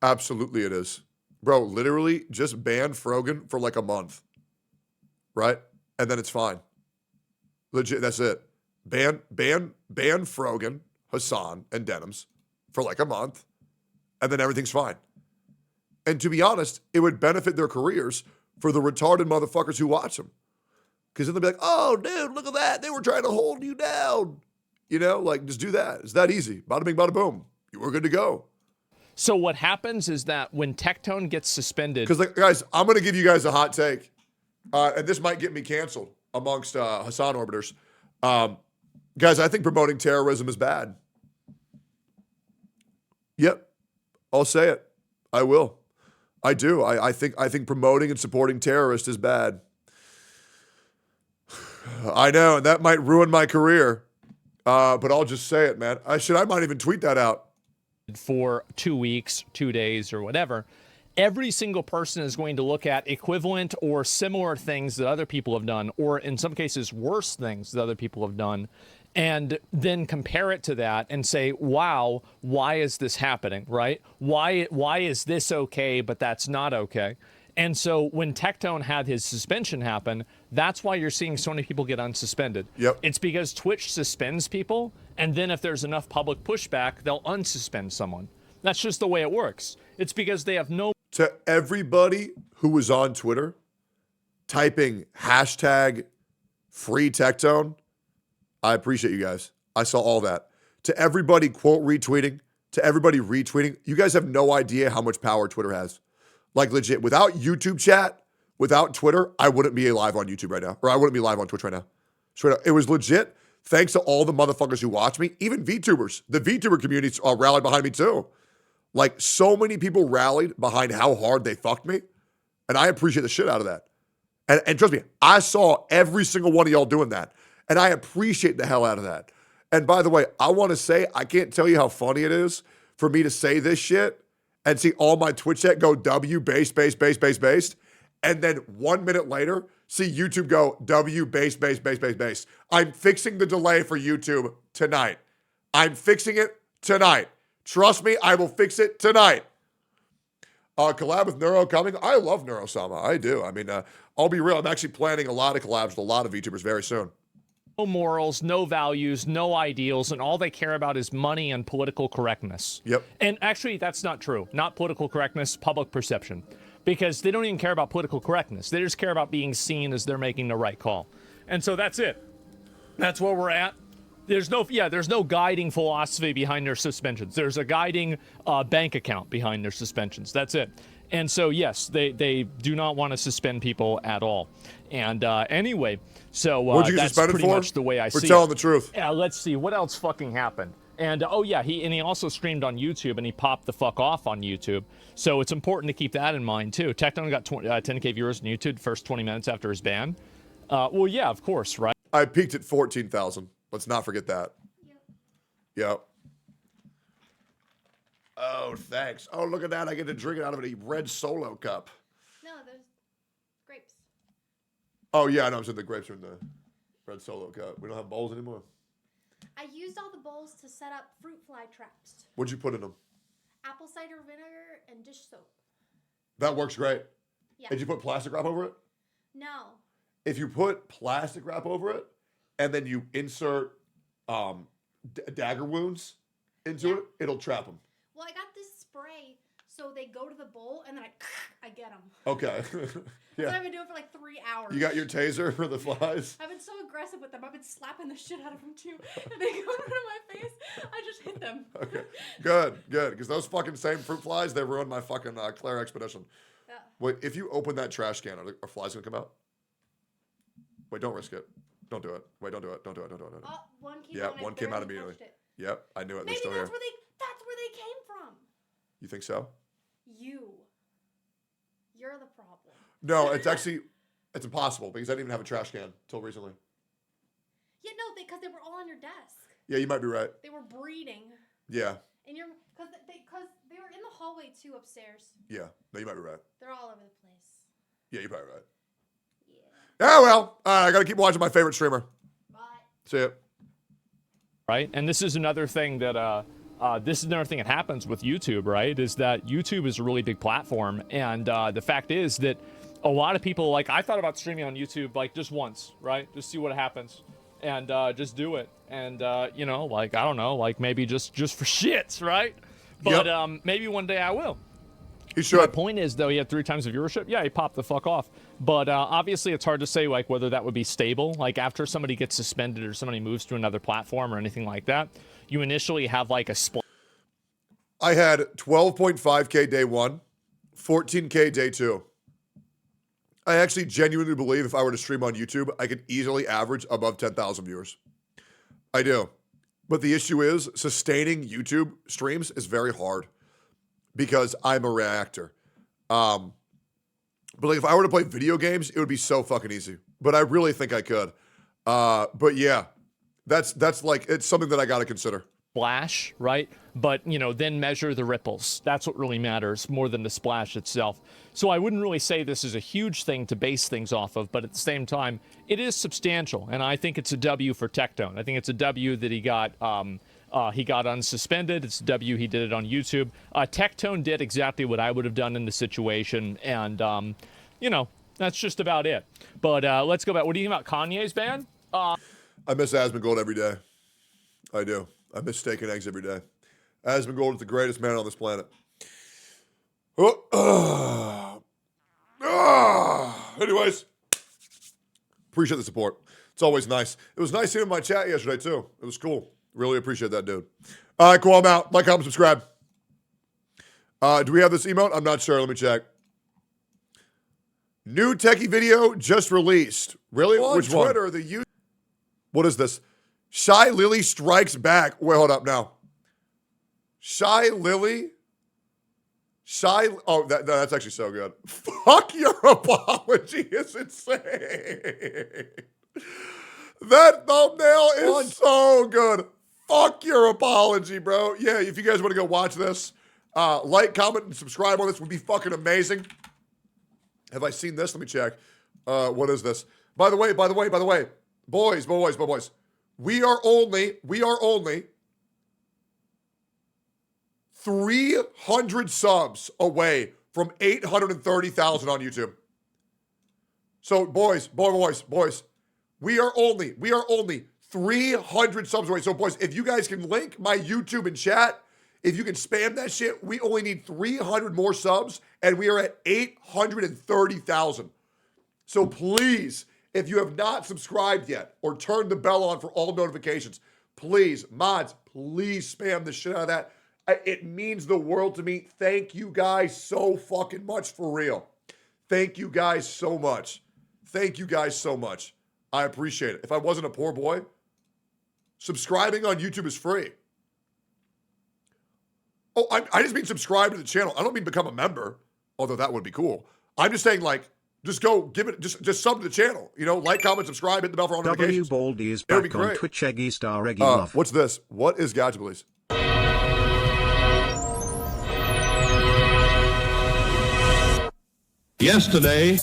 Absolutely it is. Bro, literally just ban Frogan for like a month. Right? And then it's fine. Legit, that's it. Ban Frogan, Hassan, and Denims for like a month. And then everything's fine. And to be honest, it would benefit their careers for the retarded motherfuckers who watch them. Because then they'll be like, oh, dude, look at that. They were trying to hold you down. You know, like, just do that. It's that easy. Bada bing, bada boom. You were good to go. So what happens is that when Tectone gets suspended... Because, like, guys, I'm going to give you guys a hot take. And this might get me canceled amongst Hassan orbiters. Guys, I think promoting terrorism is bad. Yep. I'll say it. I will. I do. I think promoting and supporting terrorists is bad. I know, and that might ruin my career. But I'll just say it, man. I might even tweet that out. For 2 weeks, 2 days, or whatever, every single person is going to look at equivalent or similar things that other people have done, or in some cases, worse things that other people have done, and then compare it to that and say, wow, why is this happening, right? Why is this okay, but that's not okay? And so when Tectone had his suspension happen, that's why you're seeing so many people get unsuspended. Yep. It's because Twitch suspends people, and then if there's enough public pushback, they'll unsuspend someone. That's just the way it works. It's because they have no... To everybody who was on Twitter typing hashtag free Tectone, I appreciate you guys. I saw all that. To everybody quote retweeting, to everybody retweeting, you guys have no idea how much power Twitter has. Like legit, without YouTube chat, without Twitter, I wouldn't be live on YouTube right now. Or I wouldn't be live on Twitch right now. Straight up. It was legit. Thanks to all the motherfuckers who watch me, even VTubers. The VTuber community rallied behind me too. Like so many people rallied behind how hard they fucked me. And I appreciate the shit out of that. And trust me, I saw every single one of y'all doing that. And I appreciate the hell out of that. And by the way, I want to say, I can't tell you how funny it is for me to say this shit and see all my Twitch chat go W base, base, base, base, base. And then 1 minute later, see YouTube go W base, base, base, base, base. I'm fixing the delay for YouTube tonight. I'm fixing it tonight. Trust me, I will fix it tonight. Collab with Neuro coming. I love Neuro-sama. I do. I mean, I'll be real. I'm actually planning a lot of collabs with a lot of VTubers very soon. No morals, no values, no ideals, and all they care about is money and political correctness. Yep. And actually, that's not true. Not political correctness, public perception. Because they don't even care about political correctness. They just care about being seen as they're making the right call. And so that's it. That's where we're at. There's no guiding philosophy behind their suspensions. There's a guiding bank account behind their suspensions. That's it. And so, yes, they do not want to suspend people at all. And anyway, so that's pretty much the way I see it. We're telling the truth. Yeah, let's see. What else fucking happened? And, oh, yeah, he also streamed on YouTube, and he popped the fuck off on YouTube. So it's important to keep that in mind, too. Tectone got 10K viewers on YouTube the first 20 minutes after his ban. Well, yeah, of course, right? I peaked at 14,000. Let's not forget that. Yep. Oh, thanks. Oh, look at that. I get to drink it out of a red Solo cup. No, there's grapes. Oh, yeah, I know. I'm saying the grapes are in the red Solo cup. We don't have bowls anymore. I used all the bowls to set up fruit fly traps. What'd you put in them? Apple cider vinegar and dish soap. That works great. Yeah. Did you put plastic wrap over it? No. If you put plastic wrap over it, and then you insert dagger wounds into it, it'll trap them. Well, I got this spray, so they go to the bowl, and then I get them. Okay. Yeah. So I've been doing it for like 3 hours. You got your taser for the flies? I've been so aggressive with them. I've been slapping the shit out of them, too. And they go into my face. I just hit them. Okay. Good. Because those fucking same fruit flies, they ruined my fucking Claire expedition. Yeah. Wait, if you open that trash can, are flies going to come out? Wait, don't risk it. Don't do it. Wait, don't do it. Don't do it. Oh, one came yeah, out. One came out immediately. Yep, I knew it. Maybe They're still that's here. that's where they came from. You think so? You're the problem. No, it's impossible because I didn't even have a trash can until recently. Yeah, no, because they were all on your desk. Yeah, you might be right. They were breeding. Yeah. And because they were in the hallway too upstairs. Yeah, no, you might be right. They're all over the place. Yeah, you're probably right. Yeah, well, I got to keep watching my favorite streamer. Bye. See ya. Right, and this is another thing that happens with YouTube, right? Is that YouTube is a really big platform, and the fact is that a lot of people, like, I thought about streaming on YouTube like just once, right? Just see what happens, and just do it, and you know, like, I don't know, like maybe just for shits, right? But maybe one day I will. He should. My point is, though, he had 3 times the viewership. Yeah, he popped the fuck off. But obviously, it's hard to say like whether that would be stable. Like after somebody gets suspended or somebody moves to another platform or anything like that, you initially have like a split. I had 12.5K day 1, 14K day 2. I actually genuinely believe if I were to stream on YouTube, I could easily average above 10,000 viewers. I do. But the issue is sustaining YouTube streams is very hard because I'm a reactor. But like if I were to play video games, it would be so fucking easy. But I really think I could. But yeah, that's like, it's something that I got to consider. Splash, right? but then measure the ripples. That's what really matters more than the splash itself. So I wouldn't really say this is a huge thing to base things off of, but at the same time, it is substantial, and I think it's a W for Tectone. I think it's a W that he got unsuspended. It's a W he did it on YouTube. Tectone did exactly what I would have done in the situation, and that's just about it. But let's go back. What do you think about Kanye's ban? I miss Asmongold every day. I do. I miss steak and eggs every day. Asmongold is the greatest man on this planet. Anyways, appreciate the support. It's always nice. It was nice seeing him in my chat yesterday, too. It was cool. Really appreciate that, dude. All right, cool. I'm out. Like, comment, subscribe. Do we have this emote? I'm not sure. Let me check. New techie video just released. Really? Which Twitter, one? What is this? Shylily strikes back. Wait, hold up now. Shylily? Oh, that's actually so good. Fuck your apology is insane. That thumbnail is so good. Fuck your apology, bro. Yeah, if you guys want to go watch this, like, comment, and subscribe on this would be fucking amazing. Have I seen this? Let me check. What is this? By the way, boys. We are only 300 subs away from 830,000 on YouTube. So, boys, we are only 300 subs away. So, boys, if you guys can link my YouTube in chat, if you can spam that shit, we only need 300 more subs, and we are at 830,000. So, please, if you have not subscribed yet or turned the bell on for all notifications, please, mods, please spam the shit out of that. It means the world to me. Thank you guys so fucking much, for real. Thank you guys so much. Thank you guys so much. I appreciate it. If I wasn't a poor boy, subscribing on YouTube is free. Oh, I just mean subscribe to the channel. I don't mean become a member, although that would be cool. I'm just saying, like, just go give it, just sub to the channel. Like, comment, subscribe, hit the bell for all notifications. Baldy is back on Twitch. Eggy star Eggy love. What's this? What is Gacha, please? Yesterday.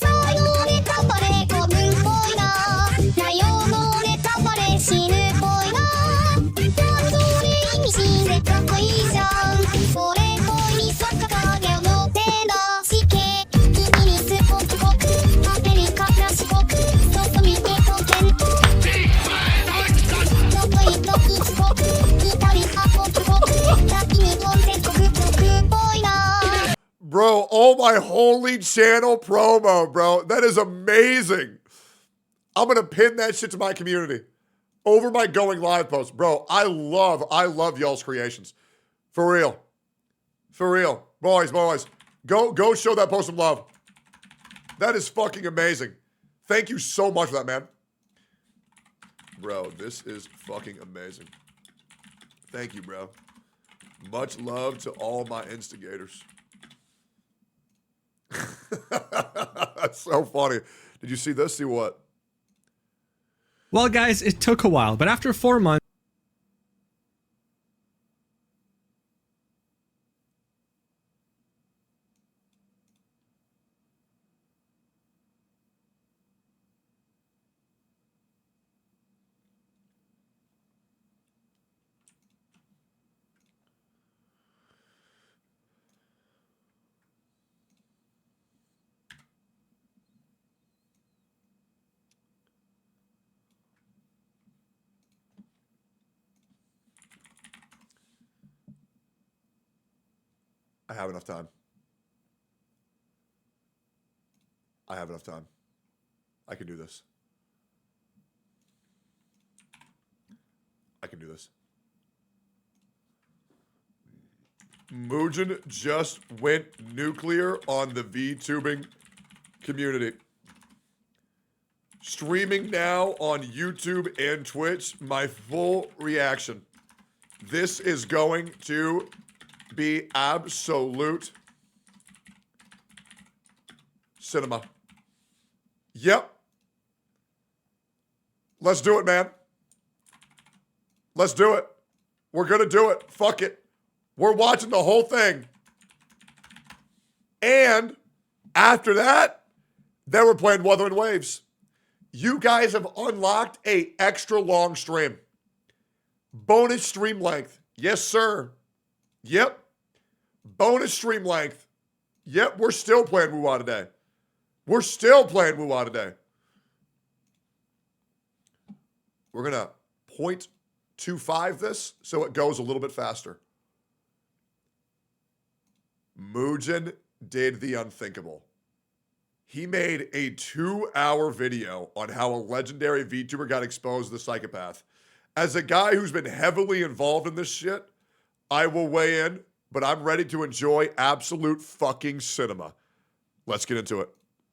Bro, oh my holy channel promo, bro. That is amazing. I'm going to pin that shit to my community over my going live post. Bro, I love y'all's creations. For real. For real. Boys. Go show that post some love. That is fucking amazing. Thank you so much for that, man. Bro, this is fucking amazing. Thank you, bro. Much love to all my instigators. That's so funny. Did you see this? See what? Well, guys, it took a while, but after 4 months, I have enough time. I have enough time. I can do this. I can do this. Mugen just went nuclear on the VTubing community. Streaming now on YouTube and Twitch. My full reaction. This is going to be absolute cinema. Yep. Let's do it, man. Let's do it. We're going to do it. Fuck it. We're watching the whole thing. And after that, then we're playing Wuthering Waves. You guys have unlocked a extra long stream. Bonus stream length. Yes, sir. Yep. Bonus stream length. Yep, we're still playing Wuwa today. We're still playing Wuwa today. We're going to 0.25 this so it goes a little bit faster. Mugen did the unthinkable. He made a 2-hour video on how a legendary VTuber got exposed to the psychopath. As a guy who's been heavily involved in this shit, I will weigh in, but I'm ready to enjoy absolute fucking cinema. Let's get into it.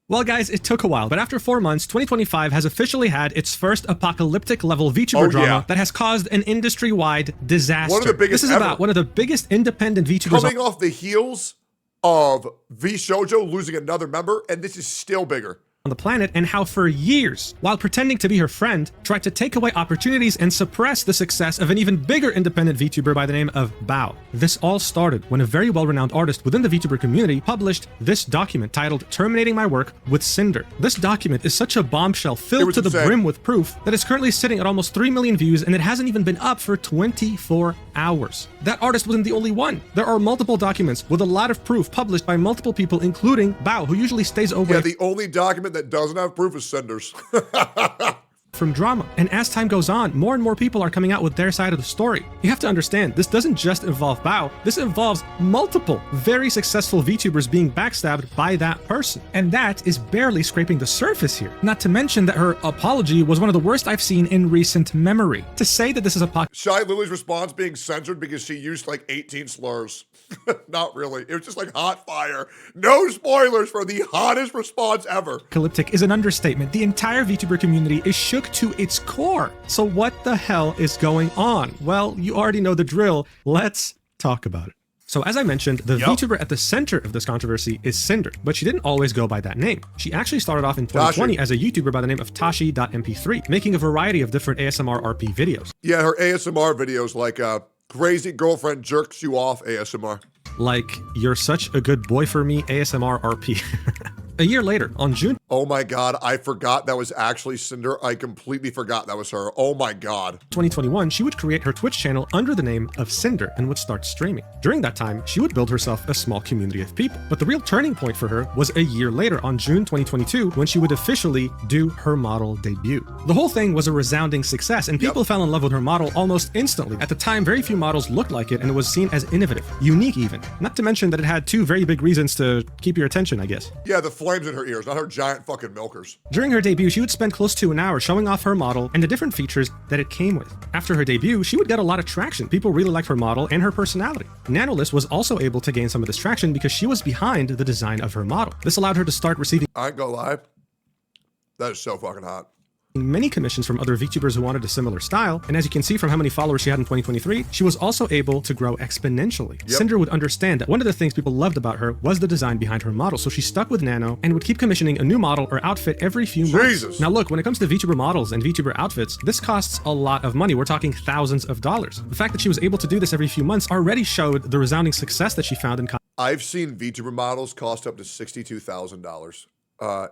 Well, guys, it took a while, but after 4 months, 2025 has officially had its first apocalyptic-level VTuber drama that has caused an industry-wide disaster. One of the biggest This is about one of the biggest independent VTubers coming off the heels of V-Shoujo losing another member, and this is still bigger on the planet, and how for years, while pretending to be her friend, tried to take away opportunities and suppress the success of an even bigger independent VTuber by the name of Bao. This all started when a very well-renowned artist within the VTuber community published this document titled Terminating My Work with Cinder. This document is such a bombshell filled to the brim with proof that it's currently sitting at almost 3 million views, and it hasn't even been up for 24 hours. That artist wasn't the only one. There are multiple documents with a lot of proof published by multiple people, including Bao, who usually stays away. Yeah, the only document that doesn't have proof is Cinder's. From drama. And as time goes on, more and more people are coming out with their side of the story. You have to understand, this doesn't just involve Bao, this involves multiple very successful VTubers being backstabbed by that person. And that is barely scraping the surface here. Not to mention that her apology was one of the worst I've seen in recent memory. To say that this is a Shylily's response being censored because she used like 18 slurs. Not really. It was just like hot fire. No spoilers for the hottest response ever. Apocalyptic is an understatement. The entire VTuber community is shook to its core. So what the hell is going on? Well, you already know the drill. Let's talk about it. So as I mentioned, the VTuber at the center of this controversy is Cinder, but she didn't always go by that name. She actually started off in 2020 as a YouTuber by the name of Tashi.mp3, making a variety of different ASMR RP videos. Yeah, her ASMR videos like crazy girlfriend jerks you off ASMR. Like, you're such a good boy for me ASMR RP. A year later, on June... Oh my god, I forgot that was actually Cinder. I completely forgot that was her. Oh my god. 2021, she would create her Twitch channel under the name of Cinder and would start streaming. During that time, she would build herself a small community of people. But the real turning point for her was a year later, on June 2022, when she would officially do her model debut. The whole thing was a resounding success, and people fell in love with her model almost instantly. At the time, very few models looked like it, and it was seen as innovative, unique even. Not to mention that it had two very big reasons to keep your attention, I guess. Yeah, the flames in her ears, not her giant fucking milkers. During her debut, she would spend close to an hour showing off her model and the different features that it came with. After her debut, she would get a lot of traction. People really liked her model and her personality. Nanolist was also able to gain some of this traction because she was behind the design of her model. This allowed her to start receiving... I ain't gonna lie, that is so fucking hot. Many commissions from other VTubers who wanted a similar style, and as you can see from how many followers she had in 2023, she was also able to grow exponentially. Cinder would understand that one of the things people loved about her was the design behind her model, so she stuck with Nano and would keep commissioning a new model or outfit every few months. Now look, when it comes to VTuber models and VTuber outfits, this costs a lot of money. We're talking thousands of dollars. The fact that she was able to do this every few months already showed the resounding success that she found in... I've seen VTuber models cost up to $62,000.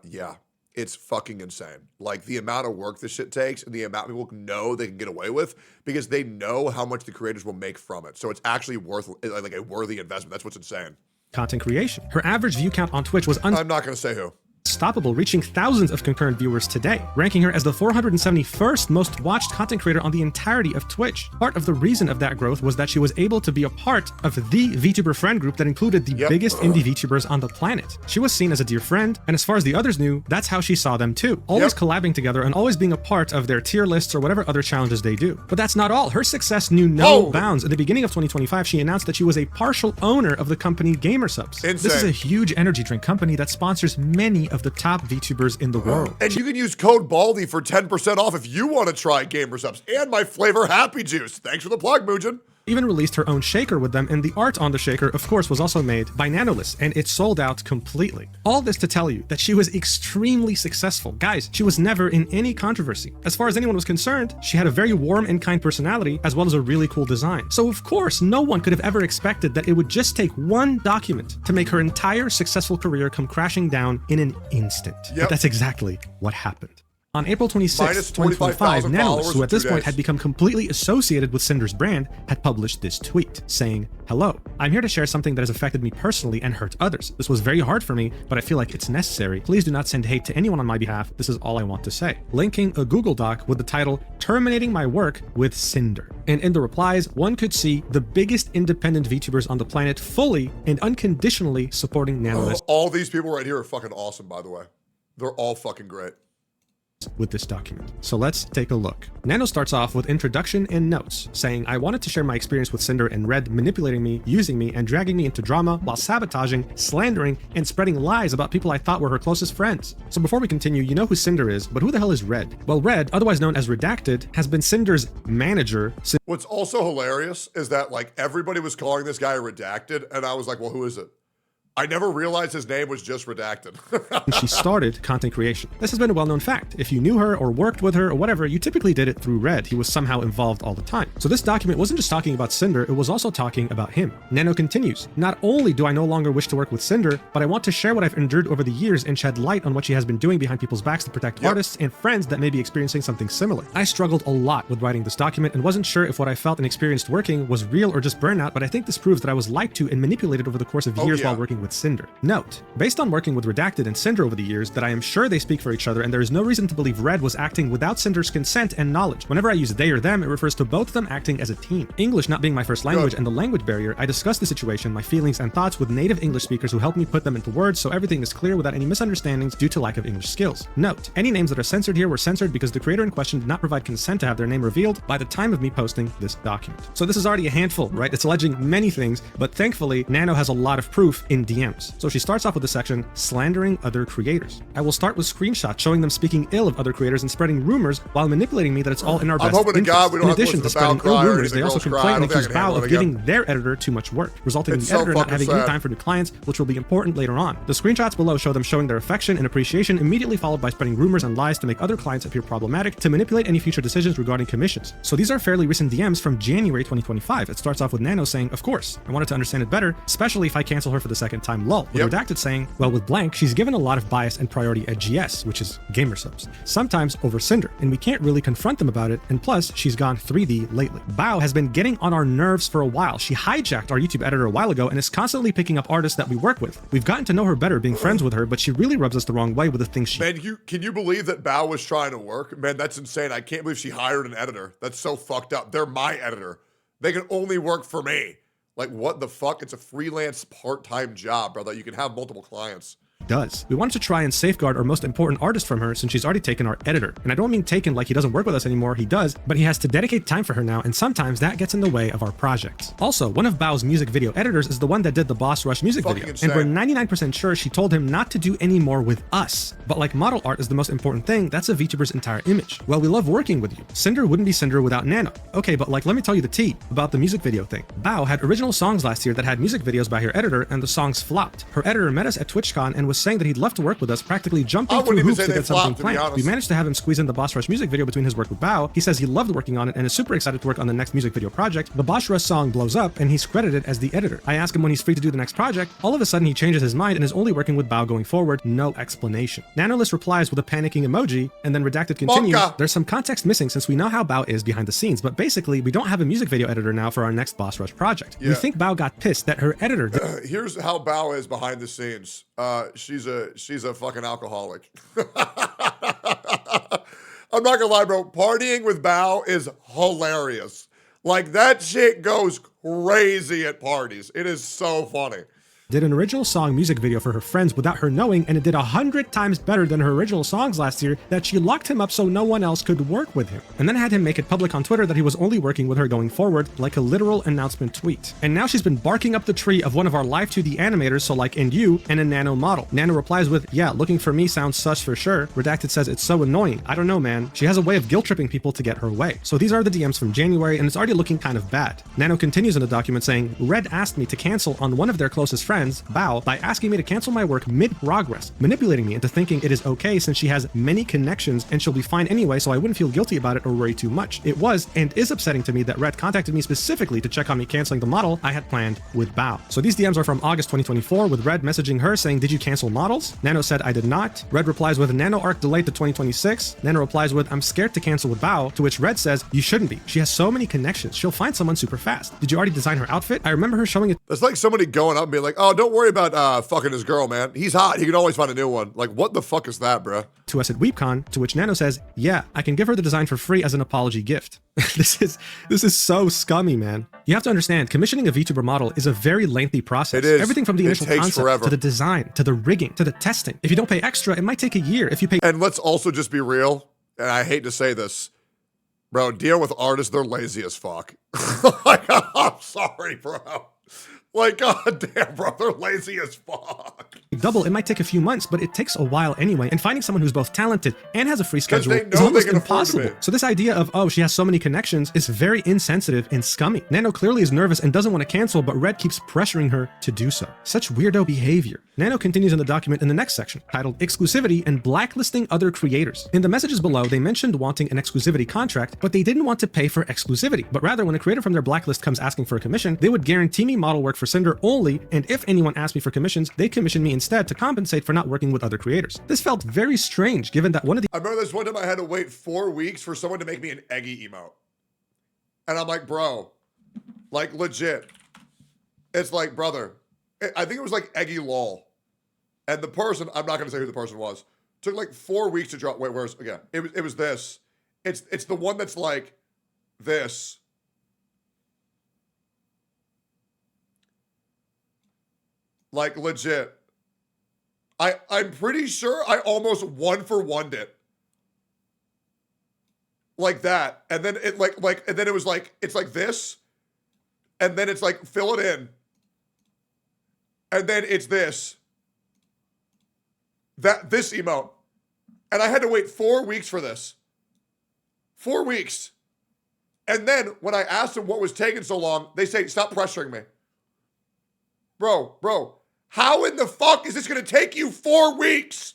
Yeah. It's fucking insane. Like the amount of work this shit takes and the amount people know they can get away with because they know how much the creators will make from it. So it's actually worth like a worthy investment. That's what's insane. Content creation. Her average view count on Twitch was I'm not going to say who. Unstoppable, reaching thousands of concurrent viewers today, ranking her as the 471st most watched content creator on the entirety of Twitch. Part of the reason of that growth was that she was able to be a part of the VTuber friend group that included the biggest indie VTubers on the planet. She was seen as a dear friend, and as far as the others knew, that's how she saw them too. Always collabing together and always being a part of their tier lists or whatever other challenges they do. But that's not all. Her success knew no bounds. At the beginning of 2025, she announced that she was a partial owner of the company Gamersubs. This is a huge energy drink company that sponsors many of the top VTubers in the world. And you can use code BALDY for 10% off if you want to try Gamersubs and my flavor Happy Juice. Thanks for the plug, Mugen. Even released her own shaker with them, and the art on the shaker, of course, was also made by Nanoless, and it sold out completely. All this to tell you that she was extremely successful. Guys, she was never in any controversy. As far as anyone was concerned, she had a very warm and kind personality, as well as a really cool design. So of course, no one could have ever expected that it would just take one document to make her entire successful career come crashing down in an instant. But that's exactly what happened. On April 26, 2025, Nanoless, who at this point had become completely associated with Cinder's brand, had published this tweet saying, "Hello, I'm here to share something that has affected me personally and hurt others. This was very hard for me, but I feel like it's necessary. Please do not send hate to anyone on my behalf. This is all I want to say." Linking a Google Doc with the title, "Terminating My Work with Cinder." And in the replies, one could see the biggest independent VTubers on the planet fully and unconditionally supporting Nanoless. All these people right here are fucking awesome, by the way. They're all fucking great. With this document. So let's take a look. Nano starts off with introduction and notes, saying, "I wanted to share my experience with Cinder and Red manipulating me, using me, and dragging me into drama while sabotaging, slandering, and spreading lies about people I thought were her closest friends." So before we continue, you know who Cinder is, but who the hell is Red? Well, Red, otherwise known as Redacted, has been Cinder's manager since— What's also hilarious is that like everybody was calling this guy Redacted, and I was like, well, who is it? I never realized his name was just Redacted. she started content creation. This has been a well-known fact. If you knew her or worked with her or whatever, you typically did it through Red. He was somehow involved all the time. So this document wasn't just talking about Cinder, it was also talking about him. Nano continues, "Not only do I no longer wish to work with Cinder, but I want to share what I've endured over the years and shed light on what she has been doing behind people's backs to protect artists and friends that may be experiencing something similar. I struggled a lot with writing this document and wasn't sure if what I felt and experienced working was real or just burnout, but I think this proves that I was lied to and manipulated over the course of years while working with Cinder. Note, based on working with Redacted and Cinder over the years, that I am sure they speak for each other and there is no reason to believe Red was acting without Cinder's consent and knowledge. Whenever I use they or them, it refers to both of them acting as a team. English not being my first language and the language barrier, I discussed the situation, my feelings and thoughts with native English speakers who helped me put them into words so everything is clear without any misunderstandings due to lack of English skills. Note, any names that are censored here were censored because the creator in question did not provide consent to have their name revealed by the time of me posting this document." So this is already a handful, right? It's alleging many things, but thankfully, Nano has a lot of proof in DMs. So she starts off with the section, "Slandering other creators." I will start with screenshots showing them speaking ill of other creators and spreading rumors while manipulating me that it's all in our best interest. In addition to spreading ill rumors, they also complain and accuse Bao of giving their editor too much work, resulting in the editor not having any time for new clients, which will be important later on. The screenshots below show them showing their affection and appreciation, immediately followed by spreading rumors and lies to make other clients appear problematic to manipulate any future decisions regarding commissions. So these are fairly recent DMs from January 2025. It starts off with Nano saying, "Of course, I wanted to understand it better, especially if I cancel her for the second time, lol." With Redacted saying, "Well, with blank, she's given a lot of bias and priority at GS, which is gamer subs, sometimes over Cinder, and we can't really confront them about it, and plus, she's gone 3D lately. Bao has been getting on our nerves for a while. She hijacked our YouTube editor a while ago and is constantly picking up artists that we work with. We've gotten to know her better being friends with her, but she really rubs us the wrong way with the things she..." Man, can you believe that Bao was trying to work? Man, that's insane. I can't believe she hired an editor. That's so fucked up. They're my editor. They can only work for me. Like, what the fuck? It's a freelance part-time job, brother. You can have multiple clients. Does. We wanted to try and safeguard our most important artist from her since she's already taken our editor. And I don't mean taken like he doesn't work with us anymore, he does, but he has to dedicate time for her now, and sometimes that gets in the way of our projects. Also, one of Bao's music video editors is the one that did the Boss Rush music video, and we're 99% sure she told him not to do any more with us. But like model art is the most important thing, that's a VTuber's entire image. Well, we love working with you. Cinder wouldn't be Cinder without Nano. Okay, but like let me tell you the tea about the music video thing. Bao had original songs last year that had music videos by her editor, and the songs flopped. Her editor met us at TwitchCon and was saying that he'd love to work with us, practically jumping through hoops to get something planned. We managed to have him squeeze in the Boss Rush music video between his work with Bao. He says he loved working on it and is super excited to work on the next music video project. The Boss Rush song blows up and he's credited as the editor. I ask him when he's free to do the next project. All of a sudden he changes his mind and is only working with Bao going forward. No explanation. Nanoless replies with a panicking emoji, and then Redacted continues, "There's some context missing since we know how Bao is behind the scenes, but basically we don't have a music video editor now for our next Boss Rush project. We think Bao got pissed that her editor..." Here's how Bao is behind the scenes. She's a fucking alcoholic. I'm not gonna lie, bro. Partying with Bao is hilarious. Like, that shit goes crazy at parties. It is so funny. did an original song music video for her friends without her knowing, and it did 100 times better than her original songs last year that she locked him up so no one else could work with him. And then had him make it public on Twitter that he was only working with her going forward, like a literal announcement tweet. And now she's been barking up the tree of one of our live 2D animators, so like and you, and a Nano model. Nano replies with, yeah, looking for me sounds sus for sure. Redacted says, it's so annoying. I don't know, man. She has a way of guilt tripping people to get her way. So these are the DMs from January, and it's already looking kind of bad. Nano continues in the document saying, Red asked me to cancel on one of their closest friends, Bao, by asking me to cancel my work mid-progress, manipulating me into thinking it is okay since she has many connections and she'll be fine anyway, so I wouldn't feel guilty about it or worry too much. It was and is upsetting to me that Red contacted me specifically to check on me canceling the model I had planned with Bao. So these DMs are from August 2024, with Red messaging her saying, did you cancel models? Nano said, I did not. Red replies with, Nano arc delayed to 2026. Nano replies with, I'm scared to cancel with Bao, to which Red says, you shouldn't be. She has so many connections. She'll find someone super fast. Did you already design her outfit? I remember her showing it. That's like somebody going up and being like, oh, don't worry about fucking his girl, man. He's hot. He can always find a new one. Like, what the fuck is that, bro? To us at WeepCon, to which Nano says, yeah, I can give her the design for free as an apology gift. This is so scummy, man. You have to understand, commissioning a VTuber model is a very lengthy process. It is. Everything from the initial concept forever. to the design, to the rigging, to the testing. If you don't pay extra, it might take a year. If you pay... And let's also just be real, and I hate to say this, bro, deal with artists, they're lazy as fuck. Like, I'm sorry, bro. Like, goddamn, bro, they're lazy as fuck. Double, it might take a few months, but it takes a while anyway, and finding someone who's both talented and has a free schedule is almost impossible. So this idea of, oh, she has so many connections is very insensitive and scummy. Nano clearly is nervous and doesn't want to cancel, but Red keeps pressuring her to do so. Such weirdo behavior. Nano continues in the document in the next section, titled Exclusivity and Blacklisting Other Creators. In the messages below, they mentioned wanting an exclusivity contract, but they didn't want to pay for exclusivity, but rather when a creator from their blacklist comes asking for a commission, they would guarantee me model work for Cinder only, and if anyone asked me for commissions, they'd commission me instead to compensate for not working with other creators. This felt very strange, given that one of the— I remember this one time I had to wait 4 weeks for someone to make me an Eggy emote. And I'm like, bro, like legit. It's like, brother, I think it was like Eggy lol. And the person, I'm not gonna say who the person was, took like 4 weeks to draw. Wait, where's, again, it was this. It's the one that's like this. Like legit. I'm pretty sure I almost 1-for-1'd it. Like that. And then it and then it was like, it's like this. And then it's like, fill it in. And then it's this. This emote. And I had to wait 4 weeks for this. 4 weeks. And then when I asked them what was taking so long, they say, stop pressuring me. Bro. How in the fuck is this going to take you 4 weeks?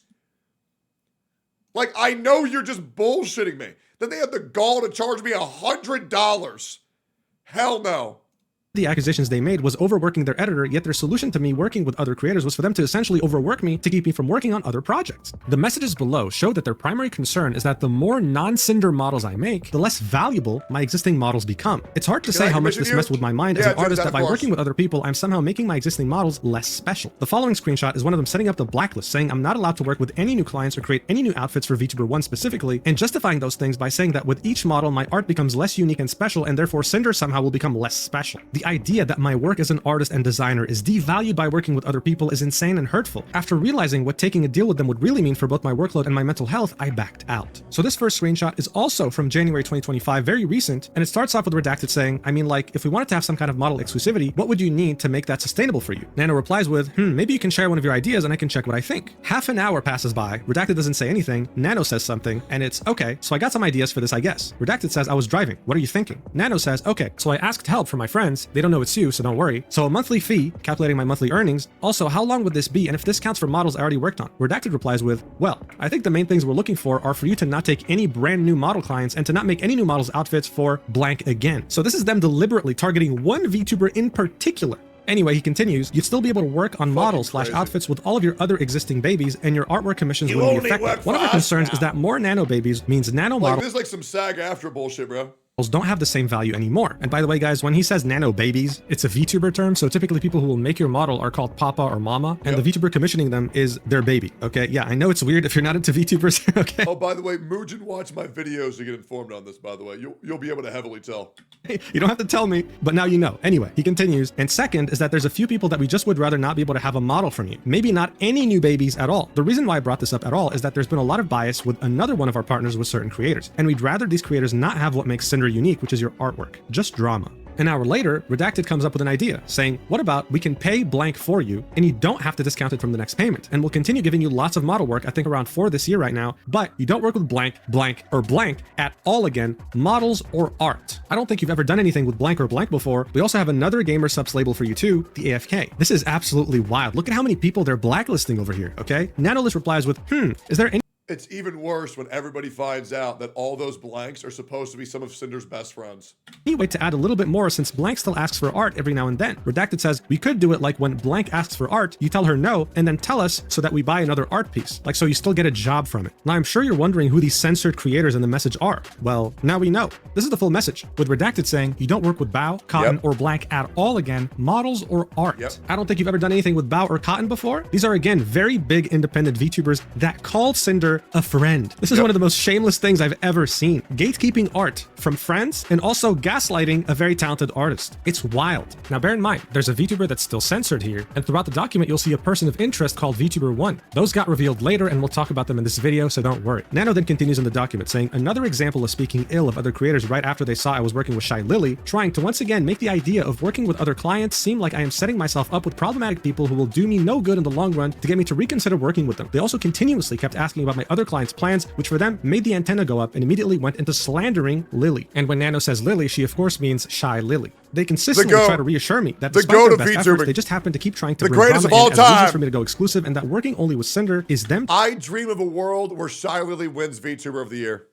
Like, I know you're just bullshitting me. Then they have the gall to charge me $100. Hell no. The accusations they made was overworking their editor, yet their solution to me working with other creators was for them to essentially overwork me to keep me from working on other projects. The messages below show that their primary concern is that the more non-Cinder models I make, the less valuable my existing models become. It's hard to say how much this messed with my mind as an artist that by working with other people, I'm somehow making my existing models less special. The following screenshot is one of them setting up the blacklist, saying I'm not allowed to work with any new clients or create any new outfits for VTuber 1 specifically, and justifying those things by saying that with each model, my art becomes less unique and special, and therefore Cinder somehow will become less special. The idea that my work as an artist and designer is devalued by working with other people is insane and hurtful. After realizing what taking a deal with them would really mean for both my workload and my mental health, I backed out. So this first screenshot is also from January 2025, very recent, and it starts off with Redacted saying, I mean, like, if we wanted to have some kind of model exclusivity, what would you need to make that sustainable for you? Nano replies with, maybe you can share one of your ideas and I can check what I think. Half an hour passes by, Redacted doesn't say anything, Nano says something, and it's, okay, so I got some ideas for this, I guess. Redacted says, I was driving, what are you thinking? Nano says, okay, so I asked help from my friends, they don't know it's you, so don't worry. So a monthly fee, calculating my monthly earnings. Also, how long would this be? And if this counts for models I already worked on? Redacted replies with, well, I think the main things we're looking for are for you to not take any brand new model clients and to not make any new models outfits for blank again. So this is them deliberately targeting one VTuber in particular. Anyway, he continues, you'd still be able to work on models / outfits with all of your other existing babies, and your artwork commissions wouldn't be affected. One of our concerns is that more nano babies means nano models. This is like some SAG-AFTRA bullshit, bro. don't have the same value anymore. And by the way, guys, when he says nano babies, it's a VTuber term. So typically people who will make your model are called papa or mama, and the VTuber commissioning them is their baby. Okay. Yeah, I know it's weird if you're not into VTubers. Okay. Oh, by the way, Mugen watch my videos to get informed on this, by the way. You'll be able to heavily tell. You don't have to tell me, but now you know. Anyway, he continues. And second is that there's a few people that we just would rather not be able to have a model from you. Maybe not any new babies at all. The reason why I brought this up at all is that there's been a lot of bias with another one of our partners with certain creators. And we'd rather these creators not have what makes Cinder unique, which is your artwork, just drama. An hour later, Redacted comes up with an idea, saying, what about we can pay blank for you, and you don't have to discount it from the next payment, and we'll continue giving you lots of model work, I think around 4 this year right now, but you don't work with blank, blank, or blank at all again, models or art. I don't think you've ever done anything with blank or blank before. We also have another gamer subs label for you too, the AFK. This is absolutely wild. Look at how many people they're blacklisting over here, okay? Nanolist replies with, is there any... It's even worse when everybody finds out that all those blanks are supposed to be some of Cinder's best friends. Anyway, to add a little bit more, since blank still asks for art every now and then. Redacted says, we could do it like when blank asks for art, you tell her no, and then tell us so that we buy another art piece. Like, so you still get a job from it. Now, I'm sure you're wondering who these censored creators in the message are. Well, now we know. This is the full message, with Redacted saying, you don't work with Bao, Cotton, or Blank at all again, models or art. I don't think you've ever done anything with Bao or Cotton before. These are, again, very big independent VTubers that call Cinder a friend. This is one of the most shameless things I've ever seen. Gatekeeping art from friends and also gaslighting a very talented artist. It's wild. Now bear in mind, there's a VTuber that's still censored here, and throughout the document you'll see a person of interest called VTuber 1. Those got revealed later and we'll talk about them in this video, so don't worry. Nano then continues in the document saying, another example of speaking ill of other creators right after they saw I was working with Shylily, trying to once again make the idea of working with other clients seem like I am setting myself up with problematic people who will do me no good in the long run to get me to reconsider working with them. They also continuously kept asking about my other clients' plans, which for them made the antenna go up and immediately went into slandering Lily. And when Nano says Lily, she of course means Shylily. They consistently try to reassure me that despite their best efforts, they just happen to keep trying to bring drama in as reasons for me to go exclusive, and that working only with Cinder is them. I dream of a world where Shylily wins VTuber of the Year.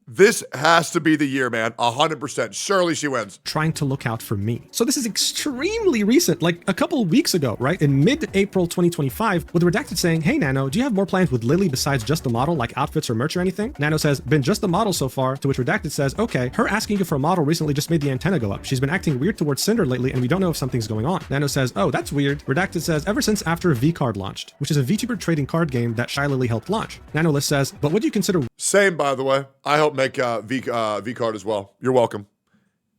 This has to be the year, man. 100%. Surely she wins. Trying to look out for me. So this is extremely recent, like a couple of weeks ago, right? In mid-April 2025, with Redacted saying, hey, Nano, do you have more plans with Lily besides just the model, like outfits or merch or anything? Nano says, been just the model so far, to which Redacted says, okay, her asking you for a model recently just made the antenna go up. She's been acting weird towards Cinder lately, and we don't know if something's going on. Nano says, oh, that's weird. Redacted says, ever since after V-Card launched, which is a VTuber trading card game that Shylily helped launch. Nanolist says, but what do you consider... Same, by the way. I helped make V-Card as well. You're welcome.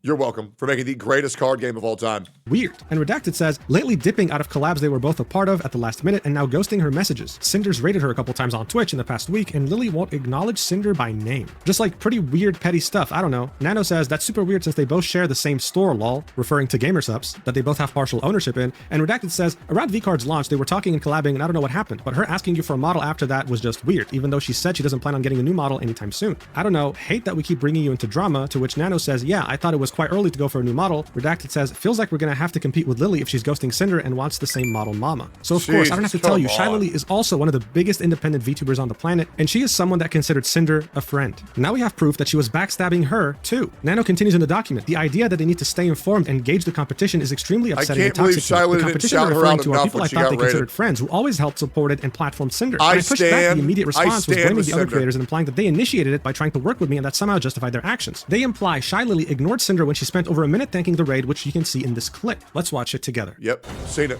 You're welcome for making the greatest card game of all time. Weird. And Redacted says, lately dipping out of collabs they were both a part of at the last minute and now ghosting her messages. Cinder's raided her a couple times on Twitch in the past week and Lily won't acknowledge Cinder by name. Just like pretty weird petty stuff, I don't know. Nano says, that's super weird since they both share the same store, lol, referring to GamerSups, that they both have partial ownership in. And Redacted says, around V-Card's launch, they were talking and collabing and I don't know what happened, but her asking you for a model after that was just weird, even though she said she doesn't plan on getting a new model anytime soon. I don't know, hate that we keep bringing you into drama, to which Nano says, yeah, I thought it was quite early to go for a new model. Redacted says, feels like we're gonna have to compete with Lily if she's ghosting Cinder and wants the same model mama. So of course, I don't have to tell you, Shylily is also one of the biggest independent VTubers on the planet, and she is someone that considered Cinder a friend. Now we have proof that she was backstabbing her too. Nano continues in the document, the idea that they need to stay informed and gauge the competition is extremely upsetting and toxic. The competition they're referring to are people I thought they considered friends who always helped, supported, and platformed Cinder. And I pushed back. The immediate response was blaming the other creators and implying that they initiated it by trying to work with me and that somehow justified their actions. They imply Shylily ignored Cinder when she spent over a minute thanking the raid, which you can see in this clip. Let's watch it together. Yep, seen it.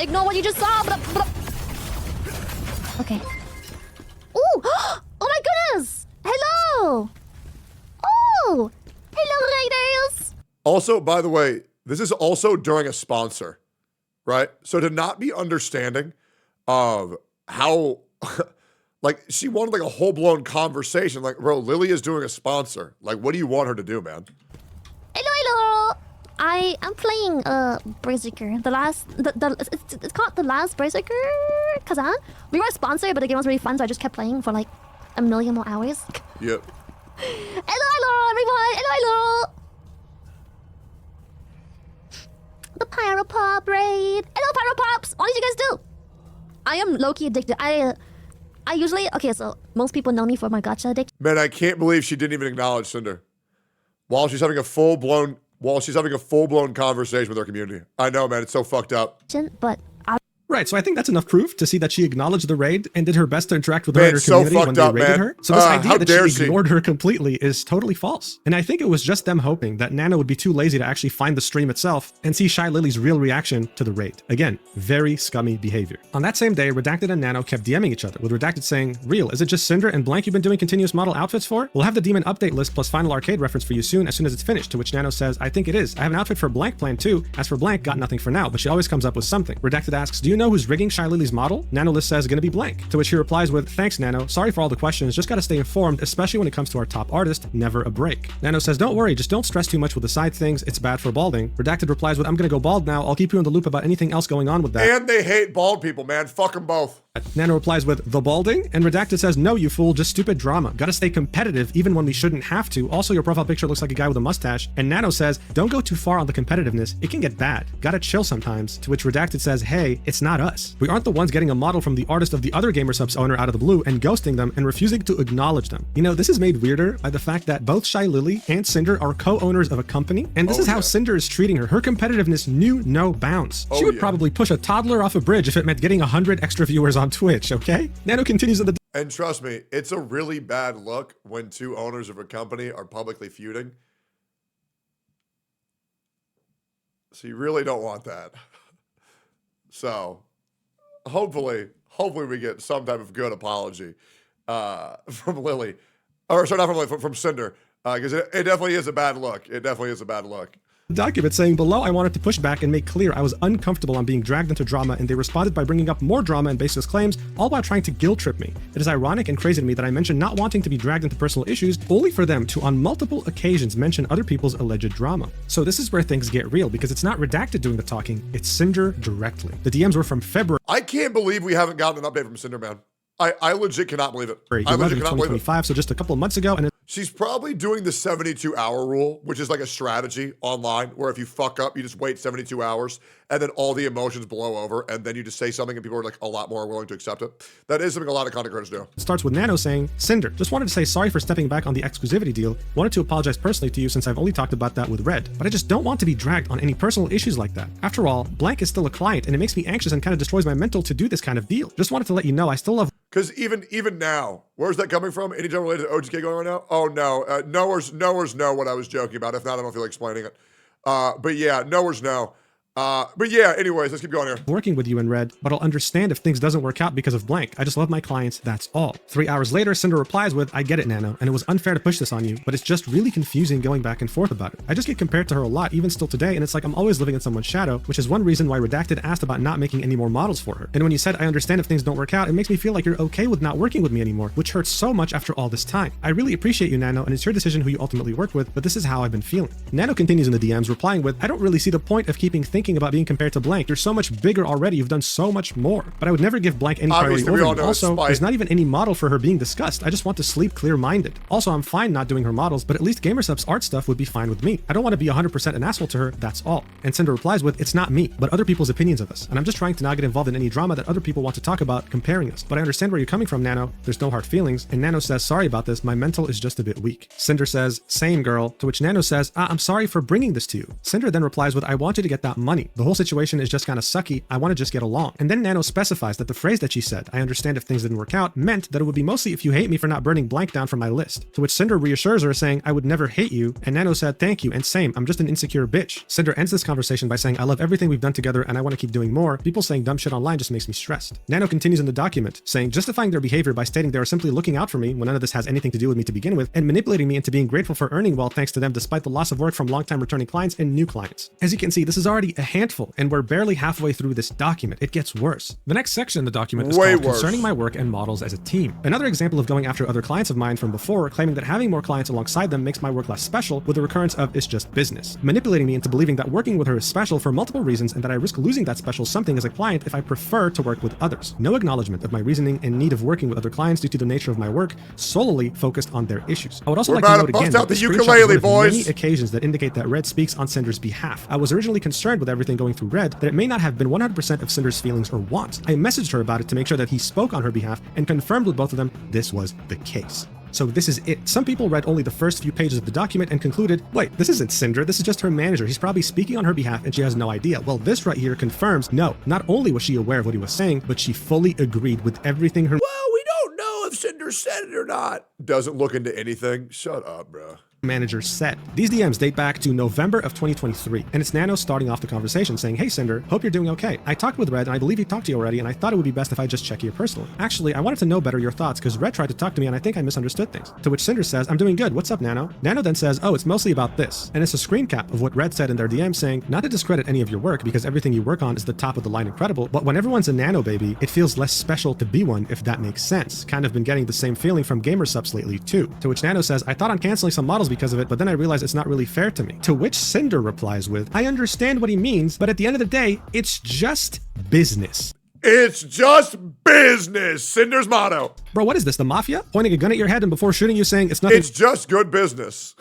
Ignore what you just saw. Okay. Ooh! Oh my goodness! Hello! Oh! Hello, raiders! Also, by the way, this is also during a sponsor, right? So to not be understanding of how, like, she wanted like a whole-blown conversation. Like, bro, Lily is doing a sponsor. Like, what do you want her to do, man? Hello! I am playing Berserker. It's called The Last Berserker Kazan. We were sponsored, but the game was really fun, so I just kept playing for like a million more hours. Yep. Hello, everyone! Hello! The Pyro Pop raid! Hello, Pyro Pops! What did you guys do? I am low-key addicted. I usually... Okay, so most people know me for my gacha addiction. Man, I can't believe she didn't even acknowledge Cinder. While she's having a full-blown conversation with her community. I know, man. It's so fucked up. But Right, so I think that's enough proof to see that she acknowledged the raid and did her best to interact with her Man, and her so community when fucked they up, raided man. her. So this idea how that dare she she? ignored her completely is totally false. And I think it was just them hoping that Nano would be too lazy to actually find the stream itself and see Shylily's real reaction to the raid. Again, very scummy behavior. On that same day, Redacted and Nano kept DMing each other, with Redacted saying, "Real, is it just Cinder and Blank you've been doing continuous model outfits for? We'll have the demon update list plus final arcade reference for you soon as it's finished," to which Nano says, "I think it is. I have an outfit for Blank planned too. As for Blank, got nothing for now, but she always comes up with something." Redacted asks, "Do you know who's rigging Shylily's model?" Nano list says, "Gonna be Blank," to which he replies with, "Thanks, Nano. Sorry for all the questions. Just gotta stay informed, especially when it comes to our top artist. Never a break." Nano says, "Don't worry, just don't stress too much with the side things. It's bad for balding." Redacted replies with, "I'm gonna go bald now. I'll keep you in the loop about anything else going on with that." And they hate bald people, man. Fuck them both. Nano replies with, "The balding?" And Redacted says, "No, you fool, just stupid drama. Gotta stay competitive even when we shouldn't have to. Also, your profile picture looks like a guy with a mustache." And Nano says, "Don't go too far on the competitiveness. It can get bad. Gotta chill sometimes." To which Redacted says, "Hey, it's not us. We aren't the ones getting a model from the artist of the other Gamersubs owner out of the blue and ghosting them and refusing to acknowledge them." You know, this is made weirder by the fact that both Shylily and Cinder are co-owners of a company, and this is how Cinder is treating her. Her competitiveness knew no bounds. She would probably push a toddler off a bridge if it meant getting 100 extra viewers on Twitch, okay? Nano continues in the... And trust me, it's a really bad look when two owners of a company are publicly feuding. So you really don't want that. So hopefully we get some type of good apology from Lily. Or sorry, not from Lily, from Cinder. Because it definitely is a bad look. It definitely is a bad look. Document saying, "Below, I wanted to push back and make clear I was uncomfortable on being dragged into drama, and they responded by bringing up more drama and baseless claims, all while trying to guilt trip me. It is ironic and crazy to me that I mentioned not wanting to be dragged into personal issues, only for them to on multiple occasions mention other people's alleged drama." So this is where things get real, because it's not Redacted doing the talking, it's Cinder directly. The DMs were from February. I can't believe we haven't gotten an update from Cinder, man. I legit cannot believe it. I legit cannot believe it. So just a couple of months ago, and she's probably doing the 72-hour rule, which is like a strategy online where if you fuck up, you just wait 72 hours and then all the emotions blow over and then you just say something and people are like a lot more willing to accept it. That is something a lot of content creators do. It starts with Nano saying, "Cinder, just wanted to say sorry for stepping back on the exclusivity deal. Wanted to apologize personally to you since I've only talked about that with Red, but I just don't want to be dragged on any personal issues like that. After all, Blank is still a client and it makes me anxious and kind of destroys my mental to do this kind of deal. Just wanted to let you know I still love..." Because even now, where's that coming from? Any general related to OGK going right now? Oh no, knowers know what I was joking about. If not, I don't feel like explaining it. But yeah, knowers know. But yeah, anyways, let's keep going here. "Working with you in Red, but I'll understand if things doesn't work out because of Blank. I just love my clients, that's all." 3 hours later, Cinder replies with, "I get it, Nano, and it was unfair to push this on you, but it's just really confusing going back and forth about it. I just get compared to her a lot, even still today, and it's like I'm always living in someone's shadow, which is one reason why Redacted asked about not making any more models for her. And when you said, I understand if things don't work out, it makes me feel like you're okay with not working with me anymore, which hurts so much after all this time. I really appreciate you, Nano, and it's your decision who you ultimately work with, but this is how I've been feeling." Nano continues in the DMs, replying with, "I don't really see the point of keeping thinking about being compared to Blank. You're so much bigger already. You've done so much more. But I would never give Blank any priority over you. Also, there's not even any model for her being discussed. I just want to sleep clear-minded. Also, I'm fine not doing her models, but at least Gamersub's art stuff would be fine with me. I don't want to be 100% an asshole to her, that's all." And Cinder replies with, "It's not me, but other people's opinions of us. And I'm just trying to not get involved in any drama that other people want to talk about comparing us. But I understand where you're coming from, Nano. There's no hard feelings." And Nano says, "Sorry about this. My mental is just a bit weak." Cinder says, "Same, girl." To which Nano says, "I'm sorry for bringing this to you." Cinder then replies with, "I want you to get that money. The whole situation is just kind of sucky. I want to just get along." And then Nano specifies that the phrase that she said, "I understand if things didn't work out," meant that it would be mostly if you hate me for not burning Blank down from my list. To which Cinder reassures her, saying, "I would never hate you." And Nano said, "Thank you, and same, I'm just an insecure bitch." Cinder ends this conversation by saying, "I love everything we've done together and I want to keep doing more. People saying dumb shit online just makes me stressed." Nano continues in the document, saying, justifying their behavior by stating they are simply looking out for me when none of this has anything to do with me to begin with, and manipulating me into being grateful for earning well thanks to them despite the loss of work from long-time returning clients and new clients. As you can see, this is already a handful, and we're barely halfway through this document. It gets worse. The next section in the document is called Concerning My Work and Models as a Team. Another example of going after other clients of mine from before, claiming that having more clients alongside them makes my work less special, with the recurrence of "it's just business." Manipulating me into believing that working with her is special for multiple reasons and that I risk losing that special something as a client if I prefer to work with others. No acknowledgement of my reasoning and need of working with other clients due to the nature of my work, solely focused on their issues. I would also like to note again that this screenshot is one of many occasions that indicate that Red speaks on Cinder's behalf. I was originally concerned with everything going through Red that it may not have been 100% of Cinder's feelings or wants. I messaged her about it to make sure that he spoke on her behalf and confirmed with both of them this was the case. So this is it. Some people read only the first few pages of the document and concluded, wait, this isn't Cinder, this is just her manager. He's probably speaking on her behalf and she has no idea. Well, this right here confirms, no, not only was she aware of what he was saying, but she fully agreed with everything her we don't know if Cinder said it or not. Doesn't look into anything. Shut up, bro. manager said. These DMs date back to November of 2023, and it's Nano starting off the conversation saying, hey Cinder, hope you're doing okay. I talked with Red, and I believe he talked to you already, and I thought it would be best if I just check here personally. Actually, I wanted to know better your thoughts, because Red tried to talk to me, and I think I misunderstood things. To which Cinder says, I'm doing good, what's up, Nano? Nano then says, oh, it's mostly about this. And it's a screen cap of what Red said in their DM saying, not to discredit any of your work, because everything you work on is the top of the line incredible, but when everyone's a Nano baby, it feels less special to be one, if that makes sense. Kind of been getting the same feeling from gamer subs lately, too. To which Nano says, I thought on canceling some models because of it, but then I realized it's not really fair to me. To which Cinder replies with, I understand what he means, but at the end of the day, it's just business. It's just business, Cinder's motto. Bro, what is this, the mafia? Pointing a gun at your head and before shooting you saying it's nothing— It's just good business.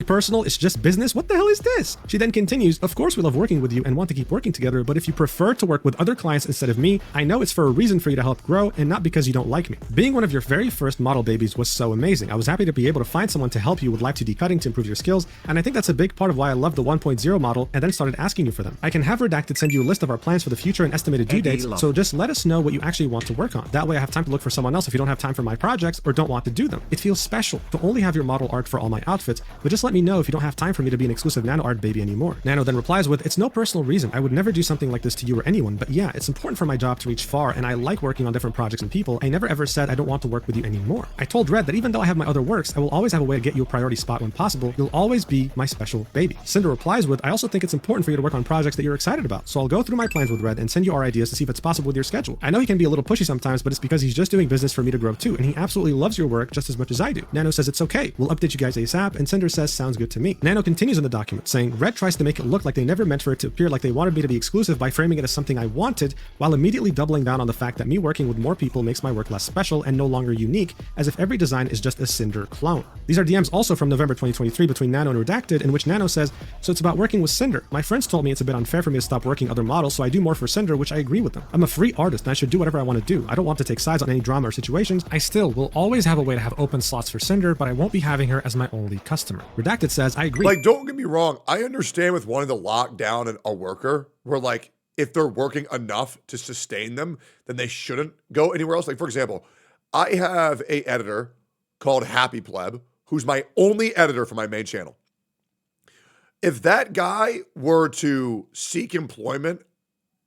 Personal, it's just business? What the hell is this? She then continues, of course we love working with you and want to keep working together, but if you prefer to work with other clients instead of me, I know it's for a reason for you to help grow and not because you don't like me. Being one of your very first model babies was so amazing. I was happy to be able to find someone to help you with live 2D cutting to improve your skills, and I think that's a big part of why I love the 1.0 model and then started asking you for them. I can have Redacted send you a list of our plans for the future and estimated due dates, so just let us know what you actually want to work on. That way I have time to look for someone else if you don't have time for my projects or don't want to do them. It feels special to only have your model art for all my outfits, but just let me know if you don't have time for me to be an exclusive Nano art baby anymore. Nano then replies with, it's no personal reason. I would never do something like this to you or anyone, but yeah, it's important for my job to reach far and I like working on different projects and people. I never ever said I don't want to work with you anymore. I told Red that even though I have my other works, I will always have a way to get you a priority spot when possible. You'll always be my special baby. Cinder replies with, I also think it's important for you to work on projects that you're excited about. So I'll go through my plans with Red and send you our ideas to see if it's possible with your schedule. I know he can be a little pushy sometimes, but it's because he's just doing business for me to grow too, and he absolutely loves your work just as much as I do. Nano says it's okay. We'll update you guys ASAP, and Cinder says sounds good to me. Nano continues in the document saying, Red tries to make it look like they never meant for it to appear like they wanted me to be exclusive by framing it as something I wanted, while immediately doubling down on the fact that me working with more people makes my work less special and no longer unique, as if every design is just a Cinder clone. These are DMs also from November 2023 between Nano and Redacted, in which Nano says, so it's about working with Cinder. My friends told me it's a bit unfair for me to stop working other models, so I do more for Cinder, which I agree with them. I'm a free artist and I should do whatever I want to do. I don't want to take sides on any drama or situations. I still will always have a way to have open slots for Cinder, but I won't be having her as my only customer. Redacted says, I agree. Like, don't get me wrong. I understand with wanting to lock down a worker where, like, if they're working enough to sustain them, then they shouldn't go anywhere else. Like, for example, I have a editor called Happy Pleb, who's my only editor for my main channel. If that guy were to seek employment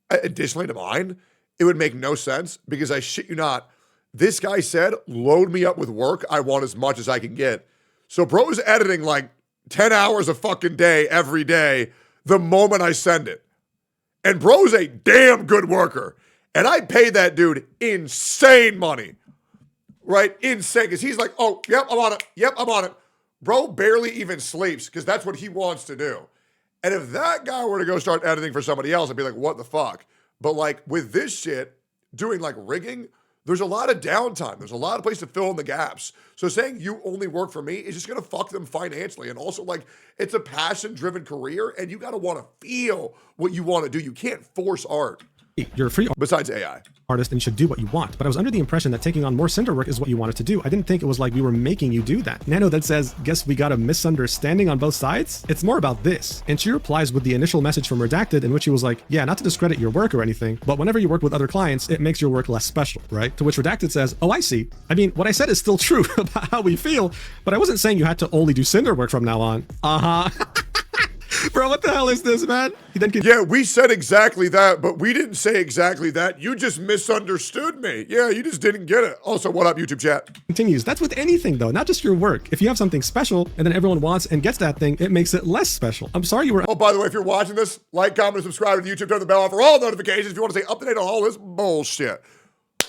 additionally to mine, it would make no sense, because I shit you not, this guy said, load me up with work. I want as much as I can get. So bro's editing like 10 hours a fucking day every day the moment I send it. And bro's a damn good worker. And I pay that dude insane money. Right? Insane. Because he's like, oh, yep, I'm on it. Yep, I'm on it. Bro barely even sleeps because that's what he wants to do. And if that guy were to go start editing for somebody else, I'd be like, what the fuck? But like with this shit, doing like rigging, there's a lot of downtime. There's a lot of place to fill in the gaps. So saying you only work for me is just going to fuck them financially. And also, like, it's a passion-driven career, and you got to want to feel what you want to do. You can't force art. You're a free besides AI artist and you should do what you want, but I was under the impression that taking on more Cinder work is what you wanted to do. I didn't think it was like we were making you do that. Nano then says, guess we got a misunderstanding on both sides? It's more about this. And she replies with the initial message from Redacted, in which he was like, yeah, not to discredit your work or anything, but whenever you work with other clients, it makes your work less special, right? To which Redacted says, oh, I see. I mean, what I said is still true about how we feel, but I wasn't saying you had to only do Cinder work from now on. Bro, what the hell is this, man? He then yeah, we said exactly that, but we didn't say exactly that. You just misunderstood me. Yeah, you just didn't get it. Also, what up, YouTube chat? Continues. That's with anything, though, not just your work. If you have something special and then everyone wants and gets that thing, it makes it less special. I'm sorry you were— Oh, by the way, if you're watching this, like, comment, and subscribe to the YouTube, turn the bell on for all notifications if you want to stay up to date on all this bullshit.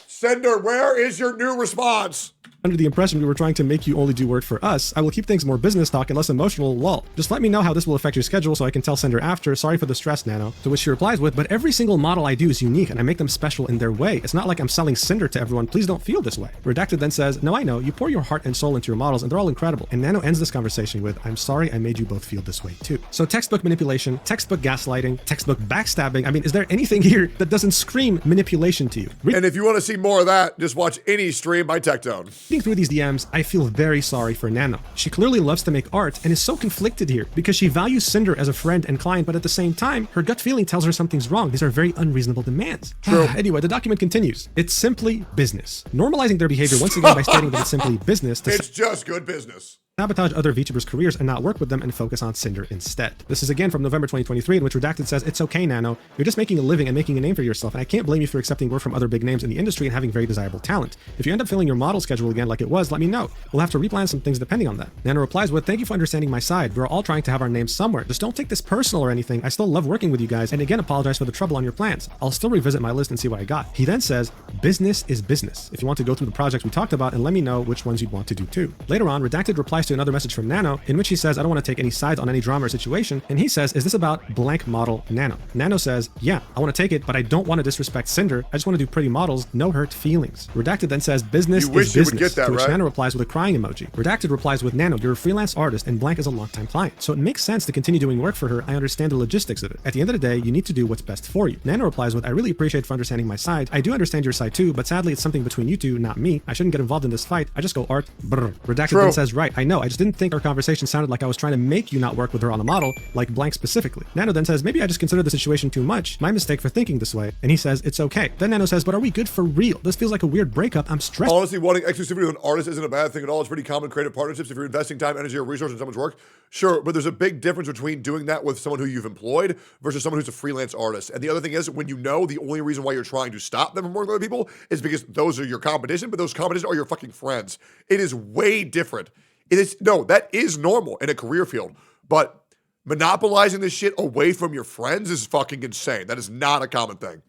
Cinder, where is your new response? Under the impression we were trying to make you only do work for us. I will keep things more business talk and less emotional, lol. Just let me know how this will affect your schedule so I can tell Cinder after. Sorry for the stress, Nano. To which she replies with, but every single model I do is unique and I make them special in their way. It's not like I'm selling Cinder to everyone. Please don't feel this way. Redacted then says, no, I know. You pour your heart and soul into your models and they're all incredible. And Nano ends this conversation with, I'm sorry I made you both feel this way too. So textbook manipulation, textbook gaslighting, textbook backstabbing. I mean, is there anything here that doesn't scream manipulation to you? And if you want to see more of that, just watch any stream by Tectone. Looking through these DMs, I feel very sorry for Nano. She clearly loves to make art and is so conflicted here because she values Cinder as a friend and client, but at the same time, her gut feeling tells her something's wrong. These are very unreasonable demands. True. Anyway, the document continues. It's simply business. Normalizing their behavior once again by stating that it's simply business. It's just good business. Sabotage other VTubers' careers and not work with them and focus on Cinder instead. This is again from November 2023, in which Redacted says, "It's okay, Nano. You're just making a living and making a name for yourself, and I can't blame you for accepting work from other big names in the industry and having very desirable talent. If you end up filling your model schedule again like it was, let me know. We'll have to replan some things depending on that." Nano replies with, "Thank you for understanding my side. We're all trying to have our names somewhere. Just don't take this personal or anything. I still love working with you guys, and again apologize for the trouble on your plans. I'll still revisit my list and see what I got." He then says, "Business is business. If you want to go through the projects we talked about and let me know which ones you'd want to do too." Later on, Redacted replies to another message from Nano, in which he says, "I don't want to take any sides on any drama or situation," and he says, "Is this about blank model Nano?" Nano says, "Yeah, I want to take it, but I don't want to disrespect Cinder. I just want to do pretty models, no hurt feelings." Redacted then says, "Business is business," would get that, to which right? Nano replies with a crying emoji. Redacted replies with, "Nano, you're a freelance artist and blank is a longtime client, so it makes sense to continue doing work for her. I understand the logistics of it. At the end of the day, you need to do what's best for you." Nano replies with, "I really appreciate for understanding my side. I do understand your side too, but sadly it's something between you two, not me. I shouldn't get involved in this fight. I just go art, brr." Redacted then says, "Right, I know. I just didn't think our conversation sounded like I was trying to make you not work with her on a model, like blank specifically." Nano then says, "Maybe I just considered the situation too much. My mistake for thinking this way." And he says, "It's okay." Then Nano says, "But are we good for real? This feels like a weird breakup. I'm stressed." Honestly, wanting exclusivity with an artist isn't a bad thing at all. It's pretty common in creative partnerships. If you're investing time, energy, or resources in someone's work, sure, but there's a big difference between doing that with someone who you've employed versus someone who's a freelance artist. And the other thing is, when you know the only reason why you're trying to stop them from working with other people is because those are your competition, but those competition are your fucking friends. It is way different. That is normal in a career field. But monopolizing this shit away from your friends is fucking insane. That is not a common thing.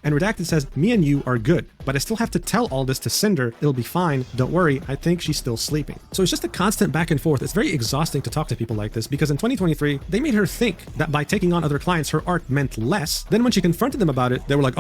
And Redacted says, "Me and you are good, but I still have to tell all this to Cinder. It'll be fine. Don't worry. I think she's still sleeping." So it's just a constant back and forth. It's very exhausting to talk to people like this because in 2023, they made her think that by taking on other clients, her art meant less. Then when she confronted them about it, they were like,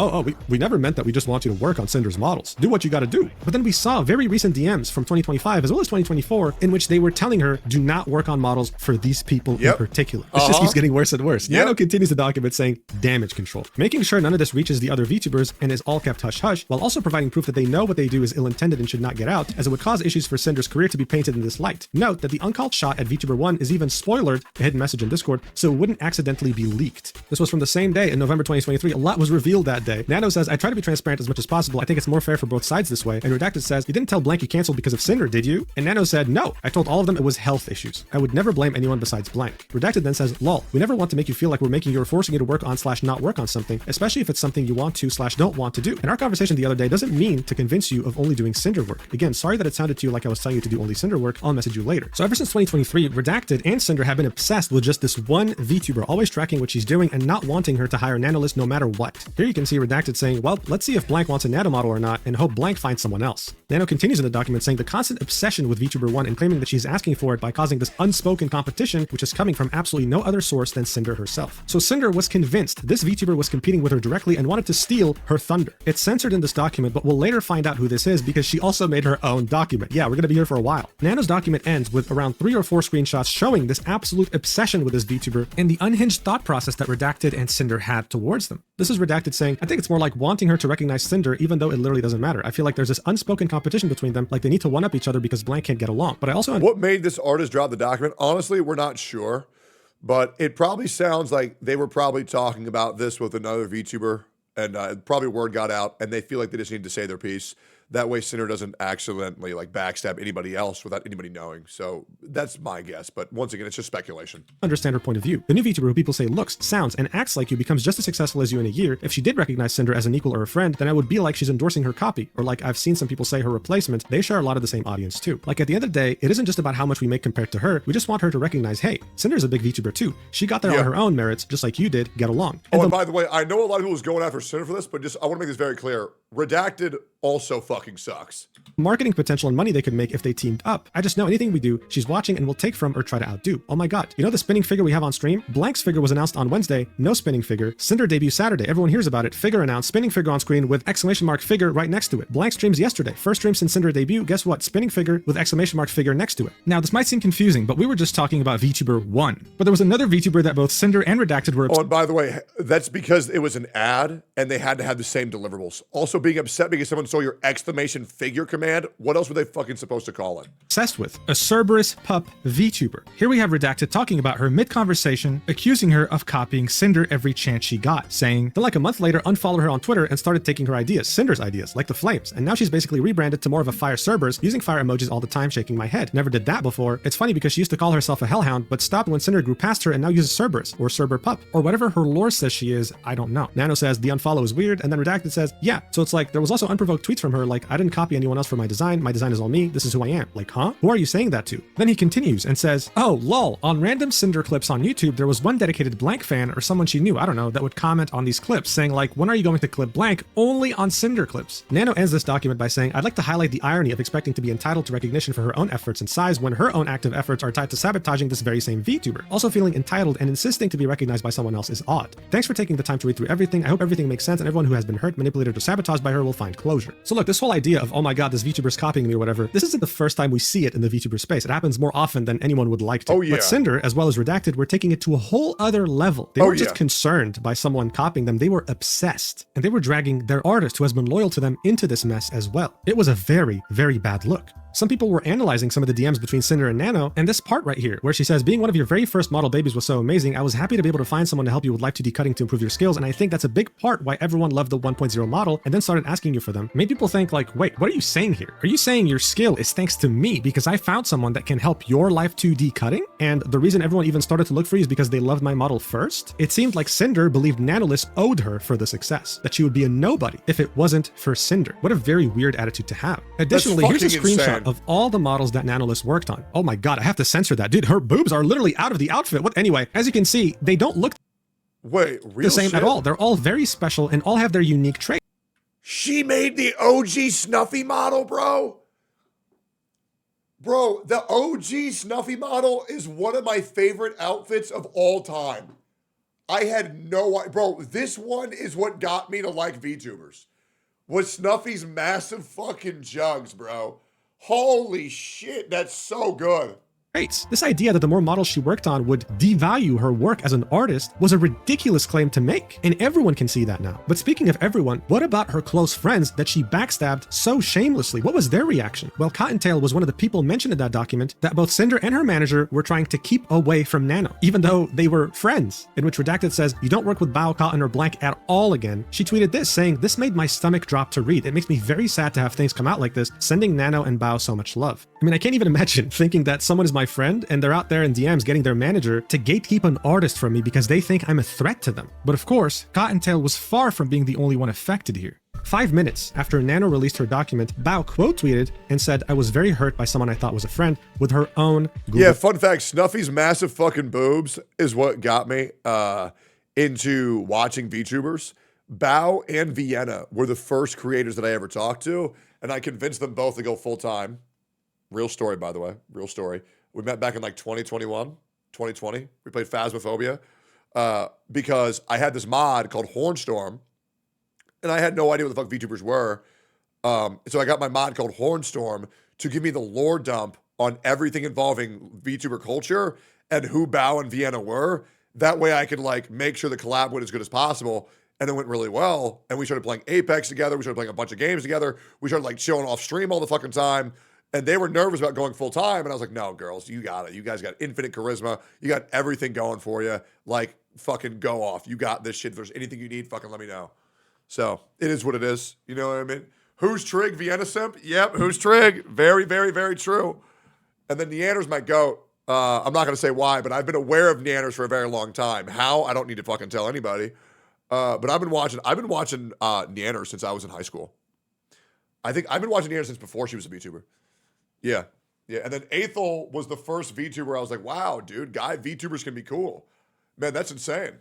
we never meant that. We just want you to work on Cinder's models. Do what you got to do. But then we saw very recent DMs from 2025 as well as 2024 in which they were telling her, do not work on models for these people in particular. It just keeps getting worse and worse. Nano continues the document saying, "Damage control. Making sure none of this reaches the other VTubers and is all kept hush-hush, while also providing proof that they know what they do is ill-intended and should not get out, as it would cause issues for Cinder's career to be painted in this light. Note that the uncalled shot at VTuber 1 is even spoilered, a hidden message in Discord, so it wouldn't accidentally be leaked." This was from the same day in November 2023. A lot was revealed that day. Nano says, "I try to be transparent as much as possible. I think it's more fair for both sides this way." And Redacted says, "You didn't tell blank you canceled because of Cinder, did you?" And Nano said, "No, I told all of them it was health issues. I would never blame anyone besides blank." Redacted then says, "Lol, we never want to make you feel like we're making you or forcing you to work on / not work on something, especially if it's something you want to / don't want to do. And our conversation the other day doesn't mean to convince you of only doing Cinder work. Again, sorry that it sounded to you like I was telling you to do only Cinder work. I'll message you later." So ever since 2023, Redacted and Cinder have been obsessed with just this one VTuber, always tracking what she's doing and not wanting her to hire Nanolist no matter what. Here you can see Redacted saying, "Well, let's see if blank wants a nano model or not, and hope blank finds someone else." Nano continues in the document saying the constant obsession with VTuber 1 and claiming that she's asking for it by causing this unspoken competition, which is coming from absolutely no other source than Cinder herself. So Cinder was convinced this VTuber was competing with her directly and wanted to steal her thunder. It's censored in this document, but we'll later find out who this is because she also made her own document. Yeah, we're gonna be here for a while. Nano's document ends with around 3 or 4 screenshots showing this absolute obsession with this VTuber and the unhinged thought process that Redacted and Cinder had towards them. This is Redacted saying, "I think it's more like wanting her to recognize Cinder even though it literally doesn't matter. I feel like there's this unspoken competition between them, like they need to one-up each other because blank can't get along." But I also... What made this artist drop the document? Honestly, we're not sure. But it probably sounds like they were probably talking about this with another VTuber, and probably word got out, and they feel like they just need to say their piece. That way Cinder doesn't accidentally like backstab anybody else without anybody knowing. So that's my guess. But once again, it's just speculation. Understand her point of view. The new VTuber who people say looks, sounds, and acts like you becomes just as successful as you in a year. If she did recognize Cinder as an equal or a friend, then I would be like she's endorsing her copy. Or like I've seen some people say her replacement. They share a lot of the same audience too. Like at the end of the day, it isn't just about how much we make compared to her. We just want her to recognize, hey, Cinder is a big VTuber too. She got there on her own merits, just like you did. Get along. And by the way, I know a lot of people was going after Cinder for this, but just I want to make this very clear. Redacted also fucking sucks. Marketing potential and money they could make if they teamed up. I just know anything we do, she's watching and will take from or try to outdo. Oh my god. You know the spinning figure we have on stream? Blank's figure was announced on Wednesday. No spinning figure. Cinder debut Saturday. Everyone hears about it. Figure announced. Spinning figure on screen with exclamation mark figure right next to it. Blank streams yesterday. First stream since Cinder debut. Guess what? Spinning figure with exclamation mark figure next to it. Now this might seem confusing, but we were just talking about VTuber 1. But there was another VTuber that both Cinder and Redacted were... Oh, and by the way, that's because it was an ad and they had to have the same deliverables. Also, also being upset because someone stole your exclamation figure command. What else were they fucking supposed to call it? Obsessed with a Cerberus pup VTuber. Here we have Redacted talking about her mid-conversation, accusing her of copying Cinder every chance she got, saying that like a month later unfollowed her on Twitter and started taking her ideas, Cinder's ideas, like the flames, and now she's basically rebranded to more of a fire Cerberus, using fire emojis all the time, shaking my head. Never did that before. It's funny because she used to call herself a hellhound, but stopped when Cinder grew past her and now uses Cerberus, or Cerber pup, or whatever her lore says she is, I don't know. Nano says the unfollow is weird, and then Redacted says, yeah. So it's like, there was also unprovoked tweets from her like, I didn't copy anyone else for my design is all me, this is who I am. Like, huh? Who are you saying that to? Then he continues and says, oh, lol, on random Cinder clips on YouTube, there was one dedicated blank fan or someone she knew, I don't know, that would comment on these clips saying like, when are you going to clip blank only on Cinder clips? Nano ends this document by saying, I'd like to highlight the irony of expecting to be entitled to recognition for her own efforts and size when her own active efforts are tied to sabotaging this very same VTuber. Also feeling entitled and insisting to be recognized by someone else is odd. Thanks for taking the time to read through everything. I hope everything makes sense and everyone who has been hurt, manipulated, or sabotaged by her will find closure. So look, this whole idea of, oh my god, this VTuber's copying me or whatever, this isn't the first time we see it in the VTuber space. It happens more often than anyone would like to. Oh, yeah. But Cinder, as well as Redacted, were taking it to a whole other level. They weren't just concerned by someone copying them, they were obsessed. And they were dragging their artist who has been loyal to them into this mess as well. It was a very, very bad look. Some people were analyzing some of the DMs between Cinder and Nano, and this part right here, where she says, being one of your very first model babies was so amazing, I was happy to be able to find someone to help you with live 2D cutting to improve your skills, and I think that's a big part why everyone loved the 1.0 model and then started asking you for them. Made people think like, wait, what are you saying here? Are you saying your skill is thanks to me because I found someone that can help your live 2D cutting? And the reason everyone even started to look for you is because they loved my model first? It seemed like Cinder believed Nanolist owed her for the success, that she would be a nobody if it wasn't for Cinder. What a very weird attitude to have. Additionally, here's a screenshot of all the models that Nanolist worked on. Oh my god, I have to censor that. Dude, her boobs are literally out of the outfit. What? Anyway, as you can see, they don't look the same at all. They're all very special and all have their unique traits. She made the OG Snuffy model, bro. Bro, the OG Snuffy model is one of my favorite outfits of all time. I had no idea. Bro, this one is what got me to like VTubers. Was Snuffy's massive fucking jugs, bro. Holy shit, that's so good. This idea that the more models she worked on would devalue her work as an artist was a ridiculous claim to make, and everyone can see that now. But speaking of everyone, what about her close friends that she backstabbed so shamelessly? What was their reaction? Well, Cottontail was one of the people mentioned in that document that both Cinder and her manager were trying to keep away from Nano, even though they were friends, in which Redacted says, you don't work with Bao, Cotton, or Blank at all again. She tweeted this, saying, this made my stomach drop to read. It makes me very sad to have things come out like this, sending Nano and Bao so much love. I mean, I can't even imagine thinking that someone is my friend and they're out there in DMs getting their manager to gatekeep an artist from me because they think I'm a threat to them. But of course, Cottontail was far from being the only one affected here. 5 minutes after Nano released her document, Bao quote tweeted and said, I was very hurt by someone I thought was a friend with her own Google. Yeah, fun fact, Snuffy's massive fucking boobs is what got me into watching VTubers. Bao and Vienna were the first creators that I ever talked to, and I convinced them both to go full time. Real story, by the way, real story. We met back in like 2021, 2020. We played Phasmophobia because I had this mod called Hornstorm, and I had no idea what the fuck VTubers were. So I got my mod called Hornstorm to give me the lore dump on everything involving VTuber culture and who Bao and Vienna were. That way I could like make sure the collab went as good as possible. And it went really well. And we started playing Apex together. We started playing a bunch of games together. We started like chilling off stream all the fucking time. And they were nervous about going full time. And I was like, no, girls, you got it. You guys got infinite charisma. You got everything going for you. Like, fucking go off. You got this shit. If there's anything you need, fucking let me know. So it is what it is. You know what I mean? Who's Trig? Vienna Simp? Yep. Who's Trig? Very, very, very true. And then Neander's my goat. I'm not going to say why, but I've been aware of Neander's for a very long time. How? I don't need to fucking tell anybody. But I've been watching Neander since I was in high school. I think I've been watching Neander since before she was a VTuber. Yeah. Yeah. And then Aethel was the first VTuber. I was like, wow, dude, VTubers can be cool. Man, that's insane.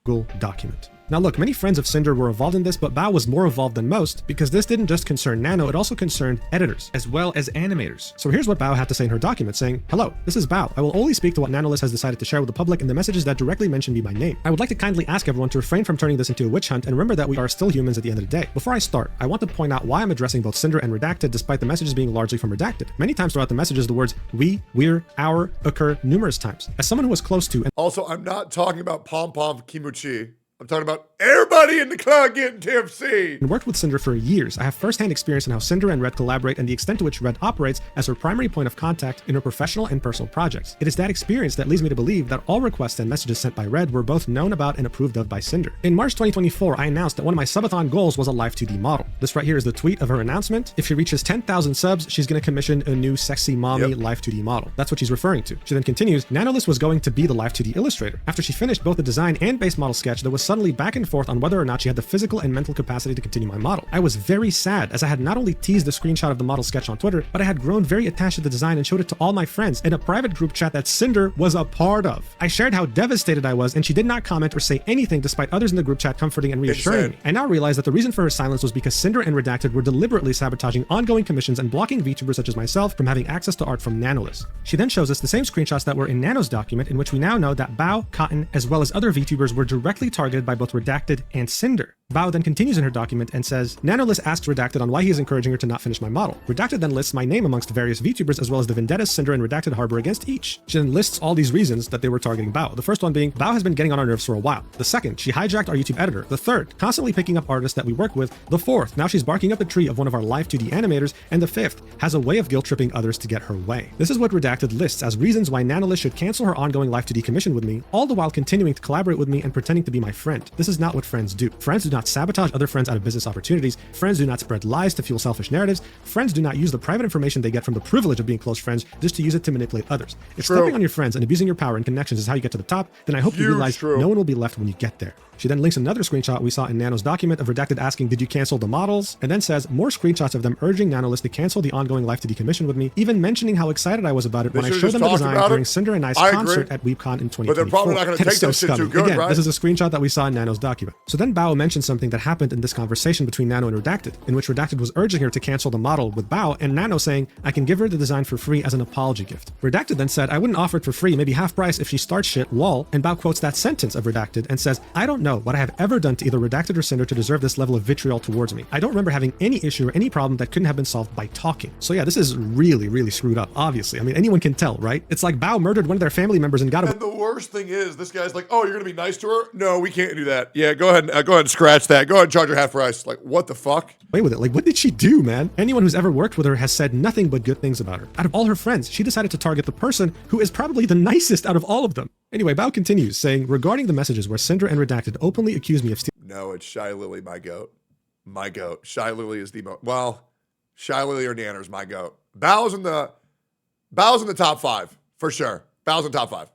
Google document. Now look, many friends of Cinder were involved in this, but Bao was more involved than most because this didn't just concern Nano, it also concerned editors as well as animators. So here's what Bao had to say in her document saying, hello, this is Bao. I will only speak to what Nanolist has decided to share with the public and the messages that directly mention me by name. I would like to kindly ask everyone to refrain from turning this into a witch hunt and remember that we are still humans at the end of the day. Before I start, I want to point out why I'm addressing both Cinder and Redacted despite the messages being largely from Redacted. Many times throughout the messages, the words we, we're, our occur numerous times. As someone who was close to and also, I'm not talking about Pom Pom Kimuchi. I'm talking about everybody in the cloud getting TFC. And worked with Cinder for years, I have firsthand experience in how Cinder and Red collaborate and the extent to which Red operates as her primary point of contact in her professional and personal projects. It is that experience that leads me to believe that all requests and messages sent by Red were both known about and approved of by Cinder. In March 2024, I announced that one of my subathon goals was a live 2D model. This right here is the tweet of her announcement. If she reaches 10,000 subs, she's going to commission a new sexy mommy live 2D model. That's what she's referring to. She then continues, Nanolith was going to be the live 2D illustrator. After she finished both the design and base model sketch, there was suddenly back and forth on whether or not she had the physical and mental capacity to continue my model. I was very sad, as I had not only teased the screenshot of the model sketch on Twitter, but I had grown very attached to the design and showed it to all my friends in a private group chat that Cinder was a part of. I shared how devastated I was, and she did not comment or say anything despite others in the group chat comforting and reassuring me. I now realize that the reason for her silence was because Cinder and Redacted were deliberately sabotaging ongoing commissions and blocking VTubers such as myself from having access to art from Nanolith. She then shows us the same screenshots that were in Nano's document, in which we now know that Bao, Cotton, as well as other VTubers were directly targeted by both Redacted and Cinder. Bao then continues in her document and says, Nanolith asks Redacted on why he is encouraging her to not finish my model. Redacted then lists my name amongst various VTubers as well as the vendettas Cinder and Redacted harbor against each. She then lists all these reasons that they were targeting Bao. The first one being, Bao has been getting on our nerves for a while. The second, she hijacked our YouTube editor. The third, constantly picking up artists that we work with. The fourth, now she's barking up the tree of one of our live 2D animators. And the fifth, has a way of guilt tripping others to get her way. This is what Redacted lists as reasons why Nanolith should cancel her ongoing live 2D commission with me, all the while continuing to collaborate with me and pretending to be my friend. This is not what friends do. Friends do not sabotage other friends out of business opportunities. Friends do not spread lies to fuel selfish narratives. Friends do not use the private information they get from the privilege of being close friends just to use it to manipulate others. If stepping on your friends and abusing your power and connections is how you get to the top, then I hope you realize no one will be left when you get there. She then links another screenshot we saw in Nano's document of Redacted asking, did you cancel the models? And then says, more screenshots of them urging Nanolith to cancel the ongoing live 2D commission with me, even mentioning how excited I was about it when I showed them the design during Cinder and I's concert at WeebCon in 2024. But they're probably not going to take this shit too good, Again, right? This is a screenshot that we saw in Nano's document. So then Bao mentioned something that happened in this conversation between Nano and Redacted, in which Redacted was urging her to cancel the model with Bao, and Nano saying, I can give her the design for free as an apology gift. Redacted then said, I wouldn't offer it for free, maybe half price if she starts shit, lol, and Bao quotes that sentence of Redacted and says, I don't know what I have ever done to either Redacted or Cinder to deserve this level of vitriol towards me. I don't remember having any issue or any problem that couldn't have been solved by talking. So yeah, this is really, really screwed up, obviously. I mean, anyone can tell, right? It's like Bao murdered one of their family members and got And the worst thing is, this guy's like, oh, you're going to be nice to her? No, we can't do that. Yeah, go ahead and scratch that. Go ahead and charge her half price. Like, what the fuck? Away with it. Like, what did she do, man? Anyone who's ever worked with her has said nothing but good things about her. Out of all her friends, she decided to target the person who is probably the nicest out of all of them. Anyway, Bao continues, saying, regarding the messages where Cinder and Redacted openly accuse me of stealing. No, it's Shylily, my goat. My goat. Shylily is the most. Well, Shylily or Nanner's my goat. Bao's in the top 5 for sure. Bao's in the top 5.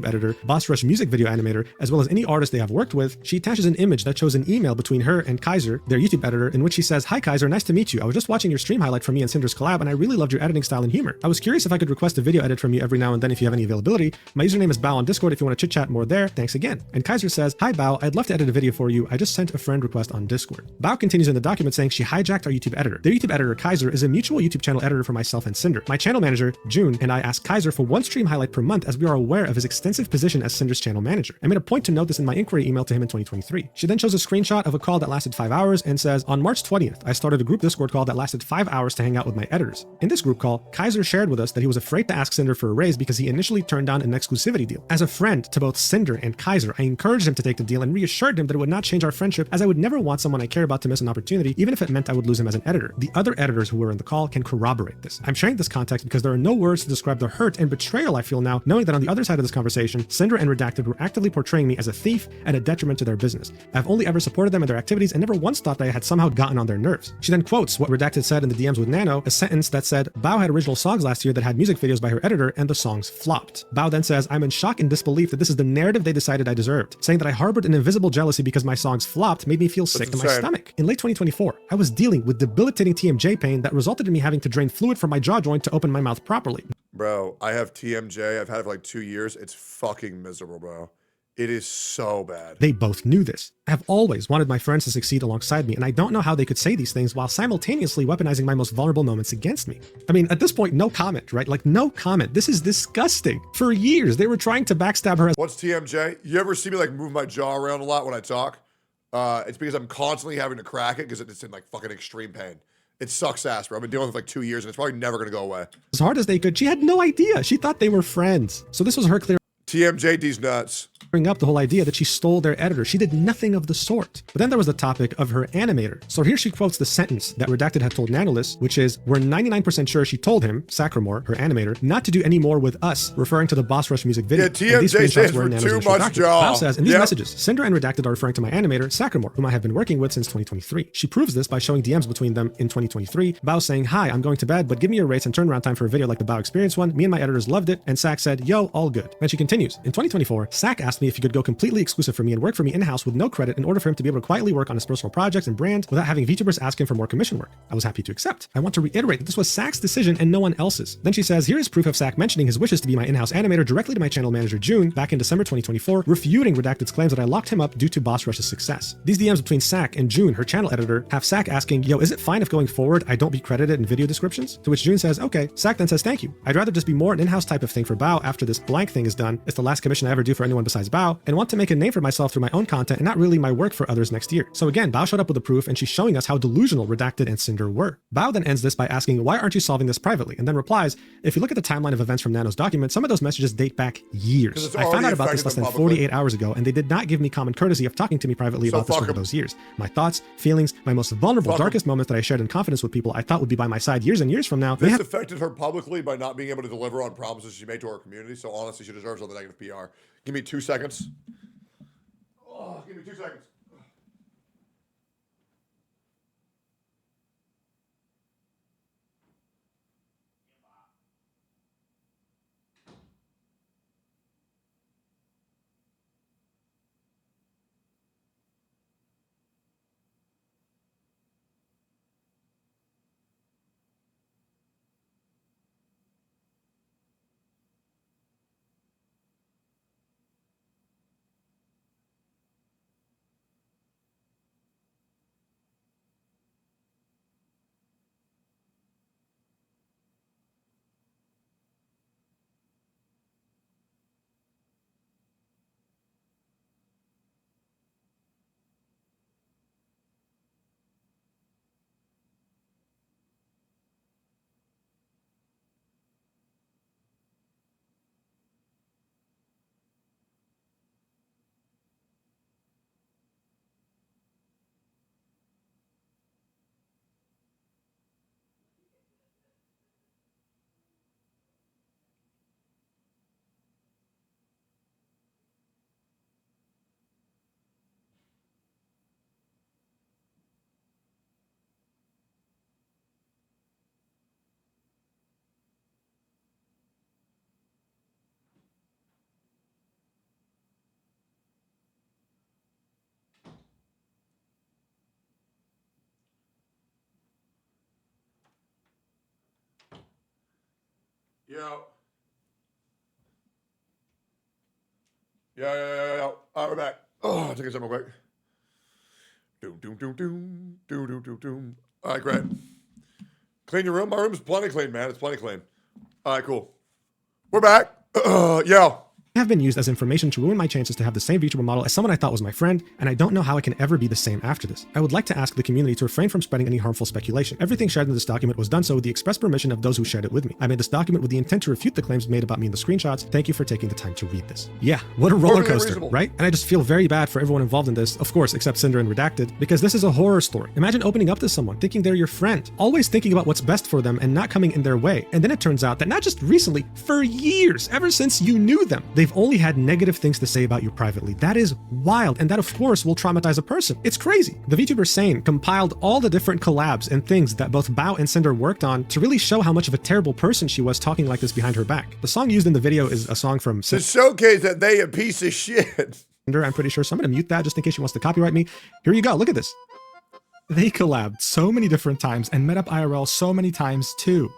Editor, Boss Rush music video animator, as well as any artist they have worked with. She attaches an image that shows an email between her and Kaiser, their YouTube editor, in which she says, hi Kaiser, nice to meet you. I was just watching your stream highlight from me and Cinder's collab, and I really loved your editing style and humor. I was curious if I could request a video edit from you every now and then if you have any availability. My username is Bao on Discord if you want to chit chat more there. Thanks again. And Kaiser says, hi Bao, I'd love to edit a video for you. I just sent a friend request on Discord. Bao continues in the document saying she hijacked our YouTube editor. Their YouTube editor, Kaiser, is a mutual YouTube channel editor for myself and Cinder. My channel manager, June, and I asked Kaiser for one stream highlight per month as we are aware of his extensive position as Cinder's channel manager. I made a point to note this in my inquiry email to him in 2023. She then shows a screenshot of a call that lasted 5 hours and says, on March 20th, I started a group Discord call that lasted 5 hours to hang out with my editors. In this group call, Kaiser shared with us that he was afraid to ask Cinder for a raise because he initially turned down an exclusivity deal. As a friend to both Cinder and Kaiser, I encouraged him to take the deal and reassured him that it would not change our friendship, as I would never want someone I care about to miss an opportunity, even if it meant I would lose him as an editor. The other editors who were in the call can corroborate this. I'm sharing this context because there are no words to describe the hurt and betrayal I feel now, knowing that on the other side of this conversation, Cinder and Redacted were actively portraying me as a thief and a detriment to their business. I've only ever supported them in their activities and never once thought that I had somehow gotten on their nerves. She then quotes what Redacted said in the DMs with Nano, a sentence that said, Bao had original songs last year that had music videos by her editor and the songs flopped. Bao then says, I'm in shock and disbelief that this is the narrative they decided I deserved, saying that I harbored an invisible jealousy because my songs flopped made me feel sick to my stomach. In late 2024, I was dealing with debilitating TMJ pain that resulted in me having to drain fluid from my jaw joint to open my mouth properly. Bro, I have TMJ. I've had it for like 2 years. It's fucking miserable, bro. It is so bad. They both knew this. I have always wanted my friends to succeed alongside me, and I don't know how they could say these things while simultaneously weaponizing my most vulnerable moments against me. I mean, at this point, no comment, right? Like, no comment. This is disgusting. For years, they were trying to backstab her. What's TMJ? You ever see me like move my jaw around a lot when I talk? It's because I'm constantly having to crack it because it's in like fucking extreme pain. It sucks ass, bro. I've been dealing with it for like 2 years, and it's probably never going to go away. As hard as they could, she had no idea. She thought they were friends. So this was her clear TMJD's nuts. Bring up the whole idea that she stole their editor. She did nothing of the sort. But then there was the topic of her animator. So here she quotes the sentence that Redacted had told Nanolist, which is, we're 99% sure she told him, Sacramore, her animator, not to do any more with us, referring to the Boss Rush music video. Yeah, TMJ stands for too much jaw. Bao says, in these messages, Cinder and Redacted are referring to my animator, Sacramore, whom I have been working with since 2023. She proves this by showing DMs between them in 2023. Bao saying, hi, I'm going to bed, but give me your rates and turnaround time for a video like the Bao Experience one. Me and my editors loved it, and Sac said, yo, all good. Then she continues, in 2024, Sac asked me if he could go completely exclusive for me and work for me in-house with no credit in order for him to be able to quietly work on his personal projects and brand without having VTubers ask him for more commission work. I was happy to accept. I want to reiterate that this was Sac's decision and no one else's. Then she says, here is proof of Sac mentioning his wishes to be my in-house animator directly to my channel manager June back in December 2024, refuting Redacted's claims that I locked him up due to Boss Rush's success. These DMs between Sac and June, her channel editor, have Sac asking, yo, is it fine if going forward I don't be credited in video descriptions? To which June says, okay. Sac then says, thank you. I'd rather just be more an in-house type of thing for Bao after this blank thing is done. It's the last commission I ever do for anyone besides Bao, and want to make a name for myself through my own content and not really my work for others next year. So again, Bao showed up with the proof and she's showing us how delusional Redacted and Cinder were. Bao then ends this by asking, why aren't you solving this privately? And then replies, if you look at the timeline of events from Nano's document, some of those messages date back years. I found out about this less than 48 hours ago, and they did not give me common courtesy of talking to me privately about this over those years. My thoughts, feelings, my most vulnerable, darkest moments that I shared in confidence with people I thought would be by my side years and years from now. This affected her publicly by not being able to deliver on promises she made to her community, so honestly, she deserves all the negative PR. Give me 2 seconds. Oh, give me 2 seconds. Yo. Yeah. All right, we're back. Oh, take a second real quick. Doom. All right, great. Clean your room? My room's plenty clean, man. It's plenty clean. All right, cool. We're back. Yo. Have been used as information to ruin my chances to have the same VTuber model as someone I thought was my friend, and I don't know how it can ever be the same after this. I would like to ask the community to refrain from spreading any harmful speculation. Everything shared in this document was done so with the express permission of those who shared it with me. I made this document with the intent to refute the claims made about me in the screenshots. Thank you for taking the time to read this. Yeah, what a roller coaster, right? And I just feel very bad for everyone involved in this, of course, except Cinder and Redacted, because this is a horror story. Imagine opening up to someone, thinking they're your friend, always thinking about what's best for them and not coming in their way. And then it turns out that not just recently, for years, ever since you knew them, they've only had negative things to say about you privately. That is wild, and that of course will traumatize a person. It's crazy. The VTuber Sane compiled all the different collabs and things that both Bao and Cinder worked on to really show how much of a terrible person she was talking like this behind her back. The song used in the video is a song from to showcase that they a piece of shit. Cinder, I'm pretty sure, so I'm gonna mute that just in case she wants to copyright me. Here you go, look at this. They collabed so many different times and met up IRL so many times too.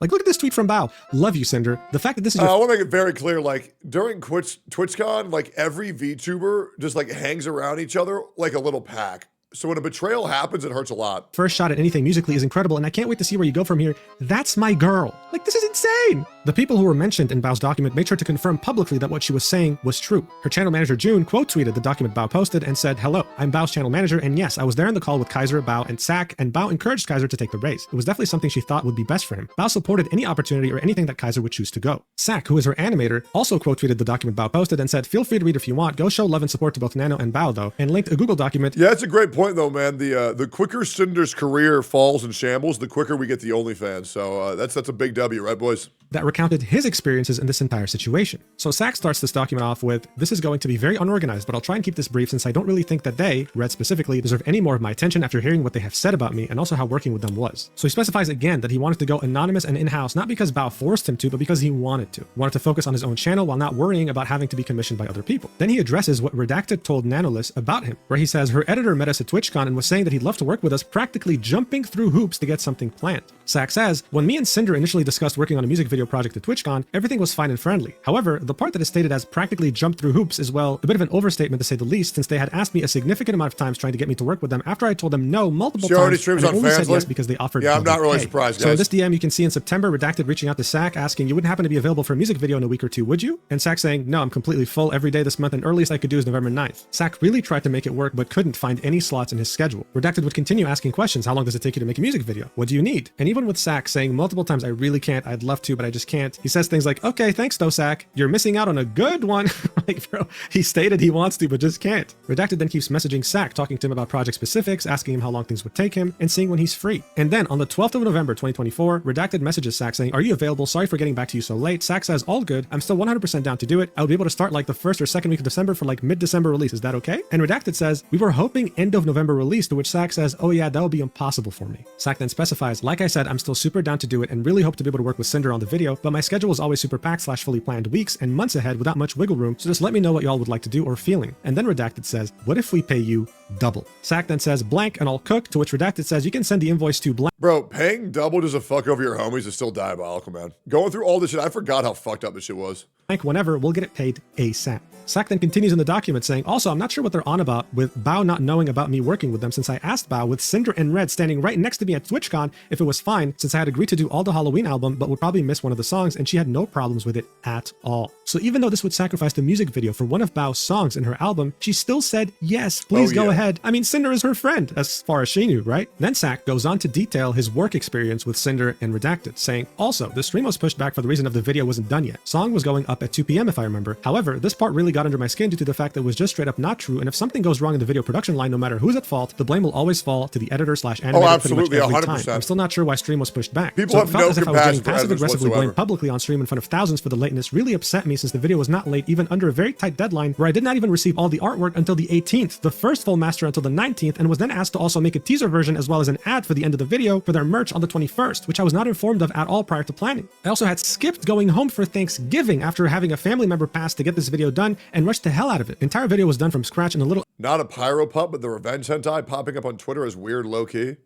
Like, look at this tweet from Bao. Love you, Cinder. The fact that this is I want to make it very clear, like, during TwitchCon, like, every VTuber just, like, hangs around each other like a little pack. So when a betrayal happens, it hurts a lot. First shot at anything musically is incredible, and I can't wait to see where you go from here. That's my girl. Like, this is insane. The people who were mentioned in Bao's document made sure to confirm publicly that what she was saying was true. Her channel manager June quote tweeted the document Bao posted and said, "Hello, I'm Bao's channel manager, and yes, I was there in the call with Kaiser, Bao, and Sak, and Bao encouraged Kaiser to take the raise. It was definitely something she thought would be best for him. Bao supported any opportunity or anything that Kaiser would choose to go." Sak, who is her animator, also quote tweeted the document Bao posted and said, "Feel free to read if you want. Go show love and support to both Nano and Bao though," and linked a Google document. Yeah, that's a great point though, man. The quicker Cinder's career falls in shambles, the quicker we get the OnlyFans. So that's a big W, right, boys? That recounted his experiences in this entire situation. So Sak starts this document off with, "This is going to be very unorganized, but I'll try and keep this brief since I don't really think that they, Red specifically, deserve any more of my attention after hearing what they have said about me and also how working with them was." So he specifies again that he wanted to go anonymous and in-house, not because Bao forced him to, but because he wanted to. Wanted to focus on his own channel while not worrying about having to be commissioned by other people. Then he addresses what Redacted told Nanoless about him, where he says her editor met us at TwitchCon and was saying that he'd love to work with us, practically jumping through hoops to get something planned. Sak says, "When me and Cinder initially discussed working on a music video project at TwitchCon, everything was fine and friendly. However, the part that is stated as practically jumped through hoops is, well, a bit of an overstatement to say the least, since they had asked me a significant amount of times trying to get me to work with them after I told them no multiple She already times, streams and on they only said Fansly? yes because they offered." Yeah, I'm not really pay. surprised, So in guys. this DM, you can see in September, Redacted reaching out to Sak asking, "You wouldn't happen to be available for a music video in a week or two, would you?" And Sak saying, "No, I'm completely full every day this month, and earliest I could do is November 9th. Sak really tried to make it work, but couldn't find any slots in his schedule. Redacted would continue asking questions. How long does it take you to make a music video? What do you need? And even with Sak saying multiple times, "I really can't, I'd love to, but I just can't," he says things like, "Okay, thanks though, Sak. You're missing out on a good one." Like, bro, he stated he wants to, but just can't. Redacted then keeps messaging Sak, talking to him about project specifics, asking him how long things would take him, and seeing when he's free. And then on the 12th of November, 2024, Redacted messages Sak saying, "Are you available? Sorry for getting back to you so late." Sak says, "All good. I'm still 100% down to do it. I would be able to start like the first or second week of December for like mid-December release. Is that okay?" And Redacted says, "We were hoping end of November release," to which Sak says, "Oh yeah, that would be impossible for me." Sak then specifies, "Like I said, I'm still super down to do it and really hope to be able to work with Cinder on the video, but my schedule is always super packed / fully planned weeks and months ahead without much wiggle room, so just let me know what y'all would like to do or feeling." And then Redacted says, "What if we pay you double?" Sak then says, "Blank and I'll cook," to which Redacted says, "You can send the invoice to blank." Bro, paying double just to fuck over your homies is still diabolical, man. Going through all this shit, I forgot how fucked up this shit was. Whenever, we'll get it paid ASAP. Sak then continues in the document saying, "Also, I'm not sure what they're on about with Bao not knowing about me working with them, since I asked Bao with Cinder and Red standing right next to me at TwitchCon if it was fine, since I had agreed to do all the Halloween album but would probably miss one of the songs, and she had no problems with it at all. So even though this would sacrifice the music video for one of Bao's songs in her album, she still said, yes, please go ahead. I mean, Cinder is her friend, as far as she knew, right?" Then Sak goes on to detail his work experience with Cinder and Redacted, saying, "Also, the stream was pushed back for the reason of the video wasn't done yet. Song was going up at 2 p.m. if I remember. However, this part really got under my skin due to the fact that it was just straight up not true, and if something goes wrong in the video production line, no matter who's at fault, the blame will always fall to the editor / animator pretty much absolutely, every 100%. time. I'm still not sure why stream was pushed back. People So have it felt no as if I was getting compassion for passive editors aggressively whatsoever. blamed publicly on stream in front of thousands for the lateness really upset me, since the video was not late even under a very tight deadline, where I did not even receive all the artwork until the 18th, the first full master until the 19th, and was then asked to also make a teaser version as well as an ad for the end of the video for their merch on the 21st, which I was not informed of at all prior to planning. I also had skipped going home for Thanksgiving after having a family member pass to get this video done and rushed the hell out of it. Entire video was done from scratch and a little..." Not a pyro pup, but the revenge hentai popping up on Twitter is weird low-key.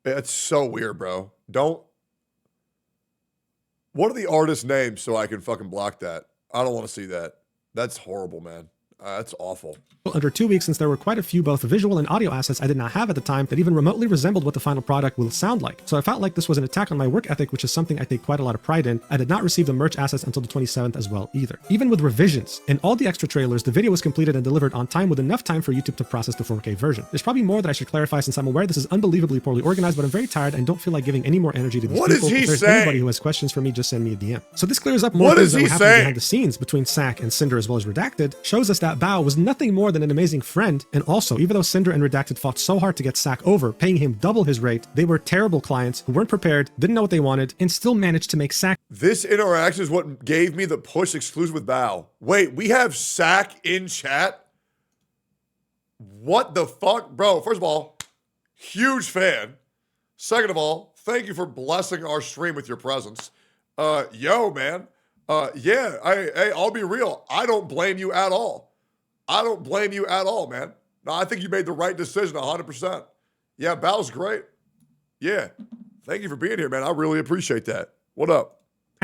It's so weird, bro. Don't... What are the artist names so I can fucking block that? I don't want to see that. That's horrible, man. That's awful. Under 2 weeks, since there were quite a few both visual and audio assets I did not have at the time that even remotely resembled what the final product will sound like. So I felt like this was an attack on my work ethic, which is something I take quite a lot of pride in. I did not receive the merch assets until the 27th as well either. Even with revisions and all the extra trailers, the video was completed and delivered on time with enough time for YouTube to process the 4K version. There's probably more that I should clarify, since I'm aware this is unbelievably poorly organized, but I'm very tired and don't feel like giving any more energy to these What people. is he If there's saying? anybody who has questions for me, just send me a DM. So this clears up more What things is that he were happening saying? behind the scenes between Sak and Cinder as well as Redacted, shows us that Bao was nothing more than an amazing friend, and also, even though Cinder and Redacted fought so hard to get Sak over, paying him double his rate, they were terrible clients who weren't prepared, didn't know what they wanted, and still managed to make Sak... This interaction is what gave me the push exclusive with Bao. Wait, we have Sak in chat? What the fuck? Bro, first of all, huge fan. Second of all, thank you for blessing our stream with your presence. Yo, man. Yeah, hey, I'll be real. I don't blame you at all. I don't blame you at all, man. No, I think you made the right decision 100%. Yeah, Bao's great. Yeah. Thank you for being here, man. I really appreciate that. What up?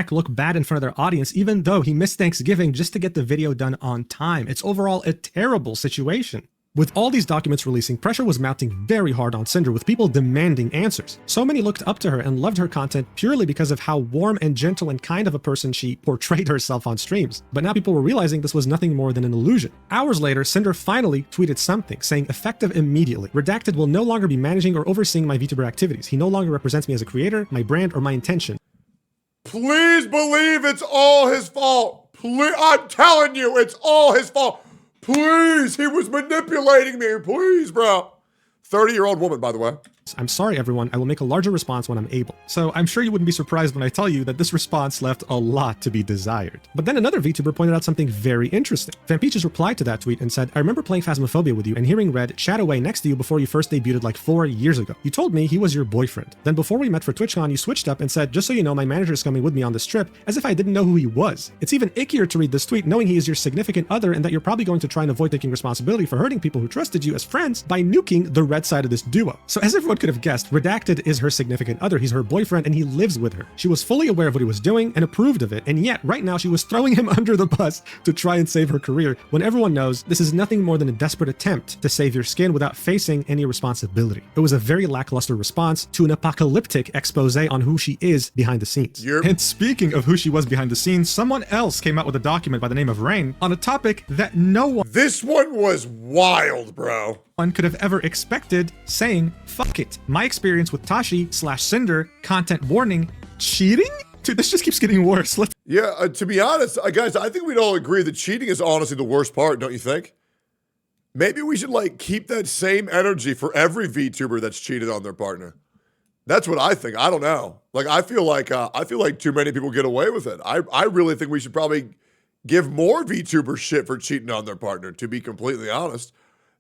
Look bad in front of their audience, even though he missed Thanksgiving just to get the video done on time. It's overall a terrible situation. With all these documents releasing, pressure was mounting very hard on Cinder, with people demanding answers. So many looked up to her and loved her content purely because of how warm and gentle and kind of a person she portrayed herself on streams. But now people were realizing this was nothing more than an illusion. Hours later, Cinder finally tweeted something, saying effective immediately. Redacted will no longer be managing or overseeing my VTuber activities. He no longer represents me as a creator, my brand, or my intention. Please believe it's all his fault. Please, I'm telling you, it's all his fault. Please, he was manipulating me. Please, bro. 30-year-old woman, by the way. I'm sorry, everyone. I will make a larger response when I'm able. So I'm sure you wouldn't be surprised when I tell you that this response left a lot to be desired. But then another VTuber pointed out something very interesting. Vampeaches replied to that tweet and said, I remember playing Phasmophobia with you and hearing Red chat away next to you before you first debuted like 4 years ago. You told me he was your boyfriend. Then before we met for TwitchCon, you switched up and said, just so you know, my manager is coming with me on this trip, as if I didn't know who he was. It's even ickier to read this tweet knowing he is your significant other and that you're probably going to try and avoid taking responsibility for hurting people who trusted you as friends by nuking the Red side of this duo. So as everyone could have guessed, Redacted is her significant other. He's her boyfriend and he lives with her. She was fully aware of what he was doing and approved of it, and yet right now she was throwing him under the bus to try and save her career when everyone knows this is nothing more than a desperate attempt to save your skin without facing any responsibility. It was a very lackluster response to an apocalyptic expose on who she is behind the scenes. And speaking of who she was behind the scenes, someone else came out with a document by the name of Rain on a topic that no one— This one was wild, bro. One could have ever expected, saying, fuck it. My experience with Tashi/Cinder, content warning, cheating? Dude, this just keeps getting worse. Yeah, to be honest, guys, I think we'd all agree that cheating is honestly the worst part, don't you think? Maybe we should like keep that same energy for every VTuber that's cheated on their partner. That's what I think. I don't know. Like, I feel like too many people get away with it. I really think we should probably give more VTubers shit for cheating on their partner, to be completely honest.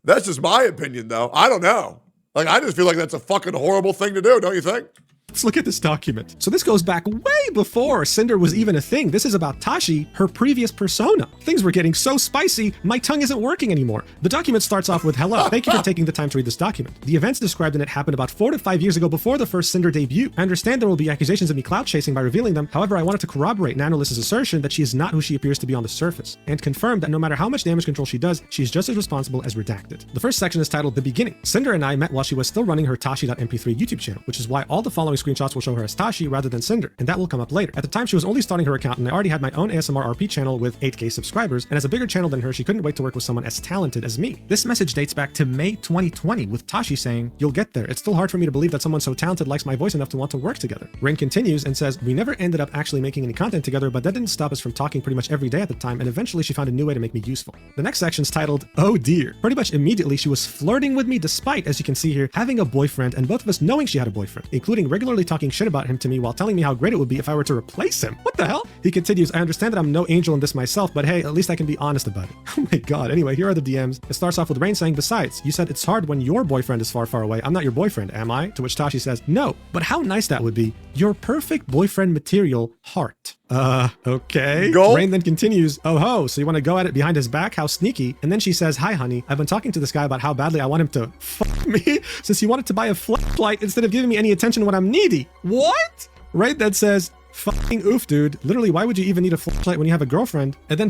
That's just my opinion, though. I don't know. Like, I just feel like that's a fucking horrible thing to do, don't you think? Let's look at this document. So this goes back way before Cinder was even a thing. This is about Tashi, her previous persona. Things were getting so spicy, my tongue isn't working anymore. The document starts off with, hello, thank you for taking the time to read this document. The events described in it happened about 4 to 5 years ago before the first Cinder debut. I understand there will be accusations of me clout chasing by revealing them. However, I wanted to corroborate Nanolith's assertion that she is not who she appears to be on the surface, and confirm that no matter how much damage control she does, she is just as responsible as Redacted. The first section is titled The Beginning. Cinder and I met while she was still running her Tashi.mp3 YouTube channel, which is why all the following screenshots will show her as Tashi rather than Cinder, and that will come up later. At the time, she was only starting her account, and I already had my own ASMR RP channel with 8K subscribers, and as a bigger channel than her, she couldn't wait to work with someone as talented as me. This message dates back to May 2020, with Tashi saying, you'll get there. It's still hard for me to believe that someone so talented likes my voice enough to want to work together. Rain continues and says, we never ended up actually making any content together, but that didn't stop us from talking pretty much every day at the time, and eventually she found a new way to make me useful. The next section's titled, Oh Dear. Pretty much immediately, she was flirting with me despite, as you can see here, having a boyfriend, and both of us knowing she had a boyfriend, including regularly talking shit about him to me while telling me how great it would be if I were to replace him. What the hell? He continues, I understand that I'm no angel in this myself, but hey, at least I can be honest about it. Oh my god. Anyway, here are the DMs. It starts off with Rain saying, besides, you said it's hard when your boyfriend is far, far away. I'm not your boyfriend, am I? To which Tashi says, no, but how nice that would be. Your perfect boyfriend material, heart. Okay. Go. Rain then continues, oh ho, so you want to go at it behind his back? How sneaky. And then she says, hi honey, I've been talking to this guy about how badly I want him to fuck me since he wanted to buy a flashlight instead of giving me any attention when I'm needy. What? Rain then says, fucking oof, dude. Literally, why would you even need a flashlight when you have a girlfriend? And then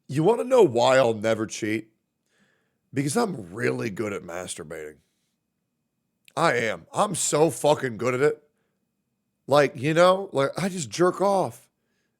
You want to know why I'll never cheat? Because I'm really good at masturbating. I am. I'm so fucking good at it. Like, you know, like I just jerk off.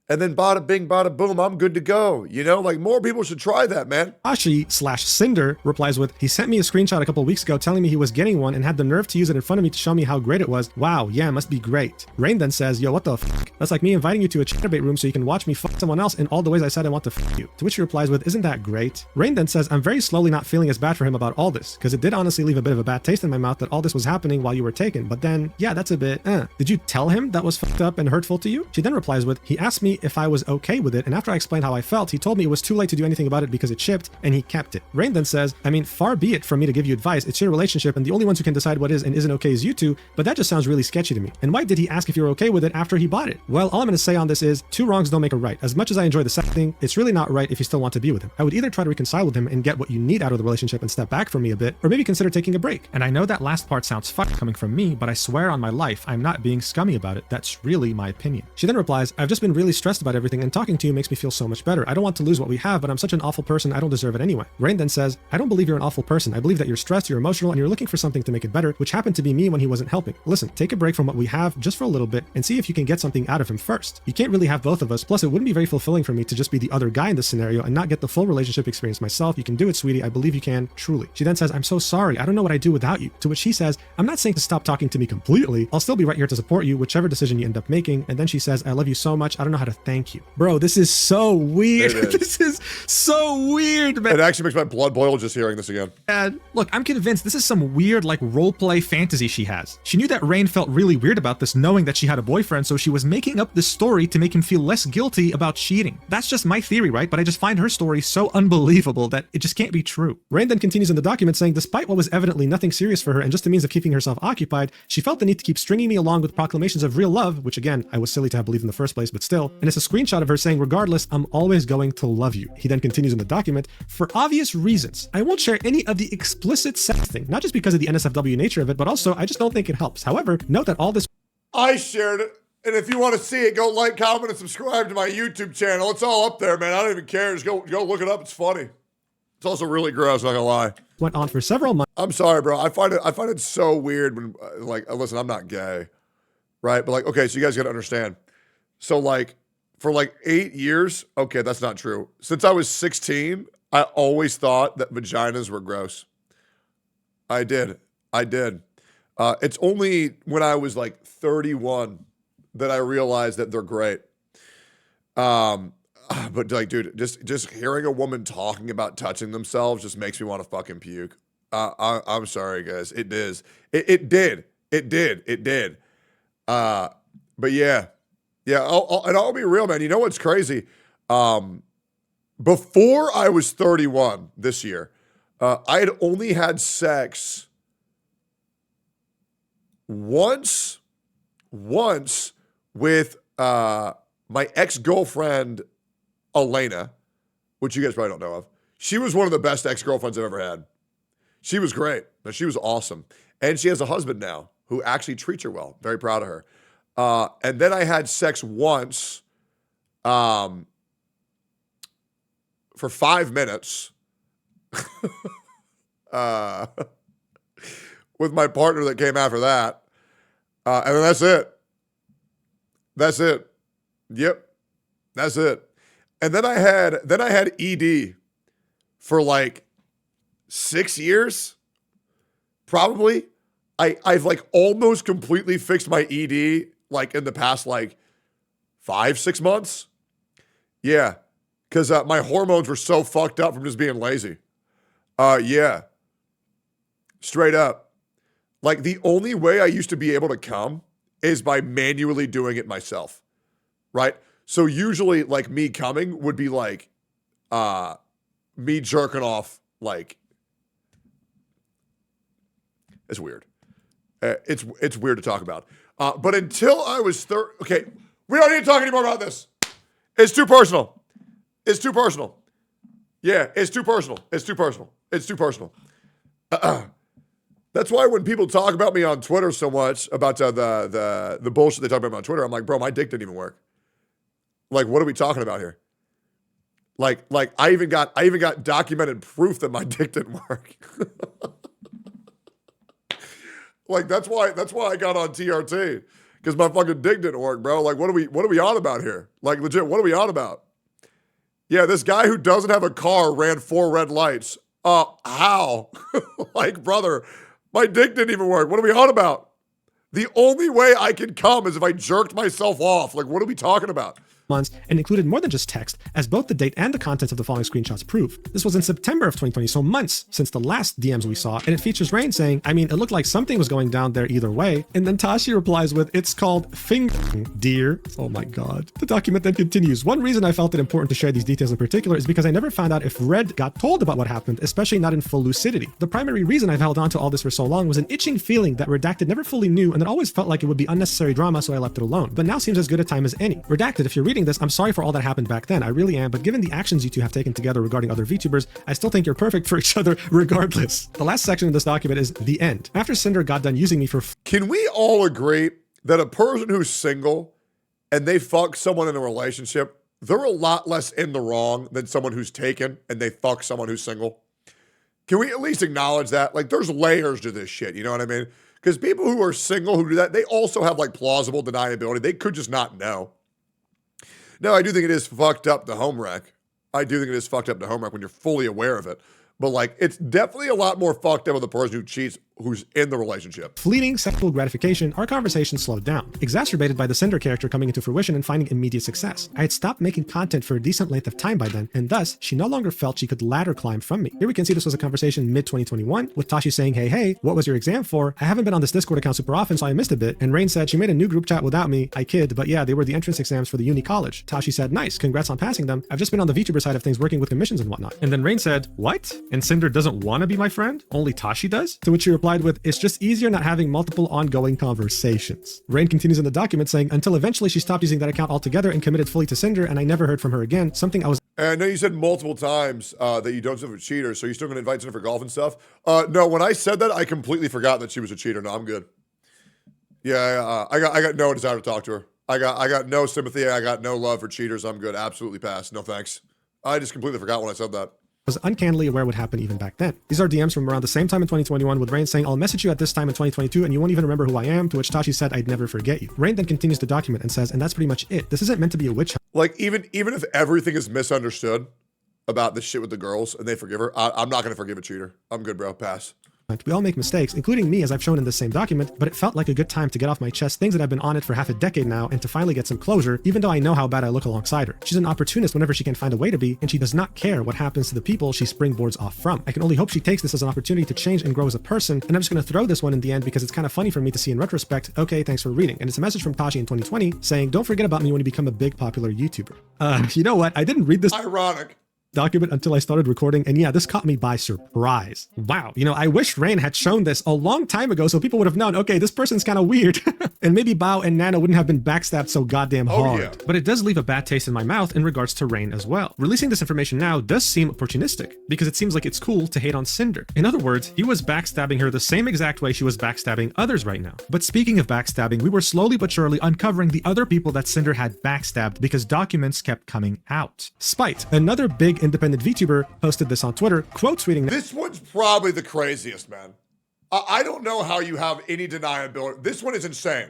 And then bada bing, bada boom, I'm good to go. You know, like more people should try that, man. Tashi/Cinder replies with, he sent me a screenshot a couple weeks ago telling me he was getting one and had the nerve to use it in front of me to show me how great it was. Wow, yeah, must be great. Rain then says, yo, what the fuck? That's like me inviting you to a chatterbait room so you can watch me fuck someone else in all the ways I said I want to fuck you. To which he replies with, isn't that great? Rain then says, I'm very slowly not feeling as bad for him about all this, because it did honestly leave a bit of a bad taste in my mouth that all this was happening while you were taken. But then, yeah, that's a bit, Did you tell him that was fucked up and hurtful to you? She then replies with, he asked me if I was okay with it, and after I explained how I felt, he told me it was too late to do anything about it because it shipped, and he kept it. Rain then says, I mean, far be it from me to give you advice, it's your relationship, and the only ones who can decide what is and isn't okay is you two, but that just sounds really sketchy to me. And why did he ask if you were okay with it after he bought it? Well, all I'm gonna say on this is, two wrongs don't make a right. As much as I enjoy the sex thing, it's really not right if you still want to be with him. I would either try to reconcile with him and get what you need out of the relationship and step back from me a bit, or maybe consider taking a break. And I know that last part sounds fucked coming from me, but I swear on my life, I'm not being scummy about it. That's really my opinion. She then replies, I've just been really stressed about everything, and talking to you makes me feel so much better. I don't want to lose what we have, but I'm such an awful person, I don't deserve it anyway. Rain then says, I don't believe you're an awful person. I believe that you're stressed, you're emotional, and you're looking for something to make it better, which happened to be me when he wasn't helping. Listen, take a break from what we have just for a little bit and see if you can get something out of him first. You can't really have both of us, plus it wouldn't be very fulfilling for me to just be the other guy in this scenario and not get the full relationship experience myself. You can do it, sweetie. I believe you can, truly. She then says, I'm so sorry. I don't know what I'd do without you. To which he says, I'm not saying to stop talking to me completely. I'll still be right here to support you, whichever decision you end up making. And then she says, I love you so much. I don't know how to thank you. Bro, this is so weird. This is so weird, man. It actually makes my blood boil just hearing this again. And look, I'm convinced this is some weird like roleplay fantasy she has. She knew that Rain felt really weird about this, knowing that she had a boyfriend, so she was making up this story to make him feel less guilty about cheating. That's just my theory, right? But I just find her story so unbelievable that it just can't be true. Rain then continues in the document saying, despite what was evidently nothing serious for her and just a means of keeping herself occupied, she felt the need to keep stringing me along with proclamations of real love, which again, I was silly to have believed in the first place, but still. And it's a screenshot of her saying, regardless, I'm always going to love you. He then continues in the document, for obvious reasons, I won't share any of the explicit sex thing, not just because of the NSFW nature of it, but also I just don't think it helps. However, note that all this... I shared it. And if you want to see it, go like, comment, and subscribe to my YouTube channel. It's all up there, man. I don't even care. Just go look it up. It's funny. It's also really gross, not gonna lie. Went on for several months. I'm sorry, bro. I find it so weird when, like, listen, I'm not gay, right? But like, okay, so you guys gotta understand. So like, for like 8 years, okay, that's not true. Since I was 16, I always thought that vaginas were gross. I did. It's only when I was like 31 that I realized that they're great. But like, dude, just hearing a woman talking about touching themselves just makes me want to fucking puke. I'm sorry, guys. It did. But yeah. I'll be real, man. You know what's crazy? Before I was 31 this year, I had only had sex once with my ex-girlfriend, Elena, which you guys probably don't know of. She was one of the best ex-girlfriends I've ever had. She was great. She was awesome. And she has a husband now who actually treats her well. Very proud of her. And then I had sex once for 5 minutes with my partner that came after that. And then that's it. Yep. That's it. And then I had ED for like 6 years, probably. I've like almost completely fixed my ED like in the past like 5-6 months. Yeah, because my hormones were so fucked up from just being lazy. Yeah, straight up. Like the only way I used to be able to come is by manually doing it myself, right? So usually like me coming would be like me jerking off, like it's weird. It's weird to talk about. But until I was okay, we don't need to talk anymore about this. It's too personal. Yeah, it's too personal. That's why when people talk about me on Twitter so much about the bullshit they talk about me on Twitter, I'm like, bro, my dick didn't even work. Like, what are we talking about here? Like I even got documented proof that my dick didn't work. Like that's why I got on TRT, because my fucking dick didn't work, bro. Like what are we on about here? Like legit, what are we on about? Yeah, this guy who doesn't have a car ran 4 red lights. How? Like, brother, my dick didn't even work. What are we on about? The only way I can come is if I jerked myself off. Like, what are we talking about? Months and included more than just text, as both the date and the contents of the following screenshots prove. This was in September of 2020, so months since the last DMs we saw, and it features Rain saying, I mean, it looked like something was going down there either way, and then Tashi replies with, it's called fingering, dear. Oh my god. The document then continues, one reason I felt it important to share these details in particular is because I never found out if Red got told about what happened, especially not in full lucidity. The primary reason I've held on to all this for so long was an itching feeling that Redacted never fully knew, and it always felt like it would be unnecessary drama, so I left it alone. But now seems as good a time as any. Redacted, if you're reading this, I'm sorry for all that happened back then, I really am, but given the actions you two have taken together regarding other VTubers, I still think you're perfect for each other regardless. The last section of this document is the end. After Cinder got done using me for... Can we all agree that a person who's single and they fuck someone in a relationship, they're a lot less in the wrong than someone who's taken and they fuck someone who's single. Can we at least acknowledge that? Like, there's layers to this shit, you know what I mean? Because people who are single who do that, they also have, like, plausible deniability. They could just not know. No, I do think it is fucked up to home wreck. I do think it is fucked up to home wreck when you're fully aware of it. But, like, it's definitely a lot more fucked up with the person who cheats who's in the relationship. Fleeting sexual gratification, our conversation slowed down, exacerbated by the Cinder character coming into fruition and finding immediate success. I had stopped making content for a decent length of time by then, and thus, she no longer felt she could ladder climb from me. Here we can see this was a conversation mid-2021, with Tashi saying, hey, what was your exam for? I haven't been on this Discord account super often, so I missed a bit. And Rain said she made a new group chat without me. I kid, but yeah, they were the entrance exams for the uni college. Tashi said, nice, congrats on passing them. I've just been on the VTuber side of things working with commissions and whatnot. And then Rain said, what? And Cinder doesn't want to be my friend? Only Tashi does? To which she replied with, it's just easier not having multiple ongoing conversations. Rain continues in the document saying, until eventually she stopped using that account altogether and committed fully to Cinder, and I never heard from her again, something I was... And I know you said multiple times that you don't stuff with cheaters, so you're still going to invite Cinder for golf and stuff? No, when I said that, I completely forgot that she was a cheater. No, I'm good. Yeah, I got no desire to talk to her. I got no sympathy. I got no love for cheaters. I'm good. Absolutely pass. No thanks. I just completely forgot when I said that. Was uncannily aware would happen even back then. These are DMs from around the same time in 2021 with Rain saying, I'll message you at this time in 2022 and you won't even remember who I am, to which Tashi said, I'd never forget you. Rain then continues the document and says, and that's pretty much it. This isn't meant to be a witch hunt. Like, even if everything is misunderstood about this shit with the girls and they forgive her, I'm not going to forgive a cheater. I'm good, bro. Pass. We all make mistakes, including me, as I've shown in this same document, but it felt like a good time to get off my chest things that I've been on it for half a decade now and to finally get some closure, even though I know how bad I look alongside her. She's an opportunist whenever she can find a way to be, and she does not care what happens to the people she springboards off from. I can only hope she takes this as an opportunity to change and grow as a person, and I'm just going to throw this one in the end because it's kind of funny for me to see in retrospect. Okay, thanks for reading. And it's a message from Tashi in 2020 saying, don't forget about me when you become a big popular YouTuber. You know what? I didn't read this. Ironic. Document until I started recording, and yeah, this caught me by surprise. Wow, you know, I wish Rain had shown this a long time ago so people would have known, okay, this person's kind of weird. And maybe Bao and Nano wouldn't have been backstabbed so goddamn hard. Yeah. But it does leave a bad taste in my mouth in regards to Rain as well. Releasing this information now does seem opportunistic, because it seems like it's cool to hate on Cinder. In other words, he was backstabbing her the same exact way she was backstabbing others right now. But speaking of backstabbing, we were slowly but surely uncovering the other people that Cinder had backstabbed because documents kept coming out. Spite, another big independent VTuber, posted this on Twitter, quote tweeting, this one's probably the craziest, man. I don't know how you have any deniability. This one is insane.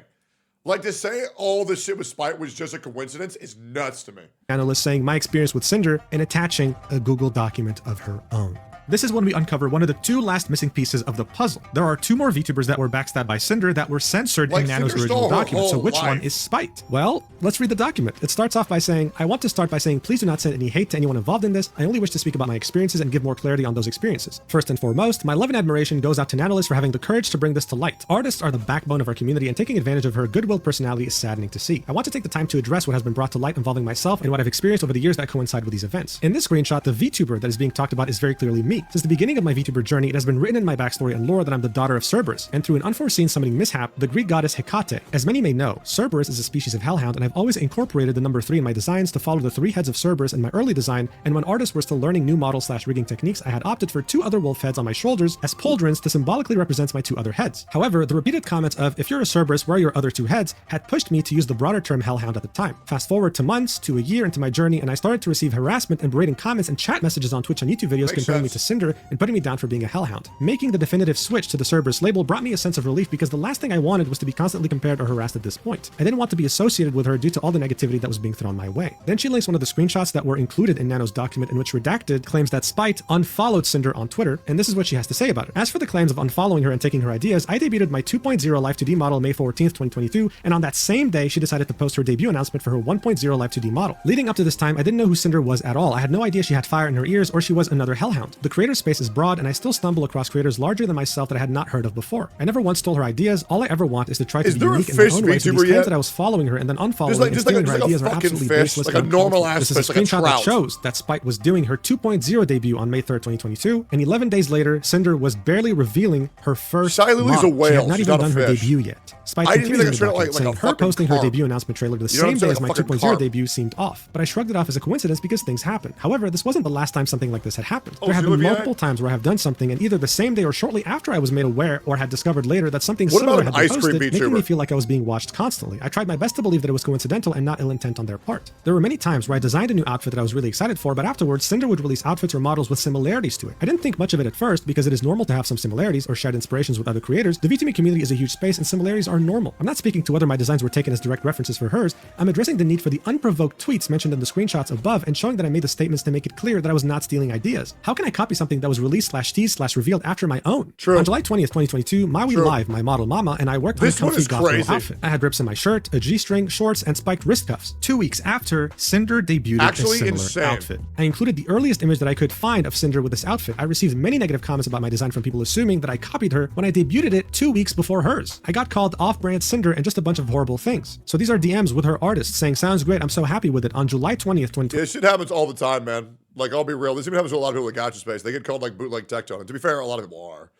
Like, to say all this shit with Spite was just a coincidence is nuts to me. Analyst saying my experience with Cinder and attaching a Google document of her own. This is when we uncover one of the two last missing pieces of the puzzle. There are two more VTubers that were backstabbed by Cinder that were censored in Nano's original document. So which one is Spite? Well, let's read the document. It starts off by saying, I want to start by saying, please do not send any hate to anyone involved in this. I only wish to speak about my experiences and give more clarity on those experiences. First and foremost, my love and admiration goes out to Nanolis for having the courage to bring this to light. Artists are the backbone of our community, and taking advantage of her goodwill personality is saddening to see. I want to take the time to address what has been brought to light involving myself and what I've experienced over the years that coincide with these events. In this screenshot, the VTuber that is being talked about is very clearly me. Since the beginning of my VTuber journey, it has been written in my backstory and lore that I'm the daughter of Cerberus, and through an unforeseen summoning mishap, the Greek goddess Hecate. As many may know, Cerberus is a species of hellhound, and I've always incorporated the number 3 in my designs to follow the 3 heads of Cerberus in my early design, and when artists were still learning new model/rigging techniques, I had opted for 2 other wolf heads on my shoulders as pauldrons to symbolically represent my 2 other heads. However, the repeated comments of, if you're a Cerberus, where are your other 2 heads, had pushed me to use the broader term hellhound at the time. Fast forward to months, to a year into my journey, and I started to receive harassment and berating comments and chat messages on Twitch and YouTube videos comparing me to Cinder and putting me down for being a hellhound. Making the definitive switch to the Cerberus label brought me a sense of relief because the last thing I wanted was to be constantly compared or harassed at this point. I didn't want to be associated with her due to all the negativity that was being thrown my way. Then she links one of the screenshots that were included in Nano's document, in which redacted claims that Spite unfollowed Cinder on Twitter, and this is what she has to say about it. As for the claims of unfollowing her and taking her ideas, I debuted my 2.0 Live 2D model May 14th, 2022, and on that same day she decided to post her debut announcement for her 1.0 Live 2D model. Leading up to this time, I didn't know who Cinder was at all. I had no idea she had fire in her ears or she was another hellhound. The creator space is broad, and I still stumble across creators larger than myself that I had not heard of before. I never once stole her ideas. All I ever want is to try to be unique in my own way. So these claims that I was following her and then unfollowing and stealing her ideas are absolutely baseless. Like a normal ass fish. This is a screenshot that shows that Spite was doing her 2.0 debut on May 3rd, 2022, and 11 days later, Cinder was barely revealing her first Shylily's a whale. She had not She's even not done her fish. debut yet. Spite continued in the document, saying her posting her debut announcement trailer the same day as my 2.0 debut seemed off, but I shrugged it off as a coincidence because things happen. However, this wasn't the last time something like this had happened. There have been multiple times where I have done something, and either the same day or shortly after I was made aware or had discovered later that something What similar about had an been ice cream posted, making me VTuber? feel like I was being watched constantly. I tried my best to believe that it was coincidental and not ill intent on their part. There were many times where I designed a new outfit that I was really excited for, but afterwards, Cinder would release outfits or models with similarities to it. I didn't think much of it at first because it is normal to have some similarities or shared inspirations with other creators. The VTuber community is a huge space and similarities are normal. I'm not speaking to whether my designs were taken as direct references for hers. I'm addressing the need for the unprovoked tweets mentioned in the screenshots above and showing that I made the statements to make it clear that I was not stealing ideas. How can I copy something that was released /teased /revealed after my own? True. On July 20th, 2022, Maui True. Live, my model Mama, and I worked on a This one comfy is goth girl crazy. outfit. I had rips in my shirt, a G-string, shorts, and spiked wrist cuffs. 2 weeks after, Cinder debuted Actually a similar insane. outfit. I included the earliest image that I could find of Cinder with this outfit. I received many negative comments about my design from people assuming that I copied her when I debuted it 2 weeks before hers. I got called off-brand Cinder and just a bunch of horrible things. So these are DMs with her artist saying, sounds great, I'm so happy with it, on July 20th, 2020. Yeah, this shit happens all the time, man. Like, I'll be real. This even happens to a lot of people in the Gacha space. They get called, like, bootleg Tectone. And to be fair, a lot of people are.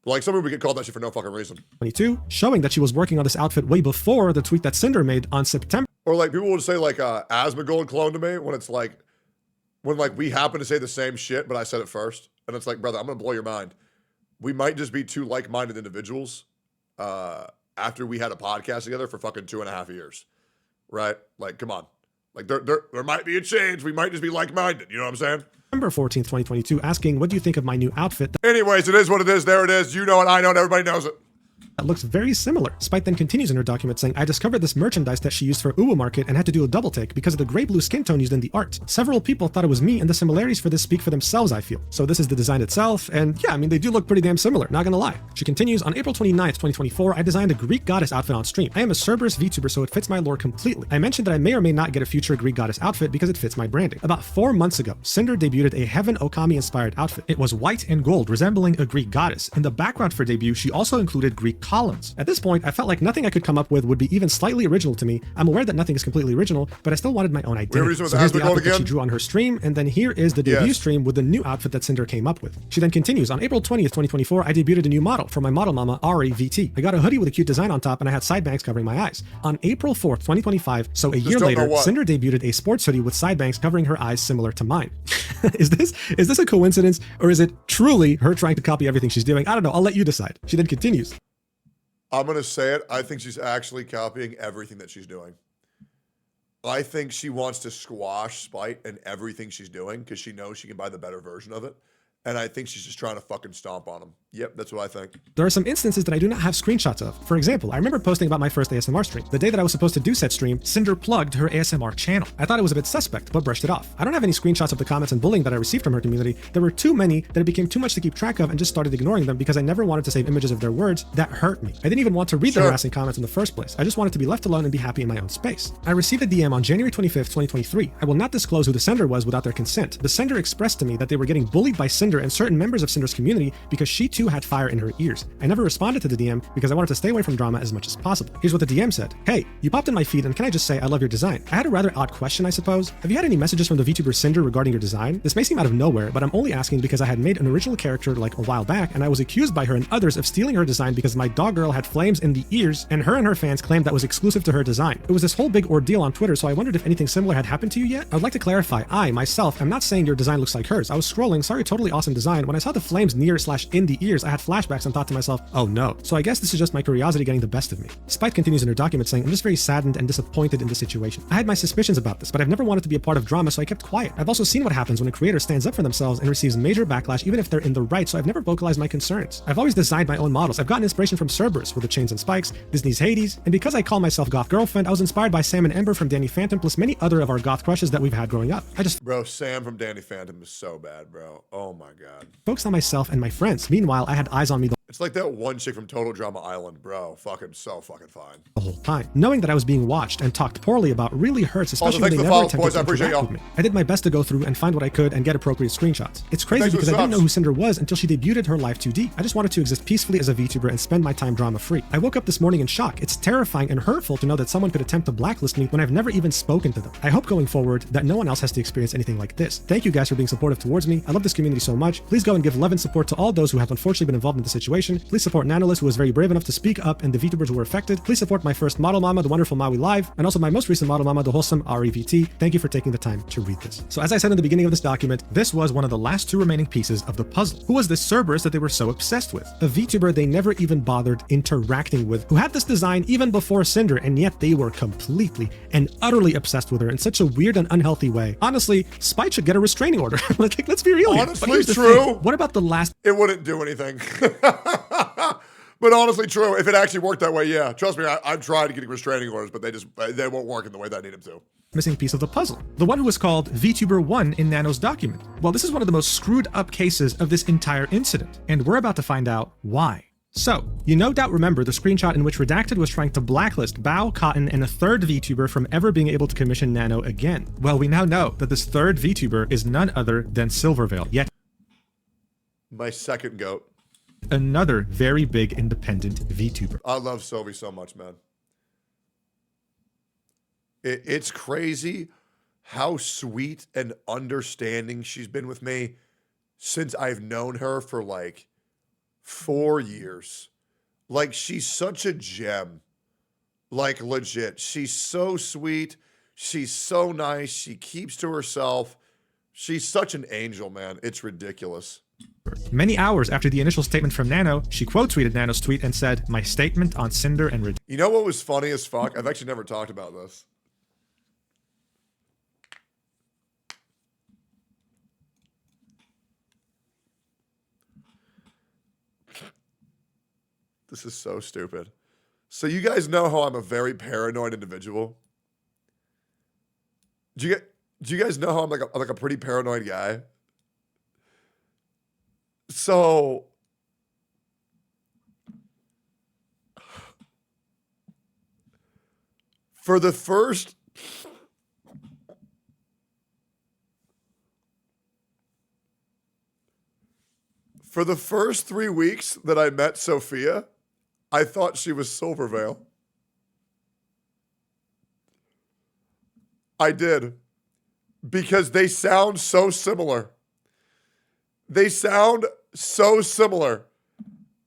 But, like, some people get called that shit for no fucking reason. 22, showing that she was working on this outfit way before the tweet that Cinder made on September. Or, like, people would say, like, Asmongold clone to me when it's, like, when, like, we happen to say the same shit, but I said it first. And it's like, brother, I'm going to blow your mind. We might just be two like-minded individuals after we had a podcast together for fucking 2.5 years. Right? Like, come on. Like, there might be a change. We might just be like-minded. You know what I'm saying? November 14th, 2022, asking, what do you think of my new outfit? Anyways, it is what it is. There it is. You know it. I know it. Everybody knows it. That looks very similar. Spike then continues in her document saying, I discovered this merchandise that she used for Uwu Market and had to do a double take because of the gray blue skin tone used in the art. Several people thought it was me, and the similarities for this speak for themselves, I feel. So this is the design itself, and yeah, I mean, they do look pretty damn similar, not gonna lie. She continues, on April 29th, 2024, I designed a Greek goddess outfit on stream. I am a Cerberus VTuber, so it fits my lore completely. I mentioned that I may or may not get a future Greek goddess outfit because it fits my branding. About 4 months ago, Cinder debuted a Heaven Okami-inspired outfit. It was white and gold, resembling a Greek goddess. In the background for debut, she also included Greek columns. At this point, I felt like nothing I could come up with would be even slightly original to me. I'm aware that nothing is completely original, but I still wanted my own identity. So here's the outfit that she drew on her stream, and then here is the debut stream with the new outfit that Cinder came up with. She then continues, on April 20th, 2024, I debuted a new model for my model mama, Ari VT. I got a hoodie with a cute design on top, and I had side bangs covering my eyes. On April 4th, 2025, so a year later, Cinder debuted a sports hoodie with side bangs covering her eyes similar to mine. Is this a coincidence, or is it truly her trying to copy everything she's doing? I don't know, I'll let you decide. She then continues. I'm going to say it. I think she's actually copying everything that she's doing. I think she wants to squash Spite and everything she's doing because she knows she can buy the better version of it. And I think she's just trying to fucking stomp on him. Yep, that's what I think. There are some instances that I do not have screenshots of. For example, I remember posting about my first ASMR stream. The day that I was supposed to do said stream, Cinder plugged her ASMR channel. I thought it was a bit suspect, but brushed it off. I don't have any screenshots of the comments and bullying that I received from her community. There were too many that it became too much to keep track of and just started ignoring them because I never wanted to save images of their words that hurt me. I didn't even want to read the harassing comments in the first place. I just wanted to be left alone and be happy in my own space. I received a DM on January 25th, 2023. I will not disclose who the sender was without their consent. The sender expressed to me that they were getting bullied by Cinder and certain members of Cinder's community because she too had fire in her ears. I never responded to the DM because I wanted to stay away from drama as much as possible. Here's what the DM said. Hey, you popped in my feed and can I just say I love your design? I had a rather odd question, I suppose. Have you had any messages from the VTuber Cinder regarding your design? This may seem out of nowhere, but I'm only asking because I had made an original character like a while back and I was accused by her and others of stealing her design because my dog girl had flames in the ears and her fans claimed that was exclusive to her design. It was this whole big ordeal on Twitter, so I wondered if anything similar had happened to you yet. I would like to clarify, I, myself, am not saying your design looks like hers. I was scrolling, sorry, totally awesome design. When I saw the flames near/in the ears, I had flashbacks and thought to myself, oh no. So I guess this is just my curiosity getting the best of me. Spite continues in her document saying, I'm just very saddened and disappointed in the situation. I had my suspicions about this, but I've never wanted to be a part of drama, so I kept quiet. I've also seen what happens when a creator stands up for themselves and receives major backlash even if they're in the right, so I've never vocalized my concerns. I've always designed my own models. I've gotten inspiration from Cerberus with the chains and spikes, Disney's Hades, and because I call myself Goth Girlfriend, I was inspired by Sam and Ember from Danny Phantom plus many other of our goth crushes that we've had growing up. Bro, Sam from Danny Phantom is so bad, bro. Oh my god. Focused on myself and my friends. Meanwhile, I had eyes on me It's like that one chick from Total Drama Island, bro. Fucking so fucking fine. the whole time. Knowing that I was being watched and talked poorly about really hurts, especially when they never attempted to interact with me. I did my best to go through and find what I could and get appropriate screenshots. It's crazy because I didn't know who Cinder was until she debuted her Live 2D. I just wanted to exist peacefully as a VTuber and spend my time drama-free. I woke up this morning in shock. It's terrifying and hurtful to know that someone could attempt to blacklist me when I've never even spoken to them. I hope going forward that no one else has to experience anything like this. Thank you guys for being supportive towards me. I love this community so much. Please go and give love and support to all those who have unfortunately been involved in the situation. situation. Please support Nanolist, who was very brave enough to speak up, and the VTubers who were affected. Please support my first model mama, the wonderful Maui Live, and also my most recent model mama, the wholesome REVT. Thank you for taking the time to read this. So as I said in the beginning of this document, this was one of the last 2 remaining pieces of the puzzle. Who was this Cerberus that they were so obsessed with? A VTuber they never even bothered interacting with, who had this design even before Cinder, and yet they were completely and utterly obsessed with her in such a weird and unhealthy way. Honestly, Spite should get a restraining order. Like, let's be real here. Honestly, true. What about the last? It wouldn't do anything. But honestly, true. If it actually worked that way, yeah. Trust me, I've tried getting restraining orders, but they won't work in the way that I need them to. Missing piece of the puzzle. The one who was called VTuber 1 in Nano's document. Well, this is one of the most screwed up cases of this entire incident, and we're about to find out why. So, you no doubt remember the screenshot in which Redacted was trying to blacklist Bao, Cotton, and a third VTuber from ever being able to commission Nano again. Well, we now know that this third VTuber is none other than Silvervale, yet my second goat. Another very big independent VTuber. I love Sylvie so much, man. It's crazy how sweet and understanding she's been with me since I've known her for like 4 years. Like, she's such a gem. Like, legit. She's so sweet. She's so nice. She keeps to herself. She's such an angel, man. It's ridiculous. Many hours after the initial statement from Nano, she quote tweeted Nano's tweet and said, "My statement on Cinder and You know what was funny as fuck? I've actually never talked about this. This is so stupid. So you guys know how I'm a very paranoid individual? Do you guys know how I'm like a pretty paranoid guy? So for the first For the first 3 weeks that I met Sophia, I thought she was Silvervale. I did. Because they sound so similar. They sound so similar.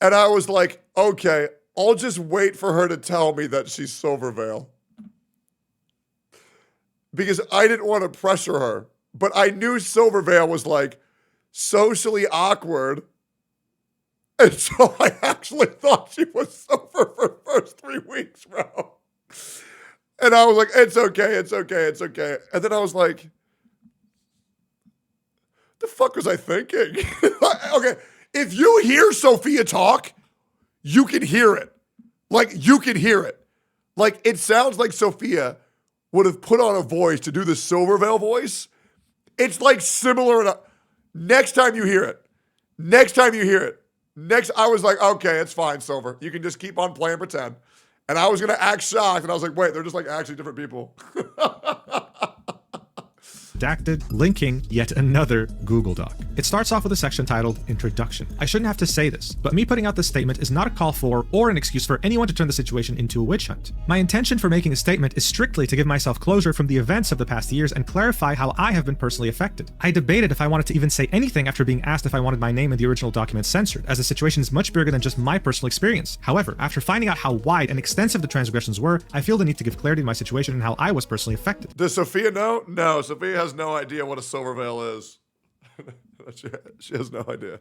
And I was like, okay, I'll just wait for her to tell me that she's Silvervale. Because I didn't want to pressure her. But I knew Silvervale was like socially awkward. And so I actually thought she was sober for the first 3 weeks, bro. And I was like, it's okay, it's okay, it's okay. And then I was like, the fuck was I thinking? Okay, if you hear Sophia talk, you can hear it. Like, you can hear it. Like, it sounds like Sophia would have put on a voice to do the Silvervale voice. It's like similar enough. Next time you hear it. I was like, okay, it's fine, Silver. You can just keep on playing pretend. And I was going to act shocked, and I was like, wait, they're just like actually different people. Redacted, linking yet another Google Doc. It starts off with a section titled Introduction. I shouldn't have to say this, but me putting out this statement is not a call for or an excuse for anyone to turn the situation into a witch hunt. My intention for making a statement is strictly to give myself closure from the events of the past years and clarify how I have been personally affected. I debated if I wanted to even say anything after being asked if I wanted my name in the original document censored, as the situation is much bigger than just my personal experience. However, after finding out how wide and extensive the transgressions were, I feel the need to give clarity to my situation and how I was personally affected. Does Sophia know? No, Sophia has no idea what a Silvervale is. She has no idea.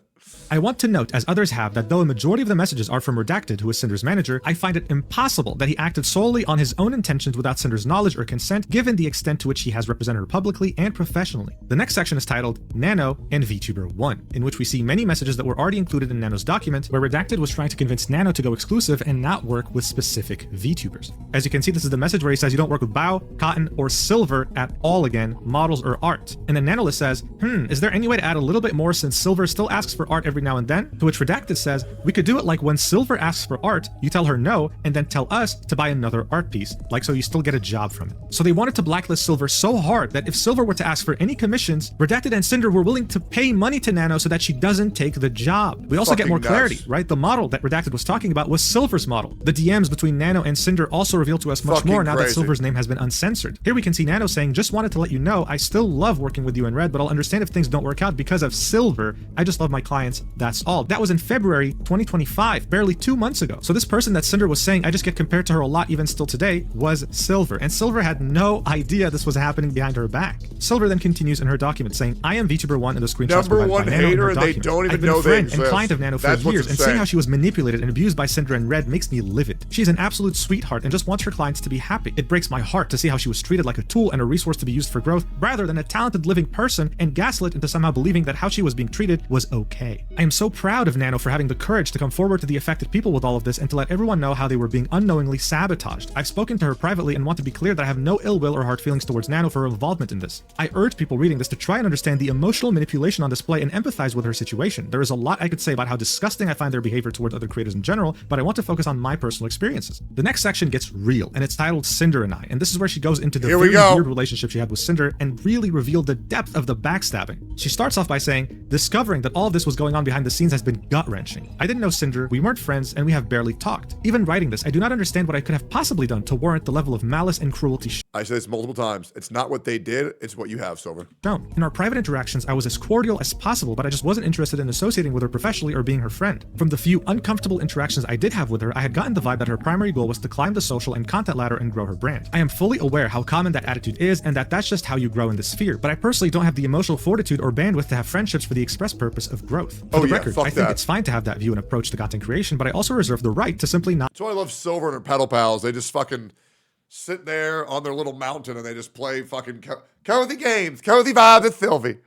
I want to note, as others have, that though a majority of the messages are from Redacted, who is Cinder's manager, I find it impossible that he acted solely on his own intentions without Cinder's knowledge or consent, given the extent to which he has represented her publicly and professionally. The next section is titled Nano and VTuber 1, in which we see many messages that were already included in Nano's document, where Redacted was trying to convince Nano to go exclusive and not work with specific VTubers. As you can see, this is the message where he says you don't work with Bao, Cotton, or Silver at all again, models or art. And then Nanolist says, is there any way to add a little bit more since Silver still asks for art every now and then? To which Redacted says, we could do it like when Silver asks for art, you tell her no, and then tell us to buy another art piece, like so you still get a job from it. So they wanted to blacklist Silver so hard that if Silver were to ask for any commissions, Redacted and Cinder were willing to pay money to Nano so that she doesn't take the job. We also get more clarity, right? The model that Redacted was talking about was Silver's model. The DMs between Nano and Cinder also reveal to us much more now that Silver's name has been uncensored. Here we can see Nano saying, just wanted to let you know, I still love working with you in Red, but I'll understand if things don't work out because of Silver. I just love my client clients, that's all. That was in February 2025, barely 2 months ago. So this person that Cinder was saying I just get compared to her a lot even still today was Silver, and Silver had no idea this was happening behind her back. Silver then continues in her document saying, I am VTuber1 in the screenshots Number provided one by Nano in hater, her and they document. don't even I've been know a they friend exist. and client of Nano for That's what's years, and insane. seeing how she was manipulated and abused by Cinder and Red makes me livid. She's an absolute sweetheart and just wants her clients to be happy. It breaks my heart to see how she was treated like a tool and a resource to be used for growth rather than a talented living person and gaslit into somehow believing that how she was being treated was okay. I am so proud of Nano for having the courage to come forward to the affected people with all of this and to let everyone know how they were being unknowingly sabotaged. I've spoken to her privately and want to be clear that I have no ill will or hard feelings towards Nano for her involvement in this. I urge people reading this to try and understand the emotional manipulation on display and empathize with her situation. There is a lot I could say about how disgusting I find their behavior towards other creators in general, but I want to focus on my personal experiences. The next section gets real, and it's titled Cinder and I, and this is where she goes into the very weird relationship she had with Cinder and really revealed the depth of the backstabbing. She starts off by saying, discovering that all of this was going on behind the scenes has been gut-wrenching. I didn't know Cinder, we weren't friends, and we have barely talked. Even writing this, I do not understand what I could have possibly done to warrant the level of malice and cruelty I say this multiple times. It's not what they did, it's what you have, Silver. shown. In our private interactions, I was as cordial as possible, but I just wasn't interested in associating with her professionally or being her friend. From the few uncomfortable interactions I did have with her, I had gotten the vibe that her primary goal was to climb the social and content ladder and grow her brand. I am fully aware how common that attitude is and that that's just how you grow in this sphere, but I personally don't have the emotional fortitude or bandwidth to have friendships for the express purpose of growth. For the record, I think it's fine to have that view and approach to content creation, but I also reserve the right to simply not. That's why I love Silver and her pedal pals. They just fucking sit there on their little mountain and they just play fucking cozy games, cozy vibes with Sylvie.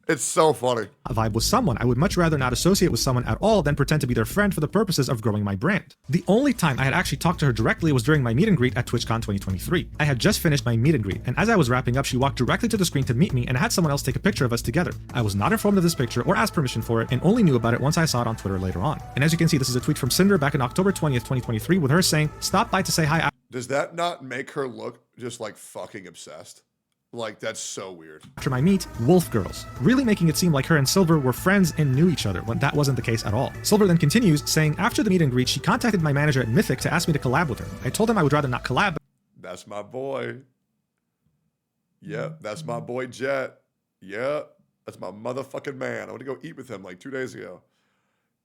It's so funny. A vibe with someone. I would much rather not associate with someone at all than pretend to be their friend for the purposes of growing my brand. The only time I had actually talked to her directly was during my meet and greet at TwitchCon 2023. I had just finished my meet and greet, and as I was wrapping up, she walked directly to the screen to meet me and had someone else take a picture of us together. I was not informed of this picture or asked permission for it, and only knew about it once I saw it on Twitter later on. And as you can see, this is a tweet from Cinder back in October 20th, 2023, with her saying, "Stop by to say hi." Does that not make her look just like fucking obsessed? Like, that's so weird. After my meet, Wolf Girls, really making it seem like her and Silver were friends and knew each other, when that wasn't the case at all. Silver then continues, saying after the meet and greet, she contacted my manager at Mythic to ask me to collab with her. I told him I would rather not collab. That's my boy. Yep, that's my boy Jet. Yep, that's my motherfucking man. I went to go eat with him like 2 days ago.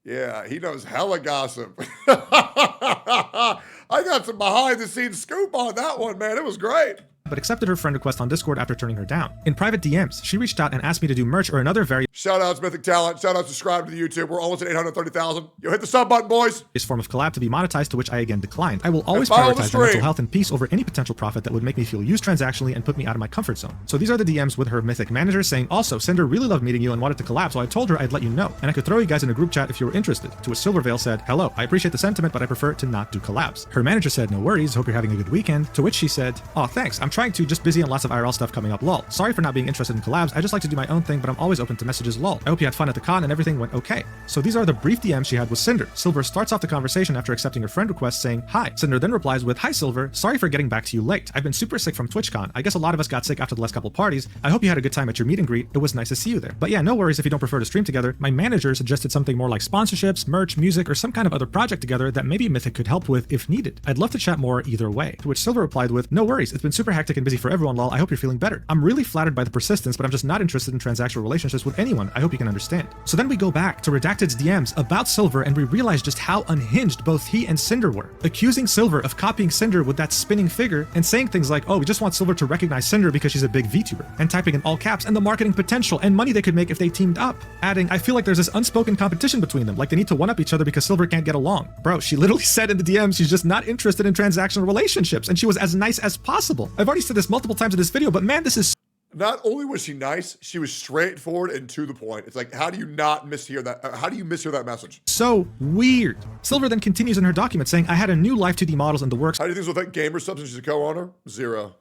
Yeah, he knows hella gossip. I got some behind the scenes scoop on that one, man. It was great. But accepted her friend request on Discord after turning her down. In private DMs, she reached out and asked me to do merch or another Shout out to Mythic Talent. Shout out, subscribe to the YouTube. We're almost at 830,000. Yo, hit the sub button, boys. This form of collab to be monetized, to which I again declined. I will always prioritize my mental health and peace over any potential profit that would make me feel used transactionally and put me out of my comfort zone. So these are the DMs with her Mythic manager saying, also, Cinder really loved meeting you and wanted to collab, so I told her I'd let you know, and I could throw you guys in a group chat if you were interested. To which Silvervale said, hello, I appreciate the sentiment, but I prefer to not do collabs. Her manager said, no worries, hope you're having a good weekend. To which she said, oh, thanks, I'm trying to, just busy and lots of IRL stuff coming up, lol. Sorry for not being interested in collabs, I just like to do my own thing, but I'm always open to messages, lol. I hope you had fun at the con and everything went okay. So these are the brief DMs she had with Cinder. Silver starts off the conversation after accepting her friend request saying, hi. Cinder then replies with, hi Silver, sorry for getting back to you late. I've been super sick from TwitchCon. I guess a lot of us got sick after the last couple parties. I hope you had a good time at your meet and greet. It was nice to see you there. But yeah, no worries if you don't prefer to stream together. My manager suggested something more like sponsorships, merch, music, or some kind of other project together that maybe Mythic could help with if needed. I'd love to chat more either way. To which Silver replied with, no worries, it's been super hectic and busy for everyone, lol. I hope you're feeling better. I'm really flattered by the persistence, but I'm just not interested in transactional relationships with anyone. I hope you can understand. So then we go back to Redacted's DMs about Silver and we realize just how unhinged both he and Cinder were, accusing Silver of copying Cinder with that spinning figure and saying things like, oh, we just want Silver to recognize Cinder because she's a big VTuber, and typing in all caps, and the marketing potential and money they could make if they teamed up, adding, I feel like there's this unspoken competition between them, like they need to one-up each other because Silver can't get along. Bro, she literally said in the DMs she's just not interested in transactional relationships, and she was as nice as possible. I've already said this multiple times in this video, but man, this is not only was she nice, she was straightforward and to the point. It's like, how do you not mishear that? How do you mishear that message? So weird. Silver then continues in her document saying, I had a new live 2D models in the works. How do you think this will affect Gamer Subs since she's a co-owner? 0.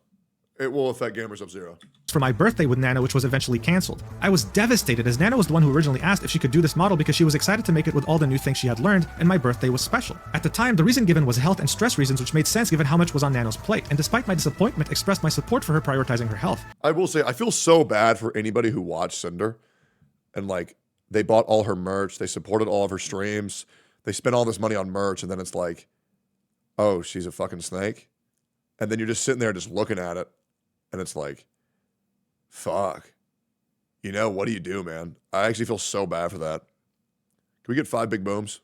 It will affect Gamer Subs 0. For my birthday with Nano, which was eventually canceled. I was devastated as Nano was the one who originally asked if she could do this model because she was excited to make it with all the new things she had learned, and my birthday was special. At the time, the reason given was health and stress reasons, which made sense given how much was on Nano's plate, and despite my disappointment, expressed my support for her prioritizing her health. I will say, I feel so bad for anybody who watched Cinder, and like, they bought all her merch, they supported all of her streams, they spent all this money on merch, and then it's like, oh, she's a fucking snake? And then you're just sitting there just looking at it, and it's like, fuck. You know, what do you do, man? I actually feel so bad for that. we get 5 big booms?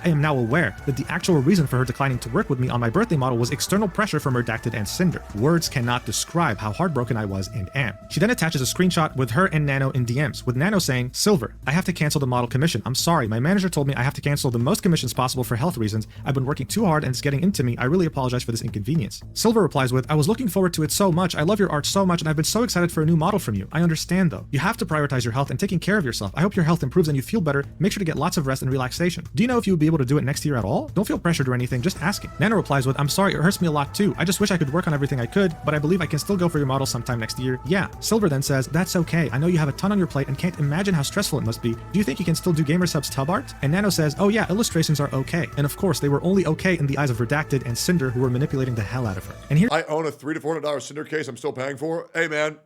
I am now aware that the actual reason for her declining to work with me on my birthday model was external pressure from Redacted and Cinder. Words cannot describe how heartbroken I was and am. She then attaches a screenshot with her and Nano in DMs, with Nano saying, Silver, I have to cancel the model commission. I'm sorry, my manager told me I have to cancel the most commissions possible for health reasons. I've been working too hard and it's getting into me. I really apologize for this inconvenience. Silver replies with, I was looking forward to it so much. I love your art so much and I've been so excited for a new model from you. I understand though. You have to prioritize your health and taking care of yourself. I hope your health improves and you feel better. Make sure to get lots of rest and relaxation. Do you know if you would be able to do it next year at all? Don't feel pressured or anything, just asking. Nano replies with, I'm sorry, it hurts me a lot too. I just wish I could work on everything I could, but I believe I can still go for your model sometime next year. Yeah. Silver then says, that's okay. I know you have a ton on your plate and can't imagine how stressful it must be. Do you think you can still do Gamersub's tub art? And Nano says, oh yeah, illustrations are okay. And of course, they were only okay in the eyes of Redacted and Cinder, who were manipulating the hell out of her. And here I own a $300 to $400 Cinder case I'm still paying for. Hey man,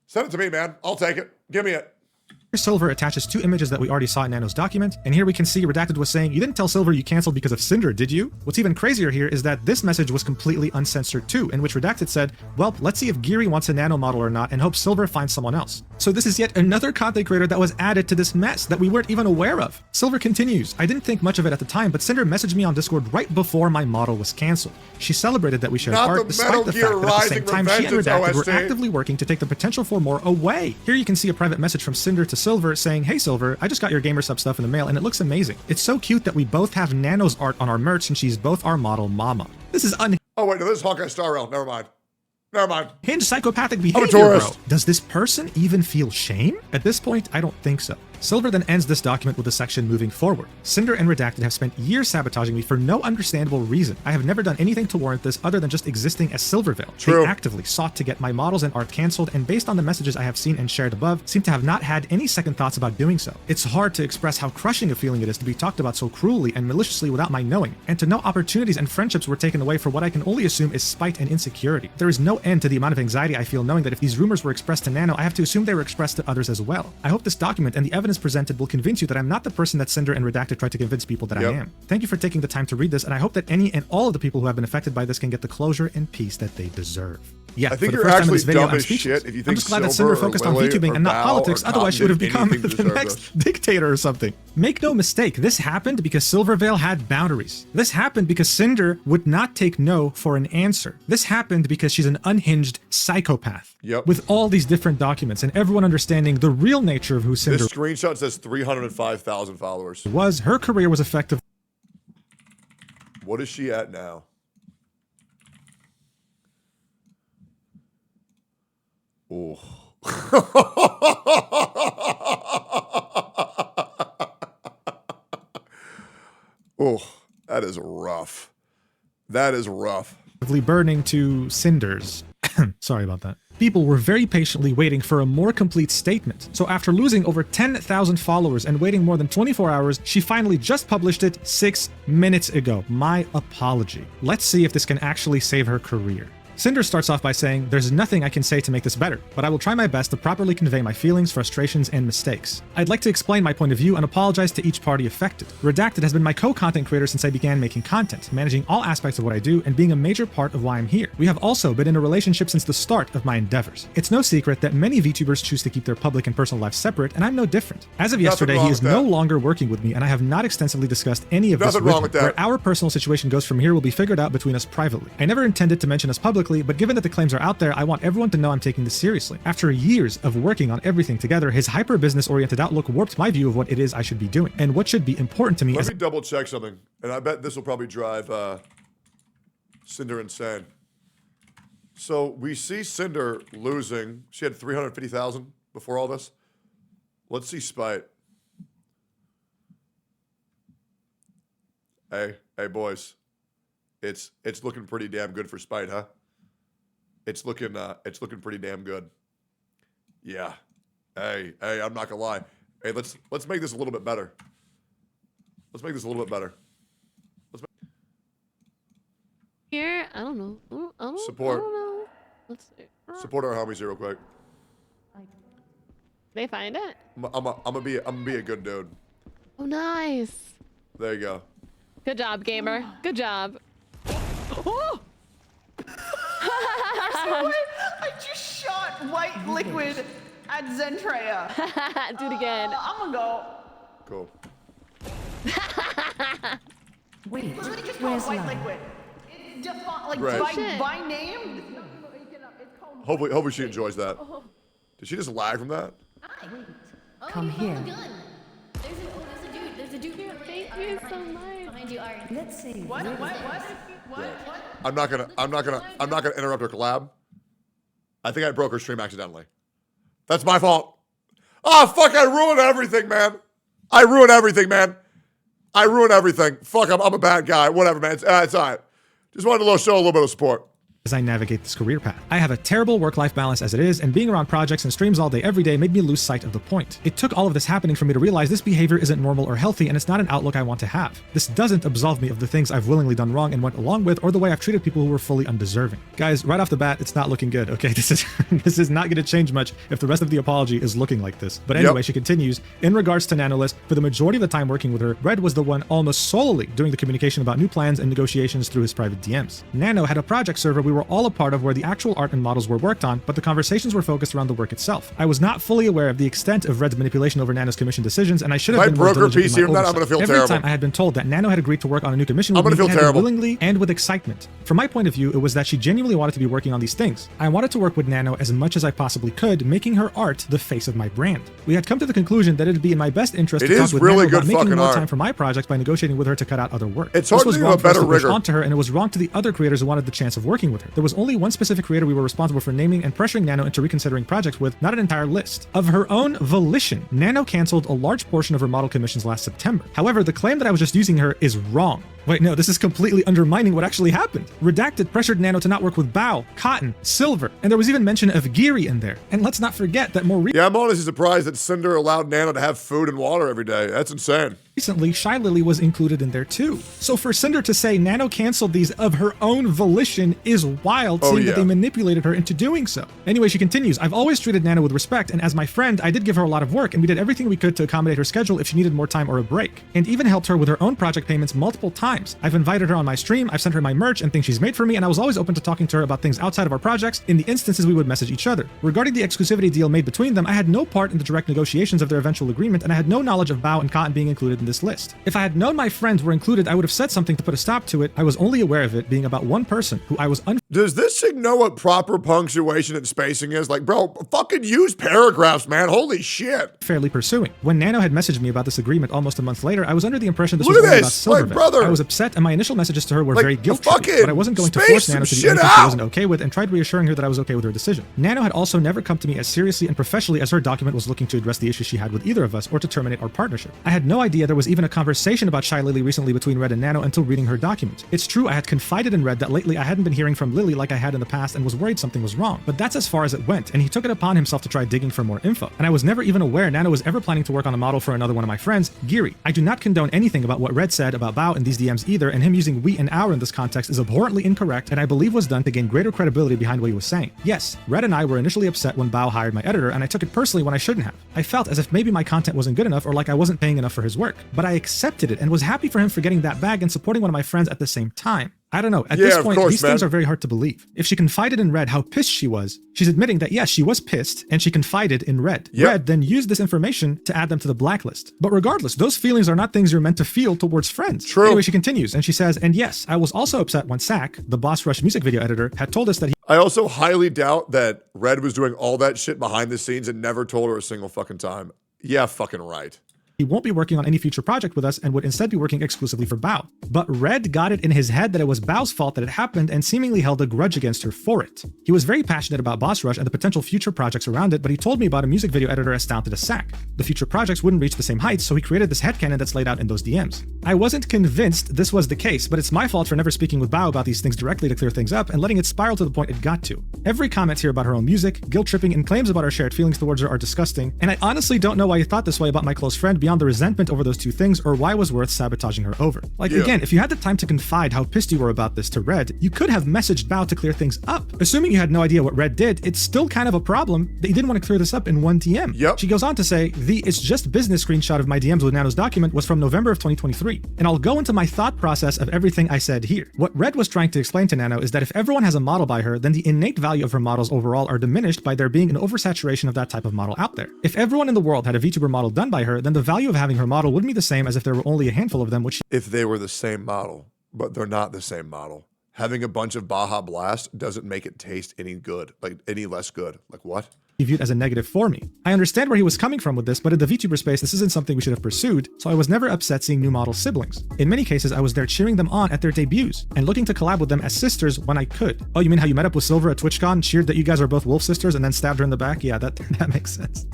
send it to me, man. I'll take it. Give me it. Silver attaches 2 images that we already saw in Nano's document, and here we can see Redacted was saying, you didn't tell Silver you canceled because of Cinder, did you? What's even crazier here is that this message was completely uncensored too, in which Redacted said, well, let's see if Geary wants a Nano model or not and hope Silver finds someone else. So this is yet another content creator that was added to this mess that we weren't even aware of. Silver continues, I didn't think much of it at the time, but Cinder messaged me on Discord right before my model was canceled. She celebrated that we shared art despite the fact that at the same time she and Redacted were actively working to take the potential for more away. Here you can see a private message from Cinder to Silver saying, hey Silver, I just got your Gamersub stuff in the mail and it looks amazing. It's so cute that we both have Nano's art on our merch and she's both our model mama. This is Oh wait, no, this is Hawkeye Star Rail. Never mind. Never mind. Hinge psychopathic behavior, bro. Does this person even feel shame? At this point, I don't think so. Silver then ends this document with a section moving forward. Cinder and Redacted have spent years sabotaging me for no understandable reason. I have never done anything to warrant this other than just existing as Silvervale. True. They actively sought to get my models and art cancelled, and based on the messages I have seen and shared above, seem to have not had any second thoughts about doing so. It's hard to express how crushing a feeling it is to be talked about so cruelly and maliciously without my knowing, and to know opportunities and friendships were taken away for what I can only assume is spite and insecurity. There is no end to the amount of anxiety I feel knowing that if these rumors were expressed to Nano, I have to assume they were expressed to others as well. I hope this document and the evidence presented will convince you that I'm not the person that Cinder and Redacted tried to convince people that I am. Thank you for taking the time to read this, and I hope that any and all of the people who have been affected by this can get the closure and peace that they deserve. Yeah, I think for the you're first time in actually this video, dumb I'm as speechless. shit if you think I'm just glad that Silver Cinder focused or on Lily VTubing or and not Val politics, or otherwise she would have become anything the deserve next dictator or something. Make no mistake, this happened because Silvervale had boundaries. This happened because Cinder would not take no for an answer. This happened because she's an unhinged psychopath. Yep. With all these different documents and everyone understanding the real nature of who Cinder This screenshot says 305,000 followers. was, her career was effective. What is she at now? Oh. Oh, that is rough. That is rough. Burning to cinders. Sorry about that. People were very patiently waiting for a more complete statement. So after losing over 10,000 followers and waiting more than 24 hours, she finally just published it 6 minutes ago. My apology. Let's see if this can actually save her career. Cinder starts off by saying, there's nothing I can say to make this better, but I will try my best to properly convey my feelings, frustrations, and mistakes. I'd like to explain my point of view and apologize to each party affected. Redacted has been my co-content creator since I began making content, managing all aspects of what I do and being a major part of why I'm here. We have also been in a relationship since the start of my endeavors. It's no secret that many VTubers choose to keep their public and personal lives separate, and I'm no different. As of yesterday, he is no longer working with me, and I have not extensively discussed any of this with him. Where our personal situation goes from here will be figured out between us privately. I never intended to mention us publicly, but given that the claims are out there, I want everyone to know I'm taking this seriously. After years of working on everything together, his hyper-business oriented outlook warped my view of what it is I should be doing, and what should be important to me. Let me double check something, and I bet this will probably drive Cinder insane. So we see Cinder losing. She had 350,000 before all this. Let's see Spite. Hey boys. It's looking pretty damn good for Spite, huh? It's looking pretty damn good. Yeah. Hey, I'm not gonna lie. Hey, let's make this a little bit better. Let's make this a little bit better. Here, I don't know. Support. I don't know. Let's see. Support our homies here real quick. They find it? I'm gonna be a good dude. Oh, nice. There you go. Good job, gamer. Good job. Oh! I just shot white liquid at Zentrea. Do it again. I'm gonna go. Cool. Wait, Somebody just where's call it white Lana? liquid. It's like Right. by name. Hopefully she enjoys that. Did she just lag from that? Come here. There's a dude here. Thank you so much. Behind you, Ari. Let's see. What? I'm not gonna interrupt her collab. I think I broke her stream accidentally. That's my fault. Oh fuck! I ruined everything, man. I ruined everything. Fuck! I'm a bad guy. Whatever, man. It's alright. Just wanted to show a little bit of support. As I navigate this career path. I have a terrible work-life balance as it is, and being around projects and streams all day every day made me lose sight of the point. It took all of this happening for me to realize this behavior isn't normal or healthy, and it's not an outlook I want to have. This doesn't absolve me of the things I've willingly done wrong and went along with, or the way I've treated people who were fully undeserving. Guys, right off the bat, it's not looking good, okay? This is not going to change much if the rest of the apology is looking like this. But anyway, she continues, in regards to Nanolist, for the majority of the time working with her, Red was the one almost solely doing the communication about new plans and negotiations through his private DMs. Nano had a project server we were all a part of where the actual art and models were worked on, but the conversations were focused around the work itself. I was not fully aware of the extent of Red's manipulation over Nano's commission decisions, and I should have been more diligent in my oversight. I'm gonna feel Every terrible. time I had been told that Nano had agreed to work on a new commission with me, it had been willingly and with excitement. From my point of view, it was that she genuinely wanted to be working on these things. I wanted to work with Nano as much as I possibly could, making her art the face of my brand. We had come to the conclusion that it'd be in my best interest to talk with Nano about making more time for my projects by negotiating with her to cut out other work. It's hard to do a better rigor onto her, and it was wrong to the other creators who wanted the chance of working with her. There was only one specific creator we were responsible for naming and pressuring Nano into reconsidering projects with, not an entire list. Of her own volition, Nano canceled a large portion of her model commissions last September. However, the claim that I was just using her is wrong. Wait, no, this is completely undermining what actually happened. Redacted pressured Nano to not work with Bao, Cotton, Silver, and there was even mention of Geary in there. And let's not forget that more I'm honestly surprised that Cinder allowed Nano to have food and water every day. That's insane. Recently, Shylily was included in there too. So for Cinder to say Nano canceled these of her own volition is wild, seeing that they manipulated her into doing so. Anyway, she continues, I've always treated Nano with respect, and as my friend, I did give her a lot of work, and we did everything we could to accommodate her schedule if she needed more time or a break, and even helped her with her own project payments multiple times. I've invited her on my stream, I've sent her my merch and things she's made for me, and I was always open to talking to her about things outside of our projects in the instances we would message each other. Regarding the exclusivity deal made between them, I had no part in the direct negotiations of their eventual agreement, and I had no knowledge of Bao and Cotton being included in this list. If I had known my friends were included, I would have said something to put a stop to it. I was only aware of it being about one person who I was Does this chick know what proper punctuation and spacing is? Like, bro, fucking use paragraphs, man. Holy shit. Fairly pursuing. When Nano had messaged me about this agreement almost a month later, I was under the impression this was only about Silvervale. brother. I was upset, and my initial messages to her were Like, very guilt-tripping, but I wasn't going to force Nano to do anything she wasn't okay with, and tried reassuring her that I was okay with her decision. Nano had also never come to me as seriously and professionally as her document was looking to address the issues she had with either of us or to terminate our partnership. I had no idea there was even a conversation about Shylily recently between Red and Nano until reading her document. It's true I had confided in Red that lately I hadn't been hearing from Lily like I had in the past and was worried something was wrong, but that's as far as it went, and he took it upon himself to try digging for more info. And I was never even aware Nano was ever planning to work on a model for another one of my friends, Geary. I do not condone anything about what Red said about Bao in these DMs either, and him using we and our in this context is abhorrently incorrect, and I believe was done to gain greater credibility behind what he was saying. Yes, Red and I were initially upset when Bao hired my editor, and I took it personally when I shouldn't have. I felt as if maybe my content wasn't good enough or like I wasn't paying enough for his work, but I accepted it and was happy for him for getting that bag and supporting one of my friends at the same time. I don't know. At this point, these things are very hard to believe. If she confided in Red how pissed she was, she's admitting that yes, she was pissed, and she confided in Red. Red then used this information to add them to the blacklist. But regardless, those feelings are not things you're meant to feel towards friends. True. Anyway, she continues, and she says, and yes, I was also upset when Sack, the Boss Rush music video editor, had told us that he... I also highly doubt that Red was doing all that shit behind the scenes and never told her a single fucking time. Yeah, fucking right. He won't be working on any future project with us and would instead be working exclusively for Bao. But Red got it in his head that it was Bao's fault that it happened and seemingly held a grudge against her for it. He was very passionate about Boss Rush and the potential future projects around it, but he told me about a music video editor as talented as Sack. The future projects wouldn't reach the same heights, so he created this headcanon that's laid out in those DMs. I wasn't convinced this was the case, but it's my fault for never speaking with Bao about these things directly to clear things up and letting it spiral to the point it got to. Every comment here about her own music, guilt-tripping, and claims about our shared feelings towards her are disgusting, and I honestly don't know why you thought this way about my close friend beyond the resentment over those two things or why it was worth sabotaging her over. Like, again, if you had the time to confide how pissed you were about this to Red, you could have messaged Bao to clear things up. Assuming you had no idea what Red did, it's still kind of a problem that you didn't want to clear this up in one DM. She goes on to say, the it's just business screenshot of my DMs with Nano's document was from November of 2023, and I'll go into my thought process of everything I said here. What Red was trying to explain to Nano is that if everyone has a model by her, then the innate value of her models overall are diminished by there being an oversaturation of that type of model out there. If everyone in the world had a VTuber model done by her, then the value value of having her model wouldn't be the same as if there were only a handful of them, which if they were the same model, but they're not the same model. Having a bunch of Baja Blast doesn't make it taste any good, like any less good. Like what? he viewed as a negative for me. I understand where he was coming from with this, but in the VTuber space, this isn't something we should have pursued, so I was never upset seeing new model siblings. In many cases, I was there cheering them on at their debuts, and looking to collab with them as sisters when I could. Oh, you mean how you met up with Silver at TwitchCon, cheered that you guys are both wolf sisters, and then stabbed her in the back? Yeah, that makes sense.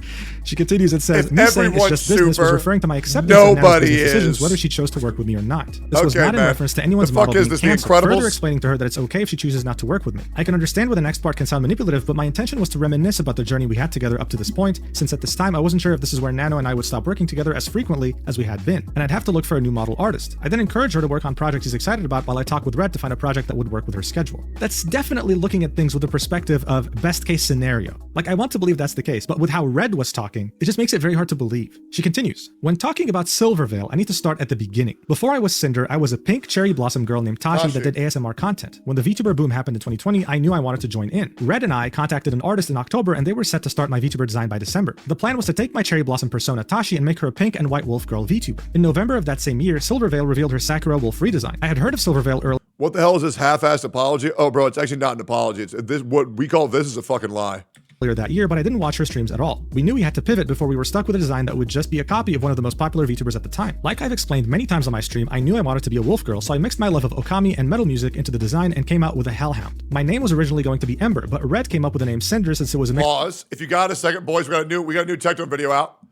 She continues and says, me saying it's just business was referring to my acceptance of Nana's business decisions, whether she chose to work with me or not. This was not in reference to anyone's model being canceled, further explaining to her that it's okay if she chooses not to work with me. I can understand where the next part can sound manipulative, but my intention was to reminisce about the journey we had together up to this point, since at this time I wasn't sure if this is where Nano and I would stop working together as frequently as we had been, and I'd have to look for a new model artist. I then encouraged her to work on projects she's excited about while I talked with Red to find a project that would work with her schedule. That's definitely looking at things with the perspective of best case scenario. Like, I want to believe that's the case, but with how Red was talking, it just makes it very hard to believe. She continues, when talking about Silvervale, I need to start at the beginning. Before I was Cinder, I was a pink cherry blossom girl named Tashi that did ASMR content. When the VTuber boom happened in 2020, I knew I wanted to join in. Red and I contacted an artist in October, and they were set to start my VTuber design by December. The plan was to take my cherry blossom persona Tashi and make her a pink and white wolf girl VTuber. In November of that same year, Silvervale revealed her Sakura wolf redesign. I had heard of Silvervale earlier. What the hell is this half-assed apology? Oh, bro, it's actually not an apology. It's this. What we call this is a fucking lie. That year, but I didn't watch her streams at all. We knew we had to pivot before we were stuck with a design that would just be a copy of one of the most popular VTubers at the time. Like I've explained many times on my stream, I knew I wanted to be a wolf girl, so I mixed my love of Okami and metal music into the design and came out with a Hellhound. My name was originally going to be Ember, but Red came up with the name Cinder since it was a mix. Pause. If you got a second, boys, we got a new Tectone video out.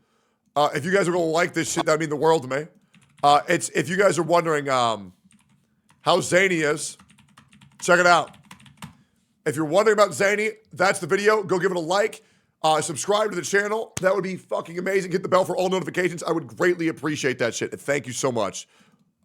If you guys are gonna like this shit, that'd mean the world to me. It's if you guys are wondering how zany is, check it out. If you're wondering about Zany, that's the video. Go give it a like. Subscribe to the channel. That would be fucking amazing. Hit the bell for all notifications. I would greatly appreciate that shit. Thank you so much.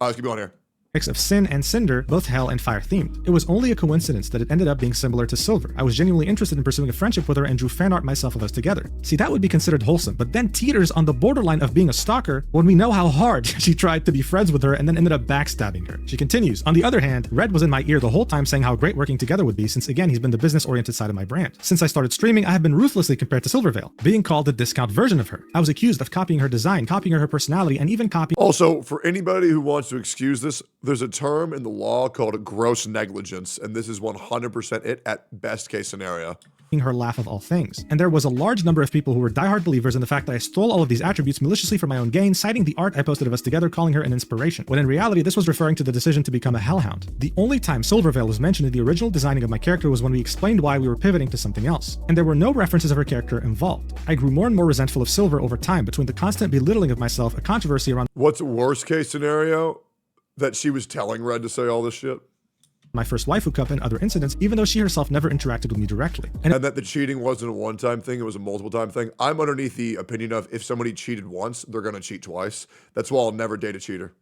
Let's keep going here. Mix of Sin and Cinder, both hell and fire themed. It was only a coincidence that it ended up being similar to Silver. I was genuinely interested in pursuing a friendship with her and drew fan art myself of us together. See, that would be considered wholesome, but then teeters on the borderline of being a stalker when we know how hard she tried to be friends with her and then ended up backstabbing her. She continues, on the other hand, Red was in my ear the whole time saying how great working together would be since again he's been the business-oriented side of my brand. Since I started streaming, I have been ruthlessly compared to Silvervale, being called the discount version of her. I was accused of copying her design, copying her personality, and even copying— Also, for anybody who wants to excuse this, there's a term in the law called gross negligence, and this is 100% it at best case scenario. Her laugh of all things. And there was a large number of people who were diehard believers in the fact that I stole all of these attributes maliciously for my own gain, citing the art I posted of us together, calling her an inspiration, when in reality this was referring to the decision to become a Hellhound. The only time Silvervale was mentioned in the original designing of my character was when we explained why we were pivoting to something else, and there were no references of her character involved. I grew more and more resentful of Silver over time between the constant belittling of myself, a controversy around— What's the worst case scenario? That she was telling Red to say all this shit? My first waifu cup and other incidents, even though she herself never interacted with me directly. And that the cheating wasn't a one-time thing, it was a multiple-time thing. I'm underneath the opinion of if somebody cheated once, they're gonna cheat twice. That's why I'll never date a cheater.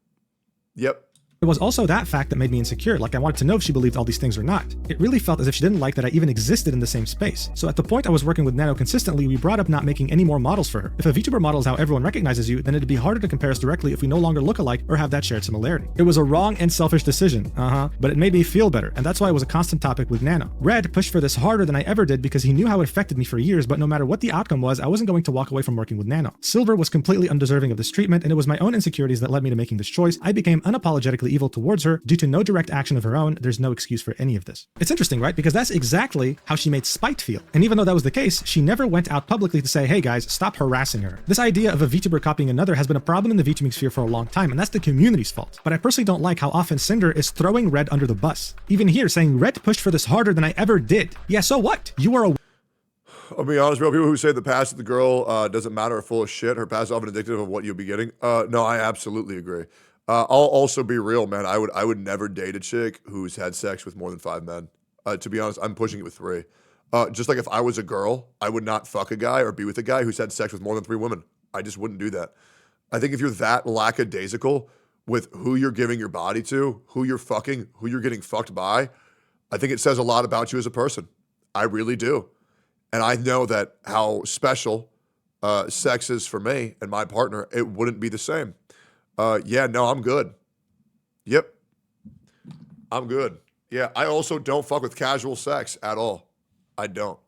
Yep. It was also that fact that made me insecure, like I wanted to know if she believed all these things or not. It really felt as if she didn't like that I even existed in the same space. So at the point I was working with Nano consistently, we brought up not making any more models for her. If a VTuber model is how everyone recognizes you, then it'd be harder to compare us directly if we no longer look alike or have that shared similarity. It was a wrong and selfish decision, but it made me feel better, and that's why it was a constant topic with Nano. Red pushed for this harder than I ever did because he knew how it affected me for years, but no matter what the outcome was, I wasn't going to walk away from working with Nano. Silver was completely undeserving of this treatment, and it was my own insecurities that led me to making this choice. I became unapologetically evil towards her. Due to no direct action of her own, there's no excuse for any of this. It's interesting, right? Because that's exactly how she made Spite feel. And even though that was the case, she never went out publicly to say, hey guys, stop harassing her. This idea of a VTuber copying another has been a problem in the VTubing sphere for a long time, and that's the community's fault. But I personally don't like how often Cinder is throwing Red under the bus. Even here, saying Red pushed for this harder than I ever did. Yeah, so what? You are a— I'll be honest, bro. People who say the past of the girl doesn't matter are full of shit. Her past is often indicative of what you'll be getting. No, I absolutely agree. I'll also be real, man. I would never date a chick who's had sex with more than 5 men. To be honest, I'm pushing it with 3. Just like if I was a girl, I would not fuck a guy or be with a guy who's had sex with more than 3 women. I just wouldn't do that. I think if you're that lackadaisical with who you're giving your body to, who you're fucking, who you're getting fucked by, I think it says a lot about you as a person. I really do. And I know that how special sex is for me and my partner, it wouldn't be the same. Yeah, no, I'm good. Yep. I'm good. Yeah, I also don't fuck with casual sex at all. I don't.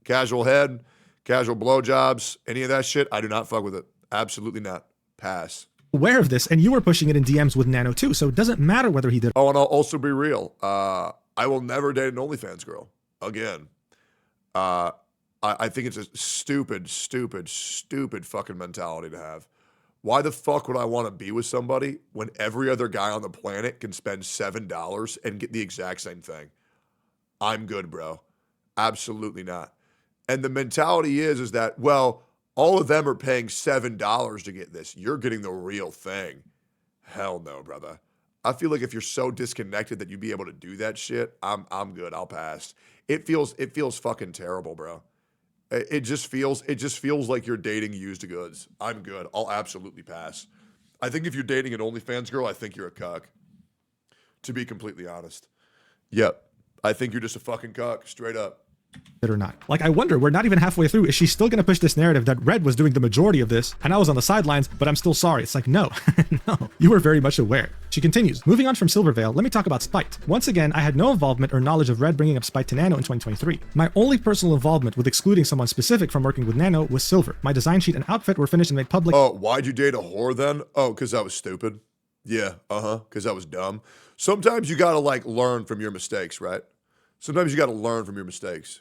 Casual head, casual blowjobs, any of that shit, I do not fuck with it. Absolutely not. Pass. Aware of this, and you were pushing it in DMs with Nano too, so it doesn't matter whether he did. Oh, and I'll also be real. I will never date an OnlyFans girl again. I think it's a stupid fucking mentality to have. Why the fuck would I want to be with somebody when every other guy on the planet can spend $7 and get the exact same thing? I'm good, bro. Absolutely not. And the mentality is that, well, all of them are paying $7 to get this. You're getting the real thing. Hell no, brother. I feel like if you're so disconnected that you'd be able to do that shit, I'm good. I'll pass. It feels fucking terrible, bro. It just feels like you're dating used goods. I'm good. I'll absolutely pass. I think if you're dating an OnlyFans girl, I think you're a cuck. To be completely honest. Yep. I think you're just a fucking cuck, straight up. It or not. Like, I wonder, we're not even halfway through. Is she still going to push this narrative that Red was doing the majority of this and I was on the sidelines, but I'm still sorry? It's like, no, no, you were very much aware. She continues, moving on from Silvervale, let me talk about Spite. Once again, I had no involvement or knowledge of Red bringing up Spite to Nano in 2023. My only personal involvement with excluding someone specific from working with Nano was Silver. My design sheet and outfit were finished and made public. Oh, why'd you date a whore then? Oh, because I was stupid. Yeah, because I was dumb. Sometimes you gotta like learn from your mistakes, right? Sometimes you gotta learn from your mistakes.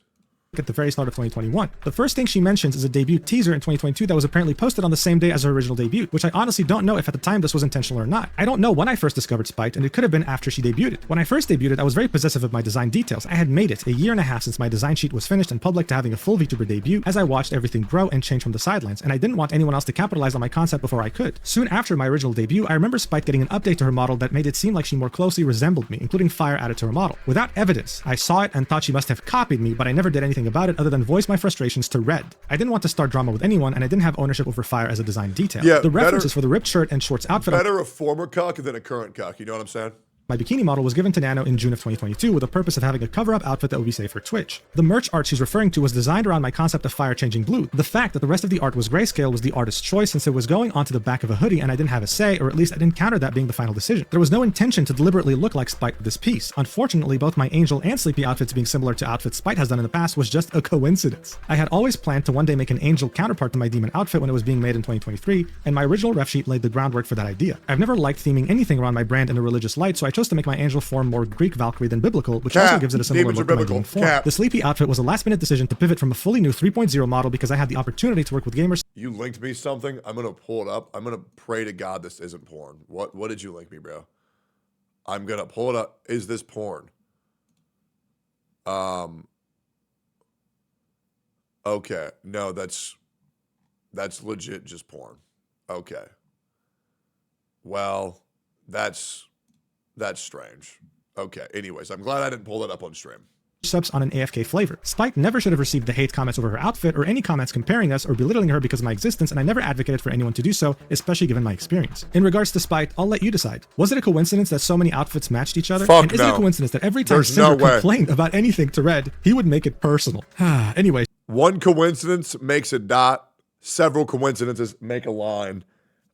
At the very start of 2021. The first thing she mentions is a debut teaser in 2022 that was apparently posted on the same day as her original debut, which I honestly don't know if at the time this was intentional or not. I don't know when I first discovered Spite, and it could have been after she debuted. When I first debuted, I was very possessive of my design details. I had made it a year and a half since my design sheet was finished and public to having a full VTuber debut as I watched everything grow and change from the sidelines, and I didn't want anyone else to capitalize on my concept before I could. Soon after my original debut, I remember Spite getting an update to her model that made it seem like she more closely resembled me, including fire added to her model. Without evidence, I saw it and thought she must have copied me, but I never did anything about it other than voice my frustrations to Red. I didn't want to start drama with anyone, and I didn't have ownership over fire as a design detail. Yeah, the references for the ripped shirt and shorts outfit. Better a former cuck than a current cuck, you know what I'm saying? My bikini model was given to Nano in June of 2022 with the purpose of having a cover-up outfit that would be safe for Twitch. The merch art she's referring to was designed around my concept of fire changing blue. The fact that the rest of the art was grayscale was the artist's choice since it was going onto the back of a hoodie and I didn't have a say, or at least I didn't counter that being the final decision. There was no intention to deliberately look like Spite with this piece. Unfortunately, both my Angel and Sleepy outfits being similar to outfits Spite has done in the past was just a coincidence. I had always planned to one day make an Angel counterpart to my Demon outfit when it was being made in 2023, and my original ref sheet laid the groundwork for that idea. I've never liked theming anything around my brand in a religious light, so I chose to make my Angel form more Greek Valkyrie than biblical, which also gives it a similar look to my Demon form. The Sleepy outfit was a last-minute decision to pivot from a fully new 3.0 model because I had the opportunity to work with gamers. You linked me something. I'm gonna pull it up. I'm gonna pray to God this isn't porn. What did you link me, bro? I'm gonna pull it up. Is this porn? Okay. No, that's legit just porn. Okay. Well, that's strange. Okay, anyways, I'm glad I didn't pull that up on stream. Subs on an AFK flavor. Spite never should have received the hate comments over her outfit or any comments comparing us or belittling her because of my existence, and I never advocated for anyone to do so, especially given my experience. In regards to Spite, I'll let you decide. Was it a coincidence that so many outfits matched each other? And is it a coincidence that every time Cinder complained about anything to Red, he would make it personal? Anyway. One coincidence makes a dot. Several coincidences make a line.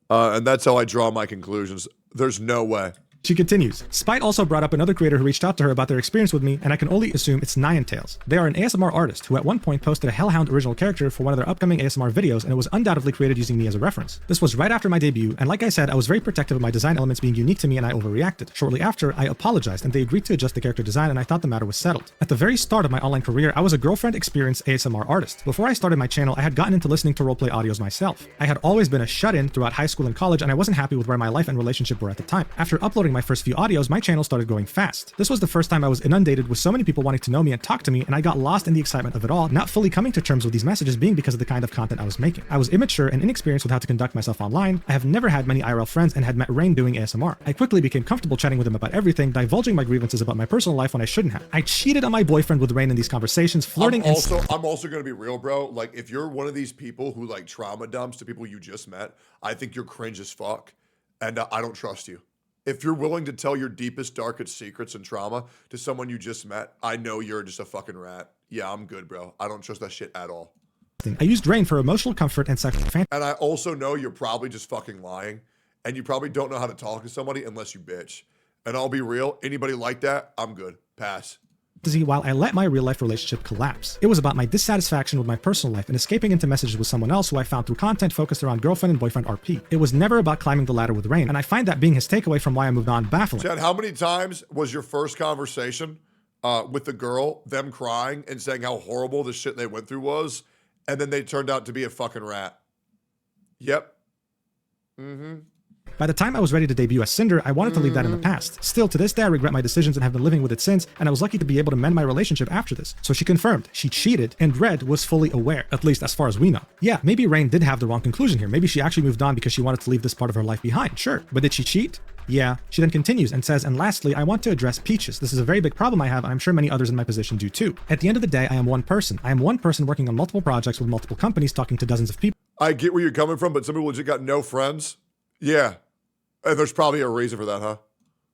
And that's how I draw my conclusions. There's no way. She continues, Spite also brought up another creator who reached out to her about their experience with me, and I can only assume it's Niantails. They are an ASMR artist who at one point posted a Hellhound original character for one of their upcoming ASMR videos, and it was undoubtedly created using me as a reference. This was right after my debut, and like I said, I was very protective of my design elements being unique to me and I overreacted. Shortly after, I apologized, and they agreed to adjust the character design, and I thought the matter was settled. At the very start of my online career, I was a girlfriend-experienced ASMR artist. Before I started my channel, I had gotten into listening to roleplay audios myself. I had always been a shut-in throughout high school and college, and I wasn't happy with where my life and relationship were at the time. After uploading my first few audios, my channel started growing fast. This was the first time I was inundated with so many people wanting to know me and talk to me, and I got lost in the excitement of it all, not fully coming to terms with these messages being because of the kind of content I was making. I was immature and inexperienced with how to conduct myself online. I have never had many IRL friends and had met Rain doing ASMR. I quickly became comfortable chatting with him about everything, divulging my grievances about my personal life when I shouldn't have. I cheated on my boyfriend with Rain in these conversations, flirting I'm also gonna be real, bro. Like, if you're one of these people who like trauma dumps to people you just met, I think you're cringe as fuck, and I don't trust you. If you're willing to tell your deepest, darkest secrets and trauma to someone you just met, I know you're just a fucking rat. Yeah, I'm good, bro. I don't trust that shit at all. I used Rain for emotional comfort and sexual fantasy. And I also know you're probably just fucking lying, and you probably don't know how to talk to somebody unless you bitch. And I'll be real, anybody like that, I'm good. Pass. while I let my real life relationship collapse. It was about my dissatisfaction with my personal life and escaping into messages with someone else who I found through content focused around girlfriend and boyfriend RP. It was never about climbing the ladder with Rain, and I find that being his takeaway from why I moved on baffling. Chad, how many times was your first conversation with the girl, them crying and saying how horrible the shit they went through was, and then they turned out to be a fucking rat? Yep. Mm-hmm. By the time I was ready to debut as Cinder, I wanted to leave that in the past. Still, to this day, I regret my decisions and have been living with it since, and I was lucky to be able to mend my relationship after this. So she confirmed, she cheated, and Red was fully aware, at least as far as we know. Yeah, maybe Rain did have the wrong conclusion here. Maybe she actually moved on because she wanted to leave this part of her life behind, sure. But did she cheat? Yeah. She then continues and says, and lastly, I want to address Peaches. This is a very big problem I have, and I'm sure many others in my position do too. At the end of the day, I am one person. I am one person working on multiple projects with multiple companies, talking to dozens of people. I get where you're coming from, but some people just got no friends. Yeah. And there's probably a reason for that, huh?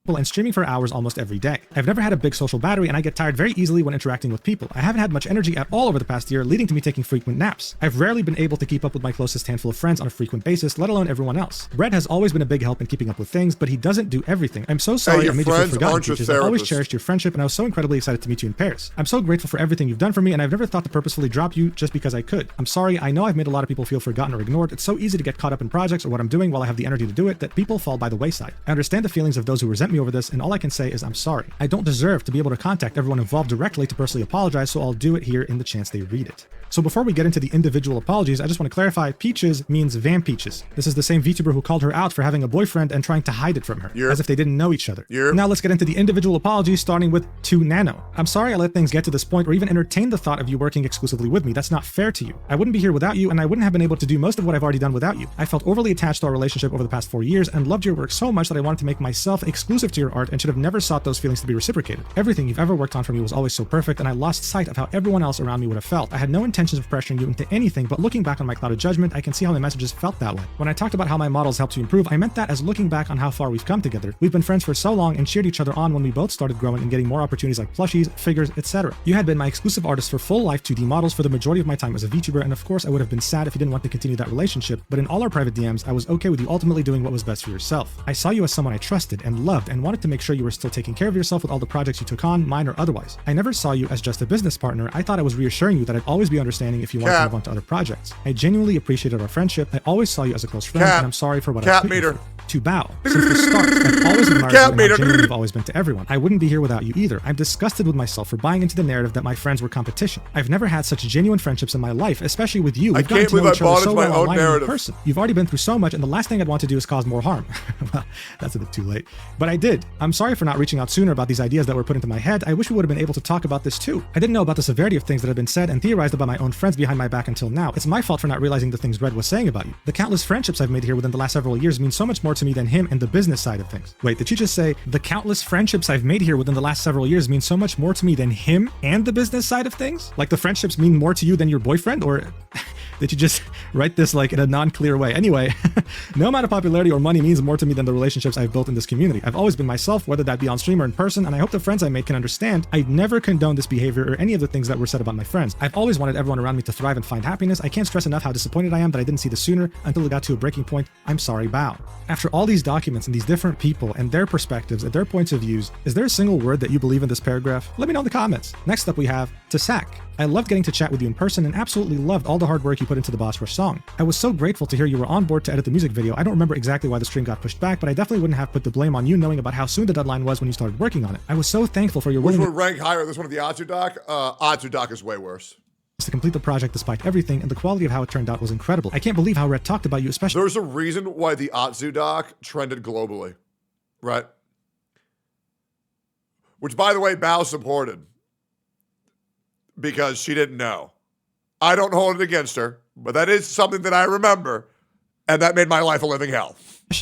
And streaming for hours almost every day. I've never had a big social battery, and I get tired very easily when interacting with people. I haven't had much energy at all over the past year, leading to me taking frequent naps. I've rarely been able to keep up with my closest handful of friends on a frequent basis, let alone everyone else. Red has always been a big help in keeping up with things, but he doesn't do everything. I'm so sorry I made you feel forgotten, Peaches. I've always cherished your friendship, and I was so incredibly excited to meet you in Paris. I'm so grateful for everything you've done for me, and I've never thought to purposefully drop you just because I could. I'm sorry, I know I've made a lot of people feel forgotten or ignored. It's so easy to get caught up in projects or what I'm doing while I have the energy to do it that people fall by the wayside. I understand the feelings of those who resent me over this, and all I can say is I'm sorry. I don't deserve to be able to contact everyone involved directly to personally apologize, so I'll do it here in the chance they read it. So before we get into the individual apologies, I just want to clarify, Peaches means Van Peaches. This is the same VTuber who called her out for having a boyfriend and trying to hide it from her, as if they didn't know each other. Now let's get into the individual apologies, starting with 2Nano. I'm sorry I let things get to this point or even entertain the thought of you working exclusively with me. That's not fair to you. I wouldn't be here without you, and I wouldn't have been able to do most of what I've already done without you. I felt overly attached to our relationship over the past 4 years and loved your work so much that I wanted to make myself exclusive to your art and should have never sought those feelings to be reciprocated. Everything you've ever worked on for me was always so perfect, and I lost sight of how everyone else around me would have felt. I had no intentions of pressuring you into anything, but looking back on my clouded judgment, I can see how my messages felt that way. When I talked about how my models helped you improve, I meant that as looking back on how far we've come together. We've been friends for so long and cheered each other on when we both started growing and getting more opportunities like plushies, figures, etc. You had been my exclusive artist for full life 2D models for the majority of my time as a VTuber, and of course I would have been sad if you didn't want to continue that relationship, but in all our private DMs, I was okay with you ultimately doing what was best for yourself. I saw you as someone I trusted and loved and wanted to make sure you were still taking care of yourself with all the projects you took on, mine or otherwise. I never saw you as just a business partner. I thought I was reassuring you that I'd always be understanding if you wanted to move on to other projects. I genuinely appreciated our friendship. I always saw you as a close friend, and I'm sorry for what I put you through. To bow. Since the start, I've always admired you and how genuine you've always been to everyone. I wouldn't be here without you either. I'm disgusted with myself for buying into the narrative that my friends were competition. I've never had such genuine friendships in my life, especially with you. We've gotten to know each other so well online and in person. You've already been through so much, and the last thing I'd want to do is cause more harm. Well, that's a bit too late. But I did. I'm sorry for not reaching out sooner about these ideas that were put into my head. I wish we would have been able to talk about this too. I didn't know about the severity of things that had been said and theorized about my own friends behind my back until now. It's my fault for not realizing the things Red was saying about you. The countless friendships I've made here within the last several years mean so much more to me than him and the business side of things. Wait, did you just say the countless friendships I've made here within the last several years mean so much more to me than him and the business side of things? Like the friendships mean more to you than your boyfriend, or did you just write this like in a non-clear way? Anyway, no amount of popularity or money means more to me than the relationships I've built in this community. I've always been myself, whether that be on stream or in person, and I hope the friends I made can understand I never condone this behavior or any of the things that were said about my friends. I've always wanted everyone around me to thrive and find happiness. I can't stress enough how disappointed I am that I didn't see this sooner until it got to a breaking point. I'm sorry, bow. After all these documents and these different people and their perspectives and their points of views, is there a single word that you believe in this paragraph? Let me know in the comments. Next up we have Tasak. I loved getting to chat with you in person and absolutely loved all the hard work you put into the Boss Rush song. I was so grateful to hear you were on board to edit the music video. I don't remember exactly why the stream got pushed back, but I definitely wouldn't have put the blame on you knowing about how soon the deadline was when you started working on it. I was so thankful for your willingness. Which would rank higher, this one of the Atsu doc? Atsu doc is way worse. To complete the project despite everything, and the quality of how it turned out was incredible. I can't believe how Red talked about you, especially— There's a reason why the Atsu doc trended globally, right? Which, by the way, Bao supported. Because she didn't know. I don't hold it against her, but that is something that I remember, and that made my life a living hell.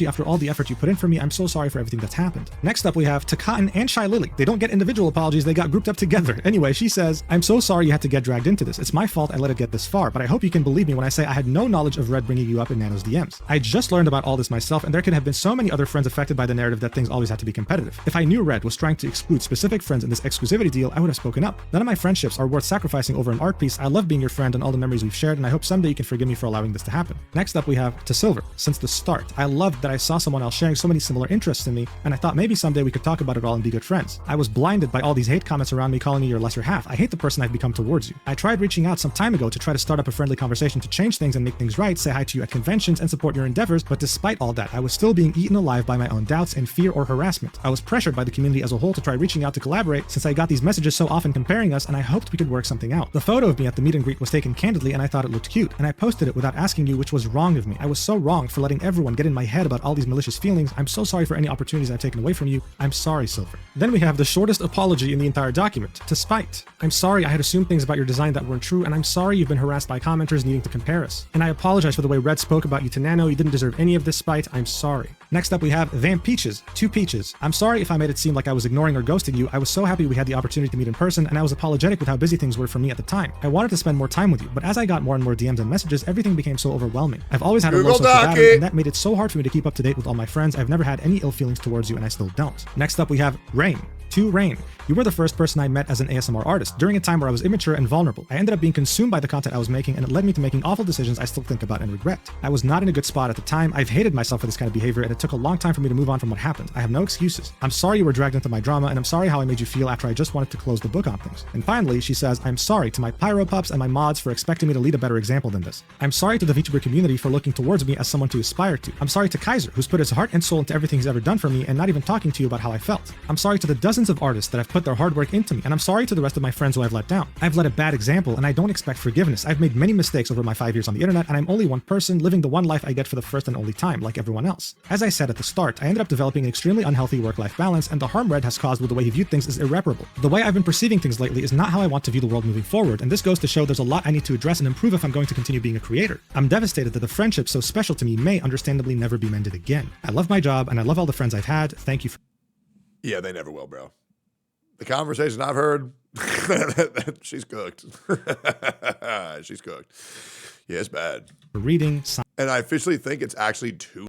After all the effort you put in for me, I'm so sorry for everything that's happened. Next up we have Tectone and Shylily. They don't get individual apologies, they got grouped up together. Anyway, she says, I'm so sorry you had to get dragged into this. It's my fault I let it get this far, but I hope you can believe me when I say I had no knowledge of Red bringing you up in Nano's DMs. I just learned about all this myself, and there could have been so many other friends affected by the narrative that things always had to be competitive. If I knew Red was trying to exclude specific friends in this exclusivity deal, I would have spoken up. None of my friendships are worth sacrificing over an art piece. I love being your friend and all the memories we've shared, and I hope someday you can forgive me for allowing this to happen. Next up we have To Silver. Since the start, I loved that I saw someone else sharing so many similar interests in me, and I thought maybe someday we could talk about it all and be good friends. I was blinded by all these hate comments around me calling me your lesser half. I hate the person I've become towards you. I tried reaching out some time ago to try to start up a friendly conversation to change things and make things right, say hi to you at conventions and support your endeavors, but despite all that, I was still being eaten alive by my own doubts and fear or harassment. I was pressured by the community as a whole to try reaching out to collaborate since I got these messages so often comparing us, and I hoped we could work something out. The photo of me at the meet and greet was taken candidly and I thought it looked cute, and I posted it without asking you, which was wrong of me. I was so wrong for letting everyone get in my head about all these malicious feelings. I'm so sorry for any opportunities I've taken away from you. I'm sorry, Silver. Then we have the shortest apology in the entire document. To Spite. I'm sorry I had assumed things about your design that weren't true, and I'm sorry you've been harassed by commenters needing to compare us. And I apologize for the way Red spoke about you to Nano. You didn't deserve any of this, Spite. I'm sorry. Next up we have Vamp Peaches. 2 Peaches. I'm sorry if I made it seem like I was ignoring or ghosting you. I was so happy we had the opportunity to meet in person, and I was apologetic with how busy things were for me at the time. I wanted to spend more time with you, but as I got more and more DMs and messages, everything became so overwhelming. I've always had a low social battery, and that made it so hard for me to keep up to date with all my friends. I've never had any ill feelings towards you, and I still don't. Next up we have Rain. 2 Rain. You were the first person I met as an ASMR artist during a time where I was immature and vulnerable. I ended up being consumed by the content I was making, and it led me to making awful decisions I still think about and regret. I was not in a good spot at the time. I've hated myself for this kind of behavior, and it took a long time for me to move on from what happened. I have no excuses. I'm sorry you were dragged into my drama, and I'm sorry how I made you feel after I just wanted to close the book on things. And finally, she says, I'm sorry to my Pyro Pups and my mods for expecting me to lead a better example than this. I'm sorry to the VTuber community for looking towards me as someone to aspire to. I'm sorry to Kaiser, who's put his heart and soul into everything he's ever done for me and not even talking to you about how I felt. I'm sorry to the dozens of artists that have put their hard work into me, and I'm sorry to the rest of my friends who I've let down. I've led a bad example, and I don't expect forgiveness. I've made many mistakes over my 5 years on the internet, and I'm only one person living the one life I get for the first and only time, like everyone else. As I said at the start, I ended up developing an extremely unhealthy work-life balance, and the harm Red has caused with the way he viewed things is irreparable. The way I've been perceiving things lately is not how I want to view the world moving forward, and this goes to show there's a lot I need to address and improve if I'm going to continue being a creator. I'm devastated that the friendship so special to me may understandably never be mended again. I love my job, and I love all the friends I've had. Thank you for— Yeah, they never will, bro. The conversation I've heard, she's cooked. She's cooked. Yeah, it's bad. reading. And I officially think it's actually 2